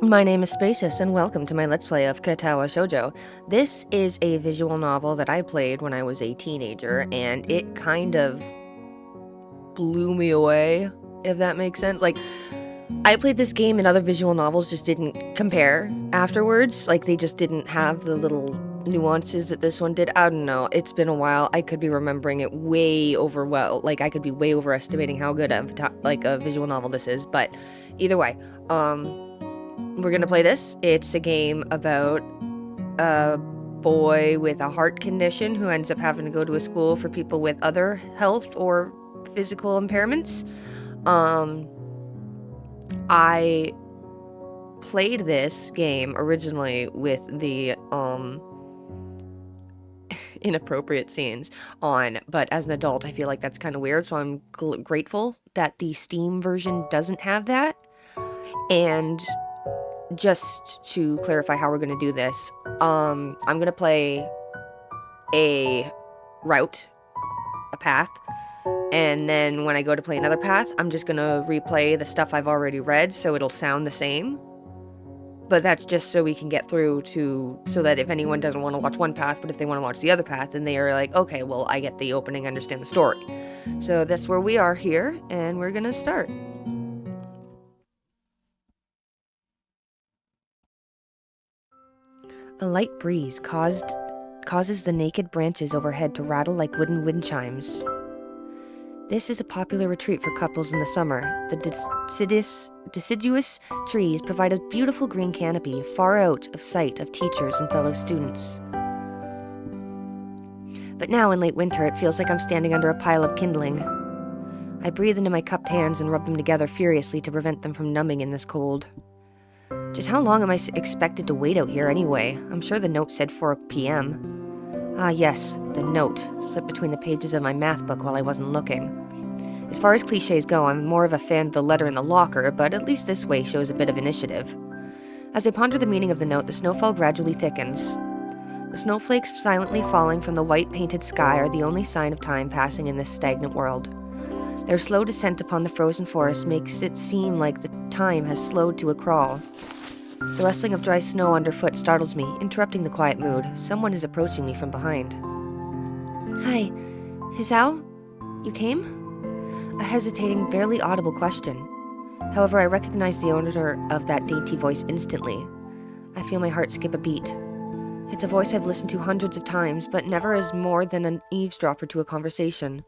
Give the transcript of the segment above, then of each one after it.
My name is Spacesis, and welcome to my Let's Play of Katawa Shoujo. This is a visual novel that I played when I was a teenager, and it kind of blew me away, if that makes sense. Like, I played this game and other visual novels just didn't compare afterwards. Like, they just didn't have the little nuances that this one did. I don't know, it's been a while. I could be remembering it way over well. Like, I could be way overestimating how good of a visual novel this is, but either way, we're gonna play this. It's a game about a boy with a heart condition who ends up having to go to a school for people with other health or physical impairments. I played this game originally with the inappropriate scenes on, but as an adult I feel like that's kind of weird, so I'm grateful that the Steam version doesn't have that. And just to clarify how we're going to do this, I'm going to play a route, a path, and then when I go to play another path, I'm just going to replay the stuff I've already read, so it'll sound the same. But that's just so we can get through so that if anyone doesn't want to watch one path, but if they want to watch the other path, then they are like, okay, well, I get the opening, understand the story. So that's where we are here, and we're going to start. A light breeze causes the naked branches overhead to rattle like wooden wind chimes. This is a popular retreat for couples in the summer. The deciduous trees provide a beautiful green canopy far out of sight of teachers and fellow students. But now in late winter, it feels like I'm standing under a pile of kindling. I breathe into my cupped hands and rub them together furiously to prevent them from numbing in this cold. Just how long am I expected to wait out here anyway? I'm sure the note said 4 p.m. Ah yes, the note slipped between the pages of my math book while I wasn't looking. As far as cliches go, I'm more of a fan of the letter in the locker, but at least this way shows a bit of initiative. As I ponder the meaning of the note, the snowfall gradually thickens. The snowflakes silently falling from the white painted sky are the only sign of time passing in this stagnant world. Their slow descent upon the frozen forest makes it seem like the time has slowed to a crawl. The rustling of dry snow underfoot startles me, interrupting the quiet mood. Someone is approaching me from behind. Hi, Hisao? You came? A hesitating, barely audible question. However, I recognize the owner of that dainty voice instantly. I feel my heart skip a beat. It's a voice I've listened to hundreds of times, but never as more than an eavesdropper to a conversation.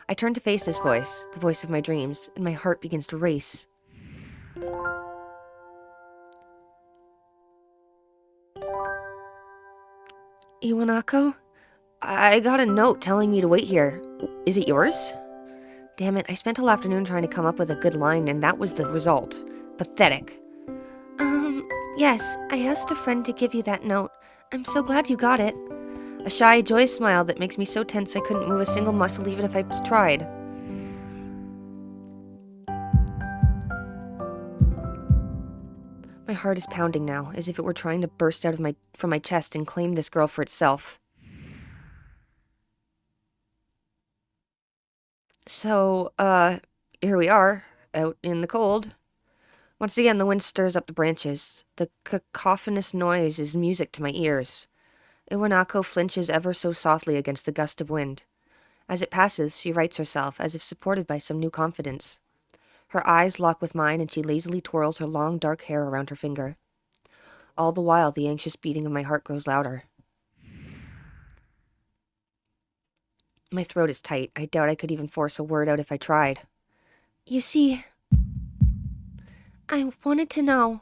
I turn to face this voice, the voice of my dreams, and my heart begins to race. Iwanako? I got a note telling me to wait here. Is it yours? Damn it, I spent all afternoon trying to come up with a good line, and that was the result. Pathetic. Yes, I asked a friend to give you that note. I'm so glad you got it. A shy, joyous smile that makes me so tense I couldn't move a single muscle even if I tried. My heart is pounding now, as if it were trying to burst out from my chest and claim this girl for itself. So, here we are, out in the cold. Once again, the wind stirs up the branches. The cacophonous noise is music to my ears. Iwanako flinches ever so softly against the gust of wind. As it passes, she rights herself, as if supported by some new confidence. Her eyes lock with mine, and she lazily twirls her long, dark hair around her finger. All the while, the anxious beating of my heart grows louder. My throat is tight. I doubt I could even force a word out if I tried. You see, I wanted to know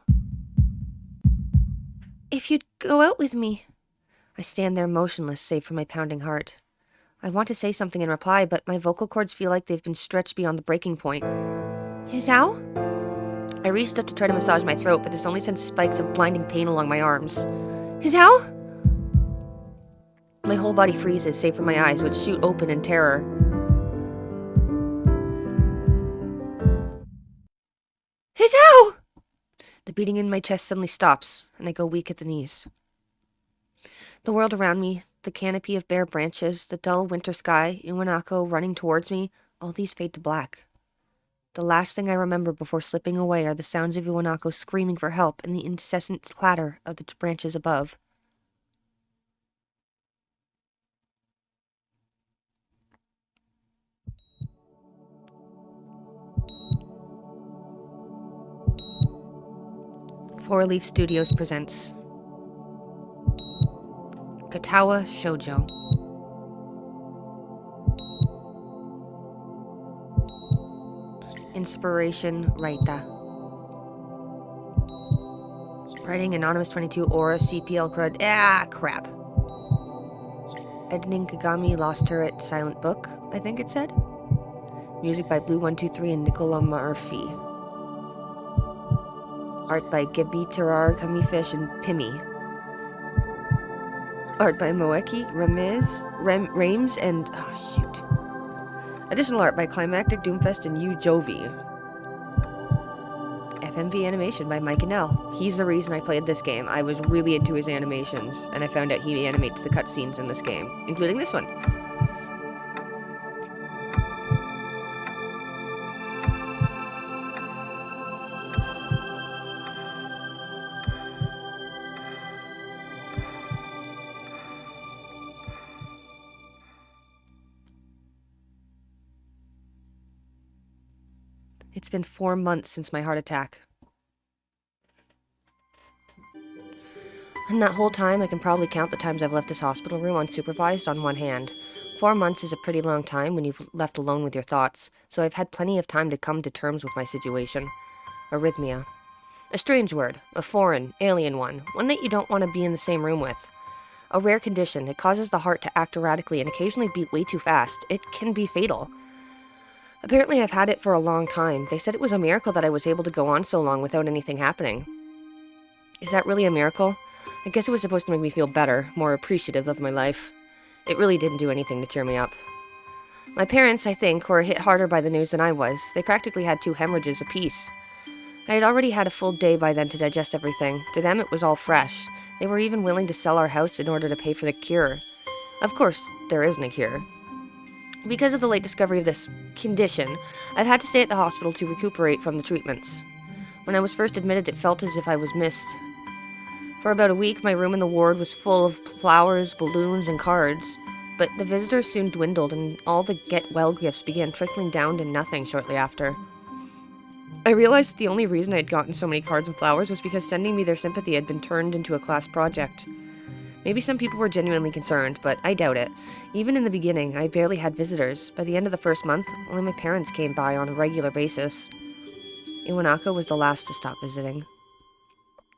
if you'd go out with me. I stand there motionless, save for my pounding heart. I want to say something in reply, but my vocal cords feel like they've been stretched beyond the breaking point. Hisao? I reached up to try to massage my throat, but this only sent spikes of blinding pain along my arms. Hisao? My whole body freezes, save for my eyes, which shoot open in terror. Hisao! The beating in my chest suddenly stops, and I go weak at the knees. The world around me, the canopy of bare branches, the dull winter sky, Iwanako running towards me, all these fade to black. I The last thing I remember before slipping away are the sounds of Iwanako screaming for help and the incessant clatter of the branches above. Four Leaf Studios presents Katawa Shoujo. Inspiration, Raita. Writing Anonymous 22 Aura CPL crud. Crap. Editing Kagami Lost Turret Silent Book, I think it said. Music by Blue123 and Nicola Murphy. Art by Gibi Terar, Kamifish, and Pimmy. Art by Moeki, Rames, and... Additional art by Climactic, Doomfest, and Yu Jovi. FMV animation by Mike and L. He's the reason I played this game. I was really into his animations, and I found out he animates the cutscenes in this game, including this one. It's been 4 months since my heart attack. In that whole time, I can probably count the times I've left this hospital room unsupervised on one hand. 4 months is a pretty long time when you've left alone with your thoughts, so I've had plenty of time to come to terms with my situation. Arrhythmia. A strange word, a foreign, alien one that you don't want to be in the same room with. A rare condition, it causes the heart to act erratically and occasionally beat way too fast. It can be fatal. Apparently I've had it for a long time. They said it was a miracle that I was able to go on so long without anything happening. Is that really a miracle? I guess it was supposed to make me feel better, more appreciative of my life. It really didn't do anything to cheer me up. My parents, I think, were hit harder by the news than I was. They practically had 2 hemorrhages apiece. I had already had a full day by then to digest everything. To them it was all fresh. They were even willing to sell our house in order to pay for the cure. Of course, there isn't a cure. Because of the late discovery of this condition, I've had to stay at the hospital to recuperate from the treatments. When I was first admitted, it felt as if I was missed. For about a week, my room in the ward was full of flowers, balloons, and cards. But the visitors soon dwindled, and all the get-well gifts began trickling down to nothing shortly after. I realized that the only reason I had gotten so many cards and flowers was because sending me their sympathy had been turned into a class project. Maybe some people were genuinely concerned, but I doubt it. Even in the beginning, I barely had visitors. By the end of the first month, only my parents came by on a regular basis. Iwanako was the last to stop visiting.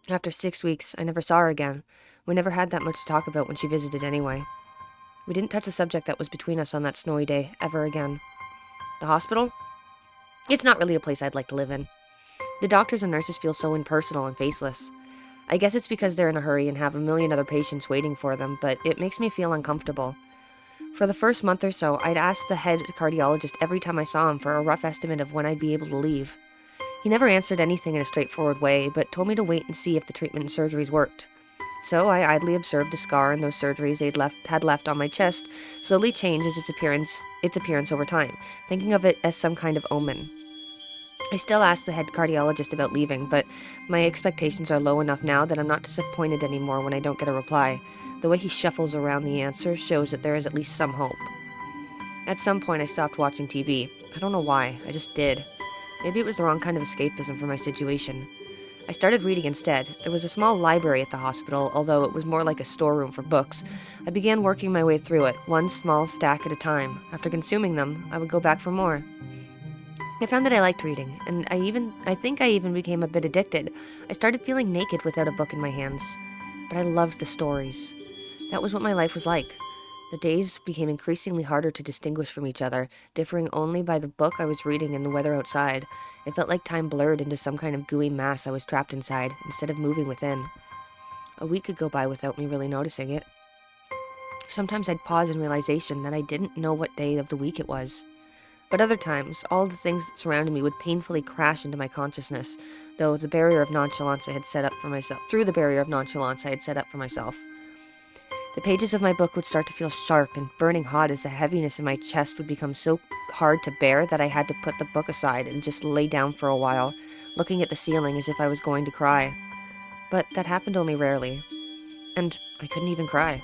After 6 weeks, I never saw her again. We never had that much to talk about when she visited anyway. We didn't touch a subject that was between us on that snowy day ever again. The hospital? It's not really a place I'd like to live in. The doctors and nurses feel so impersonal and faceless. I guess it's because they're in a hurry and have a million other patients waiting for them, but it makes me feel uncomfortable. For the first month or so, I'd ask the head cardiologist every time I saw him for a rough estimate of when I'd be able to leave. He never answered anything in a straightforward way, but told me to wait and see if the treatment and surgeries worked. So I idly observed the scar and those surgeries had left on my chest slowly change as its appearance over time, thinking of it as some kind of omen. I still ask the head cardiologist about leaving, but my expectations are low enough now that I'm not disappointed anymore when I don't get a reply. The way he shuffles around the answer shows that there is at least some hope. At some point, I stopped watching TV. I don't know why, I just did. Maybe it was the wrong kind of escapism for my situation. I started reading instead. There was a small library at the hospital, although it was more like a storeroom for books. I began working my way through it, one small stack at a time. After consuming them, I would go back for more. I found that I liked reading, and I think I even became a bit addicted. I started feeling naked without a book in my hands. But I loved the stories. That was what my life was like. The days became increasingly harder to distinguish from each other, differing only by the book I was reading and the weather outside. It felt like time blurred into some kind of gooey mass I was trapped inside, instead of moving within. A week could go by without me really noticing it. Sometimes I'd pause in realization that I didn't know what day of the week it was. But other times, all the things that surrounded me would painfully crash into my consciousness, through the barrier of nonchalance I had set up for myself. The pages of my book would start to feel sharp and burning hot as the heaviness in my chest would become so hard to bear that I had to put the book aside and just lay down for a while, looking at the ceiling as if I was going to cry. But that happened only rarely, and I couldn't even cry.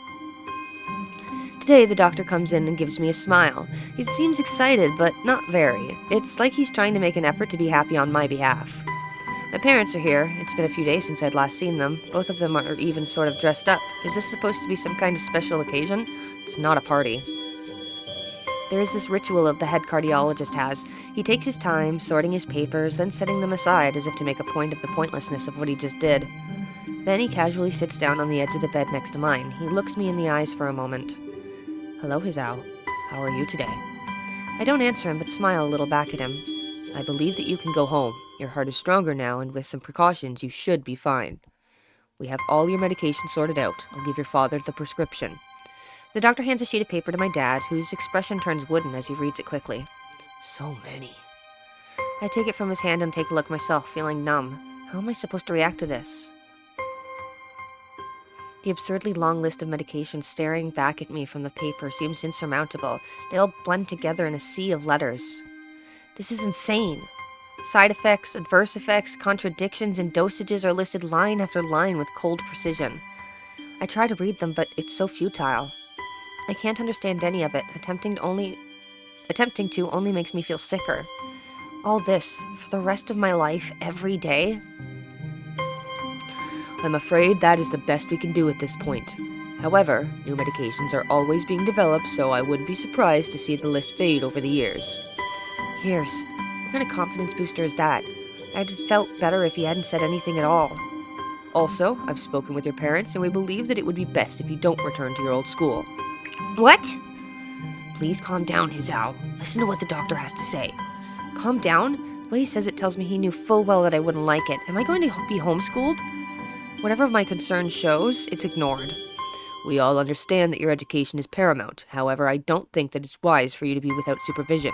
Today, the doctor comes in and gives me a smile. He seems excited, but not very. It's like he's trying to make an effort to be happy on my behalf. My parents are here. It's been a few days since I'd last seen them. Both of them are even sort of dressed up. Is this supposed to be some kind of special occasion? It's not a party. There is this ritual the head cardiologist has. He takes his time, sorting his papers, then setting them aside as if to make a point of the pointlessness of what he just did. Then he casually sits down on the edge of the bed next to mine. He looks me in the eyes for a moment. Hello, Hizao. How are you today? I don't answer him, but smile a little back at him. I believe that you can go home. Your heart is stronger now, and with some precautions, you should be fine. We have all your medication sorted out. I'll give your father the prescription. The doctor hands a sheet of paper to my dad, whose expression turns wooden as he reads it quickly. So many. I take it from his hand and take a look myself, feeling numb. How am I supposed to react to this? The absurdly long list of medications staring back at me from the paper seems insurmountable. They all blend together in a sea of letters. This is insane. Side effects, adverse effects, contradictions, and dosages are listed line after line with cold precision. I try to read them, but it's so futile. I can't understand any of it. Attempting to only makes me feel sicker. All this, for the rest of my life, every day? I'm afraid that is the best we can do at this point. However, new medications are always being developed, so I wouldn't be surprised to see the list fade over the years. Years? What kind of confidence booster is that? I'd felt better if he hadn't said anything at all. Also, I've spoken with your parents, and we believe that it would be best if you don't return to your old school. What? Please calm down, Hizao. Listen to what the doctor has to say. Calm down? The way he says it tells me he knew full well that I wouldn't like it. Am I going to be homeschooled? Whatever my concern shows, it's ignored. We all understand that your education is paramount. However, I don't think that it's wise for you to be without supervision.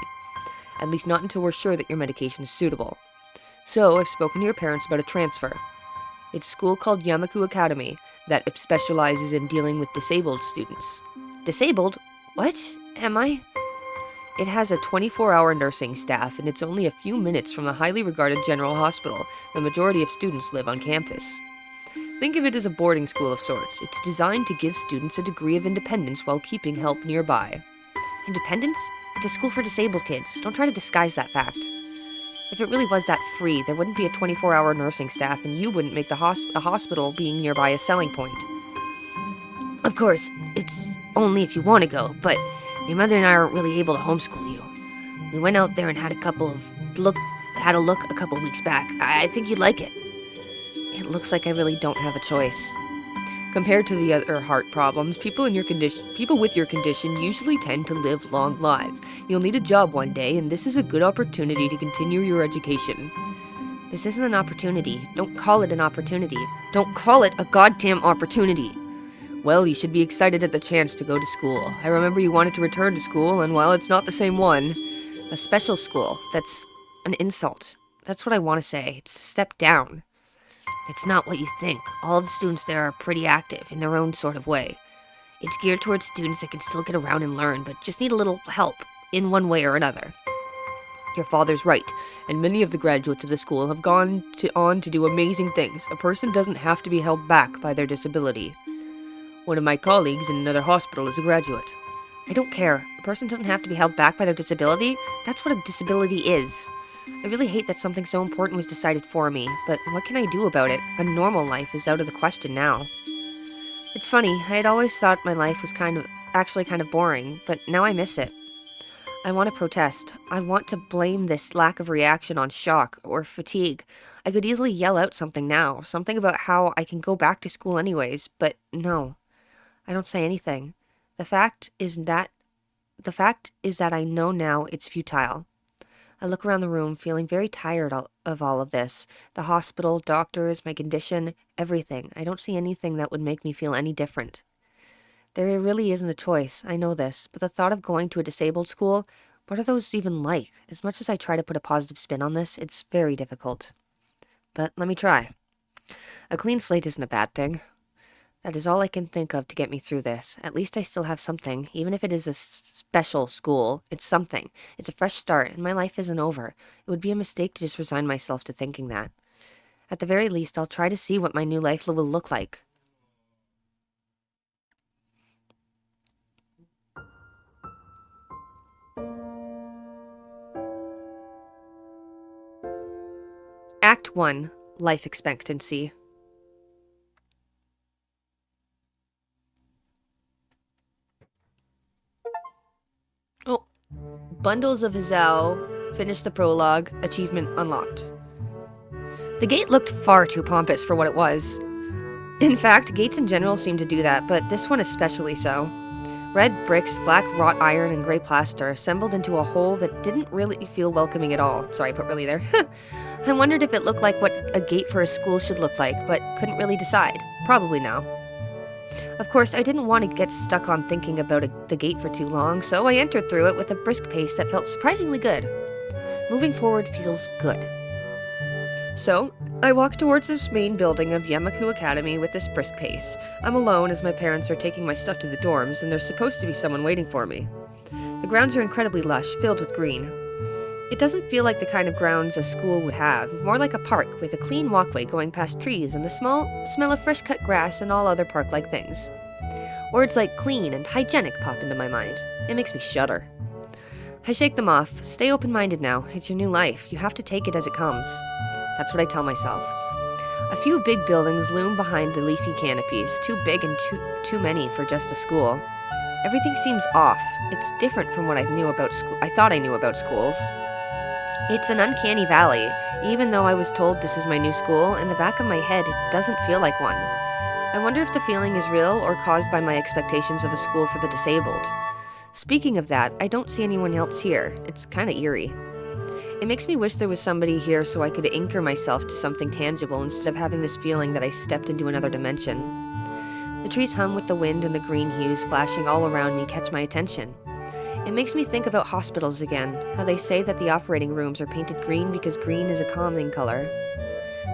At least not until we're sure that your medication is suitable. So, I've spoken to your parents about a transfer. It's a school called Yamaku Academy that specializes in dealing with disabled students. Disabled? What? Am I? It has a 24-hour nursing staff, and it's only a few minutes from the highly regarded general hospital. The majority of students live on campus. Think of it as a boarding school of sorts. It's designed to give students a degree of independence while keeping help nearby. Independence? It's a school for disabled kids. Don't try to disguise that fact. If it really was that free, there wouldn't be a 24-hour nursing staff, and you wouldn't make the hospital being nearby a selling point. Of course, it's only if you want to go, but your mother and I aren't really able to homeschool you. We went out there and had a look a couple weeks back. I think you'd like it. It looks like I really don't have a choice. Compared to the other heart problems, people with your condition usually tend to live long lives. You'll need a job one day, and this is a good opportunity to continue your education. This isn't an opportunity. Don't call it an opportunity. Don't call it a goddamn opportunity. Well, you should be excited at the chance to go to school. I remember you wanted to return to school, and while it's not the same one, a special school, that's an insult. That's what I want to say. It's a step down. It's not what you think. All of the students there are pretty active in their own sort of way. It's geared towards students that can still get around and learn, but just need a little help in one way or another. Your father's right, and many of the graduates of the school have gone on to do amazing things. A person doesn't have to be held back by their disability. One of my colleagues in another hospital is a graduate. I don't care. A person doesn't have to be held back by their disability. That's what a disability is. I really hate that something so important was decided for me, but what can I do about it? A normal life is out of the question now. It's funny, I had always thought my life was actually kind of boring, but now I miss it. I want to protest. I want to blame this lack of reaction on shock or fatigue. I could easily yell out something now, something about how I can go back to school anyways, but no. I don't say anything. The fact is that I know now it's futile. I look around the room, feeling very tired of all of this. The hospital, doctors, my condition, everything. I don't see anything that would make me feel any different. There really isn't a choice, I know this, but the thought of going to a disabled school, what are those even like? As much as I try to put a positive spin on this, it's very difficult. But let me try. A clean slate isn't a bad thing. That is all I can think of to get me through this. At least I still have something. Even if it is a special school, it's something. It's a fresh start, and my life isn't over. It would be a mistake to just resign myself to thinking that. At the very least, I'll try to see what my new life will look like. Act 1. Life Expectancy. Oh. Bundles of Hizao. Finish the prologue. Achievement unlocked. The gate looked far too pompous for what it was. In fact, gates in general seem to do that, but this one especially so. Red bricks, black wrought iron, and gray plaster assembled into a whole that didn't really feel welcoming at all. Sorry, I put really there. I wondered if it looked like what a gate for a school should look like, but couldn't really decide. Probably no. Of course, I didn't want to get stuck on thinking about the gate for too long, so I entered through it with a brisk pace that felt surprisingly good. Moving forward feels good. So, I walk towards this main building of Yamaku Academy with this brisk pace. I'm alone as my parents are taking my stuff to the dorms, and there's supposed to be someone waiting for me. The grounds are incredibly lush, filled with green. It doesn't feel like the kind of grounds a school would have, more like a park with a clean walkway going past trees and the smell of fresh-cut grass and all other park-like things. Words like clean and hygienic pop into my mind. It makes me shudder. I shake them off. Stay open-minded now. It's your new life. You have to take it as it comes. That's what I tell myself. A few big buildings loom behind the leafy canopies, too big and too many for just a school. Everything seems off. It's different from what I thought I knew about schools. It's an uncanny valley. Even though I was told this is my new school, in the back of my head, it doesn't feel like one. I wonder if the feeling is real or caused by my expectations of a school for the disabled. Speaking of that, I don't see anyone else here. It's kind of eerie. It makes me wish there was somebody here so I could anchor myself to something tangible instead of having this feeling that I stepped into another dimension. The trees hum with the wind and the green hues flashing all around me catch my attention. It makes me think about hospitals again, how they say that the operating rooms are painted green because green is a calming color.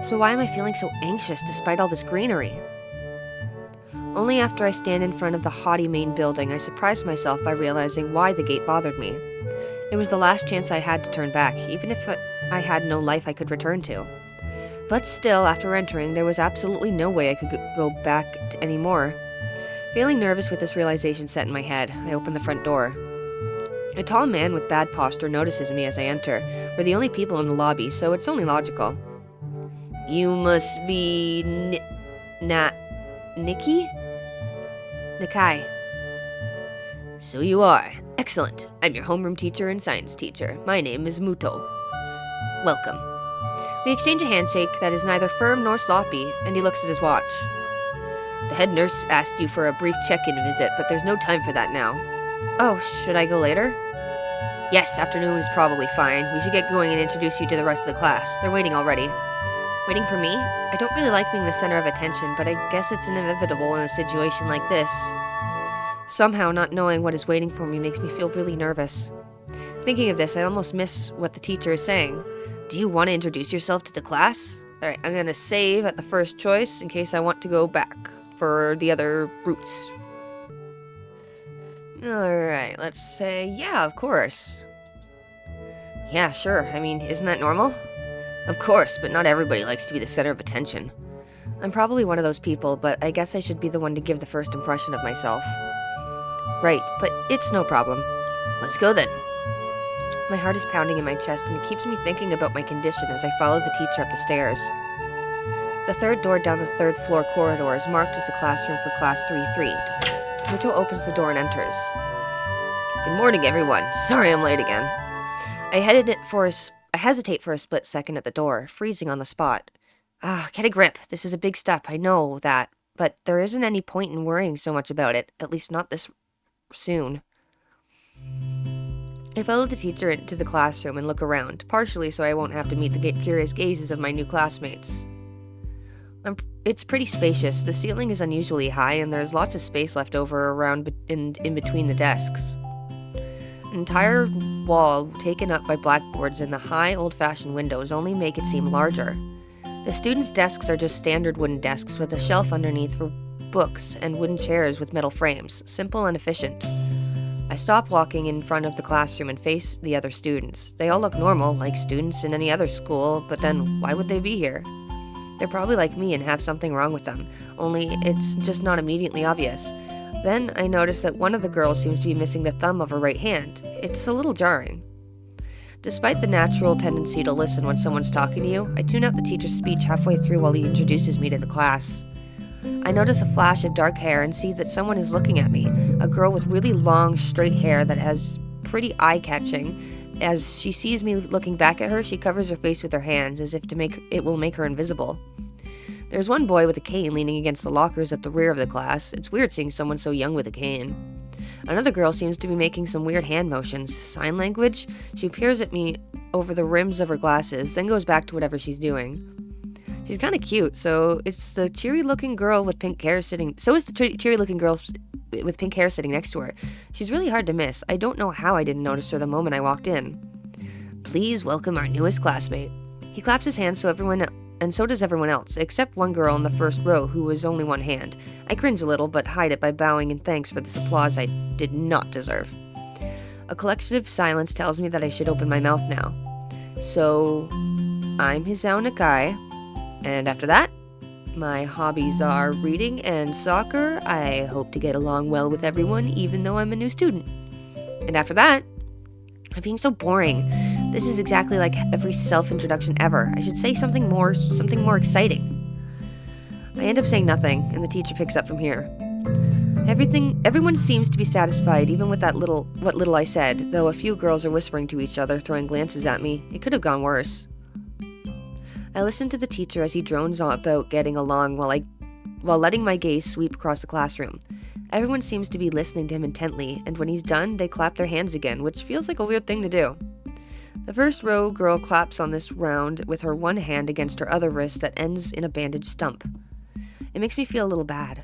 So why am I feeling so anxious despite all this greenery? Only after I stand in front of the haughty main building, I surprise myself by realizing why the gate bothered me. It was the last chance I had to turn back, even if I had no life I could return to. But still, after entering, there was absolutely no way I could go back anymore. Feeling nervous with this realization set in my head, I open the front door. A tall man with bad posture notices me as I enter. We're the only people in the lobby, so it's only logical. You must be Nikki? Nakai. So you are. Excellent. I'm your homeroom teacher and science teacher. My name is Muto. Welcome. We exchange a handshake that is neither firm nor sloppy, and he looks at his watch. The head nurse asked you for a brief check-in visit, but there's no time for that now. Oh, should I go later? Yes, afternoon is probably fine. We should get going and introduce you to the rest of the class. They're waiting already. Waiting for me? I don't really like being the center of attention, but I guess it's inevitable in a situation like this. Somehow, not knowing what is waiting for me makes me feel really nervous. Thinking of this, I almost miss what the teacher is saying. Do you want to introduce yourself to the class? Alright, I'm gonna save at the first choice in case I want to go back for the other routes. Alright, let's say, yeah, of course. Yeah, sure. I mean, isn't that normal? Of course, but not everybody likes to be the center of attention. I'm probably one of those people, but I guess I should be the one to give the first impression of myself. Right, but it's no problem. Let's go then. My heart is pounding in my chest, and it keeps me thinking about my condition as I follow the teacher up the stairs. The third door down the third floor corridor is marked as the classroom for Class 3-3. Muto opens the door and enters. Good morning, everyone. Sorry I'm late again. I hesitate for a split second at the door, freezing on the spot. Get a grip. This is a big step, I know that, but there isn't any point in worrying so much about it, at least not this soon. I follow the teacher into the classroom and look around, partially so I won't have to meet the curious gazes of my new classmates. It's pretty spacious. The ceiling is unusually high, and there's lots of space left over around in between the desks. An entire wall taken up by blackboards and the high, old-fashioned windows only make it seem larger. The students' desks are just standard wooden desks with a shelf underneath for books and wooden chairs with metal frames, simple and efficient. I stop walking in front of the classroom and face the other students. They all look normal, like students in any other school, but then why would they be here? They're probably like me and have something wrong with them, only it's just not immediately obvious. Then I notice that one of the girls seems to be missing the thumb of her right hand. It's a little jarring. Despite the natural tendency to listen when someone's talking to you, I tune out the teacher's speech halfway through while he introduces me to the class. I notice a flash of dark hair and see that someone is looking at me, a girl with really long, straight hair that has pretty eye-catching. As she sees me looking back at her, she covers her face with her hands as if it will make her invisible. There's one boy with a cane leaning against the lockers at the rear of the class. It's weird seeing someone so young with a cane. Another girl seems to be making some weird hand motions. Sign language? She peers at me over the rims of her glasses, then goes back to whatever she's doing. She's kind of cute, so it's the cheery-looking girl with pink hair sitting... So is the cheery-looking girl with pink hair sitting next to her. She's really hard to miss. I don't know how I didn't notice her the moment I walked in. Please welcome our newest classmate. He claps his hands and so does everyone else, except one girl in the first row who was only one hand. I cringe a little, but hide it by bowing in thanks for this applause I did not deserve. A collective silence tells me that I should open my mouth now. So, I'm Hisao Nakai, and after that, my hobbies are reading and soccer. I hope to get along well with everyone, even though I'm a new student. And after that, I'm being so boring. This is exactly like every self-introduction ever. I should say something more exciting. I end up saying nothing, and the teacher picks up from here. Everyone seems to be satisfied, even with what little I said, though a few girls are whispering to each other, throwing glances at me. It could have gone worse. I listen to the teacher as he drones on about getting along while letting my gaze sweep across the classroom. Everyone seems to be listening to him intently, and when he's done, they clap their hands again, which feels like a weird thing to do. The first row girl claps on this round with her one hand against her other wrist that ends in a bandaged stump. It makes me feel a little bad.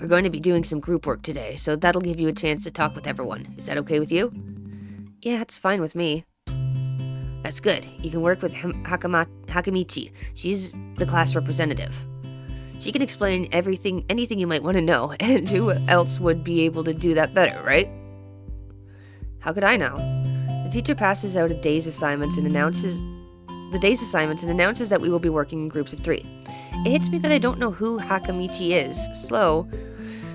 We're going to be doing some group work today, so that'll give you a chance to talk with everyone. Is that okay with you? Yeah, it's fine with me. That's good. You can work with Hakamichi. She's the class representative. She can explain anything you might want to know, and who else would be able to do that better, right? How could I know? The teacher passes out a day's assignments and announces that we will be working in groups of 3. It hits me that I don't know who Hakamichi is. Slow,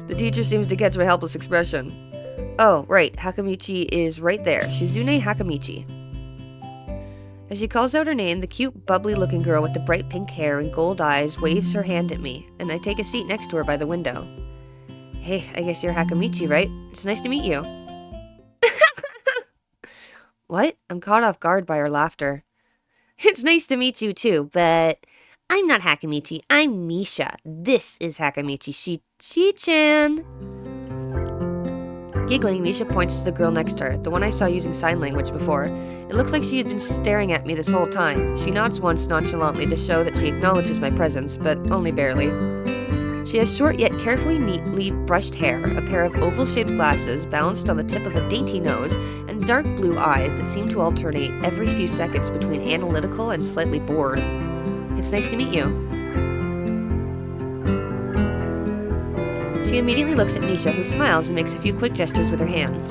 the teacher seems to catch my helpless expression. Oh, right, Hakamichi is right there. Shizune Hakamichi. As she calls out her name, the cute, bubbly-looking girl with the bright pink hair and gold eyes waves her hand at me, and I take a seat next to her by the window. Hey, I guess you're Hakamichi, right? It's nice to meet you. What? I'm caught off guard by her laughter. It's nice to meet you too, but I'm not Hakamichi, I'm Misha. This is Hakamichi, Shi-chan. Giggling, Misha points to the girl next to her, the one I saw using sign language before. It looks like she had been staring at me this whole time. She nods once nonchalantly to show that she acknowledges my presence, but only barely. She has short yet carefully neatly brushed hair, a pair of oval-shaped glasses balanced on the tip of a dainty nose, and dark blue eyes that seem to alternate every few seconds between analytical and slightly bored. It's nice to meet you. She immediately looks at Misha, who smiles and makes a few quick gestures with her hands.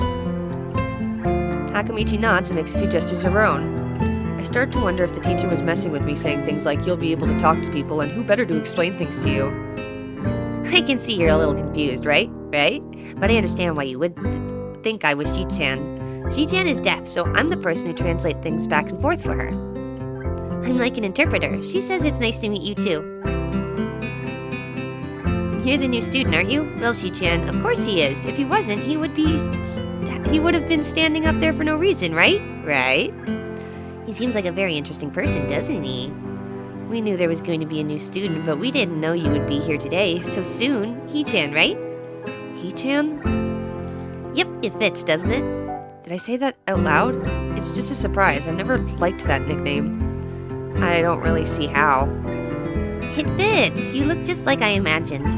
Hakamichi nods and makes a few gestures of her own. I start to wonder if the teacher was messing with me, saying things like, you'll be able to talk to people, and who better to explain things to you? I can see you're a little confused, right? But I understand why you would think I was Shi-chan. Shi-chan is deaf, so I'm the person who translates things back and forth for her. I'm like an interpreter. She says it's nice to meet you too. You're the new student, aren't you? Well, Shi-chan, of course he is. If he wasn't, he would have been standing up there for no reason, right? Right? He seems like a very interesting person, doesn't he? We knew there was going to be a new student, but we didn't know you would be here today so soon. He-chan, right? He-chan? Yep, it fits, doesn't it? Did I say that out loud? It's just a surprise. I've never liked that nickname. I don't really see how. It fits. You look just like I imagined.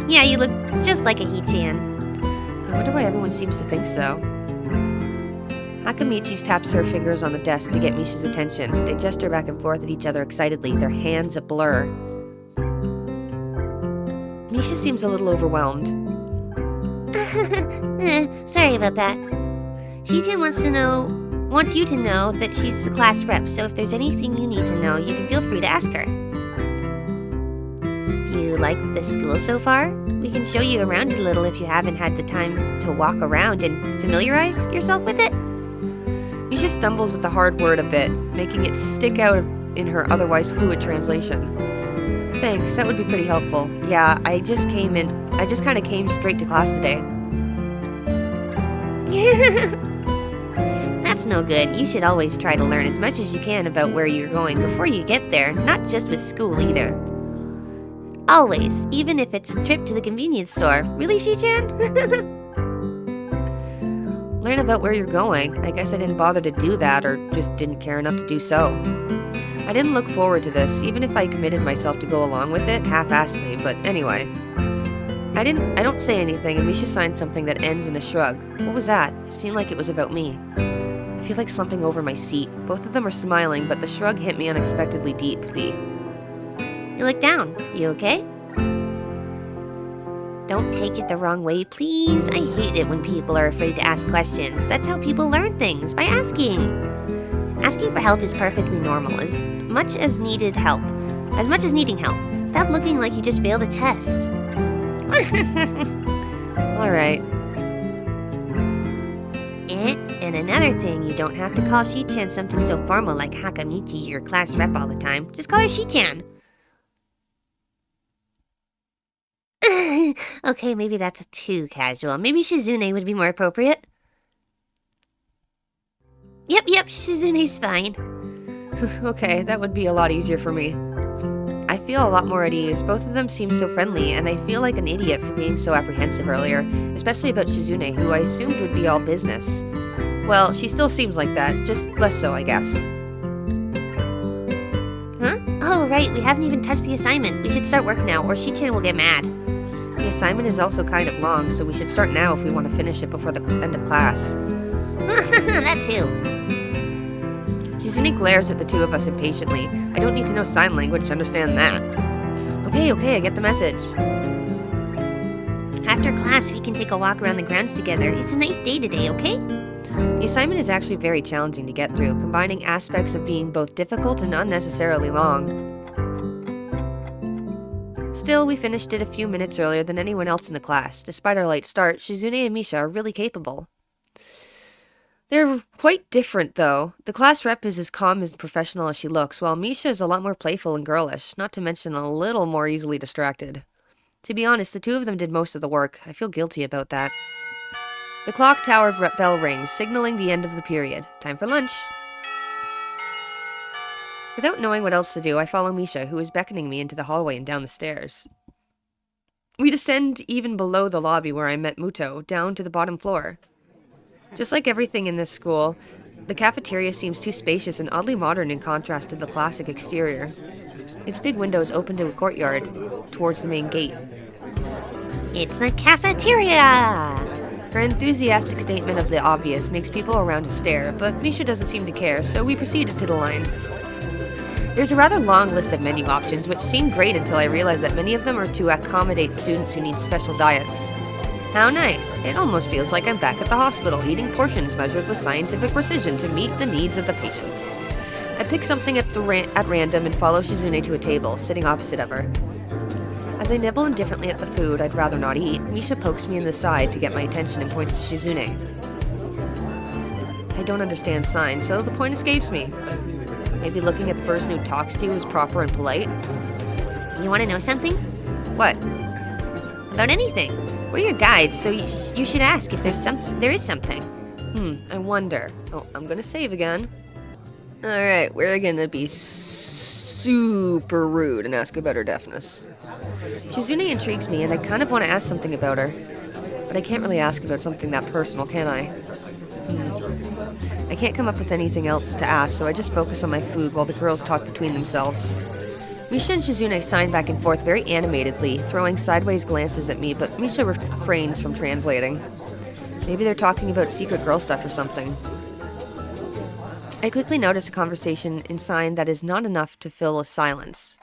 Yeah, you look just like a He-chan. I wonder why everyone seems to think so. Hakamichi taps her fingers on the desk to get Misha's attention. They gesture back and forth at each other excitedly, their hands a blur. Misha seems a little overwhelmed. Sorry about that. Shijin wants you to know that she's the class rep, so if there's anything you need to know, you can feel free to ask her. You like the school so far? We can show you around a little if you haven't had the time to walk around and familiarize yourself with it. Misha stumbles with the hard word a bit, making it stick out in her otherwise fluid translation. Thanks, that would be pretty helpful. Yeah, I just kind of came straight to class today. That's no good. You should always try to learn as much as you can about where you're going before you get there, not just with school either. Always, even if it's a trip to the convenience store. Really, Shichan? Learn about where you're going. I guess I didn't bother to do that, or just didn't care enough to do so. I didn't look forward to this, even if I committed myself to go along with it, half-assedly, but anyway. I don't say anything, and Misha signs something that ends in a shrug. What was that? It seemed like it was about me. I feel like slumping over my seat. Both of them are smiling, but the shrug hit me unexpectedly deeply. You look down. You okay? Don't take it the wrong way, please. I hate it when people are afraid to ask questions. That's how people learn things, by asking. Asking for help is perfectly normal, as much as needing help. Stop looking like you just failed a test. Alright. And another thing, you don't have to call Shichan something so formal like Hakamichi, your class rep, all the time. Just call her Shichan. Okay, maybe that's too casual. Maybe Shizune would be more appropriate. Yep, Shizune's fine. Okay, that would be a lot easier for me. I feel a lot more at ease. Both of them seem so friendly, and I feel like an idiot for being so apprehensive earlier, especially about Shizune, who I assumed would be all business. Well, she still seems like that, just less so, I guess. Huh? Oh, right, we haven't even touched the assignment. We should start work now, or Shichan will get mad. The assignment is also kind of long, so we should start now if we want to finish it before the end of class. That too. Shizune glares at the two of us impatiently. I don't need to know sign language to understand that. Okay, I get the message. After class, we can take a walk around the grounds together. It's a nice day today, okay? The assignment is actually very challenging to get through, combining aspects of being both difficult and unnecessarily long. Still, we finished it a few minutes earlier than anyone else in the class. Despite our late start, Shizune and Misha are really capable. They're quite different, though. The class rep is as calm and professional as she looks, while Misha is a lot more playful and girlish, not to mention a little more easily distracted. To be honest, the two of them did most of the work. I feel guilty about that. The clock tower bell rings, signaling the end of the period. Time for lunch. Without knowing what else to do, I follow Misha, who is beckoning me into the hallway and down the stairs. We descend even below the lobby where I met Muto, down to the bottom floor. Just like everything in this school, the cafeteria seems too spacious and oddly modern in contrast to the classic exterior. Its big windows open to a courtyard towards the main gate. It's the cafeteria! Her enthusiastic statement of the obvious makes people around us stare, but Misha doesn't seem to care, so we proceeded to the line. There's a rather long list of menu options, which seemed great until I realized that many of them are to accommodate students who need special diets. How nice. It almost feels like I'm back at the hospital, eating portions measured with scientific precision to meet the needs of the patients. I pick something at random and follow Shizune to a table, sitting opposite of her. As I nibble indifferently at the food I'd rather not eat, Misha pokes me in the side to get my attention and points to Shizune. I don't understand signs, so the point escapes me. Maybe looking at the person who talks to you is proper and polite? You want to know something? What? About anything. We're your guides, so you should ask if there is something. I wonder. Oh, I'm gonna save again. Alright, we're gonna be super rude and ask about her deafness. Shizune intrigues me, and I kind of want to ask something about her. But I can't really ask about something that personal, can I? I can't come up with anything else to ask, so I just focus on my food while the girls talk between themselves. Misha and Shizune sign back and forth very animatedly, throwing sideways glances at me, but Misha refrains from translating. Maybe they're talking about secret girl stuff or something. I quickly notice a conversation in sign that is not enough to fill a silence.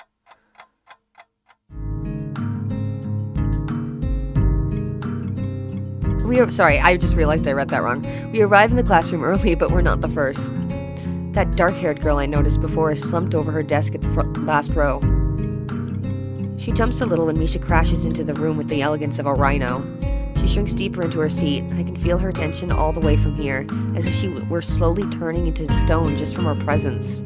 Sorry, I just realized I read that wrong. We arrive in the classroom early, but we're not the first. That dark-haired girl I noticed before is slumped over her desk at the last row. She jumps a little when Misha crashes into the room with the elegance of a rhino. She shrinks deeper into her seat. I can feel her tension all the way from here, as if she were slowly turning into stone just from her presence.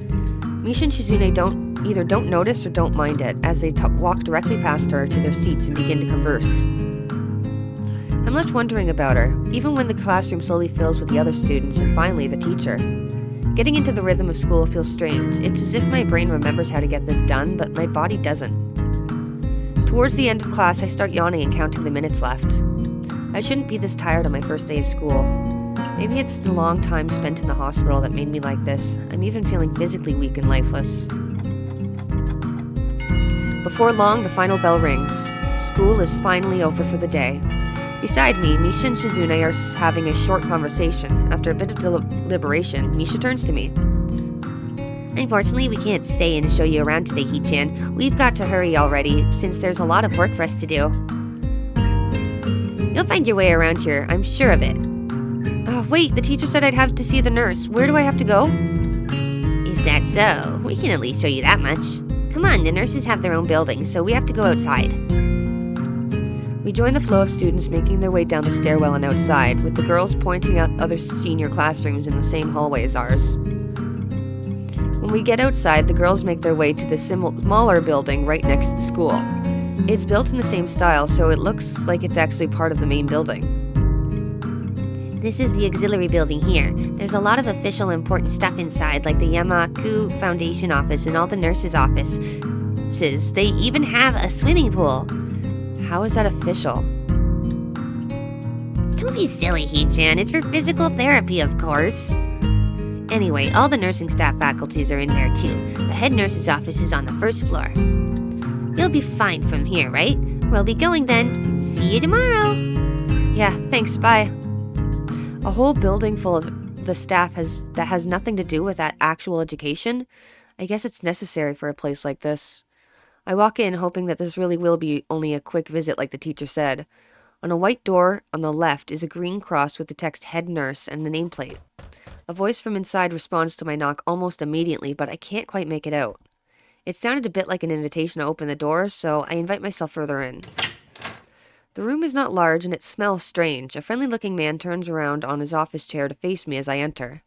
Misha and Shizune don't notice or don't mind it, as they walk directly past her to their seats and begin to converse. I'm left wondering about her, even when the classroom slowly fills with the other students and finally the teacher. Getting into the rhythm of school feels strange. It's as if my brain remembers how to get this done, but my body doesn't. Towards the end of class, I start yawning and counting the minutes left. I shouldn't be this tired on my first day of school. Maybe it's the long time spent in the hospital that made me like this. I'm even feeling physically weak and lifeless. Before long, the final bell rings. School is finally over for the day. Beside me, Misha and Shizune are having a short conversation. After a bit of deliberation, Misha turns to me. Unfortunately, we can't stay and show you around today, Hee-chan. We've got to hurry already, since there's a lot of work for us to do. You'll find your way around here, I'm sure of it. Oh, wait, the teacher said I'd have to see the nurse. Where do I have to go? Is that so? We can at least show you that much. Come on, the nurses have their own building, so we have to go outside. We join the flow of students making their way down the stairwell and outside, with the girls pointing out other senior classrooms in the same hallway as ours. When we get outside, the girls make their way to the smaller building right next to the school. It's built in the same style, so it looks like it's actually part of the main building. This is the auxiliary building here. There's a lot of official important stuff inside, like the Yamaku Foundation office and all the nurses' offices. They even have a swimming pool. How is that official? Don't be silly, Hee-chan. It's for physical therapy, of course. Anyway, all the nursing staff faculties are in there too. The head nurse's office is on the first floor. You'll be fine from here, right? We'll be going then. See you tomorrow. Yeah, thanks, bye. A whole building full of the staff that has nothing to do with that actual education? I guess it's necessary for a place like this. I walk in hoping that this really will be only a quick visit like the teacher said. On a white door on the left is a green cross with the text head nurse and the nameplate. A voice from inside responds to my knock almost immediately, but I can't quite make it out. It sounded a bit like an invitation to open the door, so I invite myself further in. The room is not large and it smells strange. A friendly-looking man turns around on his office chair to face me as I enter.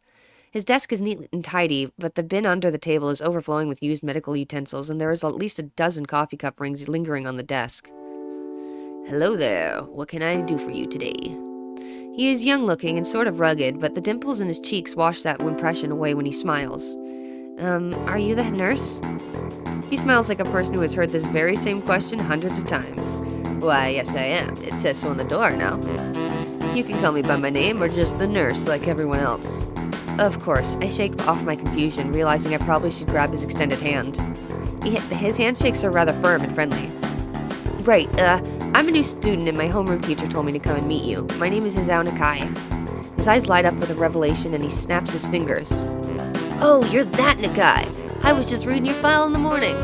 His desk is neat and tidy, but the bin under the table is overflowing with used medical utensils, and there is at least a dozen coffee cup rings lingering on the desk. Hello there. What can I do for you today? He is young-looking and sort of rugged, but the dimples in his cheeks wash that impression away when he smiles. Are you the nurse? He smiles like a person who has heard this very same question hundreds of times. Why, yes I am. It says so on the door now. You can call me by my name or just the nurse like everyone else. Of course, I shake off my confusion, realizing I probably should grab his extended hand. His handshakes are rather firm and friendly. Right, I'm a new student and my homeroom teacher told me to come and meet you. My name is Isao Nakai. His eyes light up with a revelation and he snaps his fingers. Oh, you're that Nakai. I was just reading your file in the morning.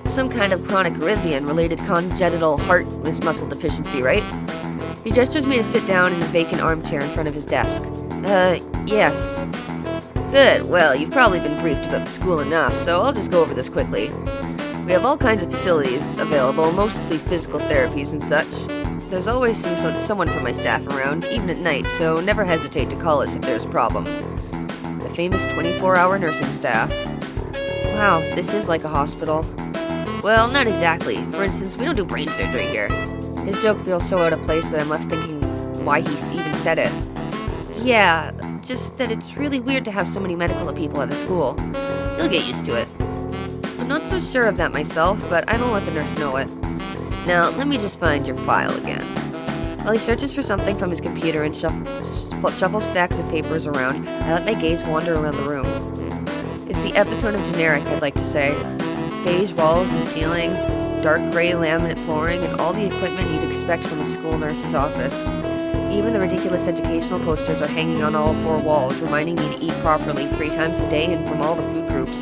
Some kind of chronic arrhythmia and related congenital heart muscle deficiency, right? He gestures me to sit down in a vacant armchair in front of his desk. Yes. Good, well, you've probably been briefed about the school enough, so I'll just go over this quickly. We have all kinds of facilities available, mostly physical therapies and such. There's always someone from my staff around, even at night, so never hesitate to call us if there's a problem. The famous 24-hour nursing staff. Wow, this is like a hospital. Well, not exactly. For instance, we don't do brain surgery here. His joke feels so out of place that I'm left thinking why he even said it. Yeah, just that it's really weird to have so many medical people at the school. You'll get used to it. I'm not so sure of that myself, but I don't let the nurse know it. Now, let me just find your file again. While he searches for something from his computer and shuffles stacks of papers around, I let my gaze wander around the room. It's the epitome of generic, I'd like to say. Beige walls and ceiling, dark gray laminate flooring, and all the equipment you'd expect from a school nurse's office. Even the ridiculous educational posters are hanging on all 4 walls, reminding me to eat properly 3 times a day and from all the food groups.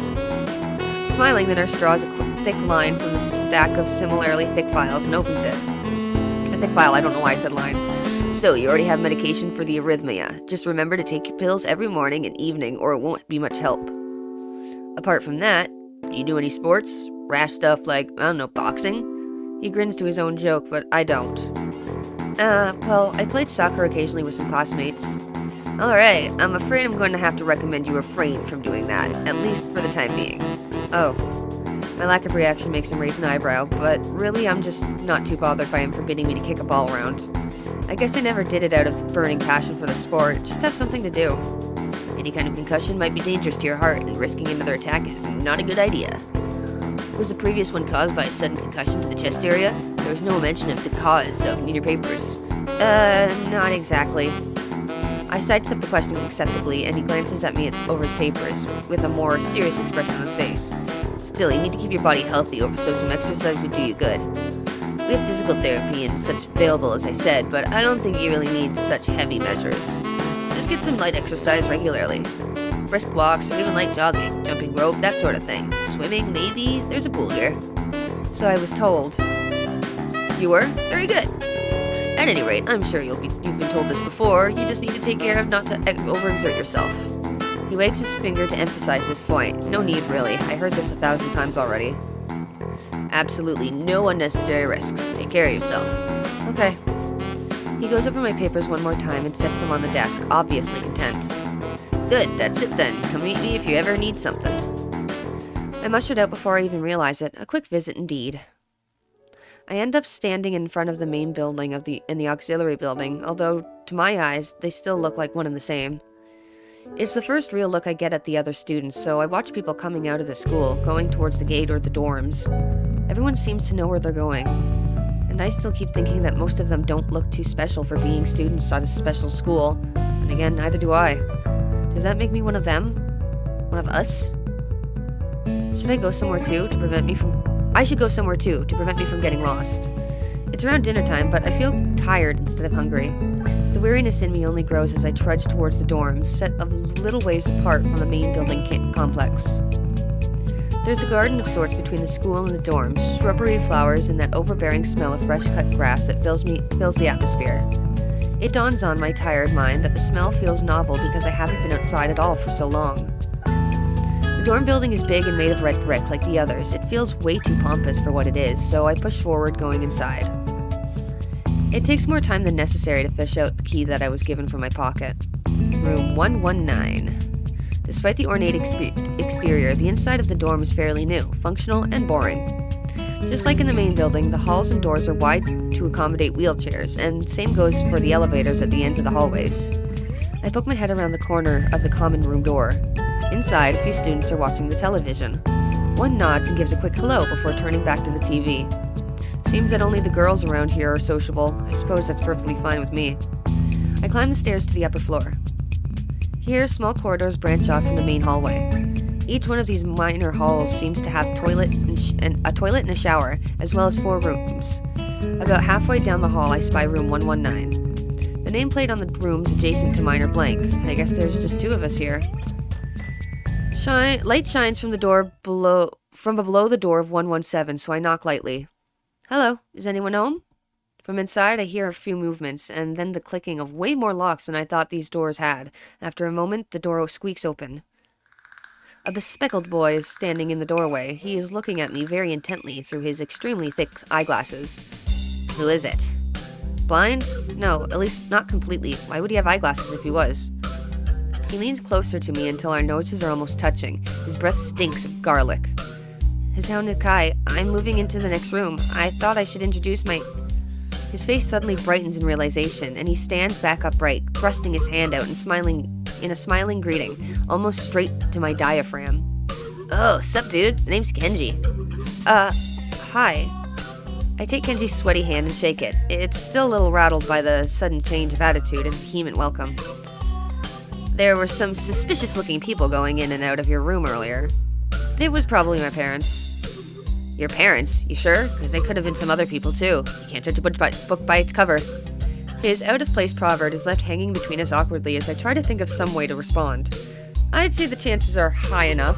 Smiling, the nurse draws a thick line from the stack of similarly thick files and opens it. A thick file, I don't know why I said line. So, you already have medication for the arrhythmia. Just remember to take your pills every morning and evening or it won't be much help. Apart from that, do you do any sports? Rash stuff like, I don't know, boxing? He grins to his own joke, but I don't. Well, I played soccer occasionally with some classmates. Alright, I'm afraid I'm going to have to recommend you refrain from doing that, at least for the time being. Oh. My lack of reaction makes him raise an eyebrow, but really I'm just not too bothered by him forbidding me to kick a ball around. I guess I never did it out of burning passion for the sport, just have something to do. Any kind of concussion might be dangerous to your heart, and risking another attack is not a good idea. Was the previous one caused by a sudden concussion to the chest area? There was no mention of the cause in your papers. Not exactly. I sidestep the question acceptably, and he glances at me over his papers, with a more serious expression on his face. Still, you need to keep your body healthy, so some exercise would do you good. We have physical therapy and such available, as I said, but I don't think you really need such heavy measures. Just get some light exercise regularly. Brisk walks, or even light jogging, jumping rope, that sort of thing. Swimming, maybe. There's a pool here. So I was told. You were? Very good. At any rate, I'm sure you've been told this before. You just need to take care of not to overexert yourself. He wags his finger to emphasize this point. No need, really. I heard this 1,000 times already. Absolutely no unnecessary risks. Take care of yourself. Okay. He goes over my papers one more time and sets them on the desk, obviously content. Good, that's it then. Come meet me if you ever need something. I'm ushered out before I even realize it. A quick visit indeed. I end up standing in front of the main building in the auxiliary building, although, to my eyes, they still look like one and the same. It's the first real look I get at the other students, so I watch people coming out of the school, going towards the gate or the dorms. Everyone seems to know where they're going. And I still keep thinking that most of them don't look too special for being students at a special school. And again, neither do I. Does that make me one of them? One of us? Should I go somewhere too to prevent me from... I should go somewhere too to prevent me from getting lost. It's around dinner time, but I feel tired instead of hungry. The weariness in me only grows as I trudge towards the dorms, set a little ways apart from the main building complex. There's a garden of sorts between the school and the dorms, shrubbery, flowers, and that overbearing smell of fresh-cut grass that fills the atmosphere. It dawns on my tired mind that the smell feels novel because I haven't been outside at all for so long. The dorm building is big and made of red brick like the others. It feels way too pompous for what it is, so I push forward, going inside. It takes more time than necessary to fish out the key that I was given from my pocket. Room 119. Despite the ornate exterior, the inside of the dorm is fairly new, functional, and boring. Just like in the main building, the halls and doors are wide to accommodate wheelchairs, and same goes for the elevators at the ends of the hallways. I poke my head around the corner of the common room door. Inside, a few students are watching the television. One nods and gives a quick hello before turning back to the TV. Seems that only the girls around here are sociable. I suppose that's perfectly fine with me. I climb the stairs to the upper floor. Here, small corridors branch off from the main hallway. Each one of these minor halls seems to have a toilet and a shower, as well as 4 rooms. About halfway down the hall, I spy room 119. The nameplate on the rooms adjacent to mine are blank. I guess there's just 2 of us here. Light shines from below the door of 117, so I knock lightly. Hello, is anyone home? From inside, I hear a few movements, and then the clicking of way more locks than I thought these doors had. After a moment, the door squeaks open. A bespectacled boy is standing in the doorway. He is looking at me very intently through his extremely thick eyeglasses. Who is it? Blind? No, at least not completely. Why would he have eyeglasses if he was? He leans closer to me until our noses are almost touching. His breath stinks of garlic. Hisao Nikai, I'm moving into the next room. I thought I should introduce my... His face suddenly brightens in realization, and he stands back upright, thrusting his hand out and smiling in a smiling greeting, almost straight to my diaphragm. Oh, sup, dude? The name's Kenji. Hi. I take Kenji's sweaty hand and shake it. It's still a little rattled by the sudden change of attitude and vehement welcome. There were some suspicious-looking people going in and out of your room earlier. It was probably my parents. Your parents? You sure? Because they could have been some other people, too. You can't judge a book by its cover. His out-of-place proverb is left hanging between us awkwardly as I try to think of some way to respond. I'd say the chances are high enough.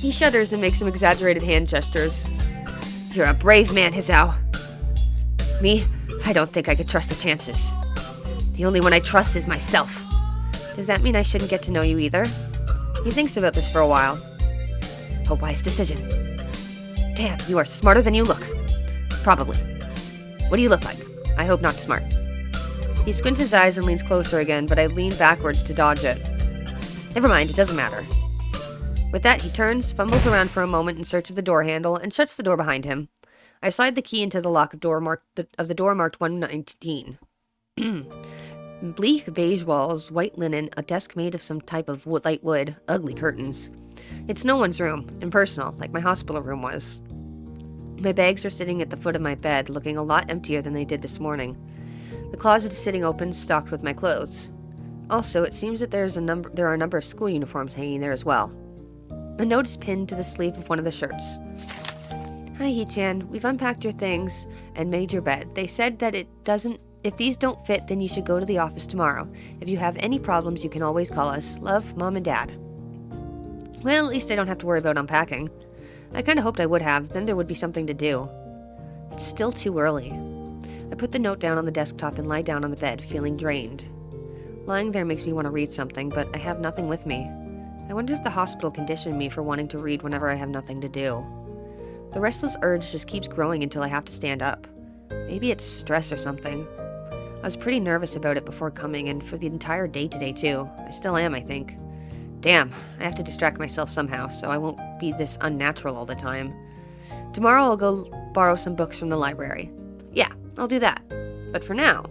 He shudders and makes some exaggerated hand gestures. You're a brave man, Hizao. Me? I don't think I could trust the chances. The only one I trust is myself. Does that mean I shouldn't get to know you either? He thinks about this for a while. A wise decision. Damn, you are smarter than you look. Probably. What do you look like? I hope not smart. He squints his eyes and leans closer again, but I lean backwards to dodge it. Never mind, it doesn't matter. With that, he turns, fumbles around for a moment in search of the door handle, and shuts the door behind him. I slide the key into the lock of the door marked 119. Bleak beige walls, white linen, a desk made of some type of light wood, ugly curtains. It's no one's room, impersonal, like my hospital room was. My bags are sitting at the foot of my bed, looking a lot emptier than they did this morning. The closet is sitting open, stocked with my clothes. Also, it seems that there are a number of school uniforms hanging there as well. A note is pinned to the sleeve of one of the shirts. Hi, Hee-chan. We've unpacked your things and made your bed. They said that if these don't fit, then you should go to the office tomorrow. If you have any problems, you can always call us. Love, Mom and Dad. Well, at least I don't have to worry about unpacking. I kind of hoped I would have, then there would be something to do. It's still too early. I put the note down on the desktop and lie down on the bed, feeling drained. Lying there makes me want to read something, but I have nothing with me. I wonder if the hospital conditioned me for wanting to read whenever I have nothing to do. The restless urge just keeps growing until I have to stand up. Maybe it's stress or something. I was pretty nervous about it before coming, and for the entire day today too. I still am, I think. Damn, I have to distract myself somehow, so I won't be this unnatural all the time. Tomorrow I'll go borrow some books from the library. Yeah, I'll do that. But for now...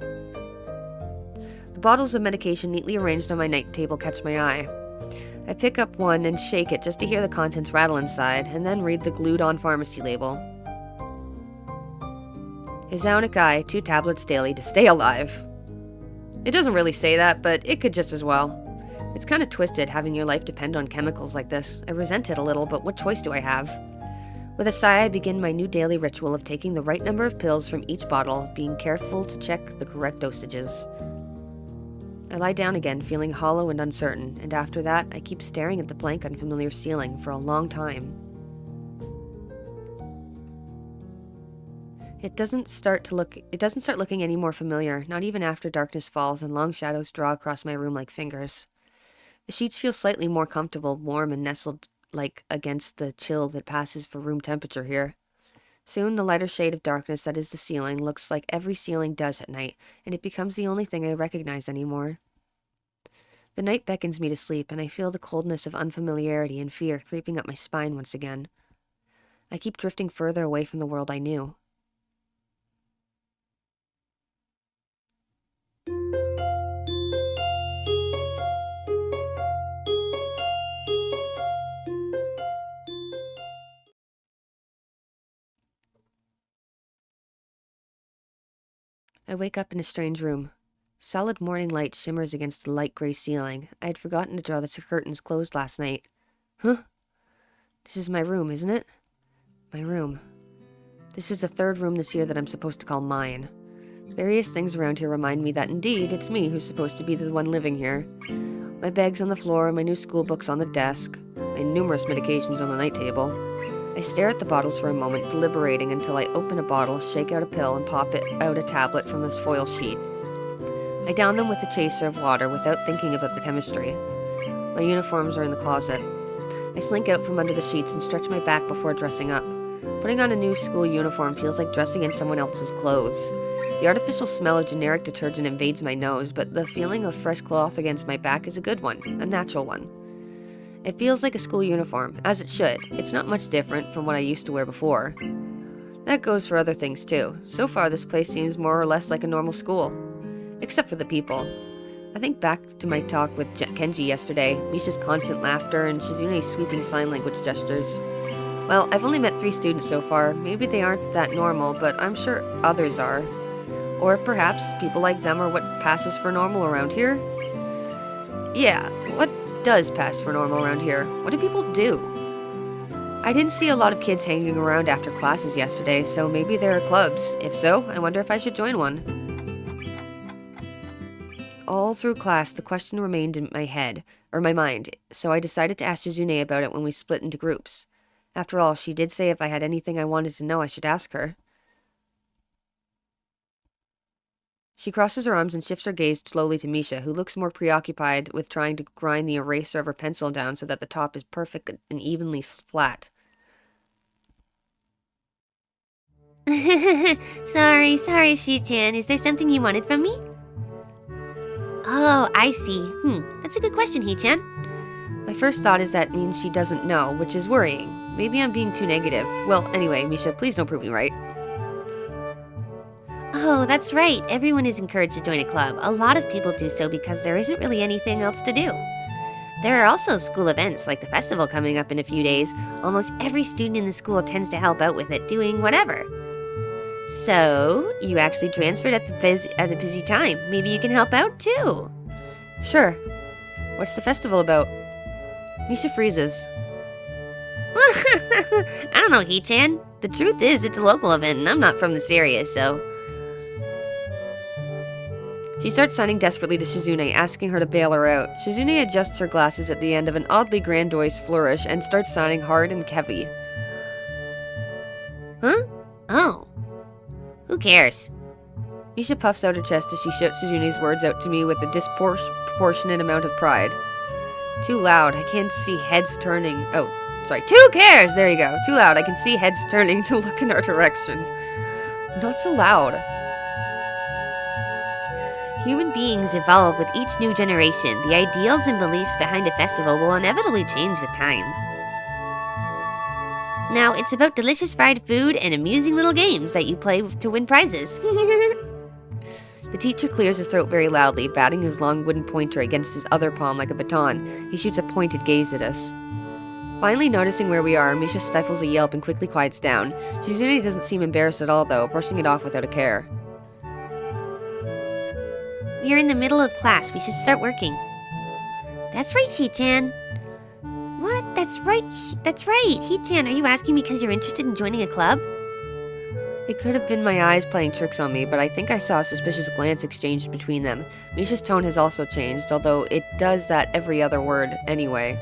The bottles of medication neatly arranged on my night table catch my eye. I pick up one and shake it just to hear the contents rattle inside, and then read the glued-on pharmacy label. Hizonic Eye, 2 tablets daily to stay alive. It doesn't really say that, but it could just as well. It's kind of twisted having your life depend on chemicals like this. I resent it a little, but what choice do I have? With a sigh, I begin my new daily ritual of taking the right number of pills from each bottle, being careful to check the correct dosages. I lie down again, feeling hollow and uncertain, and after that, I keep staring at the blank, unfamiliar ceiling for a long time. It doesn't start looking any more familiar, not even after darkness falls and long shadows draw across my room like fingers. The sheets feel slightly more comfortable, warm and nestled like against the chill that passes for room temperature here. Soon the lighter shade of darkness that is the ceiling looks like every ceiling does at night, and it becomes the only thing I recognize anymore. The night beckons me to sleep, and I feel the coldness of unfamiliarity and fear creeping up my spine once again. I keep drifting further away from the world I knew. I wake up in a strange room. Solid morning light shimmers against the light gray ceiling. I had forgotten to draw the curtains closed last night. Huh? This is my room, isn't it? My room. This is the 3rd room this year that I'm supposed to call mine. Various things around here remind me that indeed it's me who's supposed to be the one living here. My bags on the floor, my new school books on the desk, my numerous medications on the night table. I stare at the bottles for a moment, deliberating until I open a bottle, shake out a pill, and pop out a tablet from this foil sheet. I down them with a chaser of water without thinking about the chemistry. My uniforms are in the closet. I slink out from under the sheets and stretch my back before dressing up. Putting on a new school uniform feels like dressing in someone else's clothes. The artificial smell of generic detergent invades my nose, but the feeling of fresh cloth against my back is a good one, a natural one. It feels like a school uniform, as it should. It's not much different from what I used to wear before. That goes for other things too. So far, this place seems more or less like a normal school. Except for the people. I think back to my talk with Kenji yesterday, Misha's constant laughter, and Shizune's sweeping sign language gestures. Well, I've only met 3 students so far. Maybe they aren't that normal, but I'm sure others are. Or perhaps people like them are what passes for normal around here? Yeah, what does pass for normal around here? What do people do? I didn't see a lot of kids hanging around after classes yesterday, so maybe there are clubs. If so, I wonder if I should join one. All through class, the question remained in my mind, so I decided to ask Shizune about it when we split into groups. After all, she did say if I had anything I wanted to know, I should ask her. She crosses her arms and shifts her gaze slowly to Misha, who looks more preoccupied with trying to grind the eraser of her pencil down so that the top is perfect and evenly flat. Sorry, Shi-chan. Is there something you wanted from me? Oh, I see. That's a good question, Hee-chan. My first thought is that means she doesn't know, which is worrying. Maybe I'm being too negative. Well, anyway, Misha, please don't prove me right. Oh, that's right. Everyone is encouraged to join a club. A lot of people do so because there isn't really anything else to do. There are also school events like the festival coming up in a few days. Almost every student in the school tends to help out with it, doing whatever. So, you actually transferred at a busy time. Maybe you can help out too. Sure. What's the festival about? Misha freezes. I don't know, Hee-chan. The truth is, it's a local event and I'm not from this area, so... She starts signing desperately to Shizune, asking her to bail her out. Shizune adjusts her glasses at the end of an oddly grandiose flourish and starts signing hard and heavy. Huh? Oh. Who cares? Misha puffs out her chest as she shouts Shizune's words out to me with a disproportionate amount of pride. Too loud, I can't see heads turning. Oh, sorry. Who cares? There you go. Too loud, I can see heads turning to look in our direction. Not so loud. Human beings evolve with each new generation. The ideals and beliefs behind a festival will inevitably change with time. Now, it's about delicious fried food and amusing little games that you play to win prizes. The teacher clears his throat very loudly, batting his long wooden pointer against his other palm like a baton. He shoots a pointed gaze at us. Finally noticing where we are, Misha stifles a yelp and quickly quiets down. Shizune doesn't seem embarrassed at all, though, brushing it off without a care. We're in the middle of class. We should start working. That's right, Hee-chan. What? That's right. Hee-chan, are you asking me because you're interested in joining a club? It could have been my eyes playing tricks on me, but I think I saw a suspicious glance exchanged between them. Misha's tone has also changed, although it does that every other word anyway.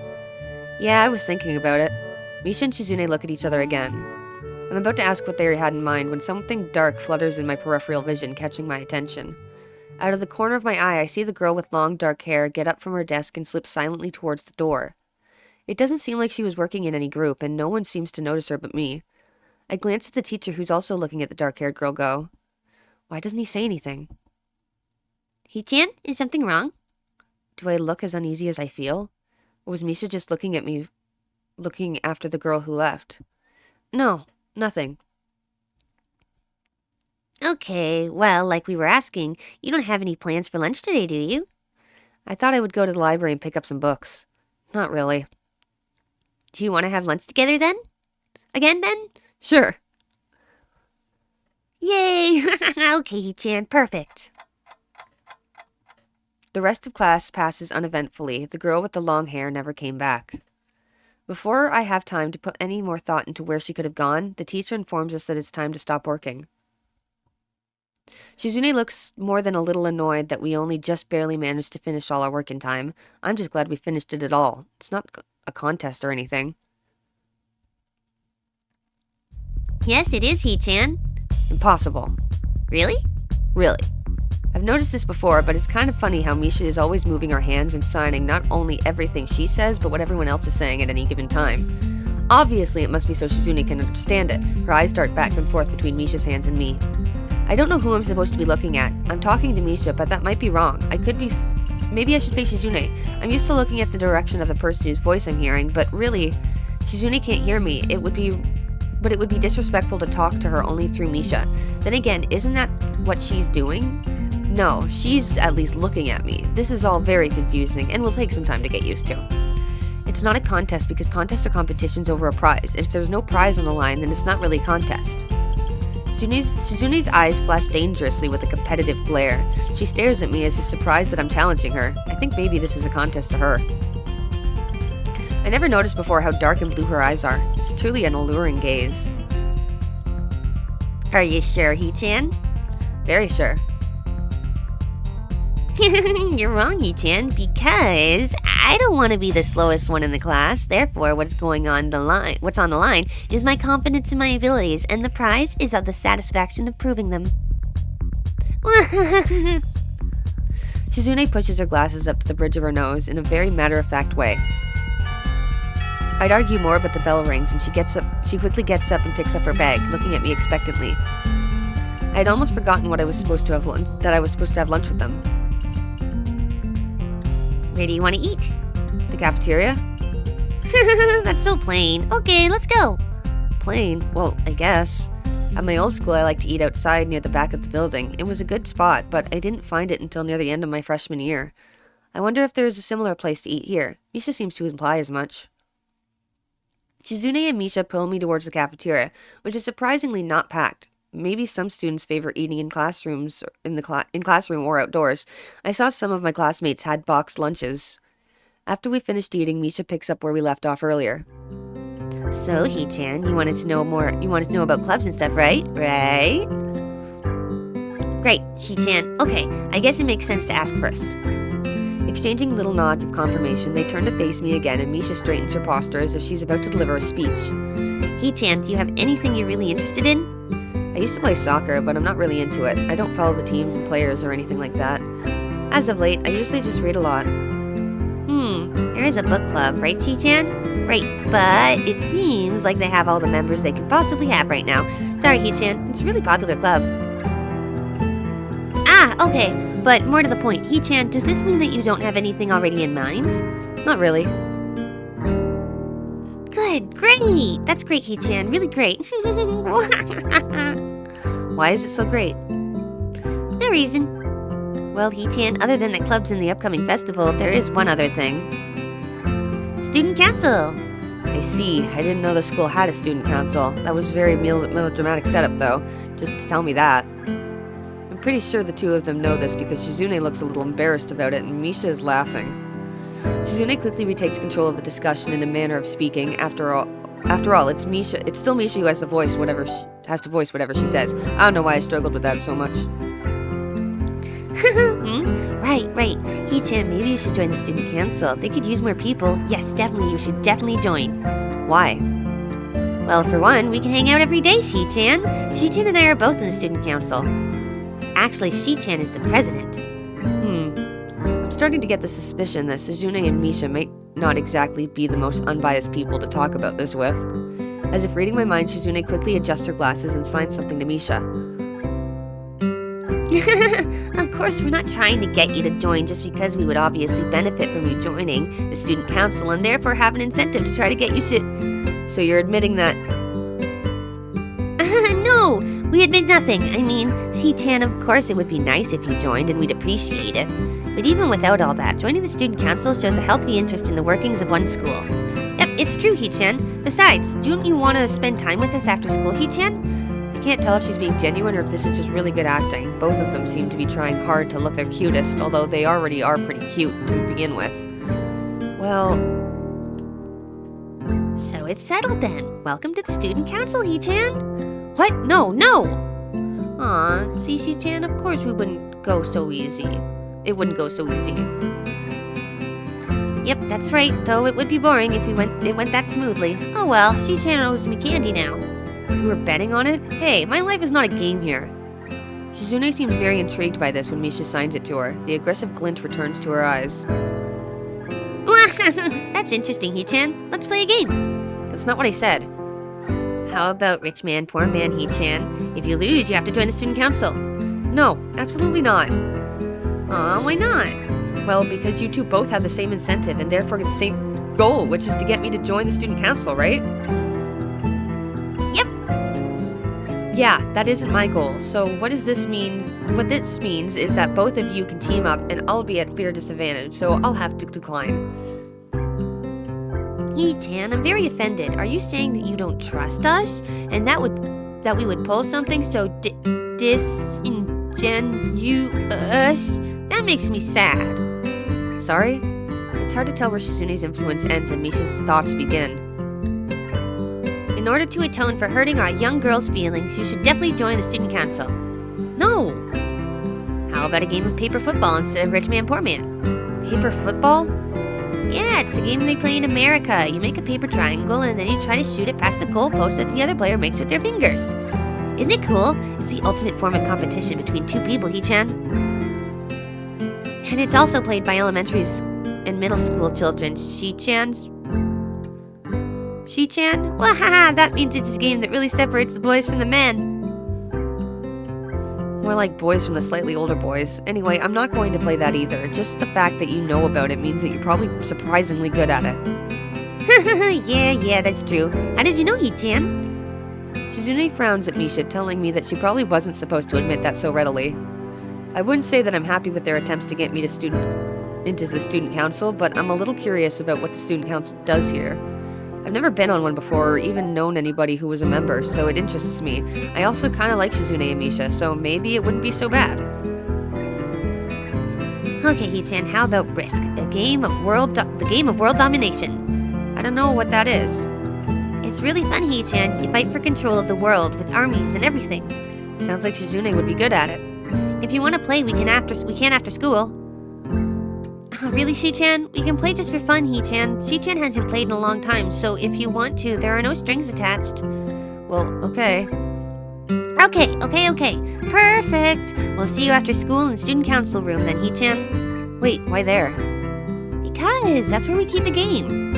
Yeah, I was thinking about it. Misha and Shizune look at each other again. I'm about to ask what they had in mind when something dark flutters in my peripheral vision, catching my attention. Out of the corner of my eye, I see the girl with long dark hair get up from her desk and slip silently towards the door. It doesn't seem like she was working in any group, and no one seems to notice her but me. I glance at the teacher who's also looking at the dark-haired girl go. Why doesn't he say anything? Hee-chan, is something wrong? Do I look as uneasy as I feel? Or was Misha just looking at me, looking after the girl who left? No, nothing. Okay, well, like we were asking, you don't have any plans for lunch today, do you? I thought I would go to the library and pick up some books. Not really. Do you want to have lunch together then? Again then? Sure. Yay! Okay, Hee-chan, perfect. The rest of class passes uneventfully. The girl with the long hair never came back. Before I have time to put any more thought into where she could have gone, the teacher informs us that it's time to stop working. Shizune looks more than a little annoyed that we only just barely managed to finish all our work in time. I'm just glad we finished it at all. It's not a contest or anything. Yes, it is, Hee-chan. Impossible. Really? Really. I've noticed this before, but it's kind of funny how Misha is always moving her hands and signing not only everything she says, but what everyone else is saying at any given time. Obviously, it must be so Shizune can understand it. Her eyes dart back and forth between Misha's hands and me. I don't know who I'm supposed to be looking at. I'm talking to Misha, but that might be wrong. Maybe I should face Shizune. I'm used to looking at the direction of the person whose voice I'm hearing, but really, Shizune can't hear me. It would be disrespectful to talk to her only through Misha. Then again, isn't that what she's doing? No, she's at least looking at me. This is all very confusing, and will take some time to get used to. It's not a contest because contests are competitions over a prize. If there's no prize on the line, then it's not really a contest. Shizune's eyes flash dangerously with a competitive glare. She stares at me as if surprised that I'm challenging her. I think maybe this is a contest to her. I never noticed before how dark and blue her eyes are. It's truly an alluring gaze. Are you sure, Hee-chan? Very sure. You're wrong, Hee-chan, because I don't want to be the slowest one in the class. Therefore, what's on the line is my confidence in my abilities, and the prize is of the satisfaction of proving them. Shizune pushes her glasses up to the bridge of her nose in a very matter-of-fact way. I'd argue more, but the bell rings, and she quickly gets up and picks up her bag, looking at me expectantly. I had almost forgotten that I was supposed to have lunch with them. Where do you want to eat? The cafeteria? That's so plain. Okay, let's go. Plain? Well, I guess. At my old school, I liked to eat outside near the back of the building. It was a good spot, but I didn't find it until near the end of my freshman year. I wonder if there's a similar place to eat here. Misha seems to imply as much. Shizune and Misha pull me towards the cafeteria, which is surprisingly not packed. Maybe some students favor eating in classrooms, in classroom or outdoors. I saw some of my classmates had boxed lunches. After we finished eating, Misha picks up where we left off earlier. So, Hee-chan, you wanted to know about clubs and stuff, right? Right? Great, Hee-chan. Okay, I guess it makes sense to ask first. Exchanging little nods of confirmation, they turn to face me again, and Misha straightens her posture as if she's about to deliver a speech. Hee-chan, do you have anything you're really interested in? I used to play soccer, but I'm not really into it. I don't follow the teams and players or anything like that. As of late, I usually just read a lot. There is a book club, right, Hee-chan? Right, but it seems like they have all the members they could possibly have right now. Sorry, Hee-chan, it's a really popular club. Okay, but more to the point, Hee-chan, does this mean that you don't have anything already in mind? Not really. Good, great! That's great, Hee-chan, really great. Why is it so great? No reason. Well, Hee-chan, other than the clubs in the upcoming festival, there is one other thing. Student council! I see. I didn't know the school had a student council. That was a very melodramatic setup, though, just to tell me that. I'm pretty sure the two of them know this because Shizune looks a little embarrassed about it and Misha is laughing. Shizune quickly retakes control of the discussion in a manner of speaking. After all, it's Misha. It's still Misha who has to voice whatever she says. I don't know why I struggled with that so much. Right. Hee-chan, maybe you should join the student council. They could use more people. Yes, definitely, you should definitely join. Why? Well, for one, we can hang out every day, Hee-chan. Hee-chan and I are both in the student council. Actually, Hee-chan is the president. I'm starting to get the suspicion that Shizune and Misha might not exactly be the most unbiased people to talk about this with. As if reading my mind, Shizune quickly adjusts her glasses and signs something to Misha. Of course, we're not trying to get you to join just because we would obviously benefit from you joining the student council and therefore have an incentive to try to get you to... So you're admitting that... No, we admit nothing. I mean, Hee-chan, of course it would be nice if you joined and we'd appreciate it. But even without all that, joining the student council shows a healthy interest in the workings of one's school. Yep, it's true, Hee-chan. Besides, don't you want to spend time with us after school, Hee-chan? I can't tell if she's being genuine or if this is just really good acting. Both of them seem to be trying hard to look their cutest, although they already are pretty cute to begin with. Well... So it's settled then. Welcome to the student council, Hee-chan. What? No! Aw, see, Hee-chan, of course we wouldn't go so easy. It wouldn't go so easy. Yep, that's right, though it would be boring if it went that smoothly. Oh well, Hee-chan owes me candy now. You were betting on it? Hey, my life is not a game here. Shizune seems very intrigued by this when Misha signs it to her. The aggressive glint returns to her eyes. That's interesting, Hee-chan. Let's play a game. That's not what I said. How about rich man, poor man, Hee-chan? If you lose, you have to join the student council. No, absolutely not. Aw, why not? Well, because you two both have the same incentive and therefore the same goal, which is to get me to join the student council, right? Yep. Yeah, that isn't my goal. So what does this mean? What this means is that both of you can team up and I'll be at clear disadvantage, so I'll have to decline. Hee-chan, I'm very offended. Are you saying that you don't trust us? And that we would pull something so disingenuous? That makes me sad. Sorry? It's hard to tell where Shizune's influence ends and Misha's thoughts begin. In order to atone for hurting our young girl's feelings, you should definitely join the student council. No! How How about a game of paper football instead of rich man, poor man? Paper football? Yeah, it's a game they play in America. You make a paper triangle and then you try to shoot it past the goal post that the other player makes with their fingers. Isn't it cool? It's the ultimate form of competition between two people, Hee-chan. And it's also played by elementary and middle school children. She-chan? Well, haha, that means it's a game that really separates the boys from the men. More like boys from the slightly older boys. Anyway, I'm not going to play that either. Just the fact that you know about it means that you're probably surprisingly good at it. Yeah, that's true. How did you know, Hee-chan? Shizune frowns at Misha, telling me that she probably wasn't supposed to admit that so readily. I wouldn't say that I'm happy with their attempts to get me into the student council, but I'm a little curious about what the student council does here. I've never been on one before or even known anybody who was a member, so it interests me. I also kind of like Shizune and Misha, so maybe it wouldn't be so bad. Okay, Hee-chan, how about Risk? The game of world domination. I don't know what that is. It's really fun, Hee-chan. You fight for control of the world with armies and everything. Sounds like Shizune would be good at it. If you want to play, we can after school. Oh, really, She-chan? We can play just for fun, Hee-chan. She-chan hasn't played in a long time, so if you want to, there are no strings attached. Well, okay. Okay. Perfect. We'll see you after school in student council room then, Hee-chan. Wait, why there? Because that's where we keep the game.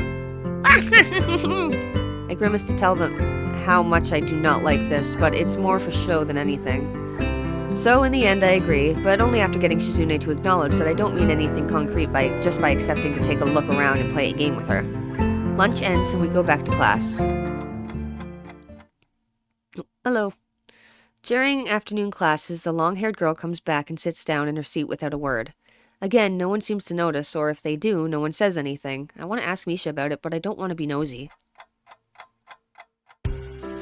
I grimace to tell them how much I do not like this, but it's more for show than anything. So in the end I agree, but only after getting Shizune to acknowledge that I don't mean anything concrete just by accepting to take a look around and play a game with her. Lunch ends and we go back to class. Hello. During afternoon classes, the long-haired girl comes back and sits down in her seat without a word. Again, no one seems to notice, or if they do, no one says anything. I want to ask Misha about it, but I don't want to be nosy.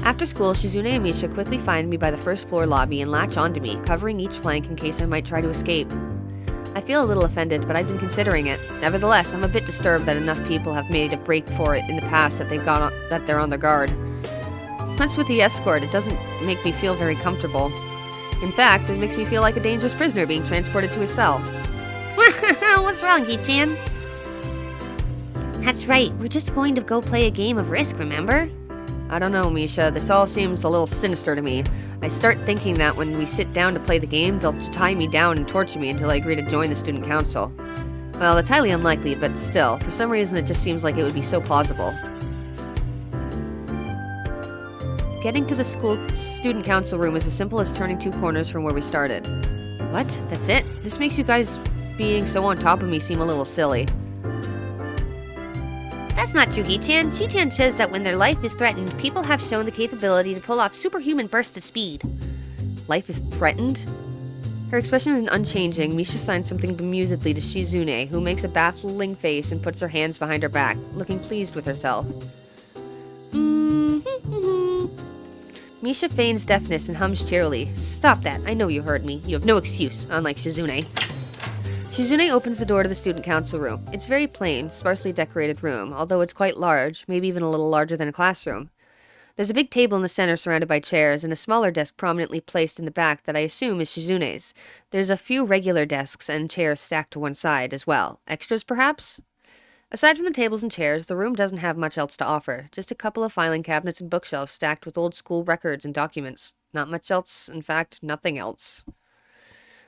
After school, Shizune and Misha quickly find me by the first floor lobby and latch onto me, covering each flank in case I might try to escape. I feel a little offended, but I've been considering it. Nevertheless, I'm a bit disturbed that enough people have made a break for it in the past that they're on their guard. As with the escort, it doesn't make me feel very comfortable. In fact, it makes me feel like a dangerous prisoner being transported to his cell. What's wrong, Hee-chan? That's right, we're just going to go play a game of Risk, remember? I don't know, Misha. This all seems a little sinister to me. I start thinking that when we sit down to play the game, they'll tie me down and torture me until I agree to join the student council. Well, that's highly unlikely, but still, for some reason it just seems like it would be so plausible. Getting to the school student council room is as simple as turning 2 corners from where we started. What? That's it? This makes you guys being so on top of me seem a little silly. That's not true, Hee-chan. She-chan says that when their life is threatened, people have shown the capability to pull off superhuman bursts of speed. Life is threatened? Her expression is unchanging. Misha signs something bemusedly to Shizune, who makes a baffling face and puts her hands behind her back, looking pleased with herself. Misha feigns deafness and hums cheerily. Stop that. I know you heard me. You have no excuse, unlike Shizune. Shizune opens the door to the student council room. It's a very plain, sparsely decorated room, although it's quite large, maybe even a little larger than a classroom. There's a big table in the center surrounded by chairs, and a smaller desk prominently placed in the back that I assume is Shizune's. There's a few regular desks and chairs stacked to one side as well. Extras, perhaps? Aside from the tables and chairs, the room doesn't have much else to offer. Just a couple of filing cabinets and bookshelves stacked with old-school records and documents. Not much else. In fact, nothing else.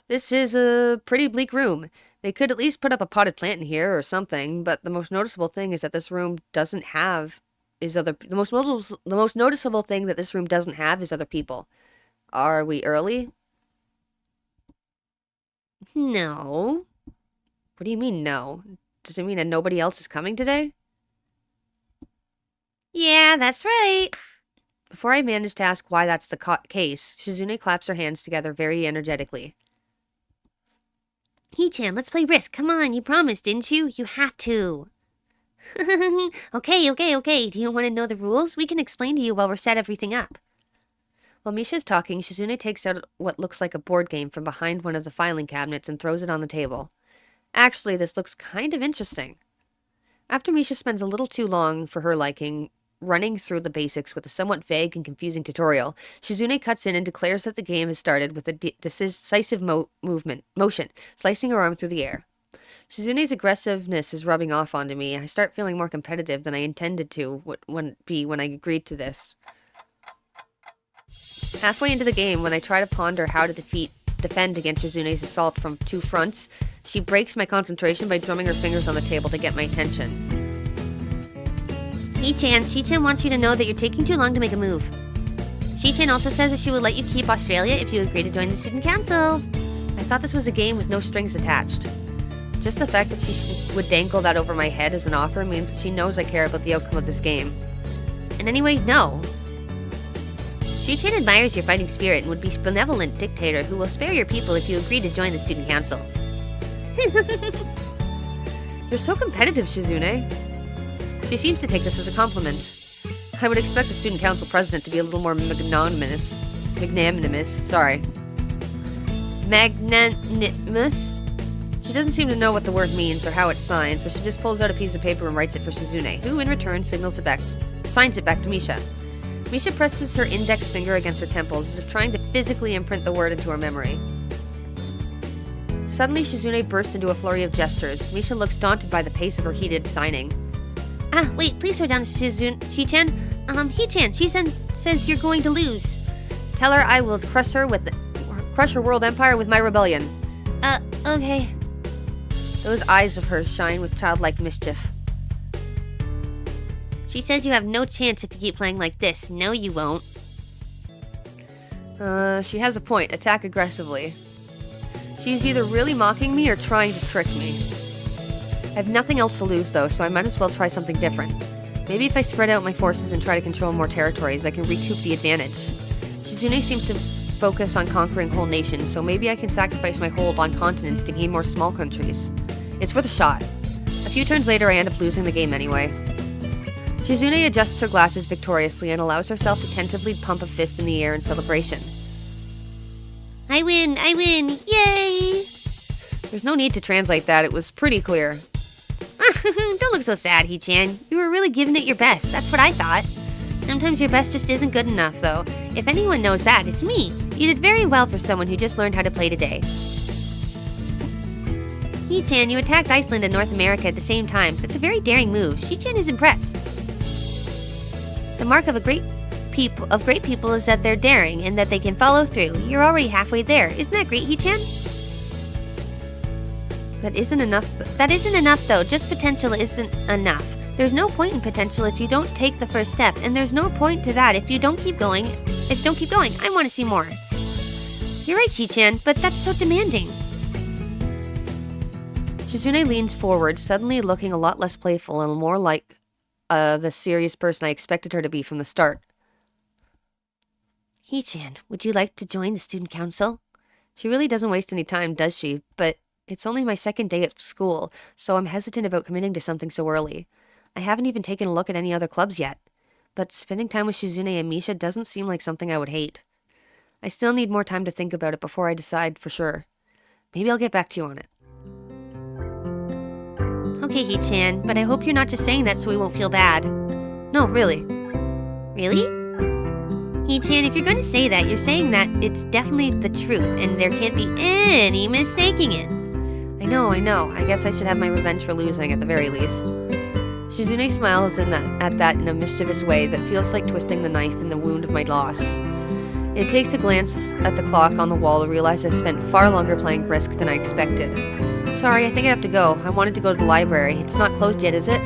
This is a pretty bleak room. They could at least put up a potted plant in here or something, but the most noticeable thing is that this room doesn't have the most noticeable thing that this room doesn't have is other people. Are we early? No. What do you mean, no? Does it mean that nobody else is coming today? Yeah, that's right. Before I manage to ask why that's the case, Shizune claps her hands together very energetically. Hee-chan, let's play Risk. Come on, you promised, didn't you? You have to. Okay. Do you want to know the rules? We can explain to you while we're set everything up. While Misha's talking, Shizune takes out what looks like a board game from behind one of the filing cabinets and throws it on the table. Actually, this looks kind of interesting. After Misha spends a little too long for her liking running through the basics with a somewhat vague and confusing tutorial, Shizune cuts in and declares that the game has started with a decisive motion, slicing her arm through the air. Shizune's aggressiveness is rubbing off onto me. I start feeling more competitive than I intended to when I agreed to this. Halfway into the game, when I try to ponder how to defend against Shizune's assault from two fronts, she breaks my concentration by drumming her fingers on the table to get my attention. Shi-chan wants you to know that you're taking too long to make a move. Shi-chan also says that she would let you keep Australia if you agree to join the student council. I thought this was a game with no strings attached. Just the fact that she would dangle that over my head as an offer means that she knows I care about the outcome of this game. And anyway, no. Shi-chan admires your fighting spirit and would be a benevolent dictator who will spare your people if you agree to join the student council. You're so competitive, Shizune. She seems to take this as a compliment. I would expect the student council president to be a little more magnanimous. She doesn't seem to know what the word means or how it's signed, so she just pulls out a piece of paper and writes it for Shizune, who in return signs it back to Misha. Misha presses her index finger against her temples as if trying to physically imprint the word into her memory. Suddenly, Shizune bursts into a flurry of gestures. Misha looks daunted by the pace of her heated signing. Wait, please slow down, Shi-chan. Hee-chan, Shi-chan says you're going to lose. Tell her I will crush her world empire with my rebellion. Okay. Those eyes of hers shine with childlike mischief. She says you have no chance if you keep playing like this. No, you won't. She has a point. Attack aggressively. She's either really mocking me or trying to trick me. I have nothing else to lose, though, so I might as well try something different. Maybe if I spread out my forces and try to control more territories, I can recoup the advantage. Shizune seems to focus on conquering whole nations, so maybe I can sacrifice my hold on continents to gain more small countries. It's worth a shot. A few turns later, I end up losing the game anyway. Shizune adjusts her glasses victoriously and allows herself to tentatively pump a fist in the air in celebration. I win! Yay! There's no need to translate that, it was pretty clear. Don't look so sad, Hee-chan. You were really giving it your best, that's what I thought. Sometimes your best just isn't good enough, though. If anyone knows that, it's me. You did very well for someone who just learned how to play today. Hee-chan, you attacked Iceland and North America at the same time. That's a very daring move. Shi-chan is impressed. The mark of great people is that they're daring and that they can follow through. You're already halfway there. Isn't that great, Hee-chan? That isn't enough, though. Just potential isn't enough. There's no point in potential if you don't take the first step, and there's no point to that if you don't keep going. I want to see more. You're right, Shi-chan, but that's so demanding. Shizune leans forward, suddenly looking a lot less playful and more like the serious person I expected her to be from the start. Hee-chan, would you like to join the student council? She really doesn't waste any time, does she? But it's only my second day at school, so I'm hesitant about committing to something so early. I haven't even taken a look at any other clubs yet. But spending time with Shizune and Misha doesn't seem like something I would hate. I still need more time to think about it before I decide for sure. Maybe I'll get back to you on it. Okay, Hee-chan, but I hope you're not just saying that so we won't feel bad. No, really. Really? Hee-chan, if you're going to say that, you're saying that it's definitely the truth, and there can't be any mistaking it. I know. I guess I should have my revenge for losing at the very least. Shizune smiles at that in a mischievous way that feels like twisting the knife in the wound of my loss. It takes a glance at the clock on the wall to realize I spent far longer playing Risk than I expected. Sorry, I think I have to go. I wanted to go to the library. It's not closed yet, is it?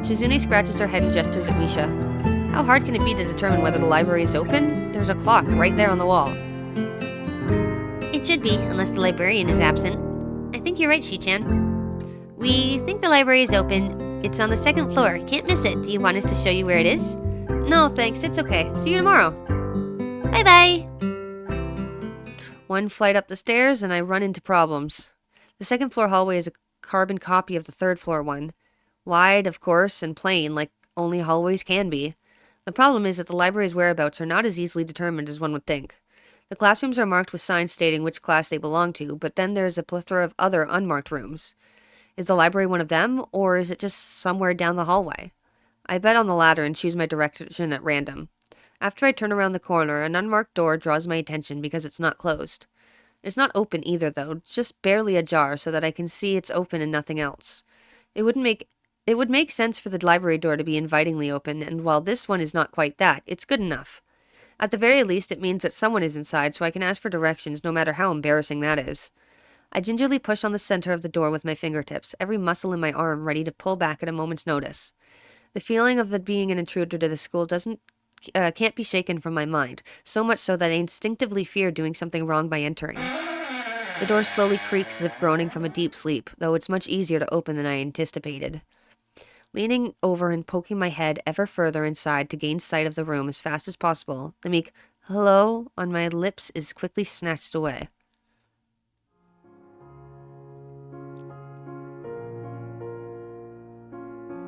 Shizune scratches her head and gestures at Misha. How hard can it be to determine whether the library is open? There's a clock right there on the wall. It should be, unless the librarian is absent. I think you're right, Shi-chan. We think the library is open. It's on the second floor. Can't miss it. Do you want us to show you where it is? No, thanks. It's okay. See you tomorrow. Bye-bye. One flight up the stairs, and I run into problems. The second floor hallway is a carbon copy of the third floor one. Wide, of course, and plain, like only hallways can be. The problem is that the library's whereabouts are not as easily determined as one would think. The classrooms are marked with signs stating which class they belong to, but then there's a plethora of other unmarked rooms. Is the library one of them, or is it just somewhere down the hallway? I bet on the latter and choose my direction at random. After I turn around the corner, an unmarked door draws my attention because it's not closed. It's not open either, though, just barely ajar so that I can see it's open and nothing else. It would make sense for the library door to be invitingly open, and while this one is not quite that, it's good enough. At the very least, it means that someone is inside, so I can ask for directions, no matter how embarrassing that is. I gingerly push on the center of the door with my fingertips, every muscle in my arm ready to pull back at a moment's notice. The feeling of it being an intruder to the school can't be shaken from my mind, so much so that I instinctively fear doing something wrong by entering. The door slowly creaks as if groaning from a deep sleep, though it's much easier to open than I anticipated. Leaning over and poking my head ever further inside to gain sight of the room as fast as possible, the meek "hello" on my lips is quickly snatched away.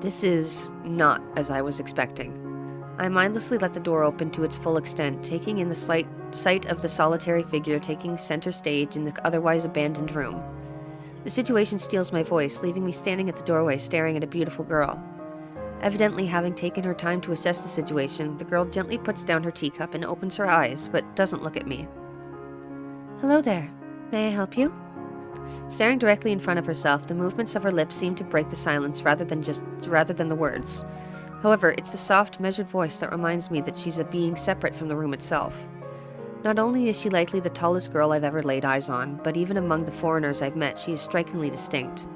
This is not as I was expecting. I mindlessly let the door open to its full extent, taking in the sight of the solitary figure taking center stage in the otherwise abandoned room. The situation steals my voice, leaving me standing at the doorway staring at a beautiful girl. Evidently having taken her time to assess the situation, the girl gently puts down her teacup and opens her eyes, but doesn't look at me. "Hello there. May I help you?" Staring directly in front of herself, the movements of her lips seem to break the silence rather than the words. However, it's the soft, measured voice that reminds me that she's a being separate from the room itself. Not only is she likely the tallest girl I've ever laid eyes on, but even among the foreigners I've met, she is strikingly distinct.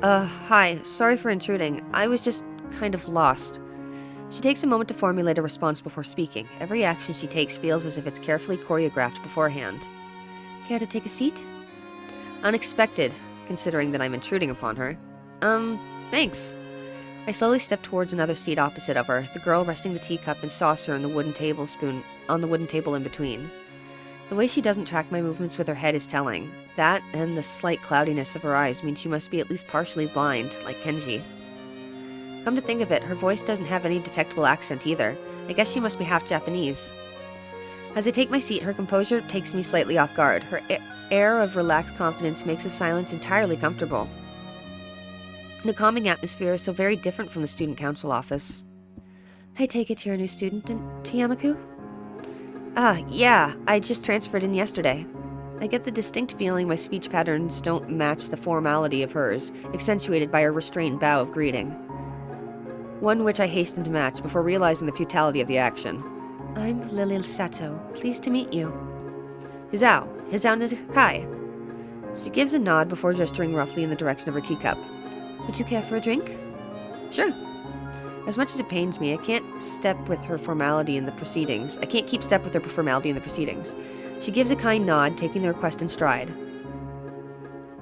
Hi, sorry for intruding. I was just kind of lost." She takes a moment to formulate a response before speaking. Every action she takes feels as if it's carefully choreographed beforehand. "Care to take a seat?" Unexpected, considering that I'm intruding upon her. Thanks." I slowly step towards another seat opposite of her, the girl resting the teacup and saucer on the wooden table in between. The way she doesn't track my movements with her head is telling. That, and the slight cloudiness of her eyes, mean she must be at least partially blind, like Kenji. Come to think of it, her voice doesn't have any detectable accent either. I guess she must be half Japanese. As I take my seat, her composure takes me slightly off guard. Her air of relaxed confidence makes the silence entirely comfortable. The calming atmosphere is so very different from the student council office. "I take it you're a new student to Yamaku?" Yeah, I just transferred in yesterday." I get the distinct feeling my speech patterns don't match the formality of hers, accentuated by her restrained bow of greeting. One which I hasten to match before realizing the futility of the action. "I'm Lily Sato. Pleased to meet you." Hizao Nizakai." She gives a nod before gesturing roughly in the direction of her teacup. "Would you care for a drink?" "Sure." As much as it pains me, I can't keep step with her formality in the proceedings. She gives a kind nod, taking the request in stride.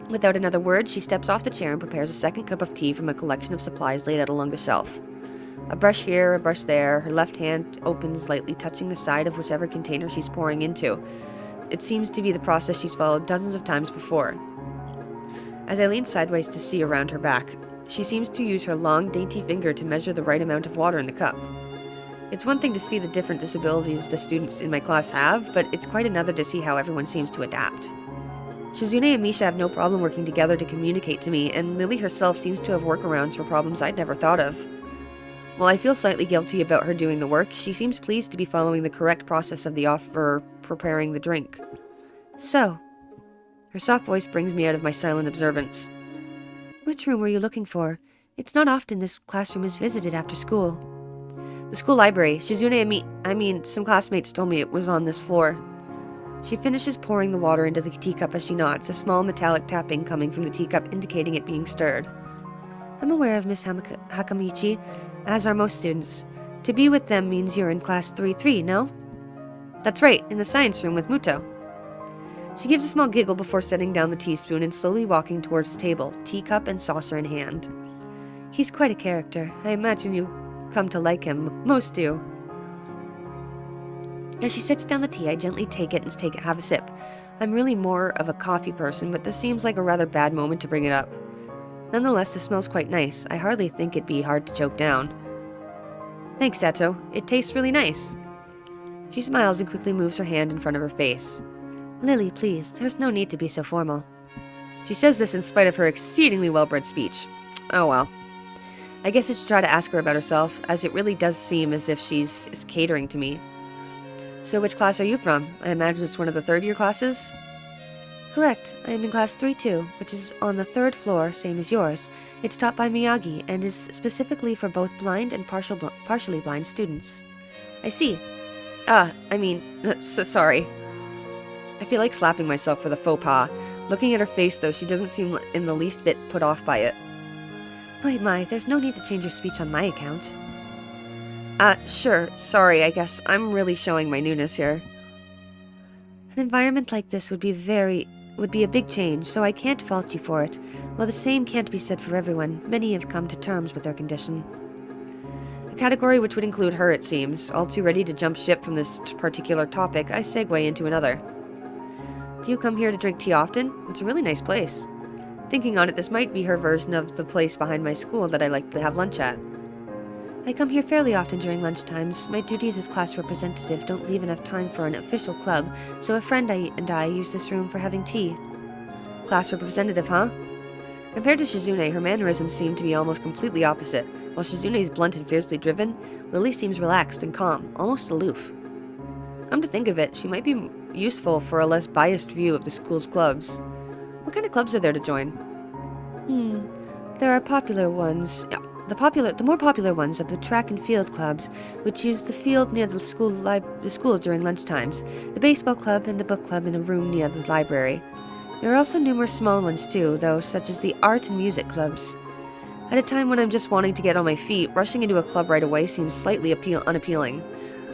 Without another word, she steps off the chair and prepares a second cup of tea from a collection of supplies laid out along the shelf. A brush here, a brush there, her left hand opens lightly, touching the side of whichever container she's pouring into. It seems to be the process she's followed dozens of times before. As I lean sideways to see around her back, she seems to use her long, dainty finger to measure the right amount of water in the cup. It's one thing to see the different disabilities the students in my class have, but it's quite another to see how everyone seems to adapt. Shizune and Misha have no problem working together to communicate to me, and Lily herself seems to have workarounds for problems I'd never thought of. While I feel slightly guilty about her doing the work, she seems pleased to be following the correct process of the preparing the drink. "So," her soft voice brings me out of my silent observance. "Which room were you looking for? It's not often this classroom is visited after school." "The school library. Shizune and some classmates told me it was on this floor." She finishes pouring the water into the teacup as she nods, a small metallic tapping coming from the teacup indicating it being stirred. "I'm aware of Miss Hakamichi, as are most students. To be with them means you're in class 3-3, no?" "That's right, in the science room with Muto." She gives a small giggle before setting down the teaspoon and slowly walking towards the table, teacup and saucer in hand. "He's quite a character. I imagine you come to like him. Most do." As she sets down the tea, I gently have a sip. I'm really more of a coffee person, but this seems like a rather bad moment to bring it up. Nonetheless, the smell's quite nice. I hardly think it'd be hard to choke down. "Thanks, Sato. It tastes really nice." She smiles and quickly moves her hand in front of her face. "Lily, please, there's no need to be so formal." She says this in spite of her exceedingly well-bred speech. Oh well. I guess I should try to ask her about herself, as it really does seem as if she's catering to me. So which class are you from? I imagine it's one of the third-year classes? Correct. I am in class 3-2, which is on the 3rd floor, same as yours. It's taught by Miyagi and is specifically for both blind and partially blind students. I see. So sorry. I feel like slapping myself for the faux pas. Looking at her face, though, she doesn't seem in the least bit put off by it. My, there's no need to change your speech on my account. Sure. Sorry, I guess I'm really showing my newness here. An environment like this would be a big change, so I can't fault you for it. While the same can't be said for everyone, many have come to terms with their condition. A category which would include her, it seems. All too ready to jump ship from this particular topic, I segue into another. Do you come here to drink tea often? It's a really nice place. Thinking on it, this might be her version of the place behind my school that I like to have lunch at. I come here fairly often during lunchtimes. My duties as class representative don't leave enough time for an official club, so a friend and I use this room for having tea. Class representative, huh? Compared to Shizune, her mannerisms seem to be almost completely opposite. While Shizune's blunt and fiercely driven, Lily seems relaxed and calm, almost aloof. Come to think of it, she might be useful for a less biased view of the school's clubs. What kind of clubs are there to join? There are popular ones. The more popular ones are the track and field clubs, which use the field near the school during lunchtimes, the baseball club and the book club in a room near the library. There are also numerous small ones too, though, such as the art and music clubs. At a time when I'm just wanting to get on my feet, rushing into a club right away seems slightly unappealing.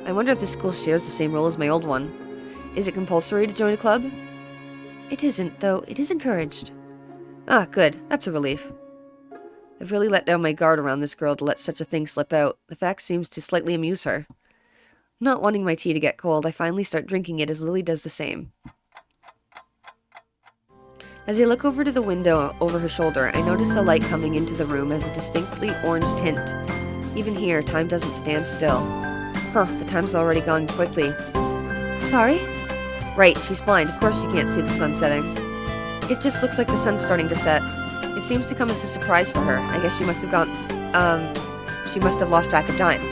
I wonder if this school shares the same rule as my old one. Is it compulsory to join a club? It isn't, though. It is encouraged. Ah, good. That's a relief. I've really let down my guard around this girl to let such a thing slip out. The fact seems to slightly amuse her. Not wanting my tea to get cold, I finally start drinking it as Lily does the same. As I look over to the window over her shoulder, I notice the light coming into the room as a distinctly orange tint. Even here, time doesn't stand still. The time's already gone quickly. Sorry? Right, she's blind. Of course she can't see the sun setting. It just looks like the sun's starting to set. It seems to come as a surprise for her. I guess she must have lost track of time.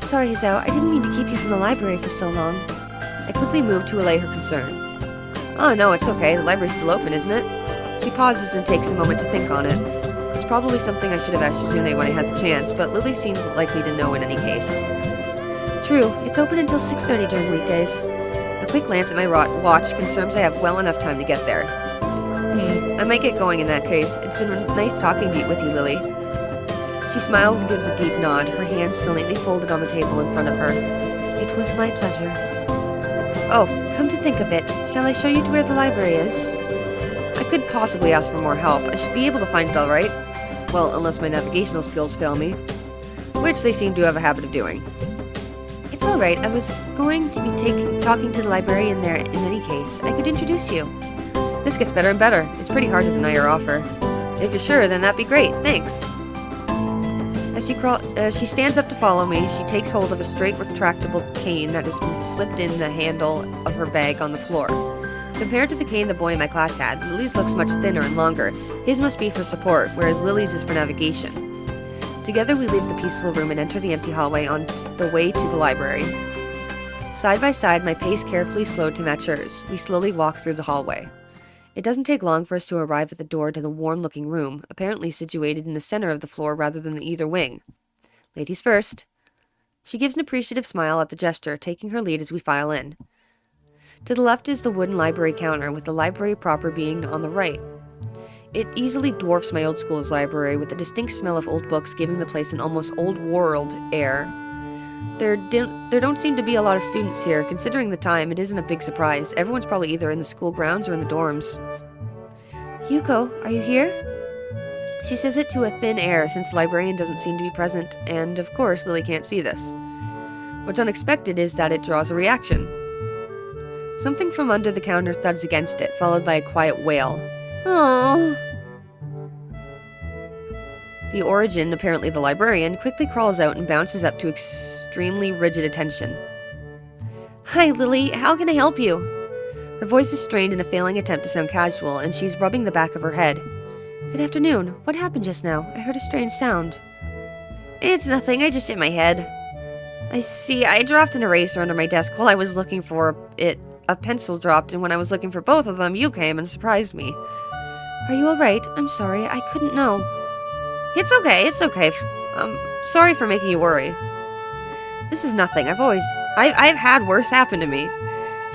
Sorry, Hizao. I didn't mean to keep you from the library for so long. I quickly moved to allay her concern. Oh, no, it's okay. The library's still open, isn't it? She pauses and takes a moment to think on it. It's probably something I should have asked Shizune when I had the chance, but Lily seems likely to know in any case. True. It's open until 6:30 during weekdays. A quick glance at my watch confirms I have well enough time to get there. I might get going in that case. It's been nice talking with you, Lily. She smiles and gives a deep nod, her hands still neatly folded on the table in front of her. It was my pleasure. Oh, come to think of it, shall I show you to where the library is? I could possibly ask for more help. I should be able to find it all right. Well, unless my navigational skills fail me. Which they seem to have a habit of doing. It's all right. I was going to be talking to the librarian there in any case. I could introduce you. This gets better and better. It's pretty hard to deny her offer. If you're sure, then that'd be great. Thanks. As she stands up to follow me, she takes hold of a straight retractable cane that has been slipped in the handle of her bag on the floor. Compared to the cane the boy in my class had, Lily's looks much thinner and longer. His must be for support, whereas Lily's is for navigation. Together we leave the peaceful room and enter the empty hallway on the way to the library. Side by side, my pace carefully slowed to match hers. We slowly walk through the hallway. It doesn't take long for us to arrive at the door to the warm-looking room, apparently situated in the center of the floor rather than either wing. Ladies first. She gives an appreciative smile at the gesture, taking her lead as we file in. To the left is the wooden library counter, with the library proper being on the right. It easily dwarfs my old school's library, with the distinct smell of old books giving the place an almost old-world air. There don't seem to be a lot of students here. Considering the time, it isn't a big surprise. Everyone's probably either in the school grounds or in the dorms. Yuko, are you here? She says it to a thin air, since the librarian doesn't seem to be present, and of course Lily can't see this. What's unexpected is that it draws a reaction. Something from under the counter thuds against it, followed by a quiet wail. Oh. The origin, apparently the librarian, quickly crawls out and bounces up to extremely rigid attention. Hi, Lily. How can I help you? Her voice is strained in a failing attempt to sound casual, and she's rubbing the back of her head. Good afternoon. What happened just now? I heard a strange sound. It's nothing, I just hit my head. I see, I dropped an eraser under my desk while I was looking for it. A pencil dropped, and when I was looking for both of them, you came and surprised me. Are you alright? I'm sorry, I couldn't know. It's okay. I'm sorry for making you worry. This is nothing, I've had worse happen to me.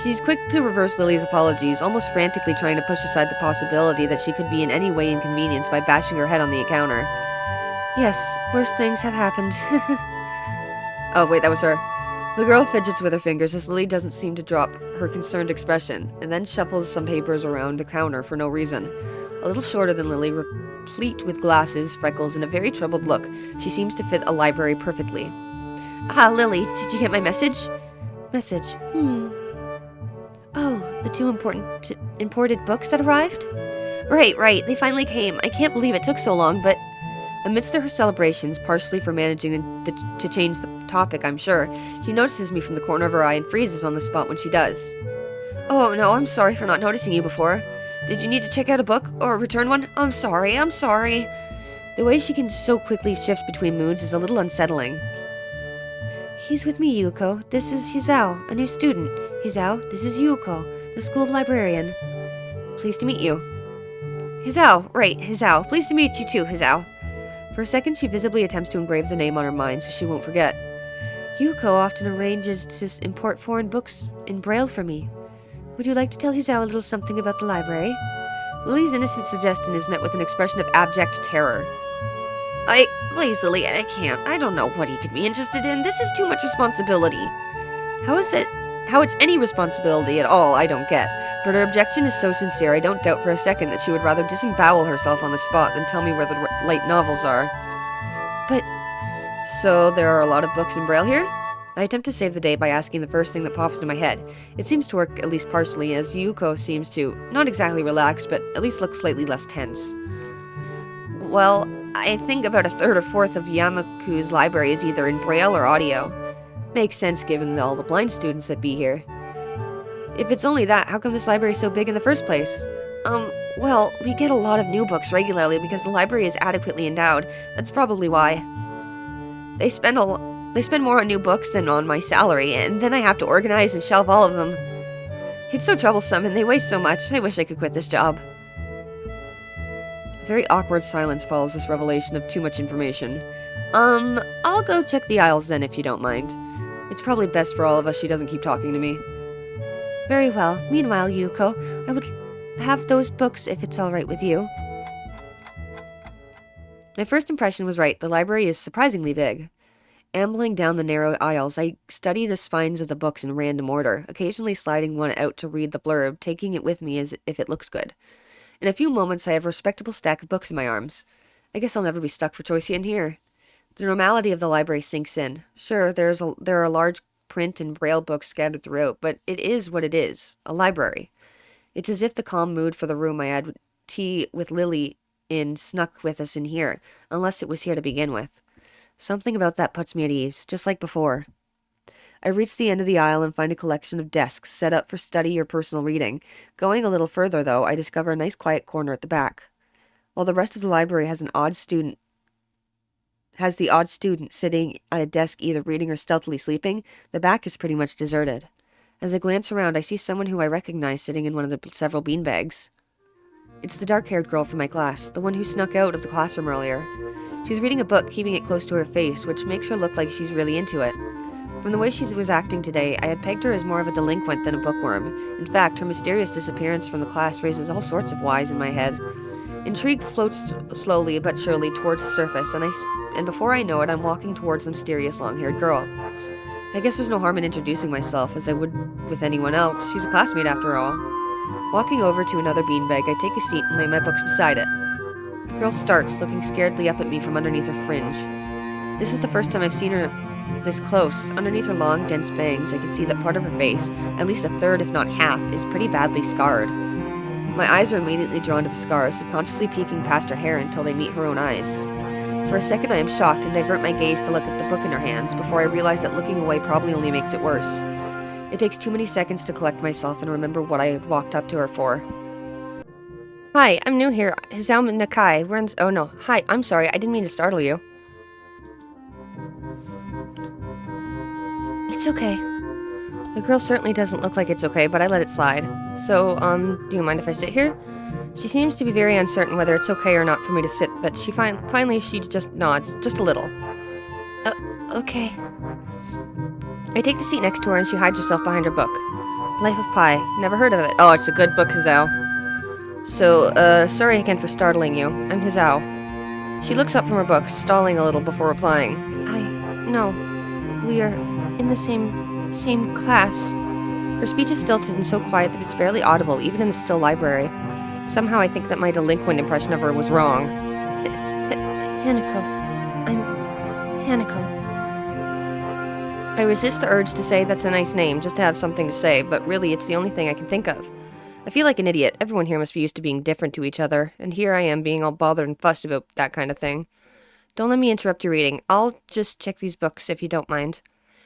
She's quick to reverse Lily's apologies, almost frantically trying to push aside the possibility that she could be in any way inconvenienced by bashing her head on the counter. Yes, worse things have happened. Oh, wait, that was her. The girl fidgets with her fingers as Lily doesn't seem to drop her concerned expression, and then shuffles some papers around the counter for no reason. A little shorter than Lily, replete with glasses, freckles, and a very troubled look, she seems to fit a library perfectly. Ah, Lily, did you get my message? Message? Oh, the 2 imported books that arrived? Right, they finally came. I can't believe it took so long, but... Amidst her celebrations, partially for managing to change the topic, I'm sure, she notices me from the corner of her eye and freezes on the spot when she does. Oh, no, I'm sorry for not noticing you before. Did you need to check out a book, or return one? I'm sorry. The way she can so quickly shift between moods is a little unsettling. He's with me, Yuko. This is Hisao, a new student. Hisao, this is Yuko, the school librarian. Pleased to meet you. Hisao, right, Hisao. Pleased to meet you too, Hisao. For a second, she visibly attempts to engrave the name on her mind so she won't forget. Yuko often arranges to import foreign books in Braille for me. Would you like to tell Hisao a little something about the library? Lily's innocent suggestion is met with an expression of abject terror. Please, Lily, I can't. I don't know what he could be interested in. This is too much responsibility. How it's any responsibility at all, I don't get. But her objection is so sincere, I don't doubt for a second that she would rather disembowel herself on the spot than tell me where the light novels are. But, so there are a lot of books in Braille here? I attempt to save the day by asking the first thing that pops into my head. It seems to work at least partially, as Yuko seems to, not exactly relax, but at least look slightly less tense. Well, I think about a third or fourth of Yamaku's library is either in Braille or audio. Makes sense given all the blind students that be here. If it's only that, how come this library is so big in the first place? Well, we get a lot of new books regularly because the library is adequately endowed. That's probably why. They spend more on new books than on my salary, and then I have to organize and shelve all of them. It's so troublesome, and they waste so much. I wish I could quit this job. A very awkward silence follows this revelation of too much information. I'll go check the aisles then, if you don't mind. It's probably best for all of us she doesn't keep talking to me. Very well. Meanwhile, Yuko, I would have those books if it's all right with you. My first impression was right. The library is surprisingly big. Ambling down the narrow aisles, I study the spines of the books in random order, occasionally sliding one out to read the blurb, taking it with me as if it looks good. In a few moments, I have a respectable stack of books in my arms. I guess I'll never be stuck for choice in here. The normality of the library sinks in. Sure, there are large print and Braille books scattered throughout, but it is what it is, a library. It's as if the calm mood for the room I had tea with Lily in snuck with us in here, unless it was here to begin with. Something about that puts me at ease, just like before. I reach the end of the aisle and find a collection of desks set up for study or personal reading. Going a little further, though, I discover a nice quiet corner at the back. While the rest of the library has the odd student sitting at a desk either reading or stealthily sleeping, the back is pretty much deserted. As I glance around, I see someone who I recognize sitting in one of the several beanbags. It's the dark-haired girl from my class, the one who snuck out of the classroom earlier. She's reading a book, keeping it close to her face, which makes her look like she's really into it. From the way she was acting today, I had pegged her as more of a delinquent than a bookworm. In fact, her mysterious disappearance from the class raises all sorts of whys in my head. Intrigue floats slowly but surely towards the surface, and before I know it, I'm walking towards the mysterious long-haired girl. I guess there's no harm in introducing myself, as I would with anyone else. She's a classmate after all. Walking over to another beanbag, I take a seat and lay my books beside it. The girl starts, looking scaredly up at me from underneath her fringe. This is the first time I've seen her this close. Underneath her long, dense bangs, I can see that part of her face, at least a third if not half, is pretty badly scarred. My eyes are immediately drawn to the scars, subconsciously peeking past her hair until they meet her own eyes. For a second I am shocked and divert my gaze to look at the book in her hands, before I realize that looking away probably only makes it worse. It takes too many seconds to collect myself and remember what I had walked up to her for. Hi, I'm new here. Hisao Nakai. Oh no. Hi, I'm sorry. I didn't mean to startle you. It's okay. The girl certainly doesn't look like it's okay, but I let it slide. So, do you mind if I sit here? She seems to be very uncertain whether it's okay or not for me to sit, but finally she just nods, just a little. Okay. I take the seat next to her and she hides herself behind her book. Life of Pi. Never heard of it. Oh, it's a good book, Hazao. So, sorry again for startling you. I'm Hazao. She looks up from her book, stalling a little before replying. No. We are in the same class. Her speech is stilted and so quiet that it's barely audible, even in the still library. Somehow I think that my delinquent impression of her was wrong. Hanako. I'm Hanako. I resist the urge to say that's a nice name, just to have something to say, but really it's the only thing I can think of. I feel like an idiot. Everyone here must be used to being different to each other, and here I am being all bothered and fussed about that kind of thing. Don't let me interrupt your reading. I'll just check these books, if you don't mind.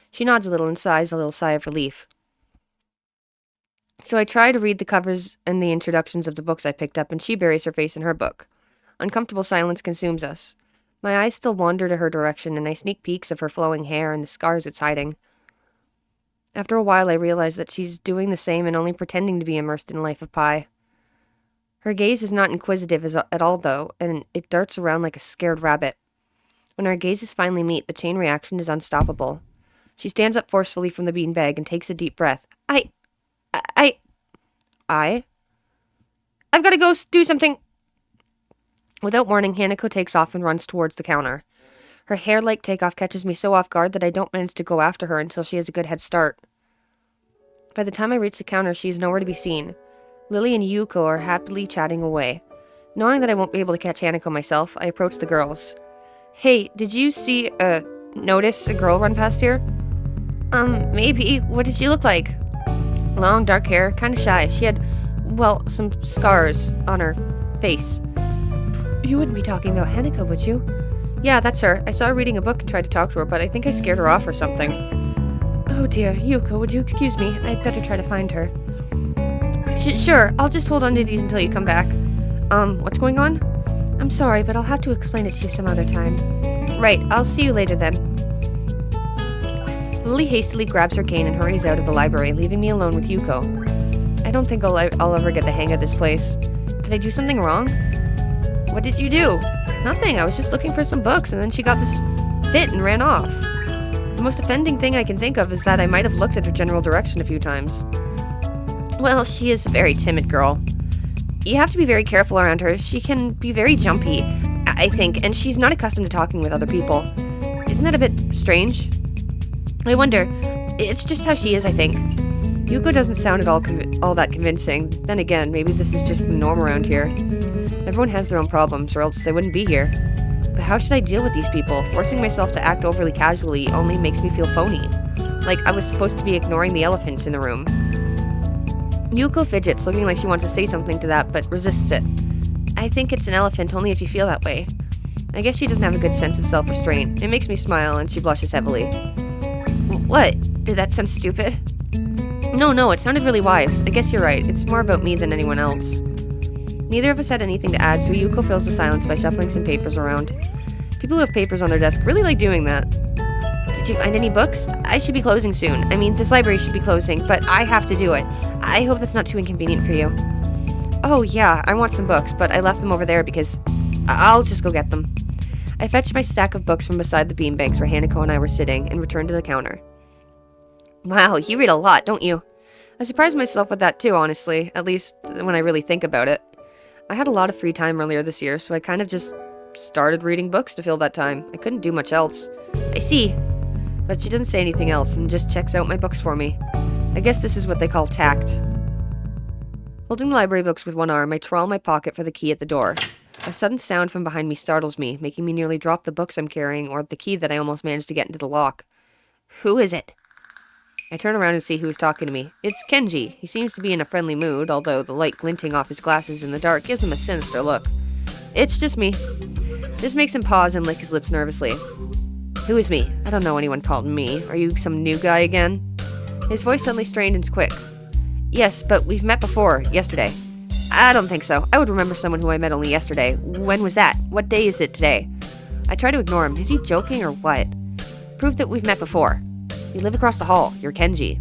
She nods a little and sighs a little sigh of relief. So I try to read the covers and the introductions of the books I picked up, and she buries her face in her book. Uncomfortable silence consumes us. My eyes still wander to her direction, and I sneak peeks of her flowing hair and the scars it's hiding. After a while, I realize that she's doing the same and only pretending to be immersed in Life of Pi. Her gaze is not inquisitive at all, though, and it darts around like a scared rabbit. When our gazes finally meet, the chain reaction is unstoppable. She stands up forcefully from the beanbag and takes a deep breath. I've got to go do something. Without warning, Hanako takes off and runs towards the counter. Her hair-like takeoff catches me so off guard that I don't manage to go after her until she has a good head start. By the time I reach the counter, she is nowhere to be seen. Lily and Yuko are happily chatting away. Knowing that I won't be able to catch Hanako myself, I approach the girls. Hey, did you notice a girl run past here? Maybe. What did she look like? Long, dark hair, kind of shy. She had, some scars on her face. You wouldn't be talking about Hanako, would you? Yeah, that's her. I saw her reading a book and tried to talk to her, but I think I scared her off or something. Oh dear, Yuko, would you excuse me? I'd better try to find her. Sure, I'll just hold on to these until you come back. What's going on? I'm sorry, but I'll have to explain it to you some other time. Right, I'll see you later then. Lily hastily grabs her cane and hurries out of the library, leaving me alone with Yuko. I don't think I'll ever get the hang of this place. Did I do something wrong? What did you do? Nothing, I was just looking for some books, and then she got this fit and ran off. The most offending thing I can think of is that I might have looked at her general direction a few times. Well, she is a very timid girl. You have to be very careful around her. She can be very jumpy, I think, and she's not accustomed to talking with other people. Isn't that a bit strange? I wonder. It's just how she is, I think. Yuko doesn't sound at all that convincing. Then again, maybe this is just the norm around here. Everyone has their own problems, or else they wouldn't be here. But how should I deal with these people? Forcing myself to act overly casually only makes me feel phony. Like I was supposed to be ignoring the elephant in the room. Yuko fidgets, looking like she wants to say something to that, but resists it. I think it's an elephant only if you feel that way. I guess she doesn't have a good sense of self-restraint. It makes me smile, and she blushes heavily. What? Did that sound stupid? No, it sounded really wise. I guess you're right. It's more about me than anyone else. Neither of us had anything to add, so Yuko fills the silence by shuffling some papers around. People who have papers on their desk really like doing that. Did you find any books? I should be closing soon. I mean, this library should be closing, but I have to do it. I hope that's not too inconvenient for you. Oh, yeah, I want some books, but I left them over there because I'll just go get them. I fetched my stack of books from beside the beanbags where Hanako and I were sitting and returned to the counter. Wow, you read a lot, don't you? I surprised myself with that too, honestly, at least when I really think about it. I had a lot of free time earlier this year, so I kind of just started reading books to fill that time. I couldn't do much else. I see. But she doesn't say anything else and just checks out my books for me. I guess this is what they call tact. Holding the library books with one arm, I trawl my pocket for the key at the door. A sudden sound from behind me startles me, making me nearly drop the books I'm carrying or the key that I almost managed to get into the lock. Who is it? I turn around and see who is talking to me. It's Kenji. He seems to be in a friendly mood, although the light glinting off his glasses in the dark gives him a sinister look. It's just me. This makes him pause and lick his lips nervously. Who is me? I don't know anyone called me. Are you some new guy again? His voice suddenly strained and quick. Yes, but we've met before, yesterday. I don't think so. I would remember someone who I met only yesterday. When was that? What day is it today? I try to ignore him. Is he joking or what? Prove that we've met before. You live across the hall. You're Kenji.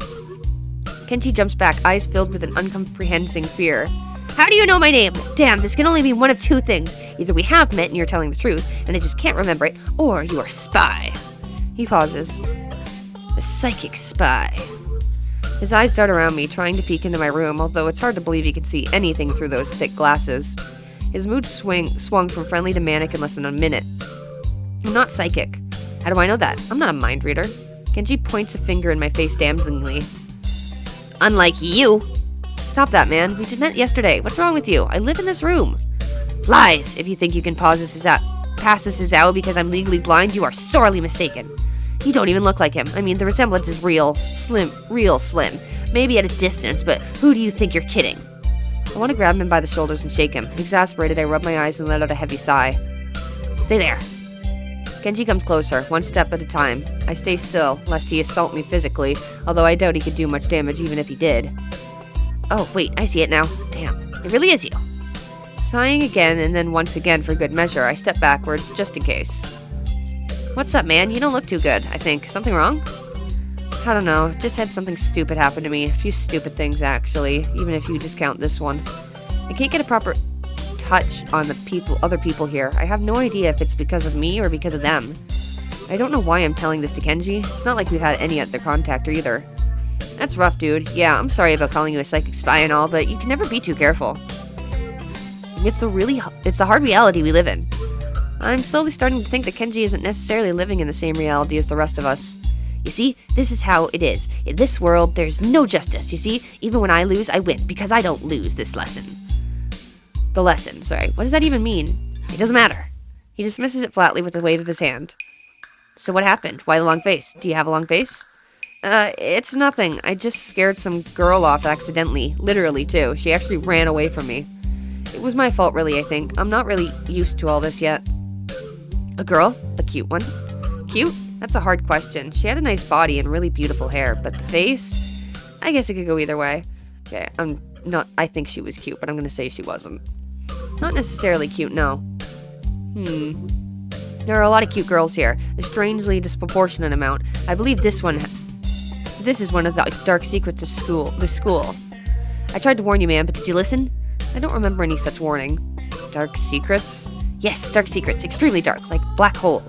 Kenji jumps back, eyes filled with an uncomprehending fear. How do you know my name? Damn, this can only mean one of two things. Either we have met and you're telling the truth, and I just can't remember it, or you are a spy. He pauses. A psychic spy. His eyes dart around me, trying to peek into my room, although it's hard to believe he can see anything through those thick glasses. His mood swung from friendly to manic in less than a minute. I'm not psychic. How do I know that? I'm not a mind reader. Kenji points a finger in my face damningly. Unlike you. Stop that, man. We just met yesterday. What's wrong with you? I live in this room. Lies. If you think you can pass this as out because I'm legally blind, you are sorely mistaken. You don't even look like him. I mean, the resemblance is real slim. Maybe at a distance, but who do you think you're kidding? I want to grab him by the shoulders and shake him. Exasperated, I rub my eyes and let out a heavy sigh. Stay there. Kenji comes closer, one step at a time. I stay still, lest he assault me physically, although I doubt he could do much damage even if he did. Oh, wait, I see it now. Damn, it really is you. Sighing again, and then once again for good measure, I step backwards, just in case. What's up, man? You don't look too good, I think. Something wrong? I don't know. Just had something stupid happen to me. A few stupid things, actually, even if you discount this one. I can't get a proper touch on the other people here. I have no idea if it's because of me or because of them. I don't know why I'm telling this to Kenji. It's not like we've had any other contact either. That's rough, dude. Yeah, I'm sorry about calling you a psychic spy and all, but you can never be too careful. It's the hard reality we live in. I'm slowly starting to think that Kenji isn't necessarily living in the same reality as the rest of us. You see, this is how it is. In this world, there's no justice, you see? Even when I lose, I win, because I don't lose this lesson. The lesson, sorry. What does that even mean? It doesn't matter. He dismisses it flatly with a wave of his hand. So what happened? Why the long face? Do you have a long face? It's nothing. I just scared some girl off accidentally. Literally, too. She actually ran away from me. It was my fault, really, I think. I'm not really used to all this yet. A girl? A cute one? Cute? That's a hard question. She had a nice body and really beautiful hair, but the face? I guess it could go either way. Okay, I think she was cute, but I'm gonna say she wasn't. Not necessarily cute, no. There are a lot of cute girls here. A strangely disproportionate amount. I believe this is one of the dark secrets of this school. I tried to warn you, man, but did you listen? I don't remember any such warning. Dark secrets? Yes, dark secrets. Extremely dark, like black hole.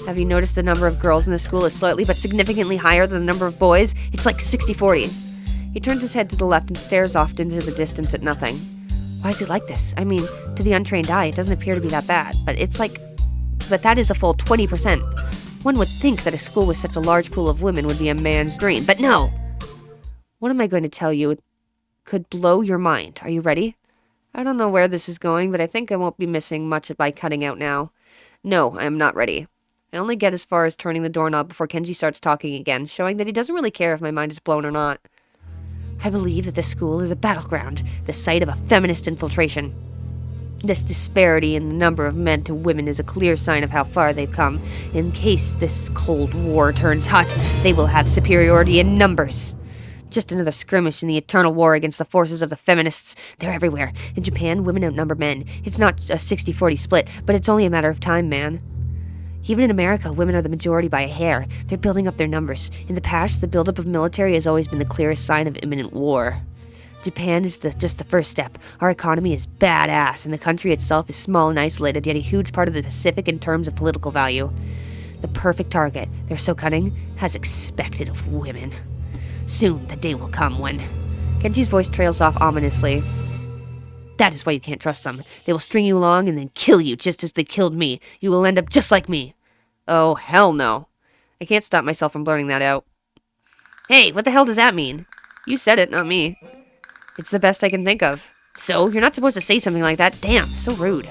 Have you noticed the number of girls in the school is slightly but significantly higher than the number of boys? It's like 60-40. He turns his head to the left and stares off into the distance at nothing. Why is it like this? I mean, to the untrained eye, it doesn't appear to be that bad, but that is a full 20%. One would think that a school with such a large pool of women would be a man's dream, but no! What am I going to tell you? It could blow your mind. Are you ready? I don't know where this is going, but I think I won't be missing much by cutting out now. No, I am not ready. I only get as far as turning the doorknob before Kenji starts talking again, showing that he doesn't really care if my mind is blown or not. I believe that this school is a battleground, the site of a feminist infiltration. This disparity in the number of men to women is a clear sign of how far they've come. In case this Cold War turns hot, they will have superiority in numbers. Just another skirmish in the eternal war against the forces of the feminists. They're everywhere. In Japan, women outnumber men. It's not a 60-40 split, but it's only a matter of time, man. Even in America, women are the majority by a hair. They're building up their numbers. In the past, the buildup of military has always been the clearest sign of imminent war. Japan is just the first step. Our economy is badass, and the country itself is small and isolated, yet a huge part of the Pacific in terms of political value. The perfect target, they're so cunning, has expected of women. Soon, the day will come when... Kenji's voice trails off ominously. That is why you can't trust them. They will string you along and then kill you just as they killed me. You will end up just like me. Oh, hell no. I can't stop myself from blurting that out. Hey, what the hell does that mean? You said it, not me. It's the best I can think of. So, you're not supposed to say something like that. Damn, so rude.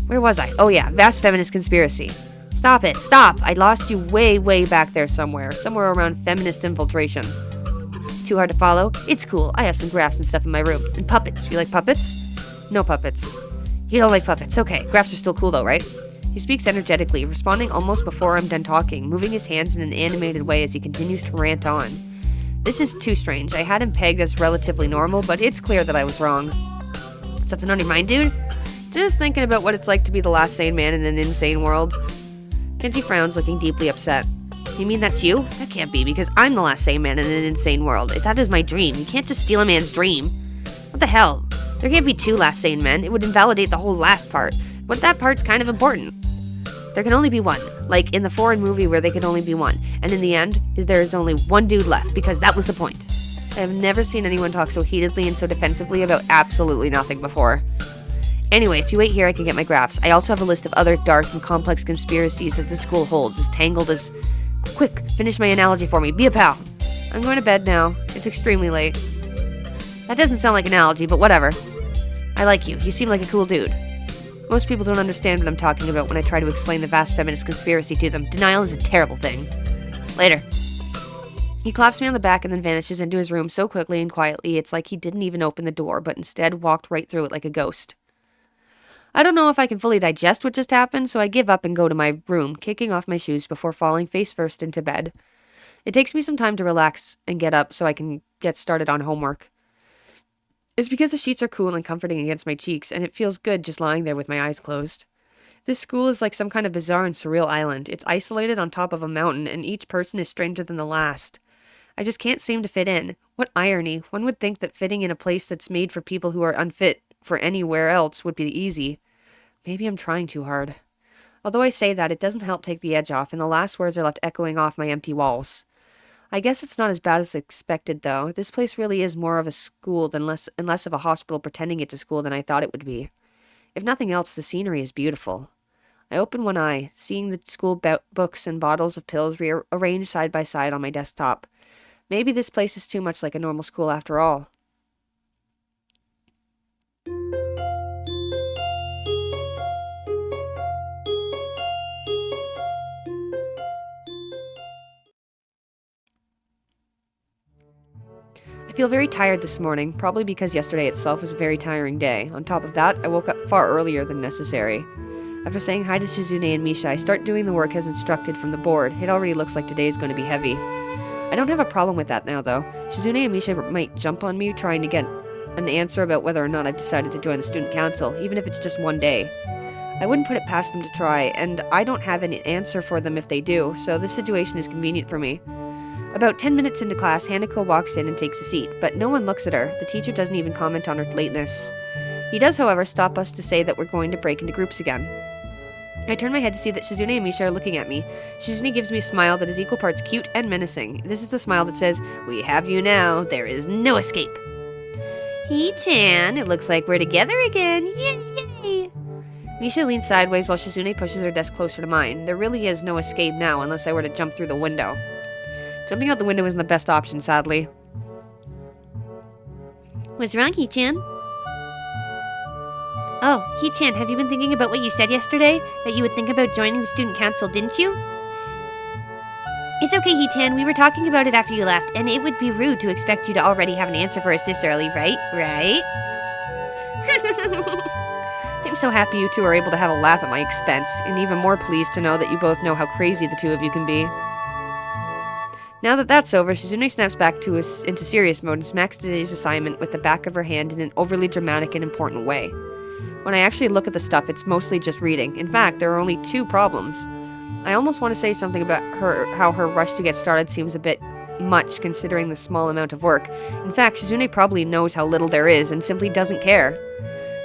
Where was I? Oh yeah, vast feminist conspiracy. Stop it, stop! I lost you way, way back there somewhere. Somewhere around feminist infiltration. Too hard to follow? It's cool. I have some graphs and stuff in my room. And puppets. You like puppets? No puppets. You don't like puppets. Okay, graphs are still cool though, right? He speaks energetically, responding almost before I'm done talking, moving his hands in an animated way as he continues to rant on. This is too strange. I had him pegged as relatively normal, but it's clear that I was wrong. Something on your mind, dude? Just thinking about what it's like to be the last sane man in an insane world. Kenji frowns, looking deeply upset. You mean that's you? That can't be, because I'm the last sane man in an insane world. That is my dream. You can't just steal a man's dream. What the hell? There can't be 2 last sane men. It would invalidate the whole last part. But that part's kind of important. There can only be one. Like in the foreign movie where they could only be one. And in the end, there is only one dude left, because that was the point. I have never seen anyone talk so heatedly and so defensively about absolutely nothing before. Anyway, if you wait here, I can get my graphs. I also have a list of other dark and complex conspiracies that this school holds, as tangled as... Quick, finish my analogy for me. Be a pal. I'm going to bed now. It's extremely late. That doesn't sound like an analogy, but whatever. I like you. You seem like a cool dude. Most people don't understand what I'm talking about when I try to explain the vast feminist conspiracy to them. Denial is a terrible thing. Later. He claps me on the back and then vanishes into his room so quickly and quietly it's like he didn't even open the door, but instead walked right through it like a ghost. I don't know if I can fully digest what just happened, so I give up and go to my room, kicking off my shoes before falling face first into bed. It takes me some time to relax and get up so I can get started on homework. It's because the sheets are cool and comforting against my cheeks, and it feels good just lying there with my eyes closed. This school is like some kind of bizarre and surreal island. It's isolated on top of a mountain, and each person is stranger than the last. I just can't seem to fit in. What irony. One would think that fitting in a place that's made for people who are unfit for anywhere else would be easy. Maybe I'm trying too hard. Although I say that, it doesn't help take the edge off, and the last words are left echoing off my empty walls. I guess it's not as bad as expected, though. This place really is more of a school and less of a hospital pretending it's a school than I thought it would be. If nothing else, the scenery is beautiful. I open one eye, seeing the school books and bottles of pills arranged side by side on my desktop. Maybe this place is too much like a normal school after all. I feel very tired this morning, probably because yesterday itself was a very tiring day. On top of that, I woke up far earlier than necessary. After saying hi to Shizune and Misha, I start doing the work as instructed from the board. It already looks like today is going to be heavy. I don't have a problem with that now, though. Shizune and Misha might jump on me trying to get an answer about whether or not I've decided to join the student council, even if it's just one day. I wouldn't put it past them to try, and I don't have an answer for them if they do, so this situation is convenient for me. About 10 minutes into class, Hanako walks in and takes a seat, but no one looks at her. The teacher doesn't even comment on her lateness. He does, however, stop us to say that we're going to break into groups again. I turn my head to see that Shizune and Misha are looking at me. Shizune gives me a smile that is equal parts cute and menacing. This is the smile that says, "We have you now. There is no escape." Hee-chan, it looks like we're together again. Yay! Misha leans sideways while Shizune pushes her desk closer to mine. There really is no escape now unless I were to jump through the window. Jumping out the window isn't the best option, sadly. What's wrong, Hee-chan? Oh, Hee-chan, have you been thinking about what you said yesterday? That you would think about joining the student council, didn't you? It's okay, Hee-chan. We were talking about it after you left, and it would be rude to expect you to already have an answer for us this early, right? Right? I'm so happy you two are able to have a laugh at my expense, and even more pleased to know that you both know how crazy the two of you can be. Now that that's over, Shizune snaps back into serious mode and smacks today's assignment with the back of her hand in an overly dramatic and important way. When I actually look at the stuff, it's mostly just reading. In fact, there are only 2 problems. I almost want to say something about how her rush to get started seems a bit much considering the small amount of work. In fact, Shizune probably knows how little there is and simply doesn't care.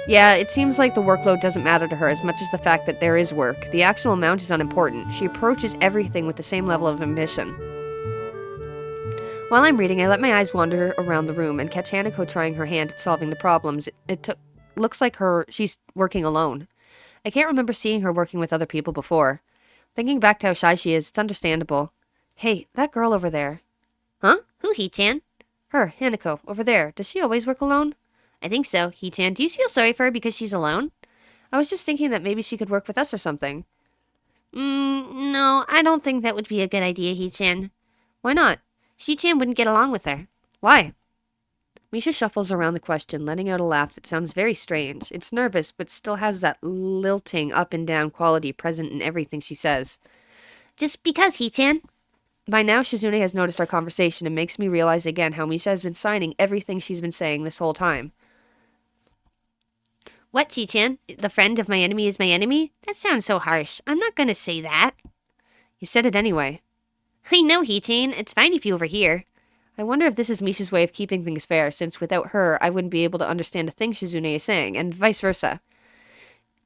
Yeah, it seems like the workload doesn't matter to her as much as the fact that there is work. The actual amount is unimportant. She approaches everything with the same level of ambition. While I'm reading, I let my eyes wander around the room and catch Hanako trying her hand at solving the problems. Looks like she's working alone. I can't remember seeing her working with other people before. Thinking back to how shy she is, it's understandable. Hey, that girl over there. Huh? Who, Hee-chan? Her, Hanako, over there. Does she always work alone? I think so. Hee-chan, do you feel sorry for her because she's alone? I was just thinking that maybe she could work with us or something. No, I don't think that would be a good idea, Hee-chan. Why not? Hee-chan wouldn't get along with her. Why? Misha shuffles around the question, letting out a laugh that sounds very strange. It's nervous, but still has that lilting up and down quality present in everything she says. Just because, Hee-chan. By now, Shizune has noticed our conversation and makes me realize again how Misha has been signing everything she's been saying this whole time. What, Hee-chan? The friend of my enemy is my enemy? That sounds so harsh. I'm not gonna say that. You said it anyway. I know, Hee-chan. It's fine if you overhear. I wonder if this is Misha's way of keeping things fair, since without her, I wouldn't be able to understand a thing Shizune is saying, and vice versa.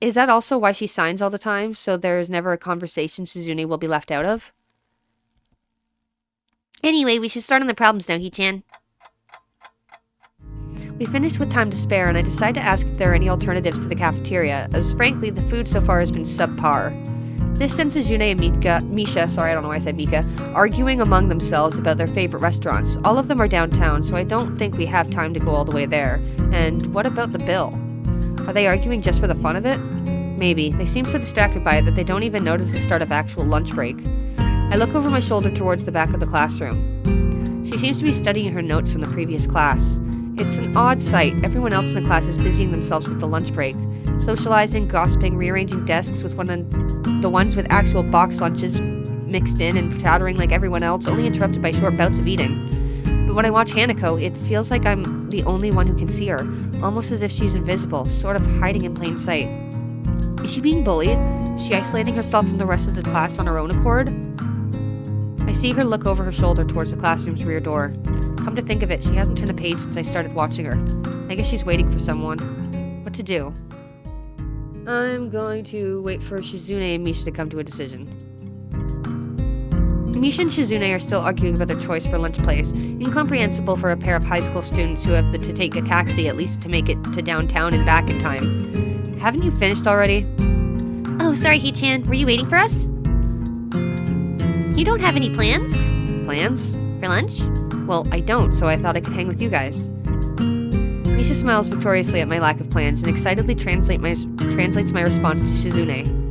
Is that also why she signs all the time, so there's never a conversation Shizune will be left out of? Anyway, we should start on the problems now, Hee-chan. We finished with time to spare, and I decide to ask if there are any alternatives to the cafeteria, as frankly, the food so far has been subpar. This sends Shizune and Misha, sorry, I don't know why I said Mika, arguing among themselves about their favorite restaurants. All of them are downtown, so I don't think we have time to go all the way there. And what about the bill? Are they arguing just for the fun of it? Maybe. They seem so distracted by it that they don't even notice the start of actual lunch break. I look over my shoulder towards the back of the classroom. She seems to be studying her notes from the previous class. It's an odd sight. Everyone else in the class is busying themselves with the lunch break. Socializing, gossiping, rearranging desks with the ones with actual box lunches mixed in and chattering like everyone else, only interrupted by short bouts of eating. But when I watch Hanako, it feels like I'm the only one who can see her, almost as if she's invisible, sort of hiding in plain sight. Is she being bullied? Is she isolating herself from the rest of the class on her own accord? I see her look over her shoulder towards the classroom's rear door. Come to think of it, she hasn't turned a page since I started watching her. I guess she's waiting for someone. What to do? I'm going to wait for Shizune and Misha to come to a decision. Misha and Shizune are still arguing about their choice for lunch place. Incomprehensible for a pair of high school students who have to take a taxi at least to make it to downtown and back in time. Haven't you finished already? Oh, sorry, Hee-chan. Were you waiting for us? You don't have any plans? Plans? For lunch? Well, I don't, so I thought I could hang with you guys. Misha smiles victoriously at my lack of plans and excitedly translates my response to Shizune.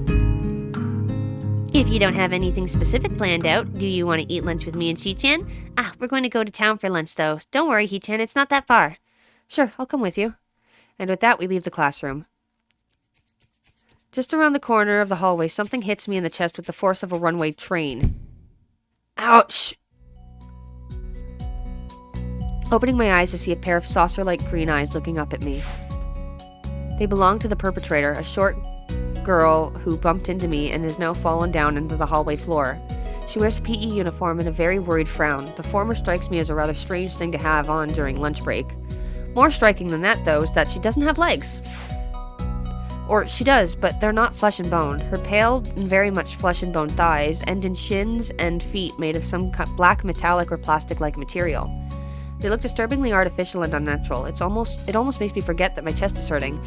If you don't have anything specific planned out, do you want to eat lunch with me and Hee-chan? We're going to go to town for lunch, though. Don't worry, Hee-chan, it's not that far. Sure, I'll come with you. And with that, we leave the classroom. Just around the corner of the hallway, something hits me in the chest with the force of a runaway train. Ouch! Opening my eyes to see a pair of saucer-like green eyes looking up at me. They belong to the perpetrator, a short girl who bumped into me and has now fallen down into the hallway floor. She wears a PE uniform and a very worried frown. The former strikes me as a rather strange thing to have on during lunch break. More striking than that, though, is that she doesn't have legs. Or she does, but they're not flesh and bone. Her pale and very much flesh and bone thighs end in shins and feet made of some black metallic or plastic-like material. They look disturbingly artificial and unnatural. It almost makes me forget that my chest is hurting.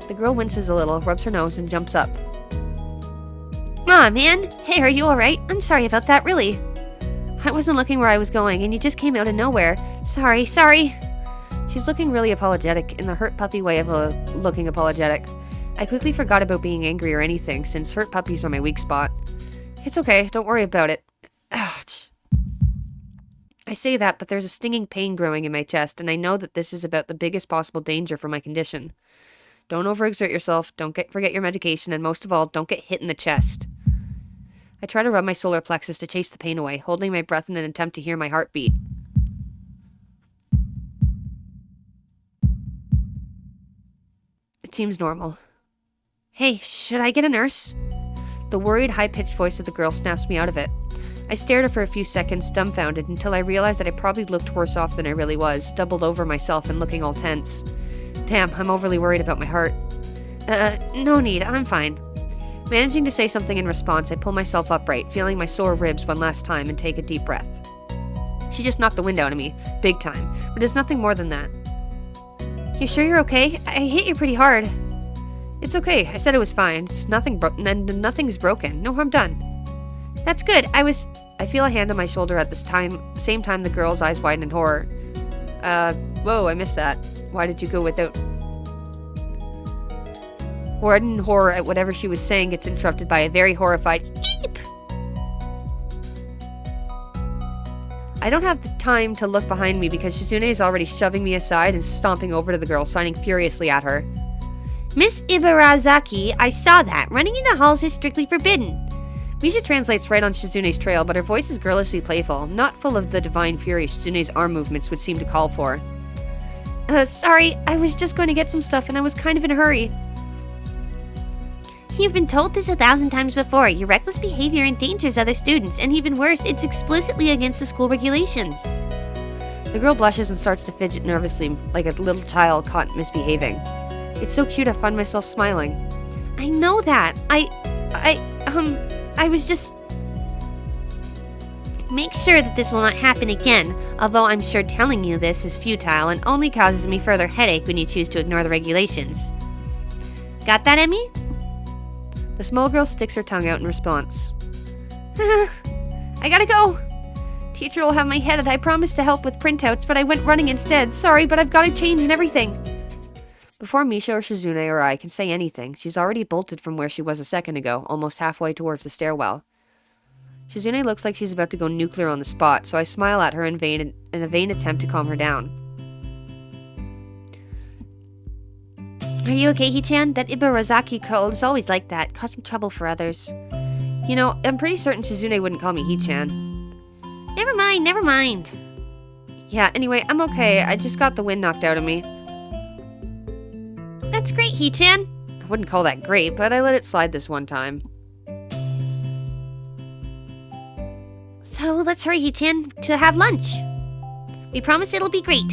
The girl winces a little, rubs her nose, and jumps up. Aw, man. Hey, are you alright? I'm sorry about that, really. I wasn't looking where I was going, and you just came out of nowhere. Sorry. She's looking really apologetic, in the hurt puppy way of looking apologetic. I quickly forgot about being angry or anything, since hurt puppies are my weak spot. It's okay, don't worry about it. Ouch. I say that, but there's a stinging pain growing in my chest, and I know that this is about the biggest possible danger for my condition. Don't overexert yourself, forget your medication, and most of all, don't get hit in the chest. I try to rub my solar plexus to chase the pain away, holding my breath in an attempt to hear my heartbeat. It seems normal. Hey, should I get a nurse? The worried, high-pitched voice of the girl snaps me out of it. I stared at her for a few seconds, dumbfounded, until I realized that I probably looked worse off than I really was, doubled over myself and looking all tense. Damn, I'm overly worried about my heart. No need, I'm fine. Managing to say something in response, I pull myself upright, feeling my sore ribs one last time, and take a deep breath. She just knocked the wind out of me, big time, but it's nothing more than that. You sure you're okay? I hit you pretty hard. It's okay, I said it was fine. It's nothing's broken. No harm done. That's good. I feel a hand on my shoulder at same time the girl's eyes widen in horror. Whoa, I missed that. Why did you go without... Widen in horror at whatever she was saying gets interrupted by a very horrified eep. I don't have the time to look behind me because Shizune is already shoving me aside and stomping over to the girl, signing furiously at her. Miss Ibarazaki, I saw that. Running in the halls is strictly forbidden. Misha translates right on Shizune's trail, but her voice is girlishly playful, not full of the divine fury Shizune's arm movements would seem to call for. Sorry, I was just going to get some stuff and I was kind of in a hurry. You've been told this 1,000 times before. Your reckless behavior endangers other students, and even worse, it's explicitly against the school regulations. The girl blushes and starts to fidget nervously, like a little child caught misbehaving. It's so cute I find myself smiling. I know that. I was just... Make sure that this will not happen again, although I'm sure telling you this is futile and only causes me further headache when you choose to ignore the regulations. Got that, Emmy? The small girl sticks her tongue out in response. I gotta go. Teacher will have my head, and I promised to help with printouts, but I went running instead. Sorry, but I've got to change and everything. Before Misha or Shizune or I can say anything, she's already bolted from where she was a second ago, almost halfway towards the stairwell. Shizune looks like she's about to go nuclear on the spot, so I smile at her in a vain attempt to calm her down. Are you okay, Hichan? That Ibarazaki girl is always like that, causing trouble for others. You know, I'm pretty certain Shizune wouldn't call me Hichan. Never mind. Yeah, anyway, I'm okay. I just got the wind knocked out of me. That's great, Hichan. I wouldn't call that great, but I let it slide this one time. So let's hurry, Hichan, to have lunch. We promise it'll be great.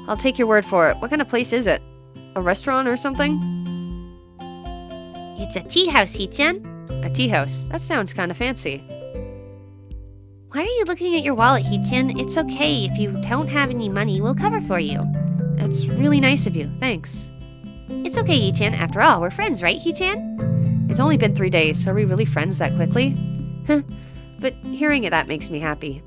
I'll take your word for it. What kind of place is it? A restaurant or something? It's a tea house, Hichan. A tea house. That sounds kind of fancy. Why are you looking at your wallet, Hichan? It's okay. If you don't have any money, we'll cover for you. That's really nice of you. Thanks. It's okay, Hichan. After all, we're friends, right, Hichan? It's only been 3 days, so are we really friends that quickly? But hearing it, that makes me happy.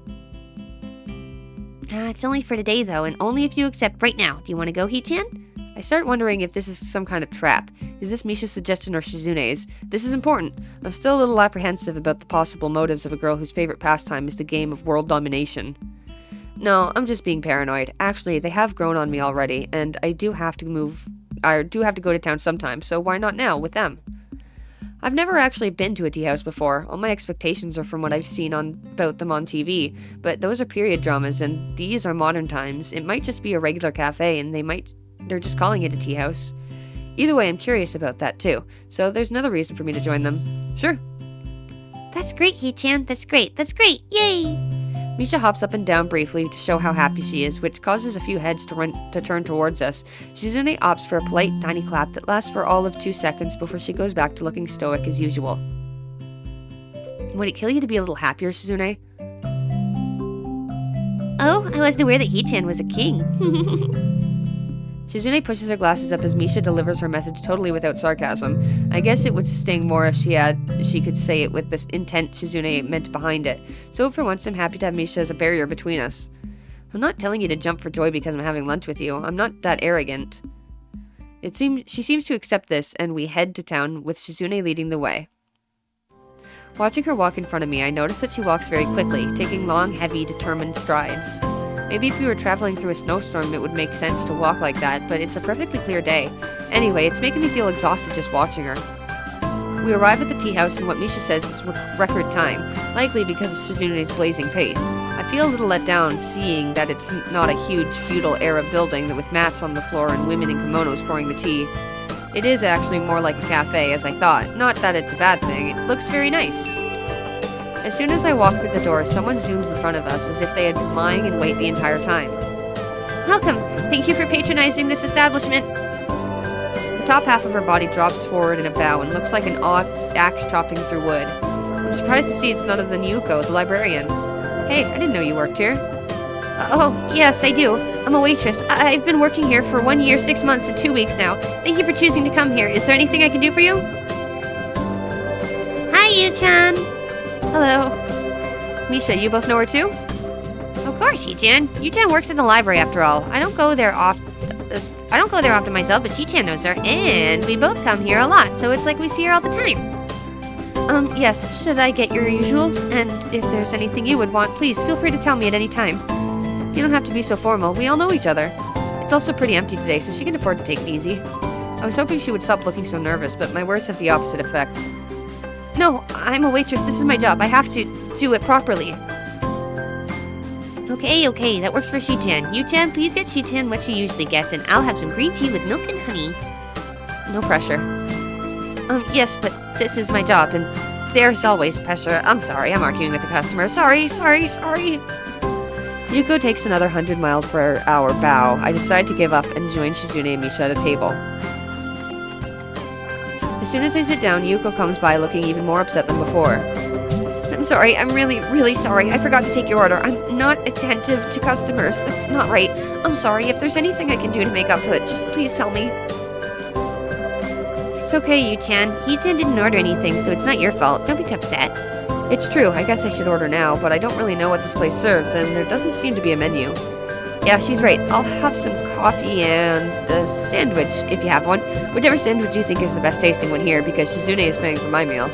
It's only for today, though, and only if you accept right now. Do you want to go, Hichan? I start wondering if this is some kind of trap. Is this Misha's suggestion or Shizune's? This is important. I'm still a little apprehensive about the possible motives of a girl whose favorite pastime is the game of world domination. No, I'm just being paranoid. Actually, they have grown on me already, and I do have to go to town sometime, so why not now, with them? I've never actually been to a tea house before. All my expectations are from what I've seen about them on TV, but those are period dramas, and these are modern times. It might just be a regular cafe, and they're just calling it a tea house. Either way, I'm curious about that too, so there's another reason for me to join them. Sure. That's great, Hichan. That's great. Yay! Misha hops up and down briefly to show how happy she is, which causes a few heads to turn towards us. Shizune opts for a polite, tiny clap that lasts for all of 2 seconds before she goes back to looking stoic as usual. Would it kill you to be a little happier, Shizune? Oh, I wasn't aware that Hichan was a king. Shizune pushes her glasses up as Misha delivers her message totally without sarcasm. I guess it would sting more if she could say it with this intent Shizune meant behind it. So for once, I'm happy to have Misha as a barrier between us. I'm not telling you to jump for joy because I'm having lunch with you. I'm not that arrogant. She seems to accept this, and we head to town with Shizune leading the way. Watching her walk in front of me, I notice that she walks very quickly, taking long, heavy, determined strides. Maybe if we were traveling through a snowstorm, it would make sense to walk like that, but it's a perfectly clear day. Anyway, it's making me feel exhausted just watching her. We arrive at the tea house in what Misha says is record time, likely because of Shizune's blazing pace. I feel a little let down seeing that it's not a huge feudal era building with mats on the floor and women in kimonos pouring the tea. It is actually more like a cafe, as I thought. Not that it's a bad thing, it looks very nice. As soon as I walk through the door, someone zooms in front of us as if they had been lying in wait the entire time. Welcome. Thank you for patronizing this establishment. The top half of her body drops forward in a bow and looks like an odd axe chopping through wood. I'm surprised to see it's none other than Yuko, the librarian. Hey, I didn't know you worked here. Oh, yes, I do. I'm a waitress. I've been working here for 1 year, 6 months, and 2 weeks now. Thank you for choosing to come here. Is there anything I can do for you? Hi, Yu-chan. Hello. Misha, you both know her too? Of course, Hichan. Yu-chan works in the library after all. I don't go there often myself, but Hichan knows her, and we both come here a lot, so it's like we see her all the time. Yes, should I get your usuals? And if there's anything you would want, please feel free to tell me at any time. You don't have to be so formal, we all know each other. It's also pretty empty today, so she can afford to take it easy. I was hoping she would stop looking so nervous, but my words have the opposite effect. No, I'm a waitress, this is my job, I have to do it properly. Okay, that works for Shi-chan. Yu-chan, please get Shi-chan what she usually gets, and I'll have some green tea with milk and honey. No pressure. Yes, but this is my job, and there's always pressure. I'm sorry, I'm arguing with the customer. Sorry. Yuko takes another 100 miles per hour bow. I decide to give up and join Shizune and Misha at a table. As soon as I sit down, Yuko comes by looking even more upset than before. I'm sorry, I'm really sorry. I forgot to take your order. I'm not attentive to customers. That's not right. I'm sorry. If there's anything I can do to make up for it, just please tell me. It's okay, Yu-chan. Hee-chan didn't order anything, so it's not your fault. Don't be upset. It's true, I guess I should order now, but I don't really know what this place serves, and there doesn't seem to be a menu. Yeah, she's right. I'll have some coffee and a sandwich, if you have one. Whichever sandwich you think is the best tasting one here, because Shizune is paying for my meal.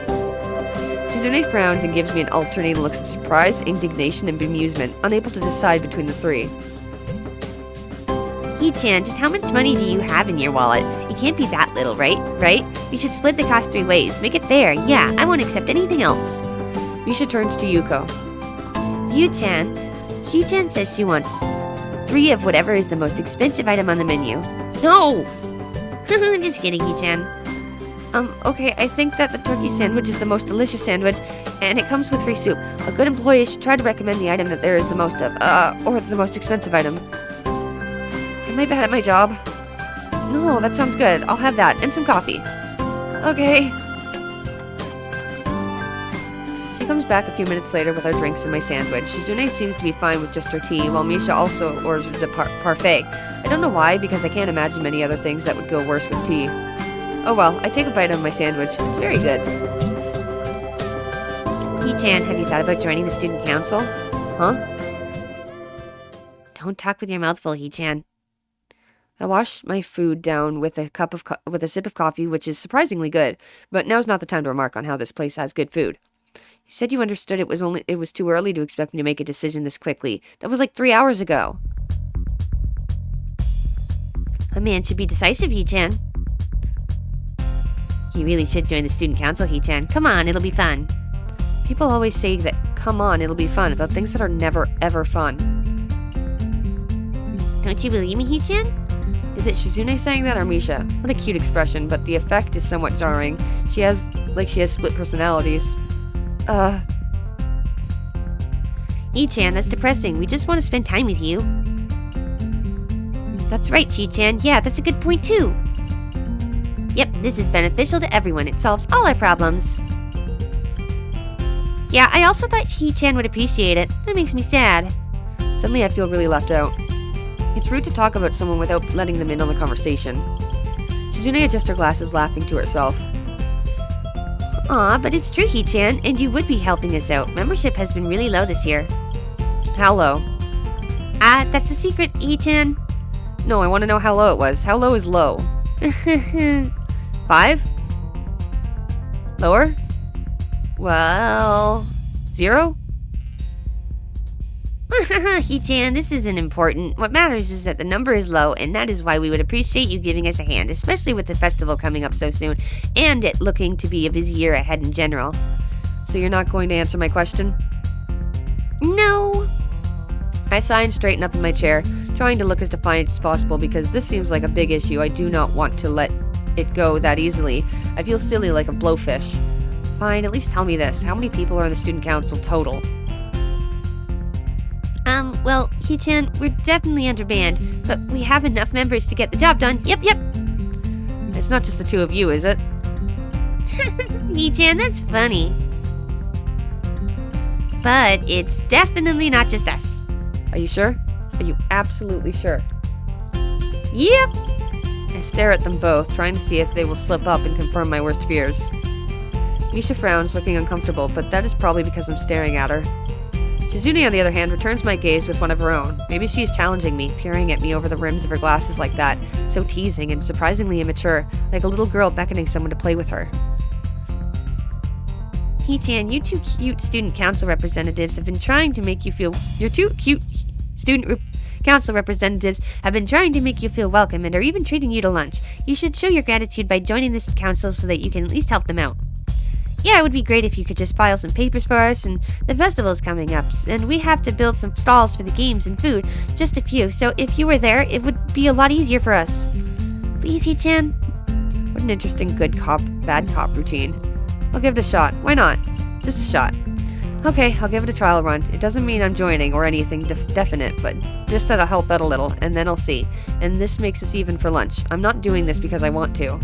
Shizune frowns and gives me an alternating looks of surprise, indignation, and bemusement, unable to decide between the three. Hee-chan, just how much money do you have in your wallet? It can't be that little, right? Right? We should split the cost 3 ways. Make it fair. Yeah, I won't accept anything else. Misha turns to Yuko. Yu-chan, Shi-chan says she wants 3 of whatever is the most expensive item on the menu. No! Just kidding, Hee-chan. Okay, I think that the turkey sandwich is the most delicious sandwich, and it comes with free soup. A good employee should try to recommend the item that there is the most of, or the most expensive item. Am I bad at my job? No, that sounds good. I'll have that, and some coffee. Okay. She comes back a few minutes later with our drinks and my sandwich. Shizune seems to be fine with just her tea, while Misha also orders a parfait. I don't know why, because I can't imagine many other things that would go worse with tea. Oh well, I take a bite of my sandwich. It's very good. Hee-chan, have you thought about joining the student council? Huh? Don't talk with your mouth full, Hee-chan. I wash my food down with a sip of coffee, which is surprisingly good, but now's not the time to remark on how this place has good food. You said you understood it was too early to expect me to make a decision this quickly. That was like 3 hours ago. A man should be decisive, Hee-chan. You really should join the student council, Hee-chan. Come on, it'll be fun. People always say that, come on, it'll be fun, about things that are never, ever fun. Don't you believe me, Hee-chan? Is it Shizune saying that or Misha? What a cute expression, but the effect is somewhat jarring. She has split personalities. Hee-chan, that's depressing. We just want to spend time with you. That's right, Shi-chan. Yeah, that's a good point, too. Yep, this is beneficial to everyone. It solves all our problems. Yeah, I also thought Hee-chan would appreciate it. That makes me sad. Suddenly I feel really left out. It's rude to talk about someone without letting them in on the conversation. Shizune adjusts her glasses, laughing to herself. Aw, but it's true, Hee-chan, and you would be helping us out. Membership has been really low this year. How low? That's the secret, Hee-chan. No, I want to know how low it was. How low is low? 5? Lower? Well, 0? Hee-chan, this isn't important. What matters is that the number is low, and that is why we would appreciate you giving us a hand, especially with the festival coming up so soon, and it looking to be a busy year ahead in general. So you're not going to answer my question? No. I sigh and straighten up in my chair, trying to look as defiant as possible because this seems like a big issue. I do not want to let it go that easily. I feel silly like a blowfish. Fine, at least tell me this. How many people are in the student council total? Well, Hee-chan, we're definitely undermanned, but we have enough members to get the job done. Yep. It's not just the 2 of you, is it? Hee-chan, that's funny. But it's definitely not just us. Are you sure? Are you absolutely sure? Yep. I stare at them both, trying to see if they will slip up and confirm my worst fears. Misha frowns, looking uncomfortable, but that is probably because I'm staring at her. Shizune, on the other hand, returns my gaze with one of her own. Maybe she is challenging me, peering at me over the rims of her glasses like that, so teasing and surprisingly immature, like a little girl beckoning someone to play with her. Hee-chan, you 2 cute student council representatives have been trying to make you feel... Your 2 cute student council representatives have been trying to make you feel welcome and are even treating you to lunch. You should show your gratitude by joining this council so that you can at least help them out. Yeah, it would be great if you could just file some papers for us, and the festival is coming up, and we have to build some stalls for the games and food, just a few, so if you were there, it would be a lot easier for us. Please, Hee-chan? What an interesting good cop, bad cop routine. I'll give it a shot. Why not? Just a shot. Okay, I'll give it a trial run. It doesn't mean I'm joining or anything definite, but just that I'll help out a little, and then I'll see. And this makes us even for lunch. I'm not doing this because I want to.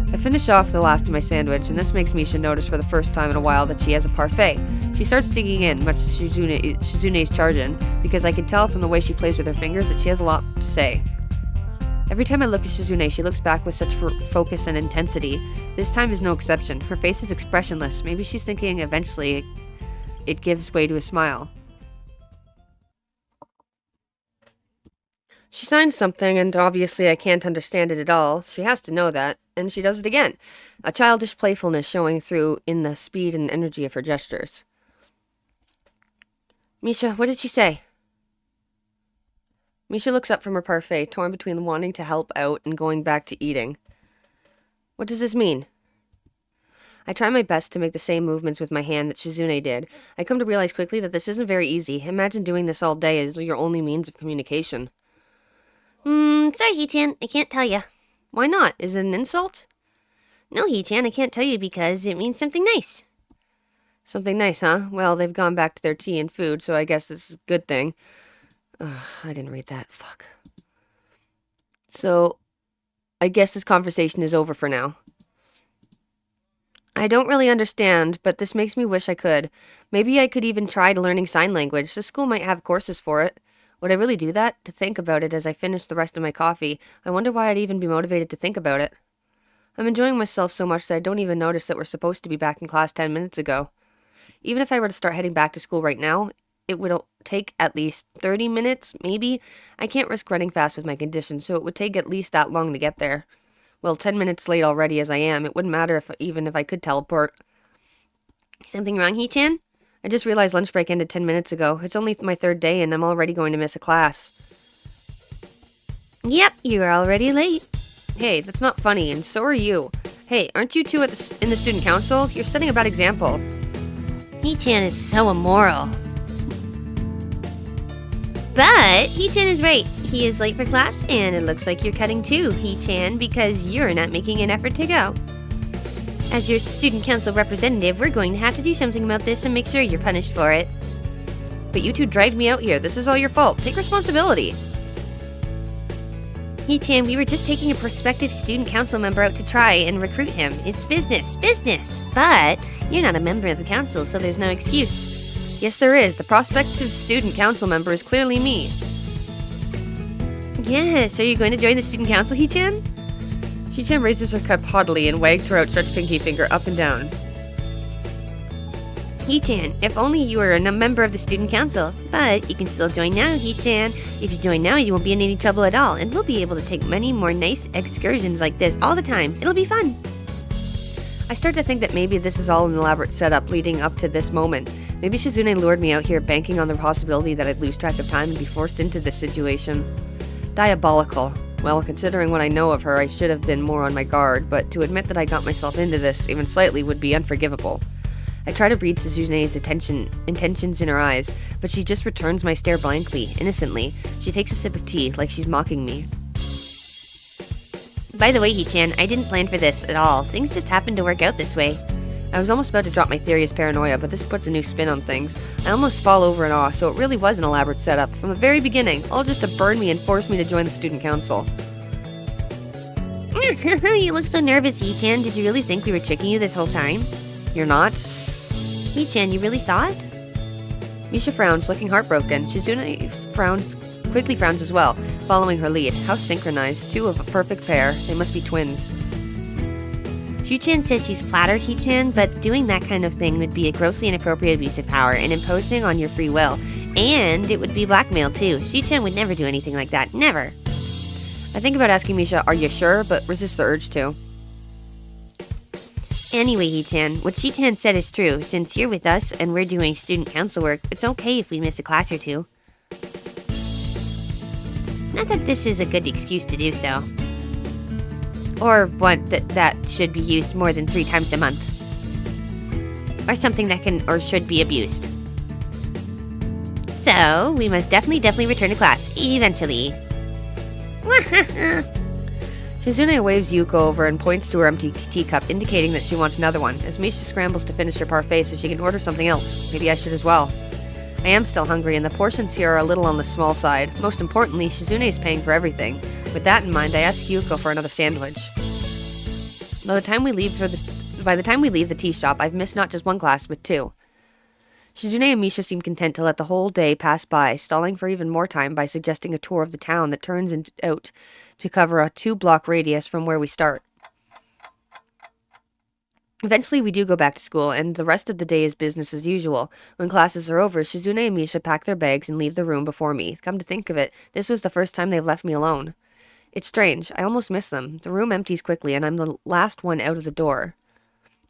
I finish off the last of my sandwich, and this makes Misha notice for the first time in a while that she has a parfait. She starts digging in, much to Shizune's charging, because I can tell from the way she plays with her fingers that she has a lot to say. Every time I look at Shizune, she looks back with such focus and intensity. This time is no exception. Her face is expressionless. Maybe she's thinking eventually it gives way to a smile. She signs something, and obviously I can't understand it at all. She has to know that, and she does it again. A childish playfulness showing through in the speed and energy of her gestures. Misha, what did she say? Misha looks up from her parfait, torn between wanting to help out and going back to eating. What does this mean? I try my best to make the same movements with my hand that Shizune did. I come to realize quickly that this isn't very easy. Imagine doing this all day as your only means of communication. Sorry, Hee-chan, I can't tell you. Why not? Is it an insult? No, Hee-chan, I can't tell you because it means something nice. Something nice, huh? Well, they've gone back to their tea and food, so I guess this is a good thing. Ugh, I didn't read that. Fuck. So, I guess this conversation is over for now. I don't really understand, but this makes me wish I could. Maybe I could even try learning sign language. The school might have courses for it. Would I really do that? To think about it as I finish the rest of my coffee, I wonder why I'd even be motivated to think about it. I'm enjoying myself so much that I don't even notice that we're supposed to be back in class 10 minutes ago. Even if I were to start heading back to school right now, it would take at least 30 minutes, maybe. I can't risk running fast with my condition, so it would take at least that long to get there. Well, 10 minutes late already as I am, it wouldn't matter even if I could teleport. Something wrong, Hee-chan? I just realized lunch break ended 10 minutes ago. It's only my third day and I'm already going to miss a class. Yep, you're already late. Hey, that's not funny, and so are you. Hey, aren't you two in the student council? You're setting a bad example. Hee-chan is so immoral. But Hee-chan is right. He is late for class, and it looks like you're cutting too, Hee-chan, because you're not making an effort to go. As your student council representative, we're going to have to do something about this and make sure you're punished for it. But you two dragged me out here. This is all your fault. Take responsibility. Hee-chan, we were just taking a prospective student council member out to try and recruit him. It's business. But you're not a member of the council, so there's no excuse. Yes, there is. The prospective student council member is clearly me. Yes, are you going to join the student council, Hee-chan? Hee-chan raises her cup haughtily and wags her outstretched pinky finger up and down. Hee-chan, if only you were a member of the student council. But you can still join now, Hee-chan. If you join now, you won't be in any trouble at all, and we'll be able to take many more nice excursions like this all the time. It'll be fun. I start to think that maybe this is all an elaborate setup leading up to this moment. Maybe Shizune lured me out here banking on the possibility that I'd lose track of time and be forced into this situation. Diabolical. Well, considering what I know of her, I should have been more on my guard, but to admit that I got myself into this, even slightly, would be unforgivable. I try to read Suzune's intentions in her eyes, but she just returns my stare blankly, innocently. She takes a sip of tea, like she's mocking me. By the way, Hee-chan, I didn't plan for this at all. Things just happened to work out this way. I was almost about to drop my theory as paranoia, but this puts a new spin on things. I almost fall over in awe, so it really was an elaborate setup. From the very beginning, all just to burn me and force me to join the student council. You look so nervous, Hee-chan. Did you really think we were tricking you this whole time? You're not? Hee-chan, you really thought? Misha frowns, looking heartbroken. Shizune quickly frowns as well, following her lead. How synchronized. Two of a perfect pair. They must be twins. Shu-chan says she's flattered, Hee-chan, but doing that kind of thing would be a grossly inappropriate abuse of power and imposing on your free will. And it would be blackmail, too. Shu-chan would never do anything like that. Never. I think about asking Misha, are you sure? But resist the urge to. Anyway, Hee-chan, what Shi-chan said is true. Since you're with us and we're doing student council work, it's okay if we miss a class or two. Not that this is a good excuse to do so. Or one that should be used more than 3 times a month. Or something that can or should be abused. So, we must definitely return to class, eventually. Shizune waves Yuko over and points to her empty teacup, indicating that she wants another one, as Misha scrambles to finish her parfait so she can order something else. Maybe I should as well. I am still hungry, and the portions here are a little on the small side. Most importantly, Shizune is paying for everything. With that in mind, I ask Yuko for another sandwich. By the time we leave the tea shop, I've missed not just one class, but two. Shizune and Misha seem content to let the whole day pass by, stalling for even more time by suggesting a tour of the town that turns out to cover a 2-block radius from where we start. Eventually, we do go back to school, and the rest of the day is business as usual. When classes are over, Shizune and Misha pack their bags and leave the room before me. Come to think of it, this was the first time they've left me alone. It's strange. I almost miss them. The room empties quickly, and I'm the last one out of the door.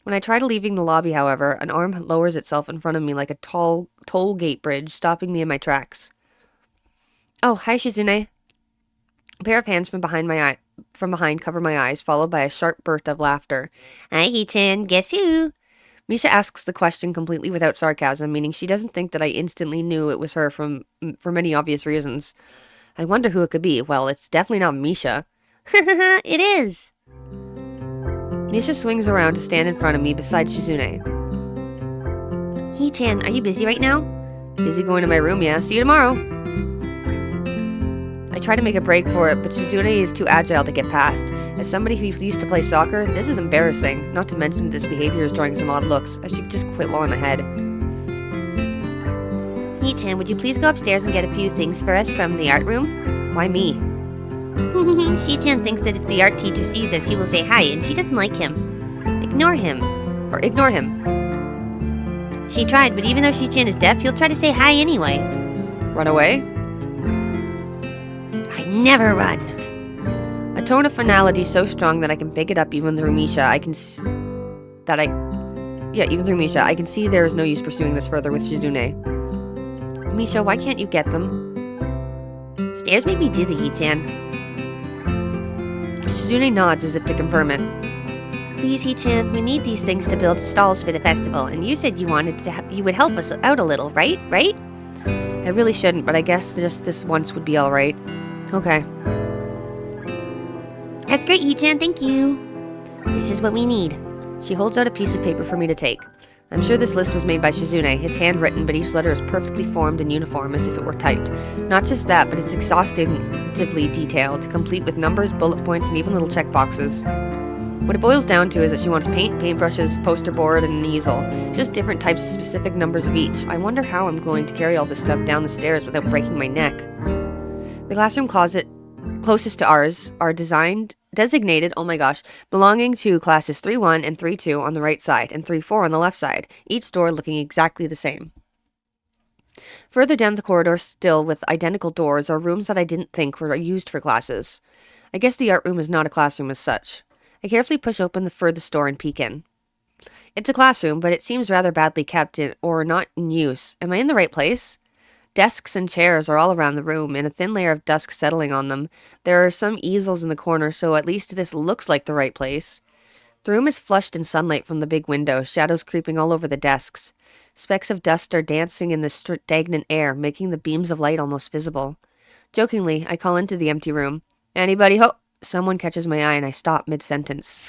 When I try to leaving the lobby, however, an arm lowers itself in front of me like a tall toll gate bridge, stopping me in my tracks. Oh, hi, Shizune. A pair of hands from behind cover my eyes, followed by a sharp burst of laughter. Hi, Hee-chan, guess who? Misha asks the question completely without sarcasm, meaning she doesn't think that I instantly knew it was her for many obvious reasons. I wonder who it could be. Well, it's definitely not Misha. It is. Misha swings around to stand in front of me beside Shizune. Hee-chan, are you busy right now? Busy going to my room, yeah. See you tomorrow. I try to make a break for it, but Shizune is too agile to get past. As somebody who used to play soccer, this is embarrassing. Not to mention this behavior is drawing some odd looks. I should just quit while I'm ahead. Hee-chan, would you please go upstairs and get a few things for us from the art room? Why me? Hee-chan thinks that if the art teacher sees us, he will say hi, and she doesn't like him. Ignore him. Or ignore him. She tried, but even though Hee-chan is deaf, he'll try to say hi anyway. Run away? I never run. A tone of finality so strong that I can pick it up even through Misha. Even through Misha, I can see there is no use pursuing this further with Shizune. Misha, why can't you get them? Stairs make me dizzy, Hee-chan. Shizune nods as if to confirm it. Please, Hee-chan, we need these things to build stalls for the festival, and you said you would help us out a little, right? Right? I really shouldn't, but I guess just this once would be alright. Okay. That's great, Hee-chan, thank you. This is what we need. She holds out a piece of paper for me to take. I'm sure this list was made by Shizune. It's handwritten, but each letter is perfectly formed and uniform, as if it were typed. Not just that, but it's exhaustively detailed, complete with numbers, bullet points, and even little check boxes. What it boils down to is that she wants paint, paintbrushes, poster board, and an easel. Just different types of specific numbers of each. I wonder how I'm going to carry all this stuff down the stairs without breaking my neck. The classroom closet closest to ours are designated, belonging to classes 3-1 and 3-2 on the right side, and 3-4 on the left side, each door looking exactly the same. Further down the corridor still, with identical doors, are rooms that I didn't think were used for classes. I guess the art room is not a classroom as such. I carefully push open the furthest door and peek in. It's a classroom, but it seems rather badly kept or not in use. Am I in the right place? Desks and chairs are all around the room, and a thin layer of dust settling on them. There are some easels in the corner, so at least this looks like the right place. The room is flushed in sunlight from the big window, shadows creeping all over the desks. Specks of dust are dancing in the stagnant air, making the beams of light almost visible. Jokingly, I call into the empty room. Anybody Someone catches my eye and I stop mid-sentence.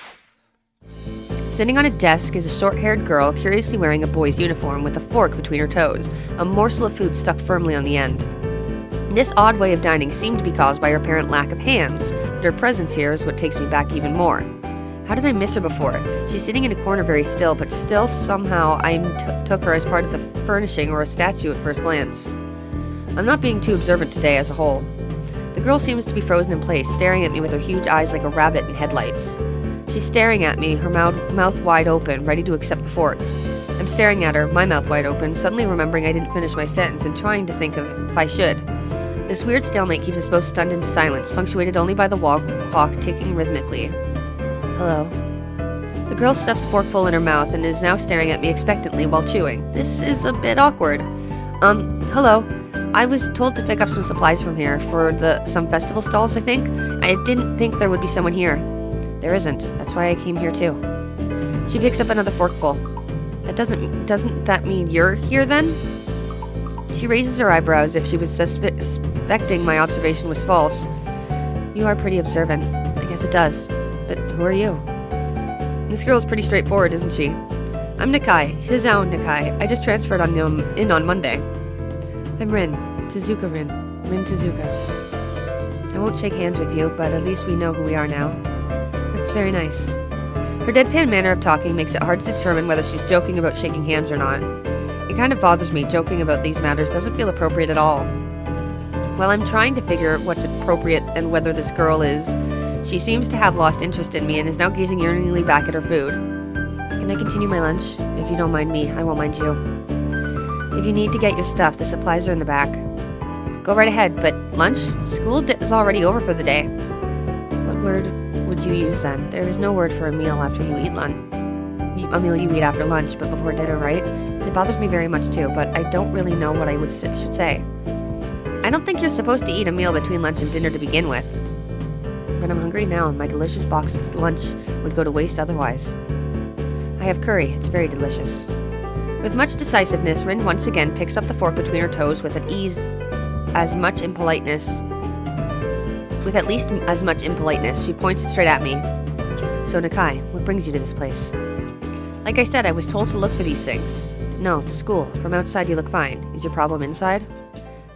Sitting on a desk is a short-haired girl curiously wearing a boy's uniform with a fork between her toes, a morsel of food stuck firmly on the end. This odd way of dining seemed to be caused by her apparent lack of hands, but her presence here is what takes me back even more. How did I miss her before? She's sitting in a corner very still, but still somehow I took her as part of the furnishing or a statue at first glance. I'm not being too observant today as a whole. The girl seems to be frozen in place, staring at me with her huge eyes like a rabbit in headlights. She's staring at me, her mouth wide open, ready to accept the fork. I'm staring at her, my mouth wide open, suddenly remembering I didn't finish my sentence and trying to think of if I should. This weird stalemate keeps us both stunned into silence, punctuated only by the wall clock ticking rhythmically. Hello. The girl stuffs a forkful in her mouth and is now staring at me expectantly while chewing. This is a bit awkward. Hello. I was told to pick up some supplies from here for some festival stalls, I think. I didn't think there would be someone here. There isn't. That's why I came here too. She picks up another forkful. Doesn't that mean you're here then? She raises her eyebrows if she was suspecting my observation was false. You are pretty observant. I guess Yes, it does. But who are you? This girl's pretty straightforward, isn't she? I'm Nakai, Shizao Nakai. I just transferred in on Monday. I'm Rin. Tezuka Rin. Rin Tezuka. I won't shake hands with you, but at least we know who we are now. That's very nice. Her deadpan manner of talking makes it hard to determine whether she's joking about shaking hands or not. It kind of bothers me. Joking about these matters doesn't feel appropriate at all. While I'm trying to figure what's appropriate and whether this girl is, she seems to have lost interest in me and is now gazing yearningly back at her food. Can I continue my lunch? If you don't mind me, I won't mind you. If you need to get your stuff, the supplies are in the back. Go right ahead, but lunch? School is already over for the day. What word would you use then? There is no word for a meal after you eat lunch. A meal you eat after lunch, but before dinner, right? It bothers me very much too, but I don't really know what I should say. I don't think you're supposed to eat a meal between lunch and dinner to begin with. But I'm hungry now, and my delicious boxed lunch would go to waste otherwise. I have curry. It's very delicious. With much decisiveness, Rin once again picks up the fork between her toes with at least as much impoliteness. She points it straight at me. So, Nakai, what brings you to this place? Like I said, I was told to look for these things. No, to school. From outside you look fine. Is your problem inside?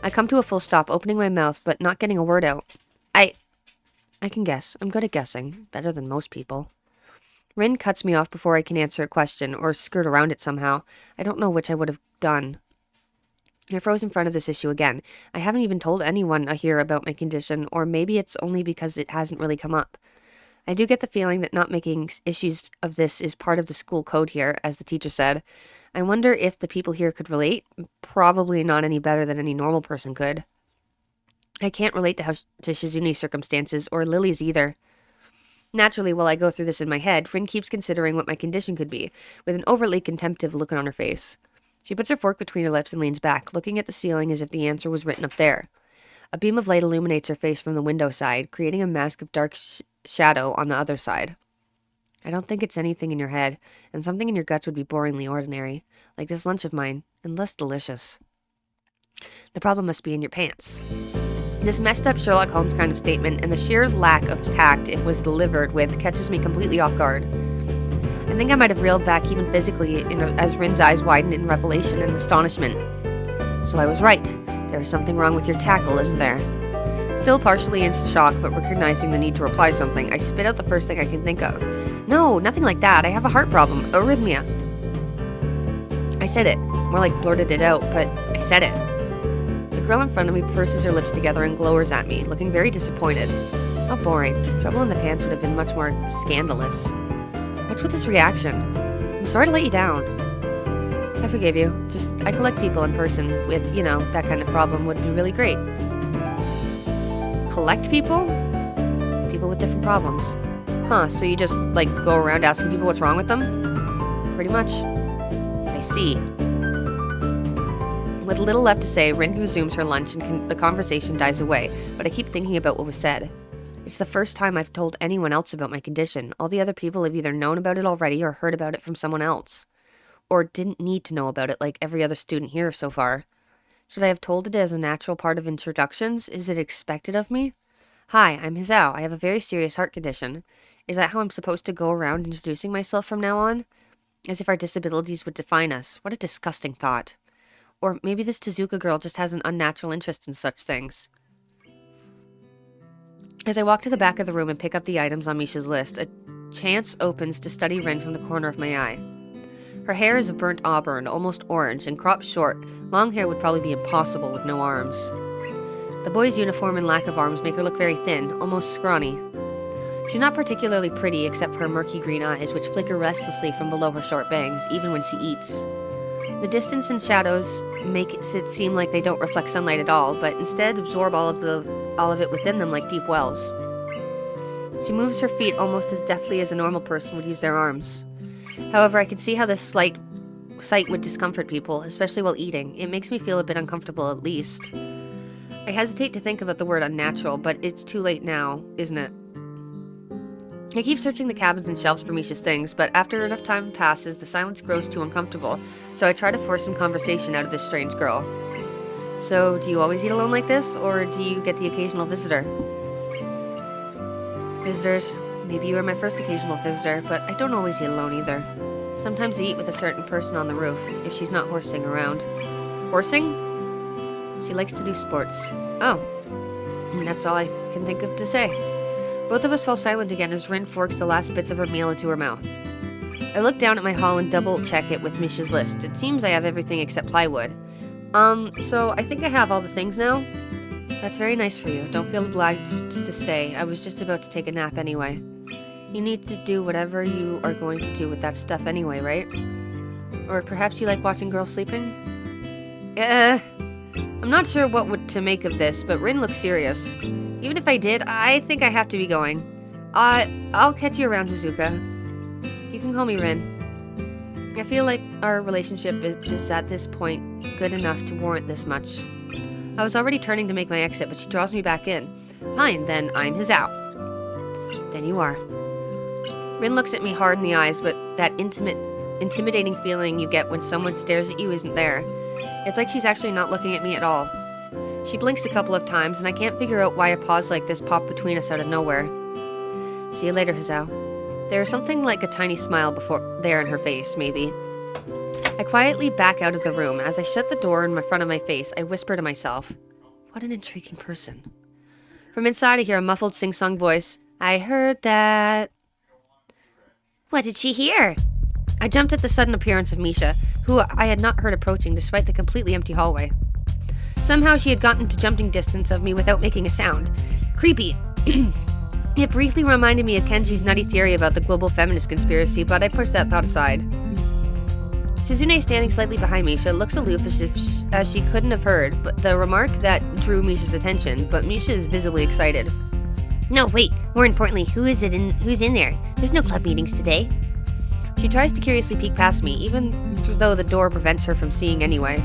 I come to a full stop, opening my mouth, but not getting a word out. I can guess. I'm good at guessing. Better than most people. Rin cuts me off before I can answer a question, or skirt around it somehow. I don't know which I would have done. I froze in front of this issue again. I haven't even told anyone here about my condition, or maybe it's only because it hasn't really come up. I do get the feeling that not making issues of this is part of the school code here, as the teacher said. I wonder if the people here could relate. Probably not any better than any normal person could. I can't relate to Shizuni's circumstances, or Lily's either. Naturally, while I go through this in my head, Rin keeps considering what my condition could be, with an overtly contemptive look on her face. She puts her fork between her lips and leans back, looking at the ceiling as if the answer was written up there. A beam of light illuminates her face from the window side, creating a mask of dark shadow on the other side. I don't think it's anything in your head, and something in your guts would be boringly ordinary, like this lunch of mine, and less delicious. The problem must be in your pants. This messed up Sherlock Holmes kind of statement, and the sheer lack of tact it was delivered with, catches me completely off guard. I think I might have reeled back even physically as Rin's eyes widened in revelation and astonishment. So I was right. There is something wrong with your tackle, isn't there? Still partially in shock, but recognizing the need to reply something, I spit out the first thing I can think of. No, nothing like that. I have a heart problem. Arrhythmia. I said it. More like blurted it out, but I said it. The girl in front of me purses her lips together and glowers at me, looking very disappointed. How boring. Trouble in the pants would have been much more scandalous. What's with this reaction? I'm sorry to let you down. I forgive you. I collect people in person with, that kind of problem would be really great. Collect people? People with different problems. Huh, so you just, go around asking people what's wrong with them? Pretty much. I see. With little left to say, Rin resumes her lunch and the conversation dies away, but I keep thinking about what was said. It's the first time I've told anyone else about my condition. All the other people have either known about it already or heard about it from someone else. Or didn't need to know about it like every other student here so far. Should I have told it as a natural part of introductions? Is it expected of me? Hi, I'm Hizao. I have a very serious heart condition. Is that how I'm supposed to go around introducing myself from now on? As if our disabilities would define us. What a disgusting thought. Or maybe this Tezuka girl just has an unnatural interest in such things. As I walk to the back of the room and pick up the items on Misha's list, a chance opens to study Rin from the corner of my eye. Her hair is a burnt auburn, almost orange, and cropped short. Long hair would probably be impossible with no arms. The boy's uniform and lack of arms make her look very thin, almost scrawny. She's not particularly pretty except for her murky green eyes, which flicker restlessly from below her short bangs, even when she eats. The distance and shadows make it seem like they don't reflect sunlight at all, but instead absorb all of it within them like deep wells. She moves her feet almost as deftly as a normal person would use their arms. However, I can see how this sight would discomfort people, especially while eating. It makes me feel a bit uncomfortable, at least. I hesitate to think about the word unnatural, but it's too late now, isn't it? I keep searching the cabins and shelves for Misha's things, but after enough time passes, the silence grows too uncomfortable, so I try to force some conversation out of this strange girl. So, do you always eat alone like this, or do you get the occasional visitor? Visitors. Maybe you are my first occasional visitor, but I don't always eat alone either. Sometimes I eat with a certain person on the roof, if she's not horsing around. Horsing? She likes to do sports. Oh. And that's all I can think of to say. Both of us fall silent again as Rin forks the last bits of her meal into her mouth. I look down at my haul and double-check it with Misha's list. It seems I have everything except plywood. So I think I have all the things now. That's very nice for you. Don't feel obliged to stay. I was just about to take a nap anyway. You need to do whatever you are going to do with that stuff anyway, right? Or perhaps you like watching girls sleeping? I'm not sure what to make of this, but Rin looks serious. Even if I did, I think I have to be going. I'll catch you around, Shizuka. You can call me Rin. I feel like our relationship is at this point good enough to warrant this much. I was already turning to make my exit, but she draws me back in. Fine, then I'm his out. Then you are. Rin looks at me hard in the eyes, but that intimidating feeling you get when someone stares at you isn't there. It's like she's actually not looking at me at all. She blinks a couple of times, and I can't figure out why a pause like this popped between us out of nowhere. See you later, Hizao. There is something like a tiny smile there in her face, maybe. I quietly back out of the room. As I shut the door in front of my face, I whisper to myself, what an intriguing person. From inside, I hear a muffled sing-song voice. I heard that... What did she hear? I jumped at the sudden appearance of Misha, who I had not heard approaching despite the completely empty hallway. Somehow she had gotten to jumping distance of me without making a sound. Creepy. It briefly reminded me of Kenji's nutty theory about the global feminist conspiracy, but I pushed that thought aside. Shizune, standing slightly behind Misha, looks aloof as she couldn't have heard but the remark that drew Misha's attention, but Misha is visibly excited. No, wait. More importantly, who's in there? There's no club meetings today. She tries to curiously peek past me, even though the door prevents her from seeing anyway.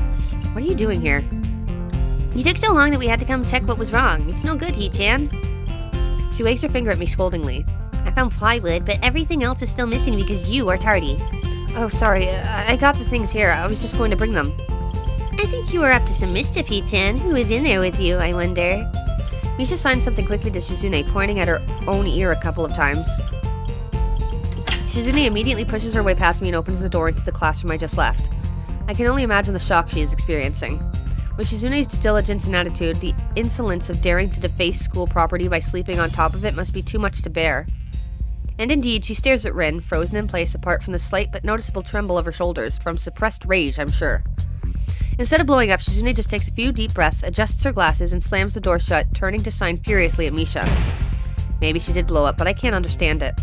What are you doing here? You took so long that we had to come check what was wrong. It's no good, Hee-chan. She wags her finger at me scoldingly. I found plywood, but everything else is still missing because you are tardy. Oh, sorry. I got the things here. I was just going to bring them. I think you were up to some mischief, Hee-chan. Who is in there with you, I wonder? Misha signs something quickly to Shizune, pointing at her own ear a couple of times. Shizune immediately pushes her way past me and opens the door into the classroom I just left. I can only imagine the shock she is experiencing. With Shizune's diligence and attitude, the insolence of daring to deface school property by sleeping on top of it must be too much to bear. And indeed, she stares at Rin, frozen in place apart from the slight but noticeable tremble of her shoulders, from suppressed rage, I'm sure. Instead of blowing up, Shizune just takes a few deep breaths, adjusts her glasses, and slams the door shut, turning to sign furiously at Misha. Maybe she did blow up, but I can't understand it.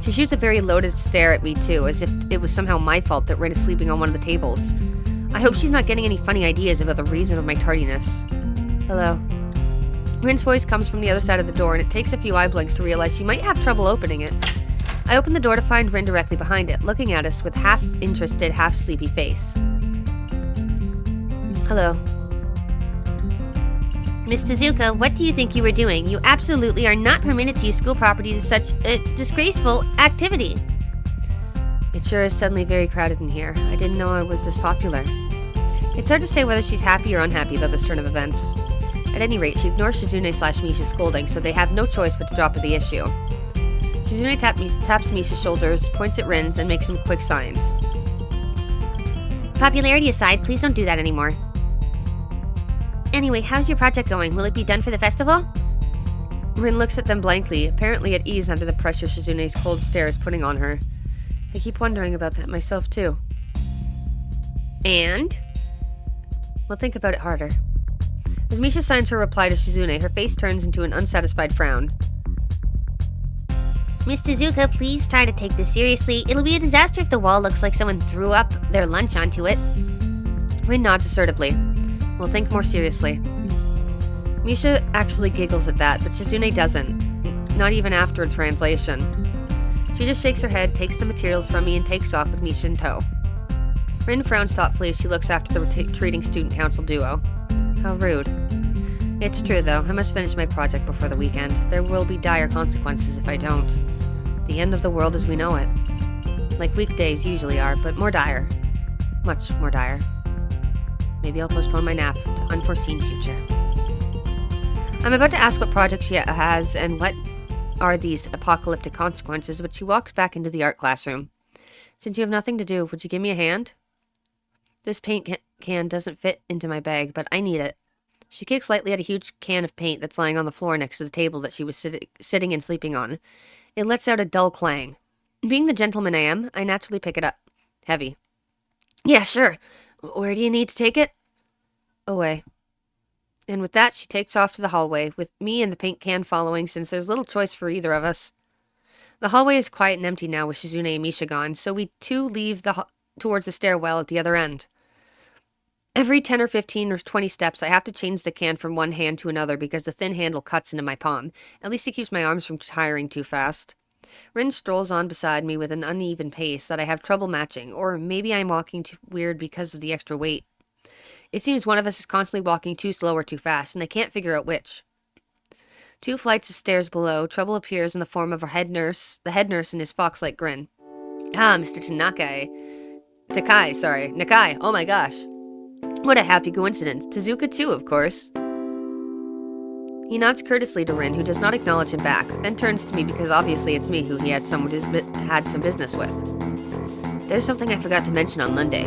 She shoots a very loaded stare at me too, as if it was somehow my fault that Rin is sleeping on one of the tables. I hope she's not getting any funny ideas about the reason of my tardiness. Hello. Rin's voice comes from the other side of the door, and it takes a few eye blinks to realize she might have trouble opening it. I open the door to find Rin directly behind it, looking at us with half-interested, half-sleepy face. Hello. Miss Tezuka, what do you think you were doing? You absolutely are not permitted to use school property to such a disgraceful activity. It sure is suddenly very crowded in here. I didn't know I was this popular. It's hard to say whether she's happy or unhappy about this turn of events. At any rate, she ignores Shizune/Misha's scolding, so they have no choice but to drop at the issue. Shizune taps Misha's shoulders, points at Rin's, and makes some quick signs. Popularity aside, please don't do that anymore. Anyway, how's your project going? Will it be done for the festival? Rin looks at them blankly, apparently at ease under the pressure Shizune's cold stare is putting on her. I keep wondering about that myself, too. And? Well, think about it harder. As Misha signs her reply to Shizune, her face turns into an unsatisfied frown. Miss Tezuka, please try to take this seriously. It'll be a disaster if the wall looks like someone threw up their lunch onto it. Rin nods assertively. We'll think more seriously. Misha actually giggles at that, but Shizune doesn't. Not even after a translation. She just shakes her head, takes the materials from me, and takes off with Misha in tow. Rin frowns thoughtfully as she looks after the retreating student council duo. How rude. It's true, though. I must finish my project before the weekend. There will be dire consequences if I don't. The end of the world as we know it. Like weekdays usually are, but more dire. Much more dire. Maybe I'll postpone my nap to unforeseen future. I'm about to ask what project she has and what are these apocalyptic consequences, but she walks back into the art classroom. Since you have nothing to do, would you give me a hand? This paint can doesn't fit into my bag, but I need it. She kicks lightly at a huge can of paint that's lying on the floor next to the table that she was sitting and sleeping on. It lets out a dull clang. Being the gentleman I am, I naturally pick it up. Heavy. Yeah, sure. Where do you need to take it? Away. And with that, she takes off to the hallway, with me and the paint can following, since there's little choice for either of us. The hallway is quiet and empty now with Shizune and Misha gone, so we two leave towards the stairwell at the other end. Every 10 or 15 or 20 steps, I have to change the can from one hand to another because the thin handle cuts into my palm. At least it keeps my arms from tiring too fast. Rin strolls on beside me with an uneven pace that I have trouble matching, or maybe I'm walking too weird because of the extra weight. It seems one of us is constantly walking too slow or too fast, and I can't figure out which. 2 flights of stairs below, trouble appears in the form of the head nurse and his fox-like grin. Ah, Mr. Nakai, oh my gosh. What a happy coincidence. Tezuka too, of course. He nods courteously to Rin, who does not acknowledge him back, then turns to me because obviously it's me who he had some business with. There's something I forgot to mention on Monday.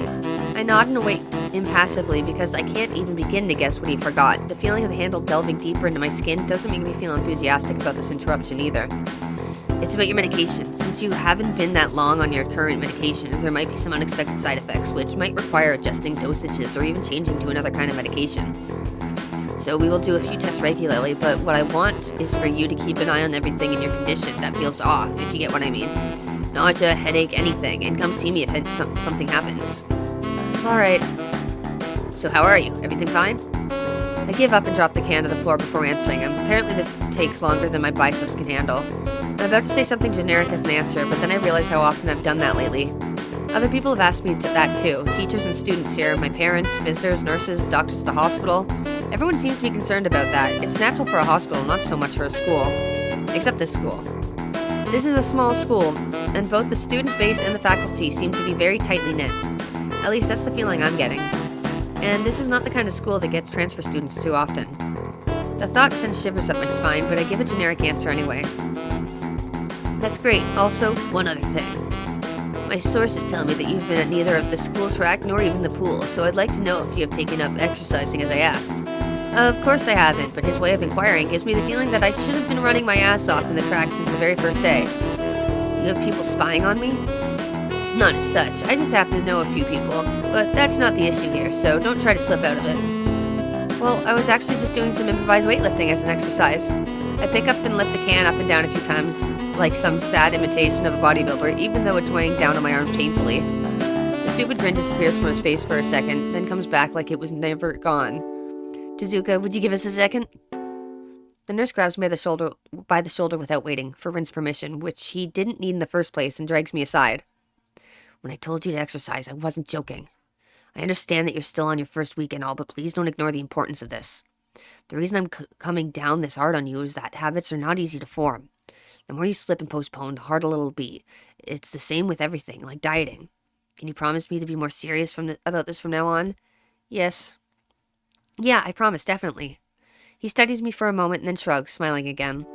I nod and wait impassively because I can't even begin to guess what he forgot. The feeling of the handle delving deeper into my skin doesn't make me feel enthusiastic about this interruption either. It's about your medication. Since you haven't been that long on your current medications, there might be some unexpected side effects, which might require adjusting dosages or even changing to another kind of medication. So we will do a few tests regularly, but what I want is for you to keep an eye on everything in your condition that feels off, if you get what I mean. Nausea, headache, anything, and come see me if something happens. Alright. So how are you? Everything fine? I give up and drop the can to the floor before answering him. Apparently this takes longer than my biceps can handle. I'm about to say something generic as an answer, but then I realize how often I've done that lately. Other people have asked me that too. Teachers and students here, my parents, visitors, nurses, doctors at the hospital. Everyone seems to be concerned about that. It's natural for a hospital, not so much for a school. Except this school. This is a small school, and both the student base and the faculty seem to be very tightly knit. At least that's the feeling I'm getting. And this is not the kind of school that gets transfer students too often. The thought sends shivers up my spine, but I give a generic answer anyway. That's great. Also, one other thing. My sources tell me that you've been at neither of the school track nor even the pool, so I'd like to know if you have taken up exercising as I asked. Of course I haven't, but his way of inquiring gives me the feeling that I should have been running my ass off in the track since the very first day. You have people spying on me? Not as such. I just happen to know a few people, but that's not the issue here, so don't try to slip out of it. Well, I was actually just doing some improvised weightlifting as an exercise. I pick up and lift the can up and down a few times, like some sad imitation of a bodybuilder, even though it's weighing down on my arm painfully. The stupid grin disappears from his face for a second, then comes back like it was never gone. Tezuka, would you give us a second? The nurse grabs me by the shoulder without waiting, for Rin's permission, which he didn't need in the first place, and drags me aside. When I told you to exercise, I wasn't joking. I understand that you're still on your first week and all, but please don't ignore the importance of this. The reason I'm coming down this hard on you is that habits are not easy to form. The more you slip and postpone, the harder it'll be. It's the same with everything, like dieting. Can you promise me to be more serious about this from now on? Yes. Yeah, I promise, definitely. He studies me for a moment and then shrugs, smiling again.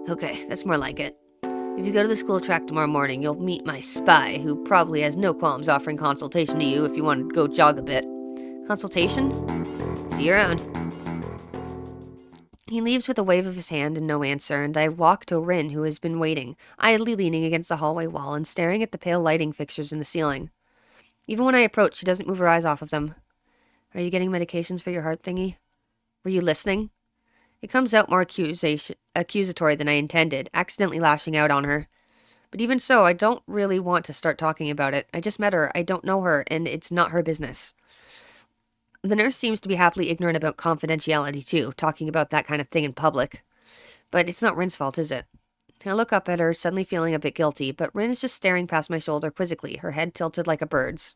Okay, that's more like it. If you go to the school track tomorrow morning, you'll meet my spy, who probably has no qualms offering consultation to you if you want to go jog a bit. Consultation? See you around. He leaves with a wave of his hand and no answer, and I walk to Rin, who has been waiting, idly leaning against the hallway wall and staring at the pale lighting fixtures in the ceiling. Even when I approach, she doesn't move her eyes off of them. Are you getting medications for your heart thingy? Were you listening? It comes out more accusatory than I intended, accidentally lashing out on her. But even so, I don't really want to start talking about it. I just met her, I don't know her, and it's not her business. The nurse seems to be happily ignorant about confidentiality, too, talking about that kind of thing in public. But it's not Rin's fault, is it? I look up at her, suddenly feeling a bit guilty, but Rin is just staring past my shoulder quizzically, her head tilted like a bird's.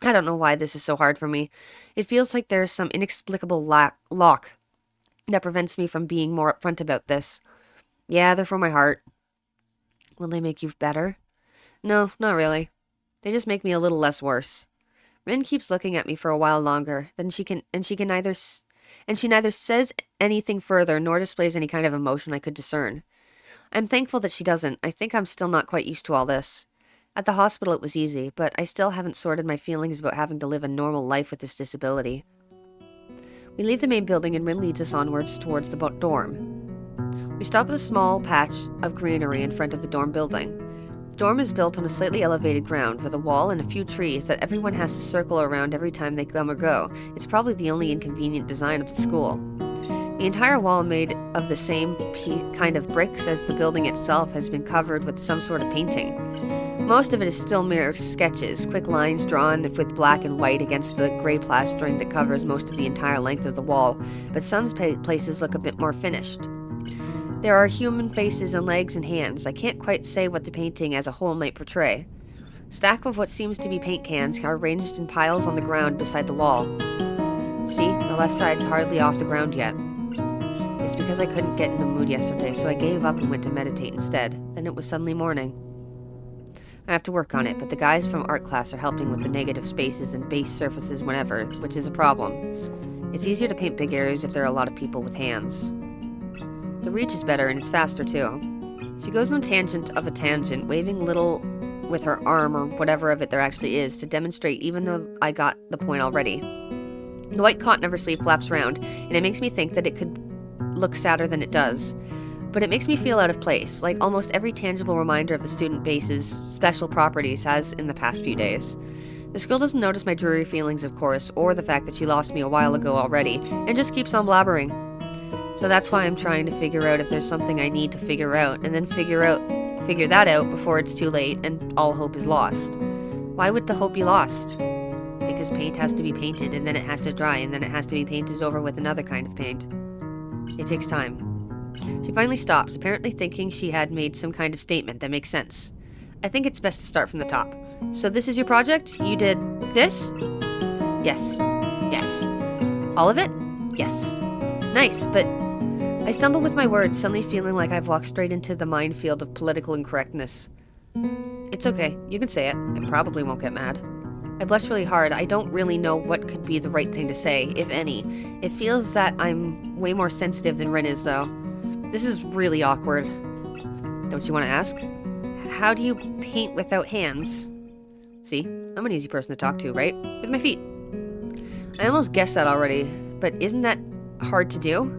I don't know why this is so hard for me. It feels like there's some inexplicable lock that prevents me from being more upfront about this. Yeah, they're for my heart. Will they make you better? No, not really. They just make me a little less worse. Rin keeps looking at me for a while longer, then she can neither and she neither says anything further nor displays any kind of emotion I could discern. I'm thankful that she doesn't. I think I'm still not quite used to all this. At the hospital it was easy, but I still haven't sorted my feelings about having to live a normal life with this disability. We leave the main building and Rin leads us onwards towards the dorm. We stop at a small patch of greenery in front of the dorm building. The dorm is built on a slightly elevated ground with a wall and a few trees that everyone has to circle around every time they come or go. It's probably the only inconvenient design of the school. The entire wall made of the same kind of bricks as the building itself has been covered with some sort of painting. Most of it is still mere sketches, quick lines drawn with black and white against the gray plastering that covers most of the entire length of the wall, but some places look a bit more finished. There are human faces and legs and hands. I can't quite say what the painting as a whole might portray. Stack of what seems to be paint cans are arranged in piles on the ground beside the wall. See, the left side's hardly off the ground yet. It's because I couldn't get in the mood yesterday, so I gave up and went to meditate instead. Then it was suddenly morning. I have to work on it, but the guys from art class are helping with the negative spaces and base surfaces whenever, which is a problem. It's easier to paint big areas if there are a lot of people with hands. The reach is better and it's faster too. She goes on a tangent, waving little with her arm or whatever of it there actually is to demonstrate even though I got the point already. The white cotton of her sleeve flaps round, and it makes me think that it could look sadder than it does. But it makes me feel out of place, like almost every tangible reminder of the student base's special properties has in the past few days. The school doesn't notice my dreary feelings, of course, or the fact that she lost me a while ago already, and just keeps on blabbering. So that's why I'm trying to figure out if there's something I need to figure out, and then figure that out before it's too late and all hope is lost. Why would the hope be lost? Because paint has to be painted, and then it has to dry, and then it has to be painted over with another kind of paint. It takes time. She finally stops, apparently thinking she had made some kind of statement that makes sense. I think it's best to start from the top. So this is your project? You did this? Yes. Yes. All of it? Yes. Nice, but I stumble with my words, suddenly feeling like I've walked straight into the minefield of political incorrectness. It's okay, you can say it. I probably won't get mad. I blush really hard. I don't really know what could be the right thing to say, if any. It feels that I'm way more sensitive than Rin is, though. This is really awkward. Don't you want to ask? How do you paint without hands? See, I'm an easy person to talk to, right? With my feet. I almost guessed that already, but isn't that hard to do?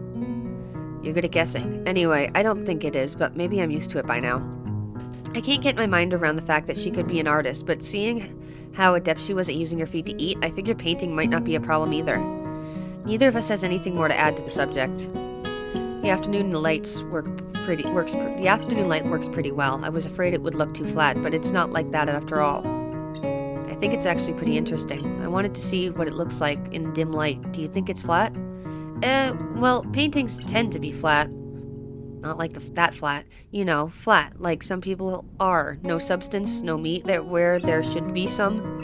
You're good at guessing. Anyway, I don't think it is, but maybe I'm used to it by now. I can't get my mind around the fact that she could be an artist, but seeing how adept she was at using her feet to eat, I figure painting might not be a problem either. Neither of us has anything more to add to the subject. The afternoon light works pretty well. I was afraid it would look too flat, but it's not like that after all. I think it's actually pretty interesting. I wanted to see what it looks like in dim light. Do you think it's flat? Well, paintings tend to be flat. Not like that flat. You know, flat, like some people are. No substance, no meat, where there should be some.